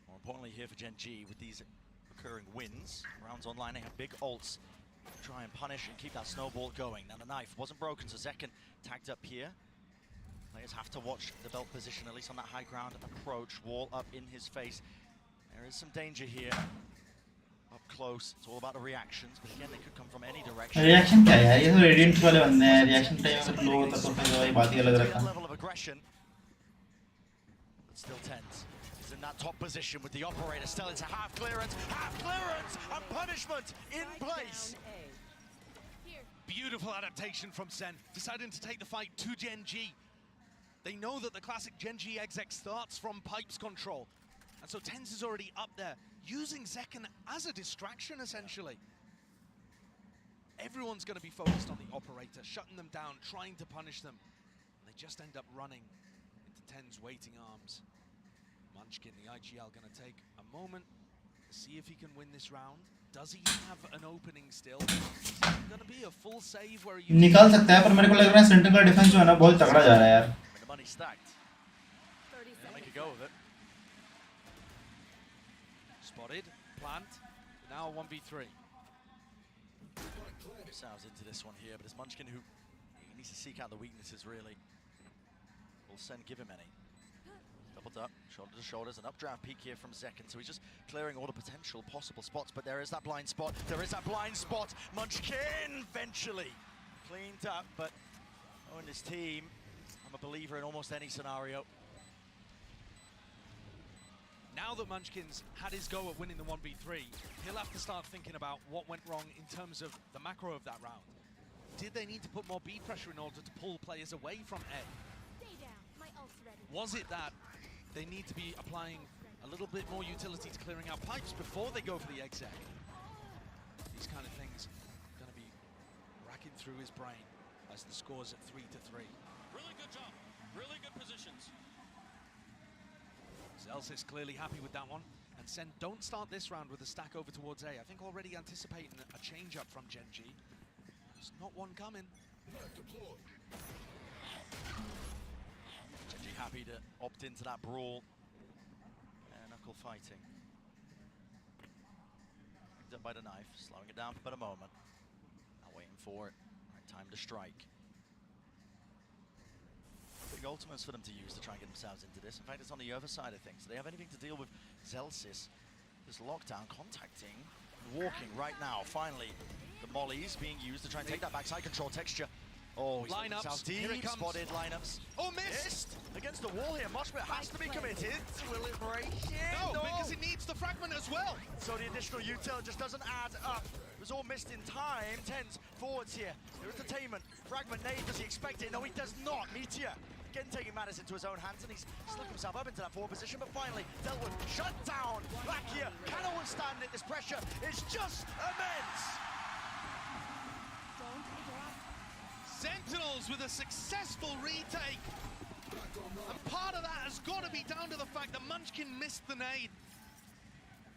More importantly here for Genji, with these recurring wins, rounds online, they have big ults to try and punish and keep that snowball going. Now the knife wasn't broken, so Zekken tagged up here. Players have to watch the belt position, at least on that high ground approach. Wall up in his face. There is some danger here. Up close, it's all about the reactions, but again, they could come from any direction. Reaction क्या है? ये तो radiant वाले बंदे हैं. Reaction time अगर low होता तो फिर वही बात ही अलग रहता. Level of aggression, but still tense. He's in that top position with the operator still into half clearance, and punishment in place. Beautiful adaptation from SEN, deciding to take the fight to Genji. They know that the classic Genji exec starts from pipes control. And so Tenz is already up there, using Zekken as a distraction, essentially. Everyone's going to be focused on the operator, shutting them down, trying to punish them. And they just end up running into Ten's waiting arms. Munchkin, the IGL, going to take a moment to see if he can win this round. Does he have an opening still? Is it going to be a full save where he... निकाल सकता है, पर मेरे को लग रहा है centre का डिफेंस जो है ना बहुत तगड़ा जा रहा है यार. The money stacked. Make a go of it. Spotted, plant, now 1v3. Sounds into this one here, but it's Munchkin who needs to seek out the weaknesses, really. Will SEN give him any? Doubled up, shoulder to shoulders, an updraft peak here from Zekken, so he's just clearing all the potential possible spots, but there is that blind spot, Munchkin eventually cleaned up, but knowing this team, I'm a believer in almost any scenario. Now that Munchkin's had his go at winning the 1v3, he'll have to start thinking about what went wrong in terms of the macro of that round. Did they need to put more B pressure in order to pull players away from A? Was it that they need to be applying a little bit more utility to clearing out pipes before they go for the exec? These kind of things are going to be racking through his brain as the score's at 3-3. Really good job. Really good positions. Zelsis clearly happy with that one. And SEN don't start this round with a stack over towards A. I think already anticipating a change-up from Genji. There's not one coming. Genji happy to opt into that brawl. Knuckle fighting. Picked up by the knife, slowing it down for but a moment. Now waiting for it. Right time to strike. big ultimates for them to use to try and get themselves into this. In fact, it's on the other side of things. Do they have anything to deal with Zelsis? This lockdown contacting, walking right now. Finally, the mollies being used to try and take that backside control texture. Oh, he's lineups. deep. Here it comes. Spotted lineups. Oh, missed! Against the wall here. Moshpit has to be committed. Will it break it? No, because it needs the fragment as well. So the additional util just doesn't add up. It was all missed in time. Tens forwards here. There is entertainment. Fragment nade. Does he expect it? No, he does not. Meteor again taking matters into his own hands, and he's slipped himself up into that forward position, but finally dealt with. Shut down. Back here. Cannot withstand it. This pressure is just immense. Sentinels with a successful retake. And part of that has got to be down to the fact that Munchkin missed the nade.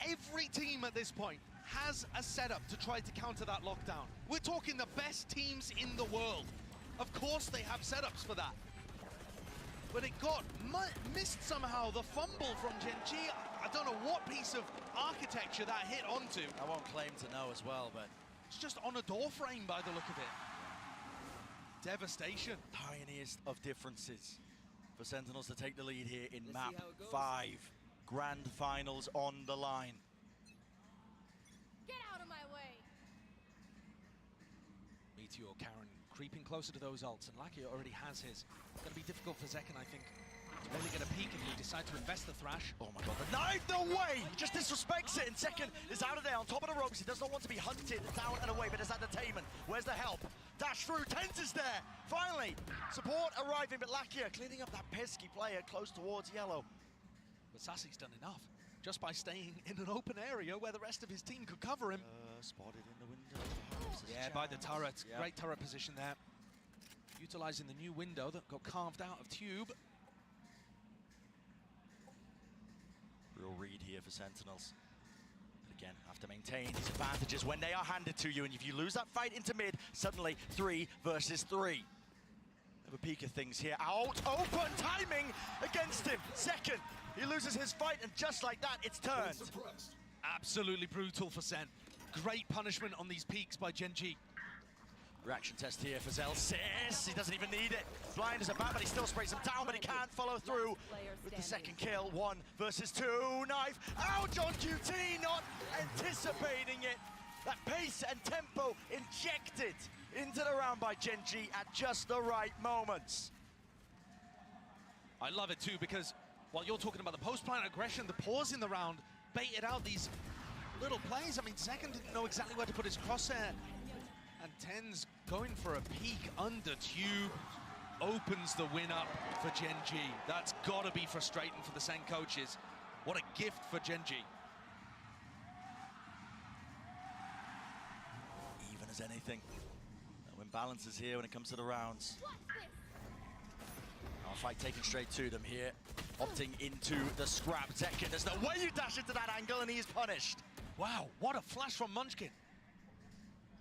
Every team at this point has a setup to try to counter that lockdown. We're talking the best teams in the world. Of course they have setups for that. But it got missed somehow, the fumble from Gen.G. I don't know what piece of architecture that hit onto. I won't claim to know as well, but it's just on a door frame by the look of it. Devastation. Tiniest of differences for Sentinels to take the lead here in map 5. Grand finals on the line. Get out of my way! Meteor, Karen creeping closer to those ults, and Lakia already has his. It's going to be difficult for Zekken, I think, to really get a peek if you decide to invest the Thrash. Oh my god, the knife, no way! He just disrespects it, and Zekken is out of there on top of the ropes. He does not want to be hunted down and away, but there's that entertainment. Where's the help? Dash through, Tens is there! Finally, support arriving, but Lakia cleaning up that pesky player close towards yellow. But Sassy's done enough, just by staying in an open area where the rest of his team could cover him. Spotted in the window. Yeah, by the turret. Yep. Great turret position there. Utilizing the new window that got carved out of Tube. Real read here for Sentinels. But again, have to maintain these advantages when they are handed to you, and if you lose that fight into mid, suddenly 3 versus 3. Have a peek of things here. Out, open, timing against him. Second, he loses his fight, and just like that, it's turned. Absolutely brutal for Sen. Great punishment on these peaks by Gen.G. Reaction test here for Zelsis. He doesn't even need it. Blind as a bat, but he still sprays him down, but he can't follow through with the second kill. 1 versus 2. Knife out on QT, not anticipating it. That pace and tempo injected into the round by Gen.G at just the right moments. I love it too, because while you're talking about the post-plant aggression, the pause in the round baited out these little plays. I mean, Zekken didn't know exactly where to put his crosshair. And Tens going for a peek under Tube opens the win up for Gen.G. That's got to be frustrating for the Sen coaches. What a gift for Gen.G. Even as anything. No imbalances here when it comes to the rounds. Our fight taken straight to them here. Opting into the scrap. Zekken, there's no way you dash into that angle, and he is punished. Wow, what a flash from Munchkin.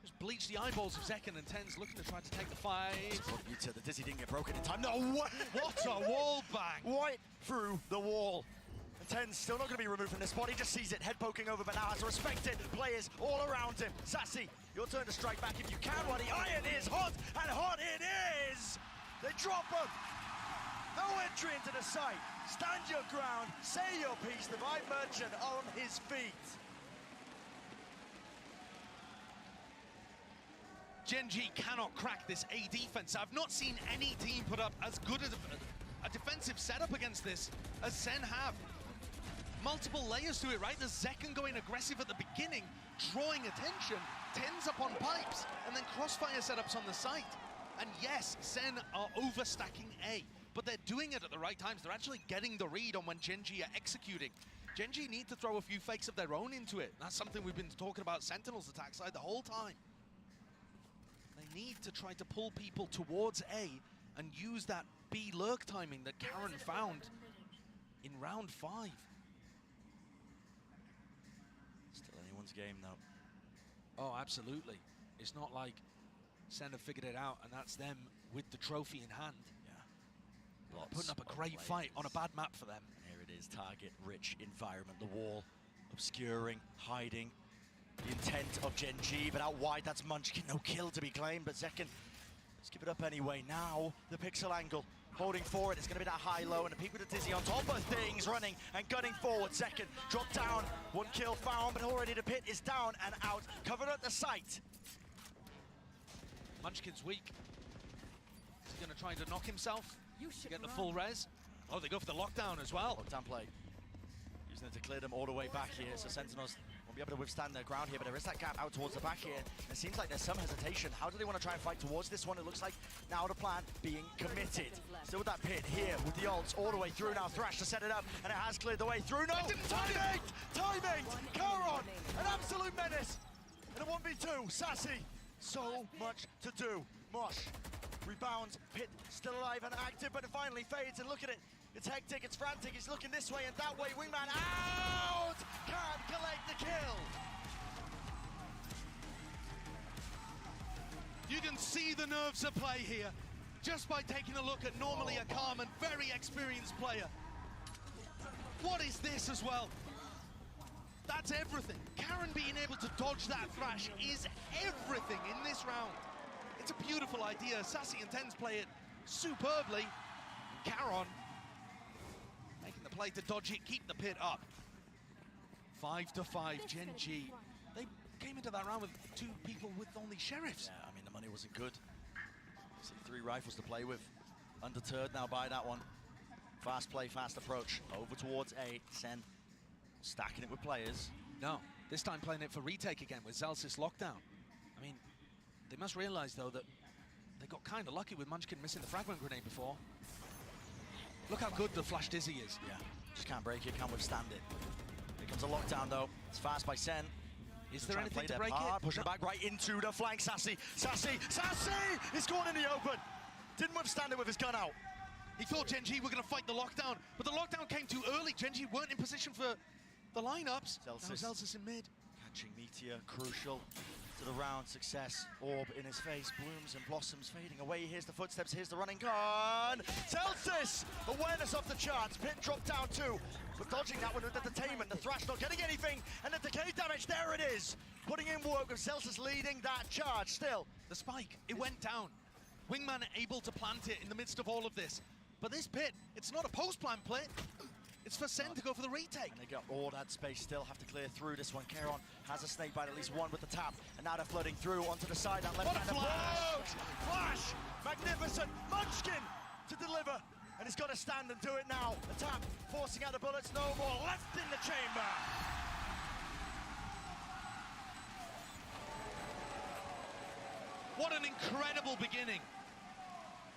Just bleached the eyeballs of Zekken, and Tens looking to try to take the fight. The dizzy didn't get broken in time. No way! What a wall bang! Right through the wall. And Tens still not going to be removed from this spot. He just sees it, head poking over, but now has to respect it. Players all around him. Sassy, your turn to strike back if you can. While the iron is hot, and hot it is! They drop him! No entry into the site. Stand your ground, say your piece. The Vibe Merchant on his feet. Gen.G cannot crack this A defense. I've not seen any team put up as good as a defensive setup against this as Sen have. Multiple layers to it, right? There's Zekken going aggressive at the beginning, drawing attention, Tens up on pipes, and then crossfire setups on the site. And yes, Sen are overstacking A, but they're doing it at the right times. They're actually getting the read on when Gen.G are executing. Gen.G need to throw a few fakes of their own into it. That's something we've been talking about Sentinel's attack side the whole time. They need to try to pull people towards A and use that B lurk timing that Karen found in round 5. Still anyone's game though. Oh, absolutely. It's not like Sen have figured it out and that's them with the trophy in hand. Yeah. Putting up a great fight on a bad map for them. Here it is, target-rich environment. The wall obscuring, hiding. The intent of Gen.G, but out wide, that's Munchkin. No kill to be claimed, but Zekken, let's give it up anyway. Now, the pixel angle. holding forward. It's going to be that high-low, and a peek with the Dizzy on top of things, running and gunning forward. Second, drop down, 1 kill found, but already the pit is down and out, covered at the site. Munchkin's weak. Is he going to try to knock himself to get the full res? Oh, they go for the lockdown as well. Lockdown play. Using it to clear them all the way back here, so Sentinels won't be able to withstand their ground here, but there is that gap out towards the back here. It seems like there's some hesitation. How do they want to try and fight towards this one? It looks like now the plan being committed. Still with that pit here, with the ults all the way through now. Thrash to set it up, and it has cleared the way through. No! Timing! Timing! Charon! An absolute menace! In a 1v2, Sassy. So much to do. Mosh rebounds, pit still alive and active, but it finally fades, and look at it. It's hectic, it's frantic, he's looking this way and that way. Wingman out! Can't collect the kill! You can see the nerves at play here, just by taking a look at normally a calm and very experienced player. What is this as well? That's everything. Karen being able to dodge that Thrash is everything in this round. It's a beautiful idea. Sassy and Tens play it superbly. Karen making the play to dodge it, keep the pit up. 5-5, Gen G. They came into that round with 2 people with only sheriffs. Yeah, I mean, the money wasn't good. See 3 rifles to play with. Undeterred now by that one. Fast play, fast approach. Over towards A. SEN stacking it with players. No, this time playing it for retake again with Zelsys lockdown. I mean, they must realize though that they got kind of lucky with Munchkin missing the fragment grenade before. Look how good the Flash Dizzy is. Yeah, just can't break it, can't withstand it. Here comes a lockdown though. It's fast by SEN. Is there anything to break it? Pushing back right into the flank. Sassy! He's gone in the open. Didn't withstand it with his gun out. He thought Gen G were going to fight the lockdown, but the lockdown came too early. Gen G weren't in position for the lineups. Zelsys in mid. Catching Meteor, crucial to the round. Success. Orb in his face, blooms and blossoms fading away. Here's the footsteps, here's the running gun. Zelsys! Awareness off the charts. Pit dropped down too. But dodging that one with entertainment. The Thrash not getting anything. And the decay damage, there it is. Putting in work with Zelsys leading that charge still. The spike, it went down. Wingman able to plant it in the midst of all of this. But this pit, it's not a post-plant pit. It's for SEN to go for the retake. And they got all that space, still have to clear through this one. Charon has a snake bite, at least one with the tap. And now they're flooding through onto the side. And left-hand approach! Flash! Magnificent! Munchkin to deliver. And he's got to stand and do it now. The tap forcing out the bullets, no more. Left in the chamber. What an incredible beginning.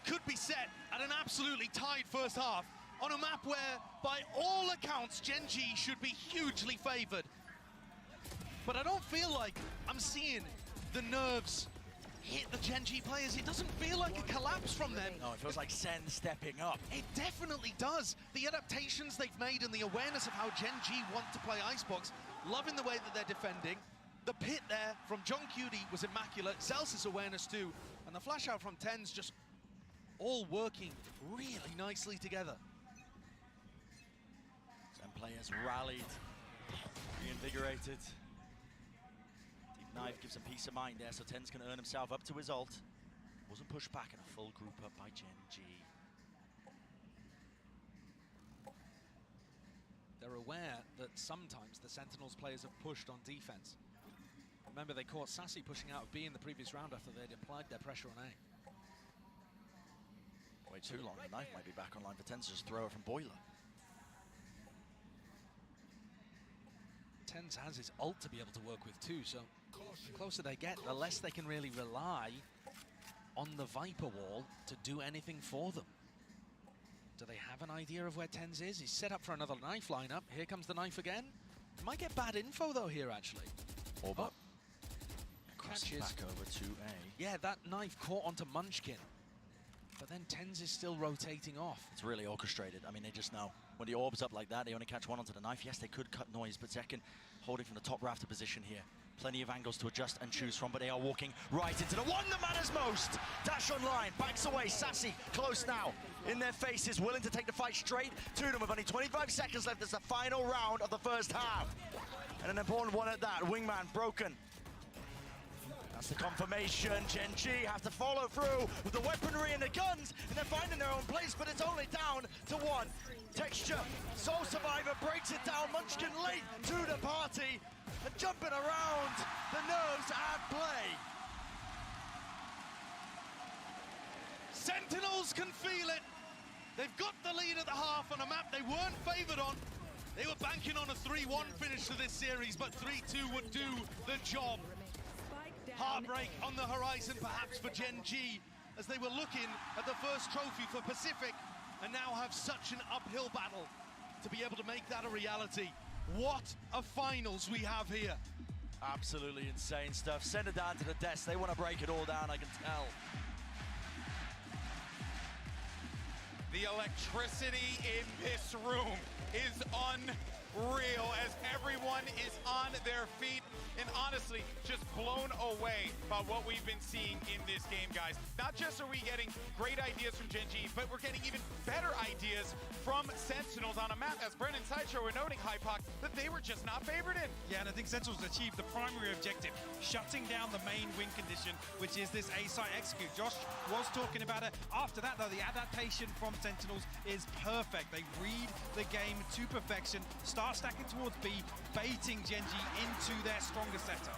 Could be set at an absolutely tied first half on a map where, by all accounts, Gen G should be hugely favored. But I don't feel like I'm seeing the nerves hit the Gen G players. It doesn't feel like a collapse from them. No, it feels like SEN stepping up. It definitely does. The adaptations they've made and the awareness of how Gen G want to play Icebox, loving the way that they're defending. The pit there from John Cutie was immaculate. Zelsys awareness too. And the flash out from Tens just all working really nicely together. SEN players rallied, reinvigorated. Deep Knife gives a peace of mind there, so Tens can earn himself up to his ult. Wasn't pushed back, and a full group up by Gen G. They're aware that sometimes the Sentinels players have pushed on defense. Remember, they caught Sassy pushing out of B in the previous round after they'd applied their pressure on A. Way too long. The knife might be back online for Tens to just throw it from Boiler. Tens has his ult to be able to work with too, so the closer they get, the less they can really rely on the Viper wall to do anything for them. Do they have an idea of where Tens is? He's set up for another knife lineup. Here comes the knife again. Might get bad info though here actually. Orb up. Catches back over to A. Yeah, that knife caught onto Munchkin. But then Tens is still rotating off. It's really orchestrated. I mean, they just know. When the orb's up like that, they only catch one onto the knife. Yes, they could cut noise, but Zekin holding from the top rafter position here. Plenty of angles to adjust and choose from, but they are walking right into the one that matters most. Dash online, backs away, Sassy, close now. In their faces, willing to take the fight straight to them with only 25 seconds left. It's the final round of the first half. And an important one at that. Wingman broken. That's the confirmation. Gen G have to follow through with the weaponry and the guns, and they're finding their own place, but it's only down to one. Texture, Soul Survivor breaks it down. Munchkin late to the party, and jumping around, the nerves at play. Sentinels can feel it. They've got the lead at the half on a map they weren't favored on. They were banking on a 3-1 finish to this series, but 3-2 would do the job. Heartbreak on the horizon, perhaps, for Gen G, as they were looking at the first trophy for Pacific, and now have such an uphill battle to be able to make that a reality. What a finals we have here. Absolutely insane stuff. Send it down to the desk. They want to break it all down, I can tell. The electricity in this room is unreal as everyone is on their feet and honestly just blown away by what we've been seeing in this game, guys. Not just are we getting great ideas from Gen G, but we're getting even better ideas from Sentinels on a map, as Brennan Sideshow were noting, Hypoc, that they were just not favored in. Yeah, and I think Sentinels achieved the primary objective, shutting down the main win condition, which is this A site execute. Josh was talking about it. After that, though, the adaptation from Sentinels is perfect. They read the game to perfection, start stacking towards B, baiting Gen G into their stronger setup.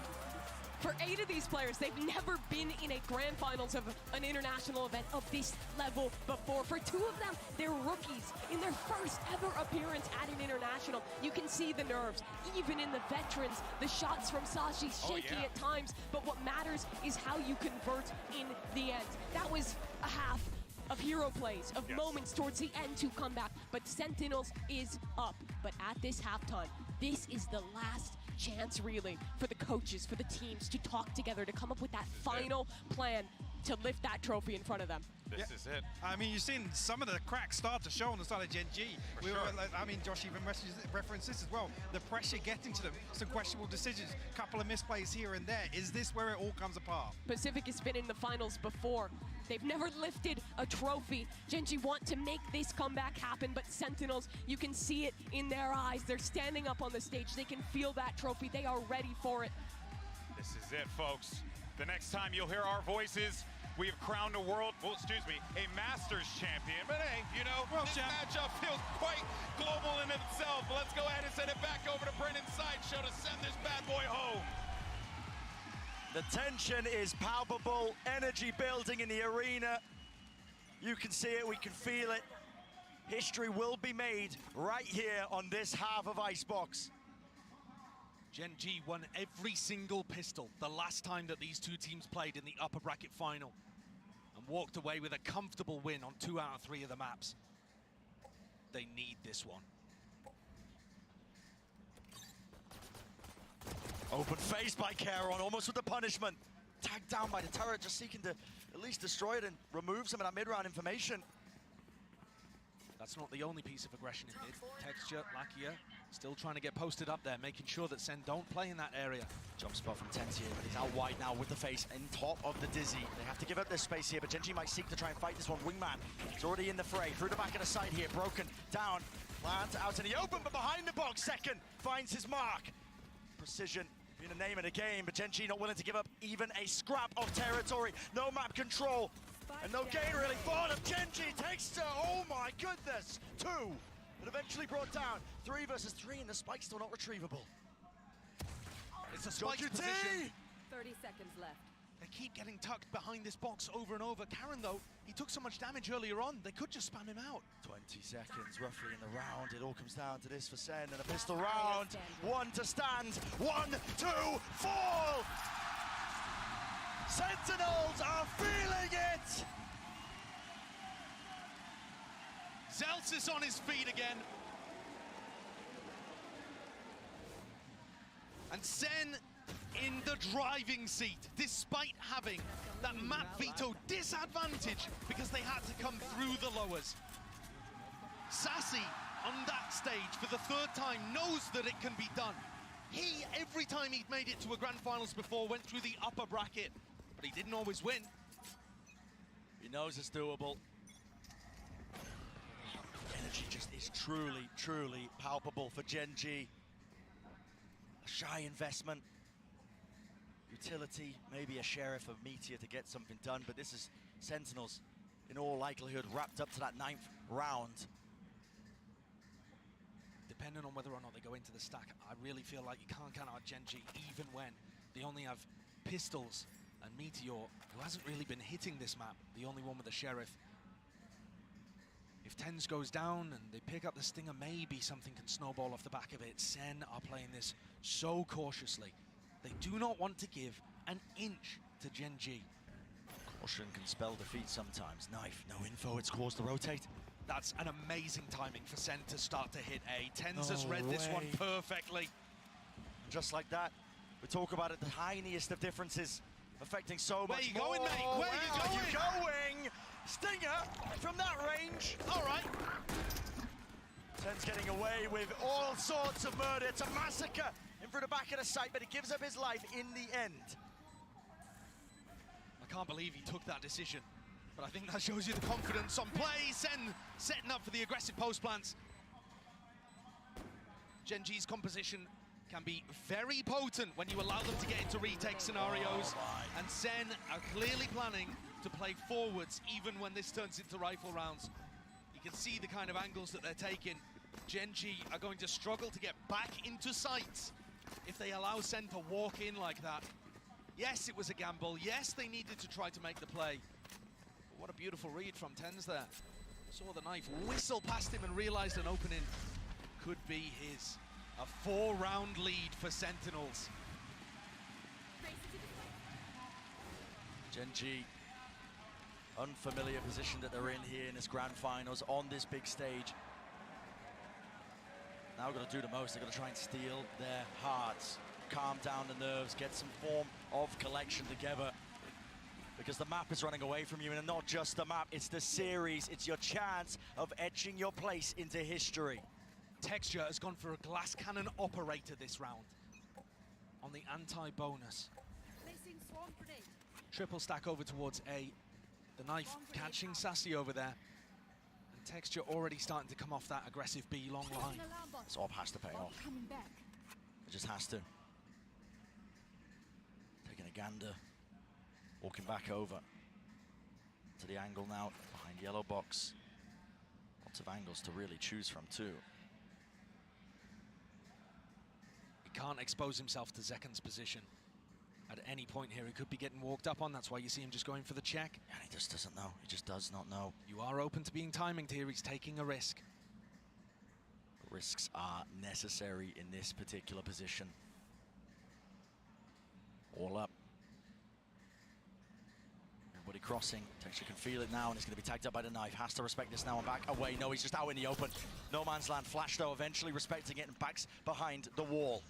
For 8 of these players, they've never been in a grand finals of an international event of this level before. For 2 of them, they're rookies in their first ever appearance at an international. You can see the nerves, even in the veterans. The shots from Sashi shaky at times, but what matters is how you convert in the end. That was a half of hero plays, of moments towards the end to come back, but Sentinels is up. But at this halftime, this is the last chance really for the coaches, for the teams to talk together, to come up with that final plan to lift that trophy in front of them. This is it. I mean, you've seen some of the cracks start to show on the side of Gen G. I mean, Josh even referenced this as well. The pressure getting to them, some questionable decisions, couple of misplays here and there. Is this where it all comes apart? Pacific has been in the finals before. They've never lifted a trophy. Gen G want to make this comeback happen, but Sentinels, you can see it in their eyes. They're standing up on the stage. They can feel that trophy. They are ready for it. This is it, folks. The next time you'll hear our voices, we have crowned a Masters champion. But hey, you know, this matchup feels quite global in itself. Let's go ahead and send it back over to Brennan Sideshow to send this bad boy home. The tension is palpable, energy building in the arena. You can see it, we can feel it. History will be made right here on this half of Icebox. Gen G won every single pistol the last time that these two teams played in the upper bracket final, and walked away with a comfortable win on 2 out of 3 of the maps. They need this one. Open face by Caron, almost with the punishment. Tagged down by the turret, just seeking to at least destroy it and remove some of that mid-round information. That's not the only piece of aggression in mid. Texture, Lakia, still trying to get posted up there, making sure that Sen don't play in that area. Jump spot from Tentia, but he's out wide now with the face in top of the Dizzy. They have to give up their space here, but Gen G might seek to try and fight this one. Wingman is already in the fray, through the back of the side here, broken, down, lands out in the open, but behind the box, second, finds his mark. Precision being the name of the game, but Gen G not willing to give up even a scrap of territory. No map control, and no gain really for them. Gen G takes to, oh my goodness, 2, but eventually brought down. 3 versus 3, and the spike's still not retrievable. It's a spike position. 30 seconds left. They keep getting tucked behind this box over and over. Caron, though, he took so much damage earlier on, they could just spam him out. 20 seconds roughly in the round. It all comes down to this for Sen, and a pistol round. 1 to stand, 1, 2, fall! Sentinels are feeling it! Zeltz on his feet again. And Sen in the driving seat, despite having that map veto disadvantage because they had to come through the lowers. Sassy on that stage for the 3rd time knows that it can be done. He, every time he'd made it to a grand finals before, went through the upper bracket, but he didn't always win. He knows it's doable. Energy just is truly, truly palpable for Gen G. A shy investment. utility, maybe a Sheriff of Meteor to get something done, but this is Sentinels, in all likelihood, wrapped up to that 9th round. Depending on whether or not they go into the stack, I really feel like you can't count out Genji even when they only have pistols and Meteor, who hasn't really been hitting this map, the only one with the Sheriff. If TenZ goes down and they pick up the Stinger, maybe something can snowball off the back of it. SEN are playing this so cautiously. They do not want to give an inch to Genji. Caution can spell defeat sometimes. Knife, no info, it's caused to rotate. That's an amazing timing for SEN to start to hit A. TenZ has read this one perfectly. Just like that, we talk about it, the tiniest of differences affecting so much. Where you going, mate? Where are you going? Stinger from that range. All right. TenZ getting away with all sorts of murder. It's a massacre in front of the back of the site, but he gives up his life in the end. I can't believe he took that decision, but I think that shows you the confidence on play. SEN setting up for the aggressive post plants. Genji's composition can be very potent when you allow them to get into retake scenarios, and SEN are clearly planning to play forwards even when this turns into rifle rounds. You can see the kind of angles that they're taking. Genji are going to struggle to get back into sights if they allow SEN to walk in like that. Yes, it was a gamble. Yes, they needed to try to make the play. But what a beautiful read from TenZ there. Saw the knife whistle past him and realized an opening could be his. A 4-round lead for Sentinels. Genji, unfamiliar position that they're in here in this grand finals on this big stage. Now we're going to do the most. They're going to try and steal their hearts, calm down the nerves, get some form of collection together. Because the map is running away from you, and not just the map, it's the series. It's your chance of etching your place into history. Texture has gone for a glass cannon operator this round on the anti-bonus. Triple stack over towards A. The knife catching Sassy over there. And Texture already starting to come off that aggressive B long line. This AWP has to pay off. It just has to. Taking a gander. Walking back over to the angle now behind yellow box. Lots of angles to really choose from too. He can't expose himself to Zekan's position. At any point here, he could be getting walked up on. That's why you see him just going for the check. And he just doesn't know. He just does not know. You are open to being timinged here. He's taking a risk. Risks are necessary in this particular position. All up. Everybody crossing. Texture can feel it now, and it's going to be tagged up by the knife. Has to respect this now and back away. No, he's just out in the open. No man's land. Flash, though, eventually respecting it and backs behind the wall.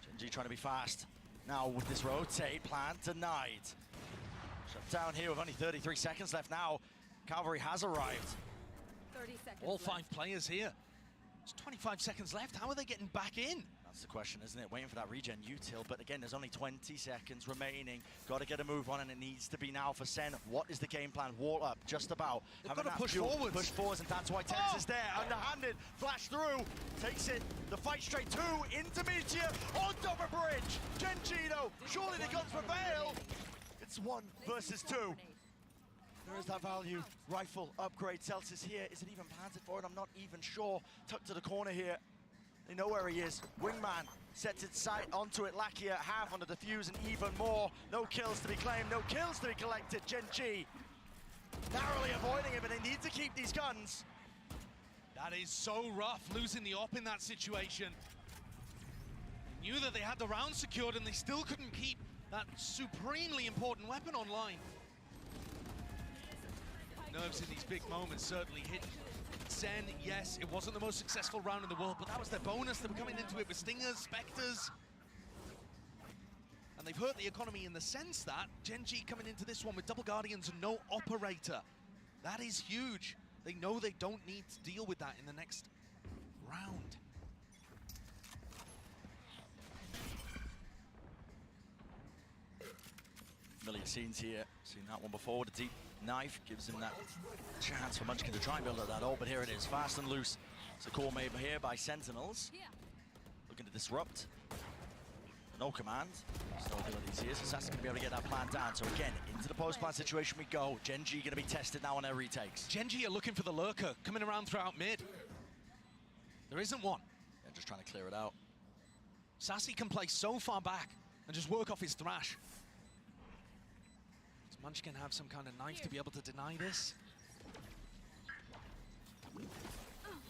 Genji trying to be fast. Now with this rotate plan denied. Shut down here with only 33 seconds left now. Cavalry has arrived. 30 seconds All 5 players here. There's 25 seconds left. How are they getting back in? That's the question, isn't it? Waiting for that regen util, but again, there's only 20 seconds remaining. Got to get a move on, and it needs to be now for SEN. What is the game plan? Wall up, just about. They've got to push forwards. Push forwards, and that's why TenZ is there. Underhanded, flash through, takes it. The fight straight to into Meteor on top of bridge. Genjito, surely the guns prevail. It's 1 versus 2. There is that value. Rifle upgrade. Celsius here. Is it even planted for it? I'm not even sure. Tucked to the corner here. They know where he is. Wingman sets its sight onto it. Lakia half on the defuse and even more. No kills to be claimed, no kills to be collected. Genji narrowly avoiding it, but they need to keep these guns. That is so rough, losing the op in that situation. They knew that they had the round secured, and they still couldn't keep that supremely important weapon online. Nerves in these big moments certainly hit SEN. Yes, it wasn't the most successful round in the world, but that was their bonus. They were coming into it with Stingers, Spectres. And they've hurt the economy in the sense that Genji coming into this one with double Guardians and no operator. That is huge. They know they don't need to deal with that in the next round. Familiar scenes here. Seen that one before. The deep knife gives him that chance for Munchkin to try and build up that ult, but here it is, fast and loose. It's a call made here by Sentinels. Looking to disrupt. No command. There's no abilities here, so Sassy can be able to get that plan down. So again, into the post-plan situation we go. Gen.G going to be tested now on their retakes. Gen.G are looking for the lurker, coming around throughout mid. There isn't one. They're just trying to clear it out. Sassy can play so far back and just work off his thrash. Does Munchkin have some kind of knife to be able to deny this?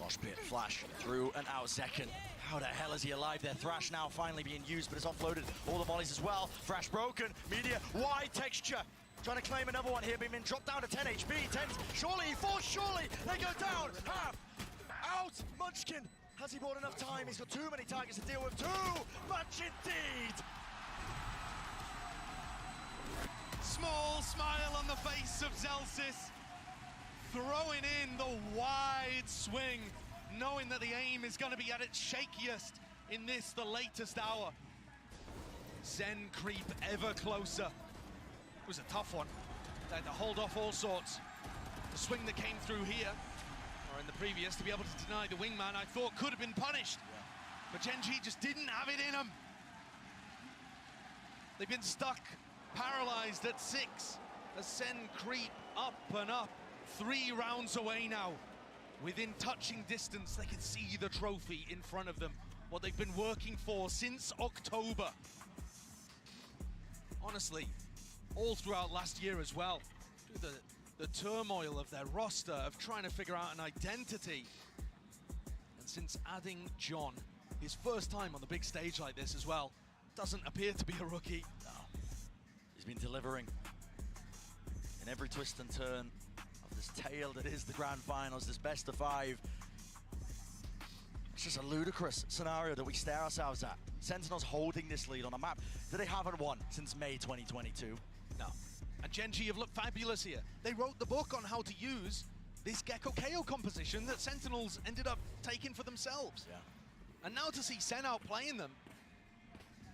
Mosh pit, flash, through and out second. How the hell is he alive there? Thrash now finally being used, but it's offloaded. All the mollies as well. Thrash broken. Media, wide texture. Trying to claim another one here, being dropped down to 10 HP. 10's surely, forced surely. They go down. Half. Out. Munchkin. Has he bought enough time? He's got too many targets to deal with. Too much indeed. Small smile on the face of Zelsis. Throwing in the wide swing, knowing that the aim is going to be at its shakiest in this, the latest hour. Zen creep ever closer. It was a tough one. They had to hold off all sorts. The swing that came through here, or in the previous, to be able to deny the wingman, I thought could have been punished. But Gen.G just didn't have it in them. They've been stuck, paralyzed at 6. As Sen creep up and up. 3 rounds away now. Within touching distance, they can see the trophy in front of them. What they've been working for since October. Honestly, all throughout last year as well. Through the turmoil of their roster, of trying to figure out an identity. And since adding John, his first time on the big stage like this as well, doesn't appear to be a rookie. No. He's been delivering in every twist and turn. This tale that is the grand finals, this best of 5. It's just a ludicrous scenario that we stare ourselves at. Sentinels holding this lead on a map that they haven't won since May 2022. No. And Gen.G have looked fabulous here. They wrote the book on how to use this Gecko KO composition that Sentinels ended up taking for themselves. Yeah. And now to see Sen outplaying them,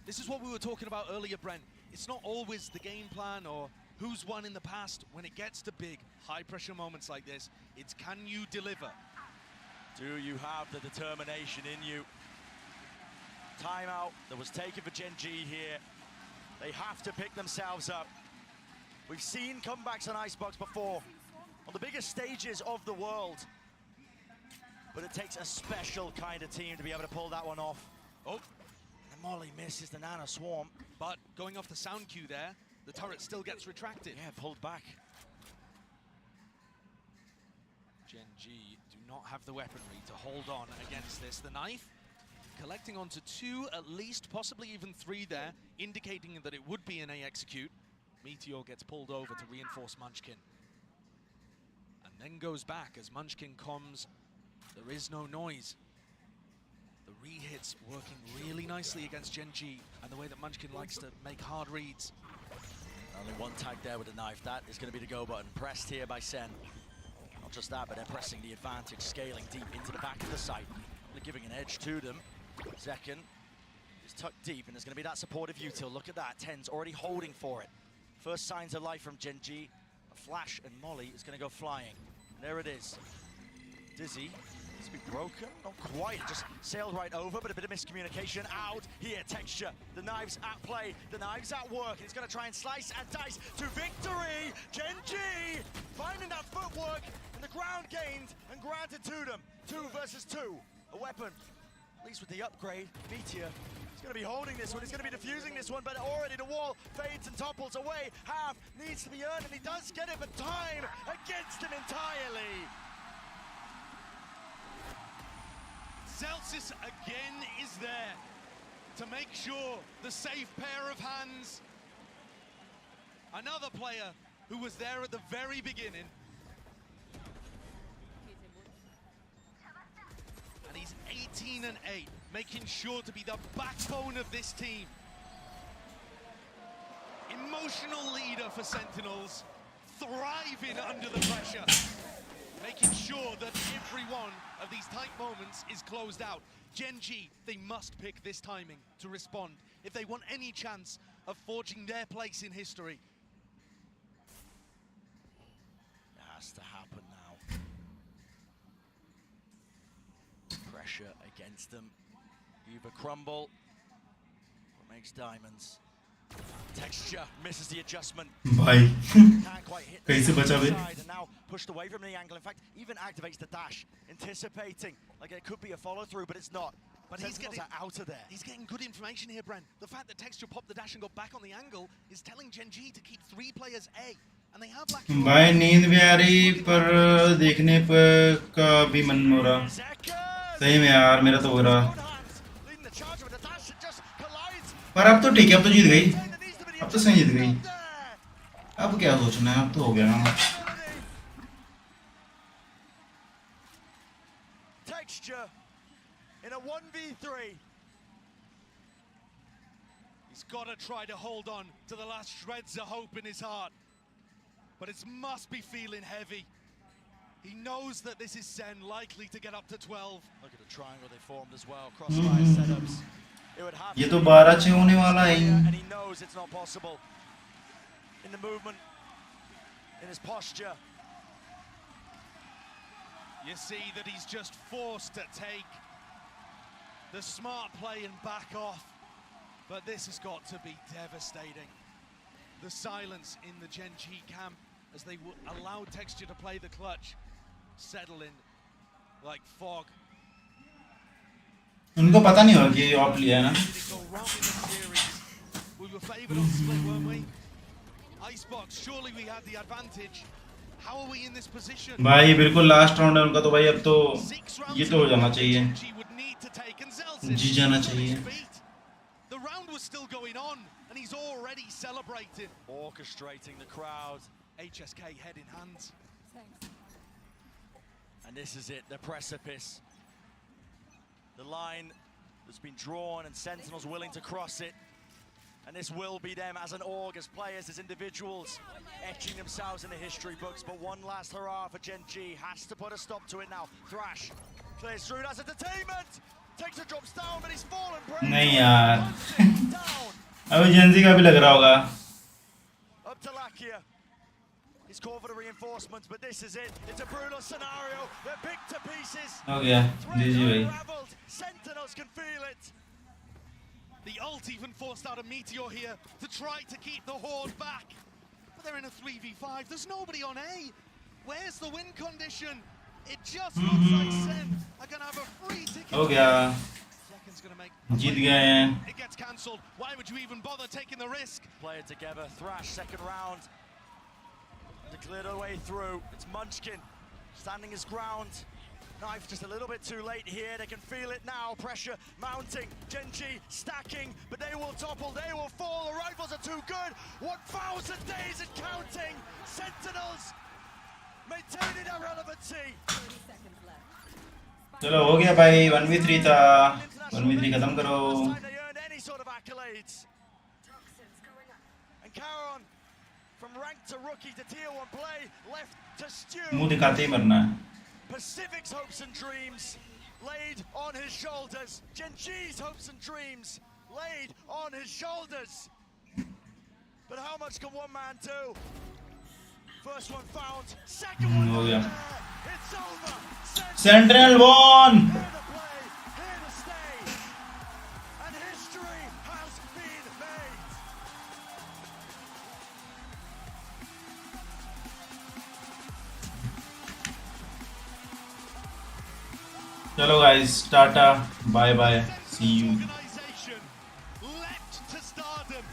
this is what we were talking about earlier, Brent. It's not always the game plan or who's won in the past. When it gets to big, high-pressure moments like this, it's can you deliver? Do you have the determination in you? Timeout that was taken for Gen.G here. They have to pick themselves up. We've seen comebacks on Icebox before, on the biggest stages of the world. But it takes a special kind of team to be able to pull that one off. Oh, and Molly misses the Nano Swarm. But going off the sound cue there, the turret still gets retracted. Yeah, pulled back. Gen.G do not have the weaponry to hold on against this. The knife collecting onto 2, at least, possibly even 3 there, indicating that it would be an A execute. Meteor gets pulled over to reinforce Munchkin. And then goes back as Munchkin comes. There is no noise. The re-hits working really nicely against Gen.G and the way that Munchkin likes to make hard reads. Only one tag there with the knife. That is going to be the go button. Pressed here by Sen. Not just that, but they're pressing the advantage, scaling deep into the back of the site. They're giving an edge to them. Zekken is tucked deep, and there's going to be that supportive util. Look at that. 10's already holding for it. First signs of life from Gen.G. A flash, and Molly is going to go flying. And there it is. Dizzy. It's been broken, not quite, just sailed right over, but a bit of miscommunication out here. Texture, the knives at play, the knives at work. He's going to try and slice and dice to victory. Gen.G finding that footwork and the ground gained and granted to them. 2 versus 2, a weapon, at least with the upgrade. Meteor is going to be holding this one, he's going to be defusing this one, but already the wall fades and topples away. Half needs to be earned, and he does get it, but time against him entirely. Zelsis again is there to make sure the safe pair of hands. Another player who was there at the very beginning. And he's 18 and 8, making sure to be the backbone of this team. Emotional leader for Sentinels, thriving under the pressure. Making sure that every one of these tight moments is closed out. Gen.G, they must pick this timing to respond if they want any chance of forging their place in history. It has to happen now. Pressure against them. Either crumble or Makes diamonds. Texture misses the adjustment. भाई Can't quite hit the कैसे बचा बे? side and now pushed away from the angle. In fact, even activates the dash, anticipating like it could be a follow through, but it's not. But he's Sentinels getting are out of there. He's getting good information here, Bren. The fact that Texture popped the dash and got back on the angle is telling Gen G to keep 3 players A. And they have lack of भाई नींद भी आ रही पर देखने पर का भी मन हो रहा सही में यार मेरा तो हो रहा पर अब तो ठीक है अब तो जीत गई अब तो सही जीत गई अब क्या सोचना है अब तो हो गया ना Texture in a 1v3. He's got to try to hold on to the last shreds of hope in his heart. But it must be feeling heavy. He knows that this is SEN, likely to get up to 12. Look at the triangle they formed as well. Crossfire setups. It would have ये to तो be 12 6 होने वाला है and he knows it's not possible. In the movement, in his posture. You see that he's just forced to take the smart play and back off. But this has got to be devastating. The silence in the Gen G camp as they allowed Texture to play the clutch, settle in like fog. उनको पता नहीं होगा कि of लिया है ना We were favored on split, weren't we? Icebox, surely we had the advantage. How are we in this position? भाई बिल्कुल लास्ट राउंड है उनका तो भाई अब तो ये तो हो जाना चाहिए जी जाना चाहिए The round was still going on and he's already celebrating. Orchestrating the crowd. HSK head in hands. And this is it, the precipice. The line that's been drawn and Sentinels willing to cross it. And this will be them as an org, as players, as individuals, etching themselves in the history books. But one last hurrah for Gen G. Has to put a stop to it now. Thrash clears through, that's entertainment! Takes a drops down, but he's fallen. नहीं यार अभी Gen Z का भी लग रहा होगा Up to Lakia. He's called for the reinforcements, but this is it. It's a brutal scenario. They're picked to pieces. हो गया जी जी भाई Sentinels can feel it. The ult even forced out a meteor here to try to keep the horde back. But they're in a 3v5. There's nobody on A. Where's the win condition? It just looks like SEN are going to have a free ticket. हो गया जीत गए हैं It gets cancelled. Why would you even bother taking the risk? Play it together. Thrash, second round. To clear the way through. It's Munchkin standing his ground. Knife just a little bit too late here. They can feel it now. Pressure mounting. Gen G stacking, but they will topple. They will fall. The rifles are too good. 1,000 days and counting. Sentinels maintaining their relevancy. चलो हो गया भाई 1v3 था 1v3 खत्म करो They earn any sort of accolades. And Caron, from rank to rookie to tier 1 play, left to Stu. मुंह दिखाते ही मरना है Pacific's hopes and dreams laid on his shoulders. Gen G's hopes and dreams laid on his shoulders. But how much can one man do? First one found, second one हो गया it's over. Central one Here to stay. And history has been made. चलो guys tata bye bye see you Leapt to stardom,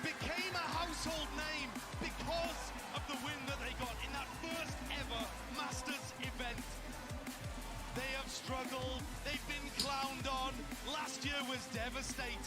became a household name because of the win that they got in that first ever Masters event. They have struggled, they've been clowned on. Last year was devastating.